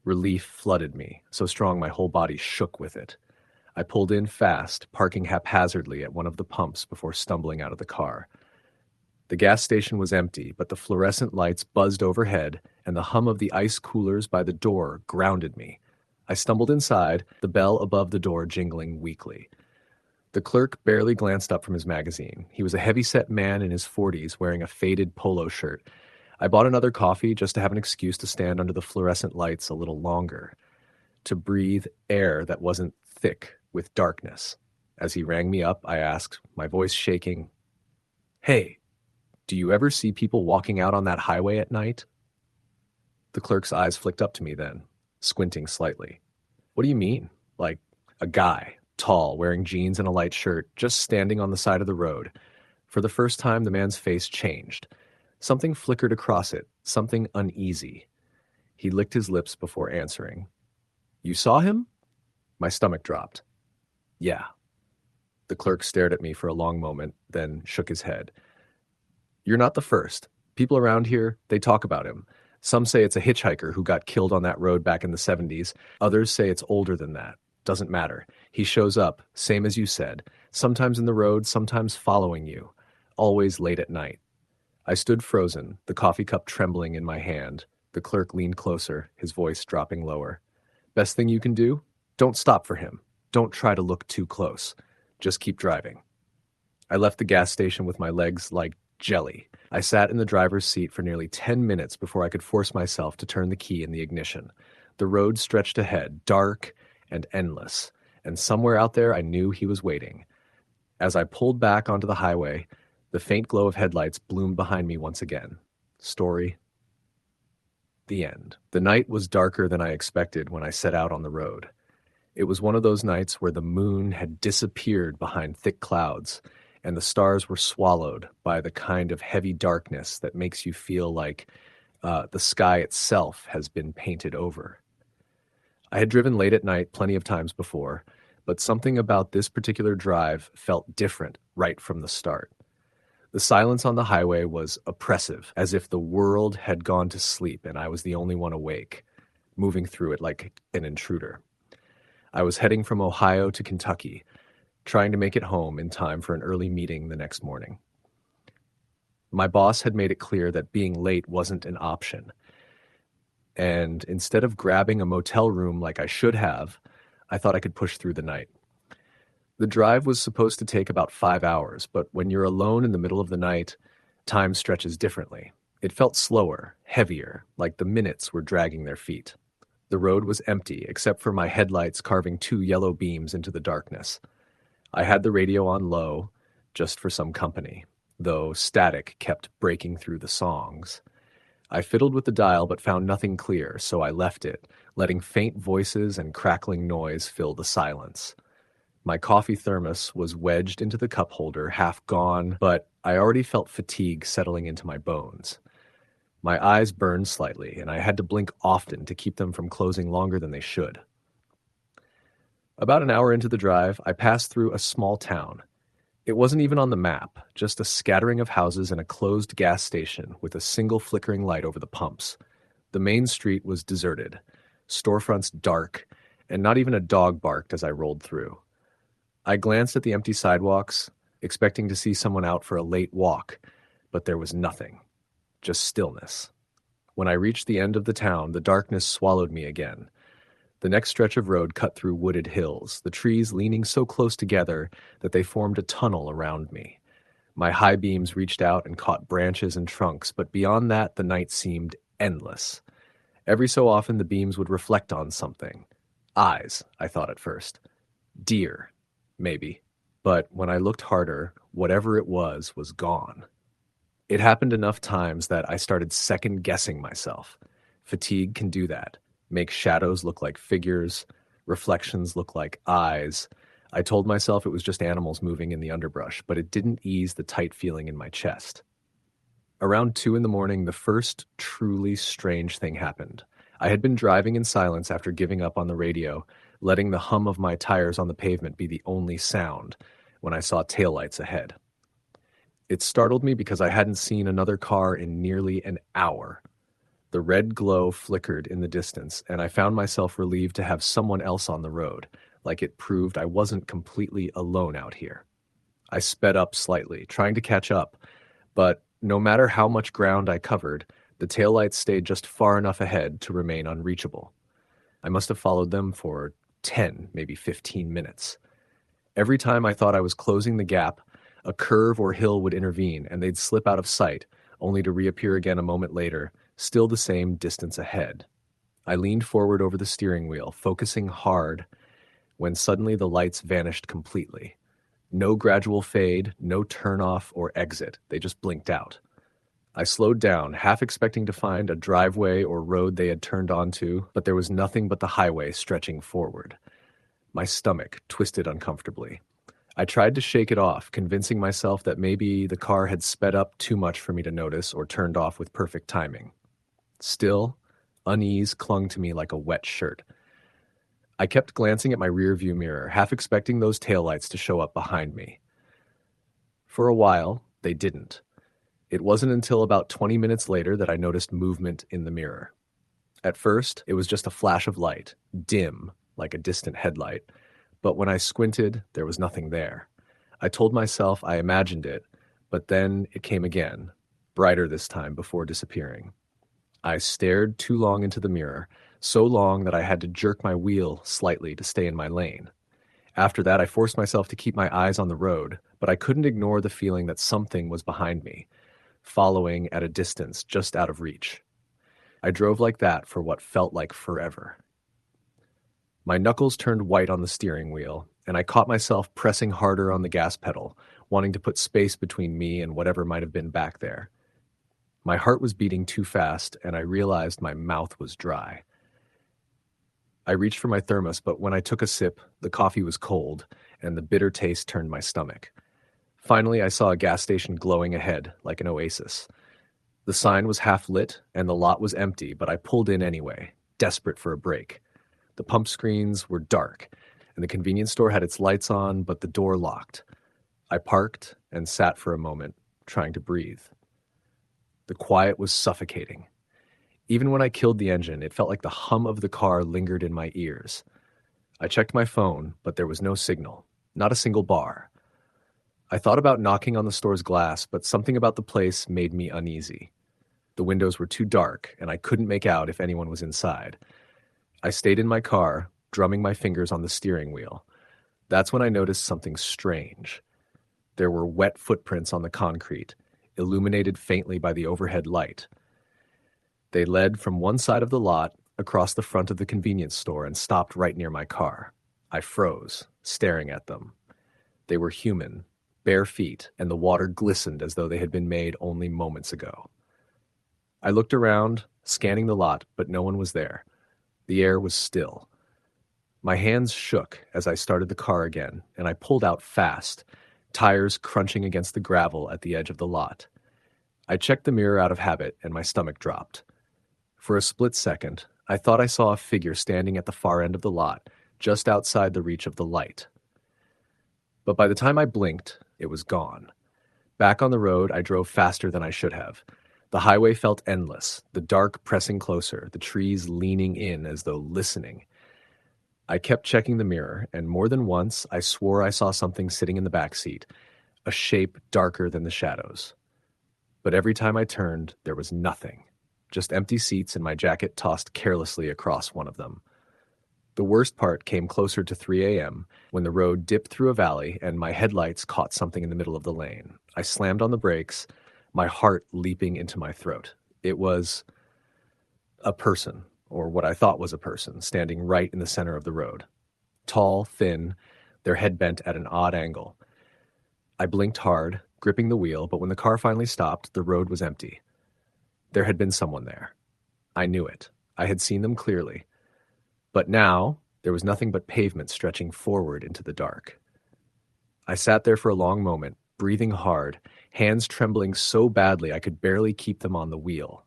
Relief flooded me, so strong my whole body shook with it. I pulled in fast, parking haphazardly at one of the pumps before stumbling out of the car. The gas station was empty, but the fluorescent lights buzzed overhead, and the hum of the ice coolers by the door grounded me. I stumbled inside, the bell above the door jingling weakly. The clerk barely glanced up from his magazine. He was a heavy-set man in his 40s wearing a faded polo shirt. I bought another coffee just to have an excuse to stand under the fluorescent lights a little longer, to breathe air that wasn't thick with darkness. As he rang me up, I asked, my voice shaking, "Hey, do you ever see people walking out on that highway at night?" The clerk's eyes flicked up to me then, squinting slightly. "What do you mean?" "Like a guy, tall, wearing jeans and a light shirt, just standing on the side of the road." For the first time, the man's face changed. Something flickered across it, something uneasy. He licked his lips before answering. "You saw him?" My stomach dropped. "Yeah." The clerk stared at me for a long moment, then shook his head. "You're not the first. People around here, they talk about him. Some say it's a hitchhiker who got killed on that road back in the 70s. Others say it's older than that. Doesn't matter. He shows up, same as you said, sometimes in the road, sometimes following you, always late at night." I stood frozen, the coffee cup trembling in my hand. The clerk leaned closer, his voice dropping lower. "Best thing you can do? Don't stop for him. Don't try to look too close. Just keep driving." I left the gas station with my legs like jelly. I sat in the driver's seat for nearly 10 minutes before I could force myself to turn the key in the ignition. The road stretched ahead, dark and endless, and somewhere out there I knew he was waiting. As I pulled back onto the highway, the faint glow of headlights bloomed behind me once again. Story. The end. The night was darker than I expected when I set out on the road. It was one of those nights where the moon had disappeared behind thick clouds, and the stars were swallowed by the kind of heavy darkness that makes you feel like the sky itself has been painted over. I had driven late at night plenty of times before, but something about this particular drive felt different right from the start. The silence on the highway was oppressive, as if the world had gone to sleep and I was the only one awake, moving through it like an intruder. I was heading from Ohio to Kentucky, trying to make it home in time for an early meeting the next morning. My boss had made it clear that being late wasn't an option. and instead of grabbing a motel room like I should have, I thought I could push through the night. The drive was supposed to take about 5 hours, but when you're alone in the middle of the night, time stretches differently. It felt slower, heavier, like the minutes were dragging their feet. The road was empty, except for my headlights carving two yellow beams into the darkness. I had the radio on low, just for some company, though static kept breaking through the songs. I fiddled with the dial but found nothing clear, so I left it, letting faint voices and crackling noise fill the silence. My coffee thermos was wedged into the cup holder, half gone, but I already felt fatigue settling into my bones. My eyes burned slightly, and I had to blink often to keep them from closing longer than they should. About an hour into the drive, I passed through a small town. It wasn't even on the map, just a scattering of houses and a closed gas station with a single flickering light over the pumps. The main street was deserted, storefronts dark, and not even a dog barked as I rolled through. I glanced at the empty sidewalks, expecting to see someone out for a late walk, but there was nothing, just stillness. When I reached the end of the town, the darkness swallowed me again. The next stretch of road cut through wooded hills, the trees leaning so close together that they formed a tunnel around me. My high beams reached out and caught branches and trunks, but beyond that the night seemed endless. Every so often the beams would reflect on something. Eyes, I thought at first. Deer, maybe. But when I looked harder, whatever it was gone. It happened enough times that I started second-guessing myself. Fatigue can do that. Make shadows look like figures, reflections look like eyes. I told myself it was just animals moving in the underbrush, but it didn't ease the tight feeling in my chest. Around 2 a.m, the first truly strange thing happened. I had been driving in silence after giving up on the radio, letting the hum of my tires on the pavement be the only sound, when I saw taillights ahead. It startled me because I hadn't seen another car in nearly an hour. The red glow flickered in the distance, and I found myself relieved to have someone else on the road, like it proved I wasn't completely alone out here. I sped up slightly, trying to catch up, but no matter how much ground I covered, the taillights stayed just far enough ahead to remain unreachable. I must have followed them for 10, maybe 15 minutes. Every time I thought I was closing the gap, a curve or hill would intervene, and they'd slip out of sight, only to reappear again a moment later, still the same distance ahead. I leaned forward over the steering wheel, focusing hard, when suddenly the lights vanished completely. No gradual fade, no turn-off or exit. They just blinked out. I slowed down, half expecting to find a driveway or road they had turned onto, but there was nothing but the highway stretching forward. My stomach twisted uncomfortably. I tried to shake it off, convincing myself that maybe the car had sped up too much for me to notice or turned off with perfect timing. Still, unease clung to me like a wet shirt. I kept glancing at my rearview mirror, half expecting those taillights to show up behind me. For a while, they didn't. It wasn't until about 20 minutes later that I noticed movement in the mirror. At first, it was just a flash of light, dim, like a distant headlight. But when I squinted, there was nothing there. I told myself I imagined it, but then it came again, brighter this time before disappearing. I stared too long into the mirror, so long that I had to jerk my wheel slightly to stay in my lane. After that, I forced myself to keep my eyes on the road, but I couldn't ignore the feeling that something was behind me, following at a distance just out of reach. I drove like that for what felt like forever. My knuckles turned white on the steering wheel, and I caught myself pressing harder on the gas pedal, wanting to put space between me and whatever might have been back there. My heart was beating too fast, and I realized my mouth was dry. I reached for my thermos, but when I took a sip, the coffee was cold, and the bitter taste turned my stomach. Finally, I saw a gas station glowing ahead, like an oasis. The sign was half lit, and the lot was empty, but I pulled in anyway, desperate for a break. The pump screens were dark, and the convenience store had its lights on, but the door locked. I parked and sat for a moment, trying to breathe. The quiet was suffocating. Even when I killed the engine, it felt like the hum of the car lingered in my ears. I checked my phone, but there was no signal, not a single bar. I thought about knocking on the store's glass, but something about the place made me uneasy. The windows were too dark, and I couldn't make out if anyone was inside. I stayed in my car, drumming my fingers on the steering wheel. That's when I noticed something strange. There were wet footprints on the concrete, illuminated faintly by the overhead light. They led from one side of the lot across the front of the convenience store and stopped right near my car. I froze, staring at them. They were human, bare feet, and the water glistened as though they had been made only moments ago. I looked around, scanning the lot, but no one was there. The air was still. My hands shook as I started the car again, and I pulled out fast, tires crunching against the gravel at the edge of the lot. I checked the mirror out of habit, and my stomach dropped. For a split second, I thought I saw a figure standing at the far end of the lot, just outside the reach of the light. But by the time I blinked, it was gone. Back on the road, I drove faster than I should have. The highway felt endless, the dark pressing closer, the trees leaning in as though listening. I kept checking the mirror, and more than once I swore I saw something sitting in the back seat, a shape darker than the shadows. But every time I turned, there was nothing, just empty seats and my jacket tossed carelessly across one of them. The worst part came closer to 3 a.m. when the road dipped through a valley and my headlights caught something in the middle of the lane. I slammed on the brakes, my heart leaping into my throat. It was a person, or what I thought was a person, standing right in the center of the road. Tall, thin, their head bent at an odd angle. I blinked hard, gripping the wheel, but when the car finally stopped, the road was empty. There had been someone there. I knew it. I had seen them clearly. But now, there was nothing but pavement stretching forward into the dark. I sat there for a long moment, breathing hard, hands trembling so badly I could barely keep them on the wheel.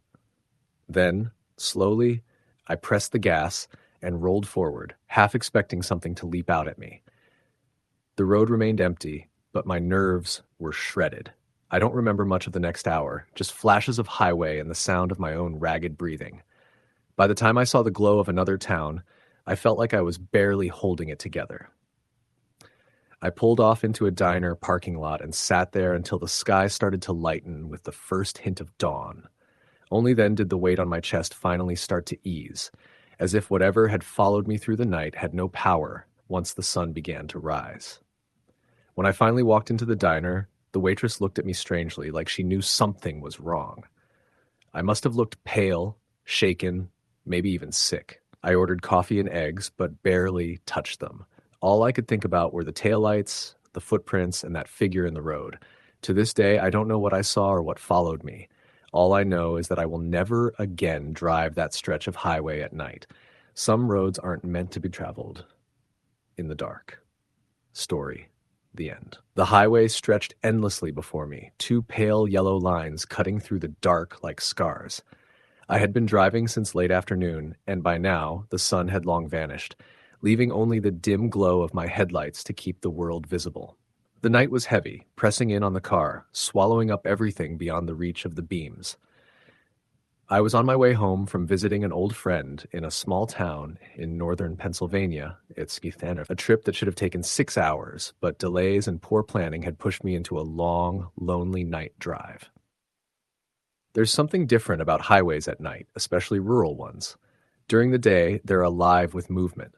Then, slowly, I pressed the gas and rolled forward, half expecting something to leap out at me. The road remained empty, but my nerves were shredded. I don't remember much of the next hour, just flashes of highway and the sound of my own ragged breathing. By the time I saw the glow of another town, I felt like I was barely holding it together. I pulled off into a diner parking lot and sat there until the sky started to lighten with the first hint of dawn. Only then did the weight on my chest finally start to ease, as if whatever had followed me through the night had no power once the sun began to rise. When I finally walked into the diner, the waitress looked at me strangely, like she knew something was wrong. I must have looked pale, shaken, maybe even sick. I ordered coffee and eggs, but barely touched them. All I could think about were the taillights, the footprints, and that figure in the road. To this day, I don't know what I saw or what followed me. All I know is that I will never again drive that stretch of highway at night. Some roads aren't meant to be traveled in the dark. Story. The end. The highway stretched endlessly before me, two pale yellow lines cutting through the dark like scars. I had been driving since late afternoon, and by now the sun had long vanished, leaving only the dim glow of my headlights to keep the world visible. The night was heavy, pressing in on the car, swallowing up everything beyond the reach of the beams. I was on my way home from visiting an old friend in a small town in northern Pennsylvania, a trip that should have taken 6 hours, but delays and poor planning had pushed me into a long, lonely night drive. There's something different about highways at night, especially rural ones. During the day, they're alive with movement.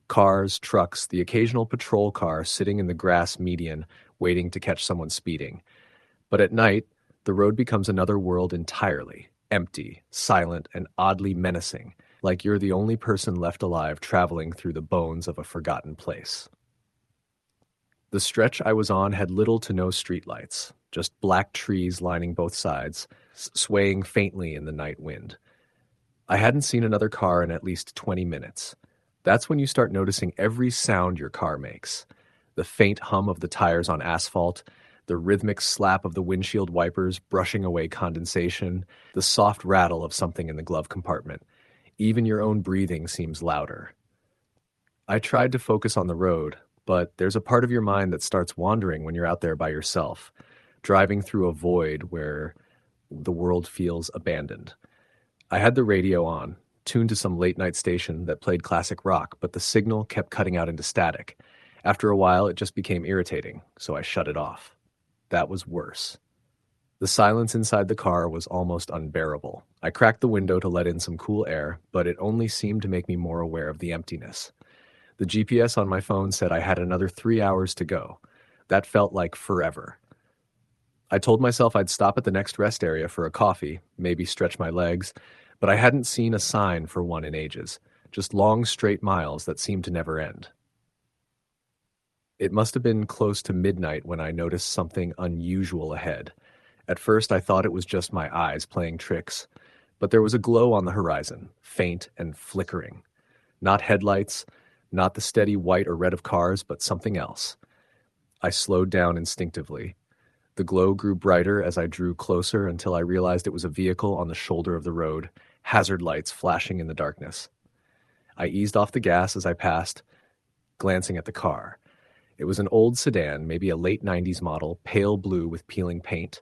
Cars, trucks, the occasional patrol car sitting in the grass median waiting to catch someone speeding. But at night, the road becomes another world entirely. Empty, silent, and oddly menacing, like you're the only person left alive traveling through the bones of a forgotten place. The stretch I was on had little to no streetlights, just black trees lining both sides, swaying faintly in the night wind. I hadn't seen another car in at least 20 minutes. That's when you start noticing every sound your car makes. The faint hum of the tires on asphalt, the rhythmic slap of the windshield wipers brushing away condensation, the soft rattle of something in the glove compartment. Even your own breathing seems louder. I tried to focus on the road, but there's a part of your mind that starts wandering when you're out there by yourself, driving through a void where the world feels abandoned. I had the radio on, tuned to some late-night station that played classic rock, but the signal kept cutting out into static. After a while, it just became irritating, so I shut it off. That was worse. The silence inside the car was almost unbearable. I cracked the window to let in some cool air, but it only seemed to make me more aware of the emptiness. The GPS on my phone said I had another 3 hours to go. That felt like forever. I told myself I'd stop at the next rest area for a coffee, maybe stretch my legs, but I hadn't seen a sign for one in ages, just long straight miles that seemed to never end. It must have been close to midnight when I noticed something unusual ahead. At first, I thought it was just my eyes playing tricks, but there was a glow on the horizon, faint and flickering. Not headlights, not the steady white or red of cars, but something else. I slowed down instinctively. The glow grew brighter as I drew closer until I realized it was a vehicle on the shoulder of the road, hazard lights flashing in the darkness. I eased off the gas as I passed, glancing at the car. It was an old sedan, maybe a late 90s model, pale blue with peeling paint.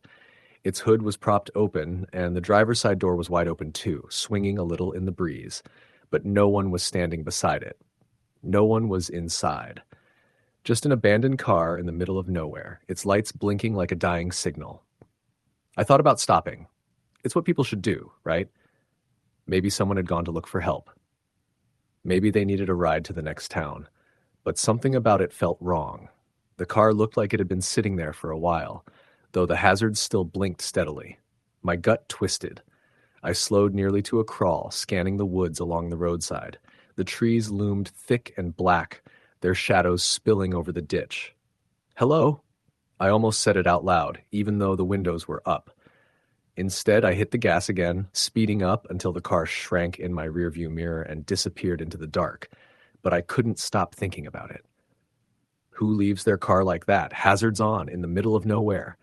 Its hood was propped open, and the driver's side door was wide open too, swinging a little in the breeze. But no one was standing beside it. No one was inside. Just an abandoned car in the middle of nowhere, its lights blinking like a dying signal. I thought about stopping. It's what people should do, right? Maybe someone had gone to look for help. Maybe they needed a ride to the next town. But something about it felt wrong. The car looked like it had been sitting there for a while, though the hazards still blinked steadily. My gut twisted. I slowed nearly to a crawl, scanning the woods along the roadside. The trees loomed thick and black, their shadows spilling over the ditch. "Hello?" I almost said it out loud, even though the windows were up. Instead, I hit the gas again, speeding up until the car shrank in my rearview mirror and disappeared into the dark. But I couldn't stop thinking about it. Who leaves their car like that, hazards on, in the middle of nowhere?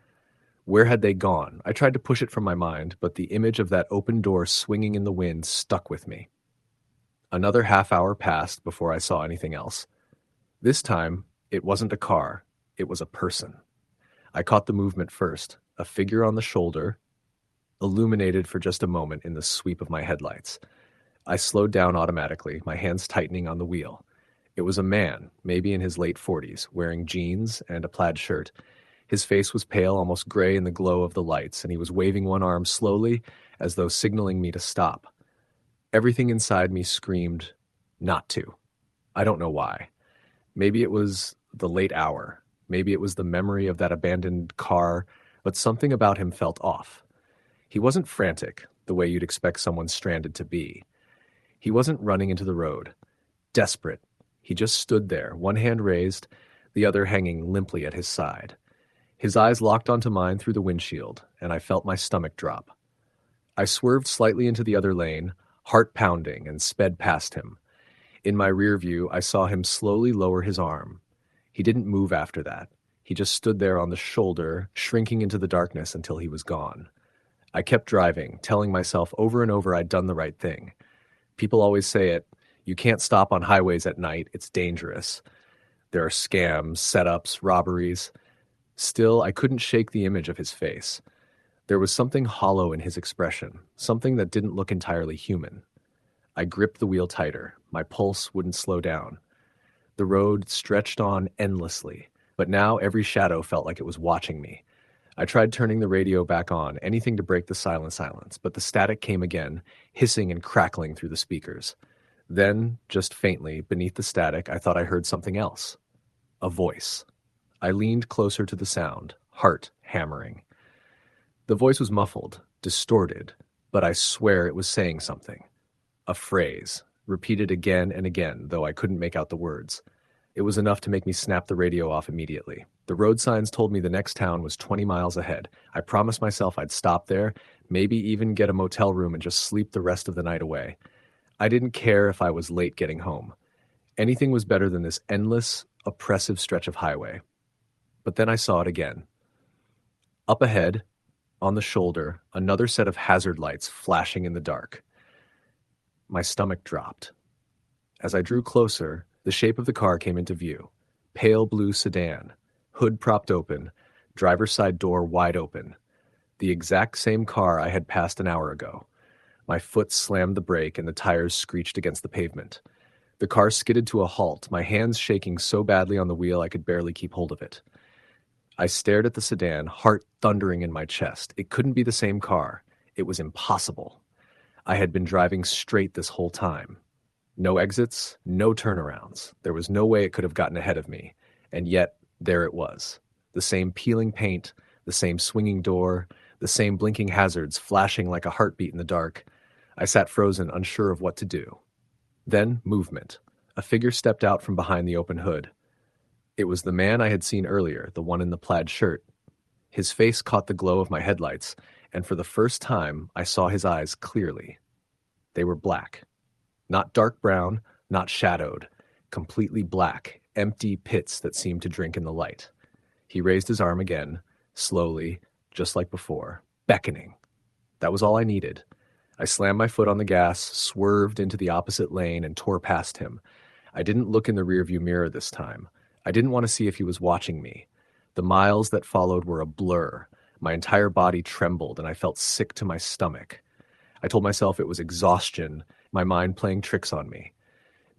Where had they gone? I tried to push it from my mind, but the image of that open door swinging in the wind stuck with me. Another half-hour passed before I saw anything else. This time, it wasn't a car, it was a person. I caught the movement first, a figure on the shoulder, illuminated for just a moment in the sweep of my headlights. I slowed down automatically, my hands tightening on the wheel. It was a man, maybe in his late 40s, wearing jeans and a plaid shirt. His face was pale, almost gray in the glow of the lights, and he was waving one arm slowly, as though signaling me to stop. Everything inside me screamed, not to. I don't know why. Maybe it was the late hour. Maybe it was the memory of that abandoned car, but something about him felt off. He wasn't frantic, the way you'd expect someone stranded to be. He wasn't running into the road. Desperate. He just stood there, one hand raised, the other hanging limply at his side. His eyes locked onto mine through the windshield, and I felt my stomach drop. I swerved slightly into the other lane, heart pounding, and sped past him. In my rear view, I saw him slowly lower his arm. He didn't move after that. He just stood there on the shoulder, shrinking into the darkness until he was gone. I kept driving, telling myself over and over I'd done the right thing. People always say it, you can't stop on highways at night, it's dangerous. There are scams, setups, robberies. Still, I couldn't shake the image of his face. There was something hollow in his expression, something that didn't look entirely human. I gripped the wheel tighter. My pulse wouldn't slow down. The road stretched on endlessly, but now every shadow felt like it was watching me. I tried turning the radio back on, anything to break the silence, but the static came again, hissing and crackling through the speakers. Then, just faintly, beneath the static, I thought I heard something else. A voice. I leaned closer to the sound, heart hammering. The voice was muffled, distorted, but I swear it was saying something. A phrase, repeated again and again, though I couldn't make out the words. It was enough to make me snap the radio off immediately. The road signs told me the next town was 20 miles ahead. I promised myself I'd stop there, maybe even get a motel room and just sleep the rest of the night away. I didn't care if I was late getting home. Anything was better than this endless, oppressive stretch of highway. But then I saw it again. Up ahead, on the shoulder, another set of hazard lights flashing in the dark. My stomach dropped. As I drew closer, the shape of the car came into view. Pale blue sedan, hood propped open, driver's side door wide open. The exact same car I had passed an hour ago. My foot slammed the brake and the tires screeched against the pavement. The car skidded to a halt, my hands shaking so badly on the wheel I could barely keep hold of it. I stared at the sedan, heart thundering in my chest. It couldn't be the same car. It was impossible. I had been driving straight this whole time. No exits, no turnarounds. There was no way it could have gotten ahead of me. And yet, there it was. The same peeling paint, the same swinging door, the same blinking hazards flashing like a heartbeat in the dark. I sat frozen, unsure of what to do. Then, movement. A figure stepped out from behind the open hood. It was the man I had seen earlier, the one in the plaid shirt. His face caught the glow of my headlights, and for the first time, I saw his eyes clearly. They were black. Not dark brown, not shadowed. Completely black, empty pits that seemed to drink in the light. He raised his arm again, slowly, just like before, beckoning. That was all I needed. I slammed my foot on the gas, swerved into the opposite lane, and tore past him. I didn't look in the rearview mirror this time. I didn't want to see if he was watching me. The miles that followed were a blur. My entire body trembled, and I felt sick to my stomach. I told myself it was exhaustion, my mind playing tricks on me.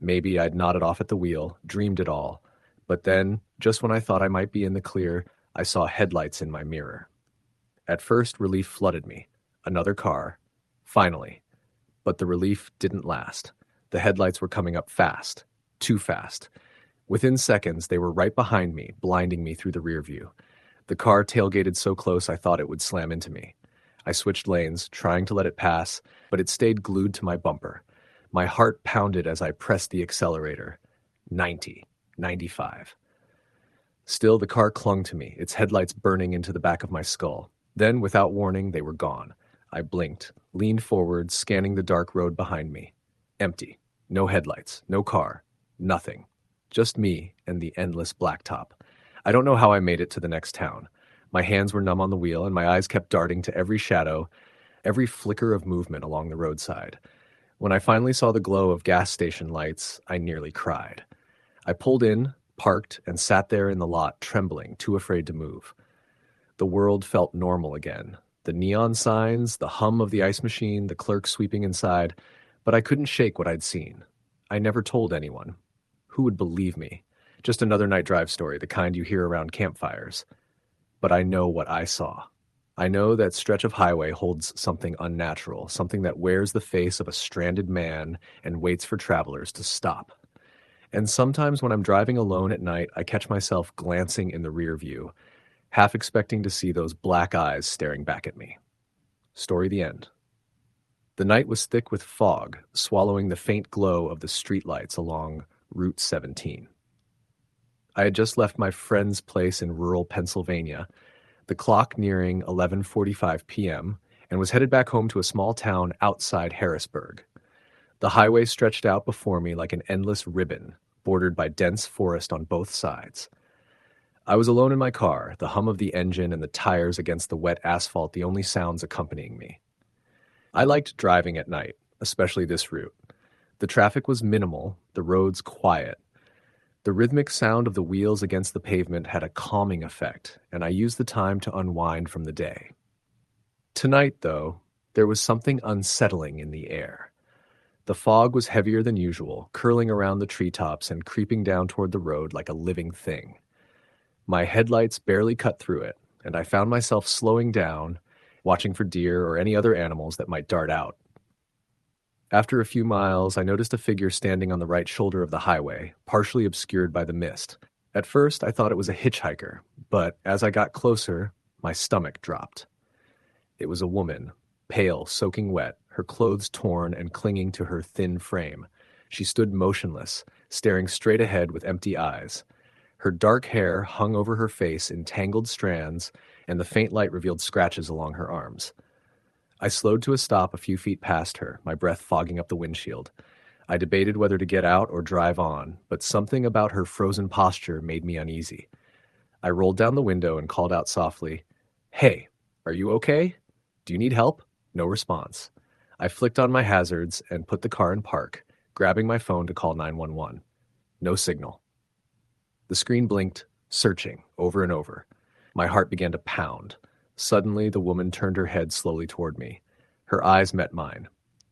Maybe I'd nodded off at the wheel, dreamed it all. But then, just when I thought I might be in the clear, I saw headlights in my mirror. At first, relief flooded me. Another car. Finally. But the relief didn't last. The headlights were coming up fast. Too fast. Within seconds, they were right behind me, blinding me through the rear view. The car tailgated so close I thought it would slam into me. I switched lanes, trying to let it pass, but it stayed glued to my bumper. My heart pounded as I pressed the accelerator. 90, 95. Still, the car clung to me, its headlights burning into the back of my skull. Then, without warning, they were gone. I blinked, leaned forward, scanning the dark road behind me. Empty. No headlights, no car, nothing. Just me and the endless blacktop. I don't know how I made it to the next town. My hands were numb on the wheel, and my eyes kept darting to every shadow, every flicker of movement along the roadside. When I finally saw the glow of gas station lights, I nearly cried. I pulled in, parked, and sat there in the lot, trembling, too afraid to move. The world felt normal again. The neon signs, the hum of the ice machine, the clerk sweeping inside, but I couldn't shake what I'd seen. I never told anyone. Who would believe me? Just another night drive story, the kind you hear around campfires. But I know what I saw. I know that stretch of highway holds something unnatural, something that wears the face of a stranded man and waits for travelers to stop. And sometimes when I'm driving alone at night, I catch myself glancing in the rear view, half expecting to see those black eyes staring back at me. Story the end. The night was thick with fog, swallowing the faint glow of the streetlights along Route 17. I had just left my friend's place in rural Pennsylvania, the clock nearing 11:45 p.m., and was headed back home to a small town outside Harrisburg. The highway stretched out before me like an endless ribbon, bordered by dense forest on both sides. I was alone in my car, the hum of the engine and the tires against the wet asphalt the only sounds accompanying me. I liked driving at night, especially this route. The traffic was minimal, the roads quiet. The rhythmic sound of the wheels against the pavement had a calming effect, and I used the time to unwind from the day. Tonight, though, there was something unsettling in the air. The fog was heavier than usual, curling around the treetops and creeping down toward the road like a living thing. My headlights barely cut through it, and I found myself slowing down, watching for deer or any other animals that might dart out. After a few miles, I noticed a figure standing on the right shoulder of the highway, partially obscured by the mist. At first, I thought it was a hitchhiker, but as I got closer, my stomach dropped. It was a woman, pale, soaking wet, her clothes torn and clinging to her thin frame. She stood motionless, staring straight ahead with empty eyes. Her dark hair hung over her face in tangled strands, and the faint light revealed scratches along her arms. I slowed to a stop a few feet past her, my breath fogging up the windshield. I debated whether to get out or drive on, but something about her frozen posture made me uneasy. I rolled down the window and called out softly, "Hey, are you okay? Do you need help?" No response. I flicked on my hazards and put the car in park, grabbing my phone to call 911. No signal. The screen blinked, searching, over and over. My heart began to pound. Suddenly, the woman turned her head slowly toward me. Her eyes met mine.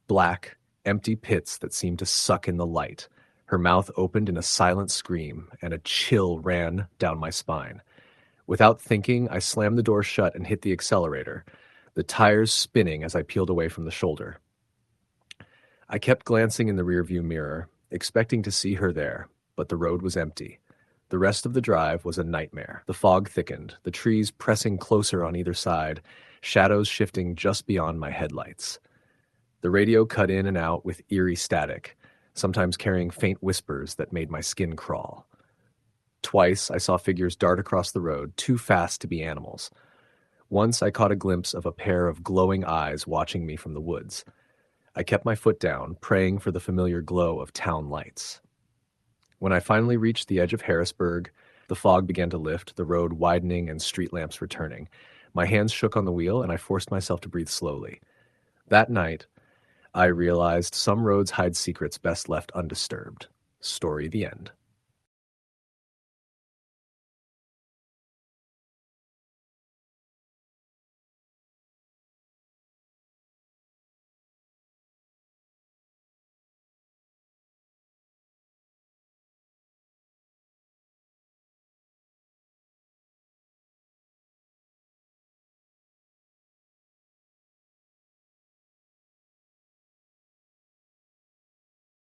Black, empty pits that seemed to suck in the light. Her mouth opened in a silent scream, and a chill ran down my spine. Without thinking, I slammed the door shut and hit the accelerator, the tires spinning as I peeled away from the shoulder. I kept glancing in the rearview mirror, expecting to see her there, but the road was empty. The rest of the drive was a nightmare. The fog thickened, the trees pressing closer on either side, shadows shifting just beyond my headlights. The radio cut in and out with eerie static, sometimes carrying faint whispers that made my skin crawl. Twice I saw figures dart across the road, too fast to be animals. Once I caught a glimpse of a pair of glowing eyes watching me from the woods. I kept my foot down, praying for the familiar glow of town lights. When I finally reached the edge of Harrisburg, the fog began to lift, the road widening and street lamps returning. My hands shook on the wheel, and I forced myself to breathe slowly. That night, I realized some roads hide secrets best left undisturbed. Story the end.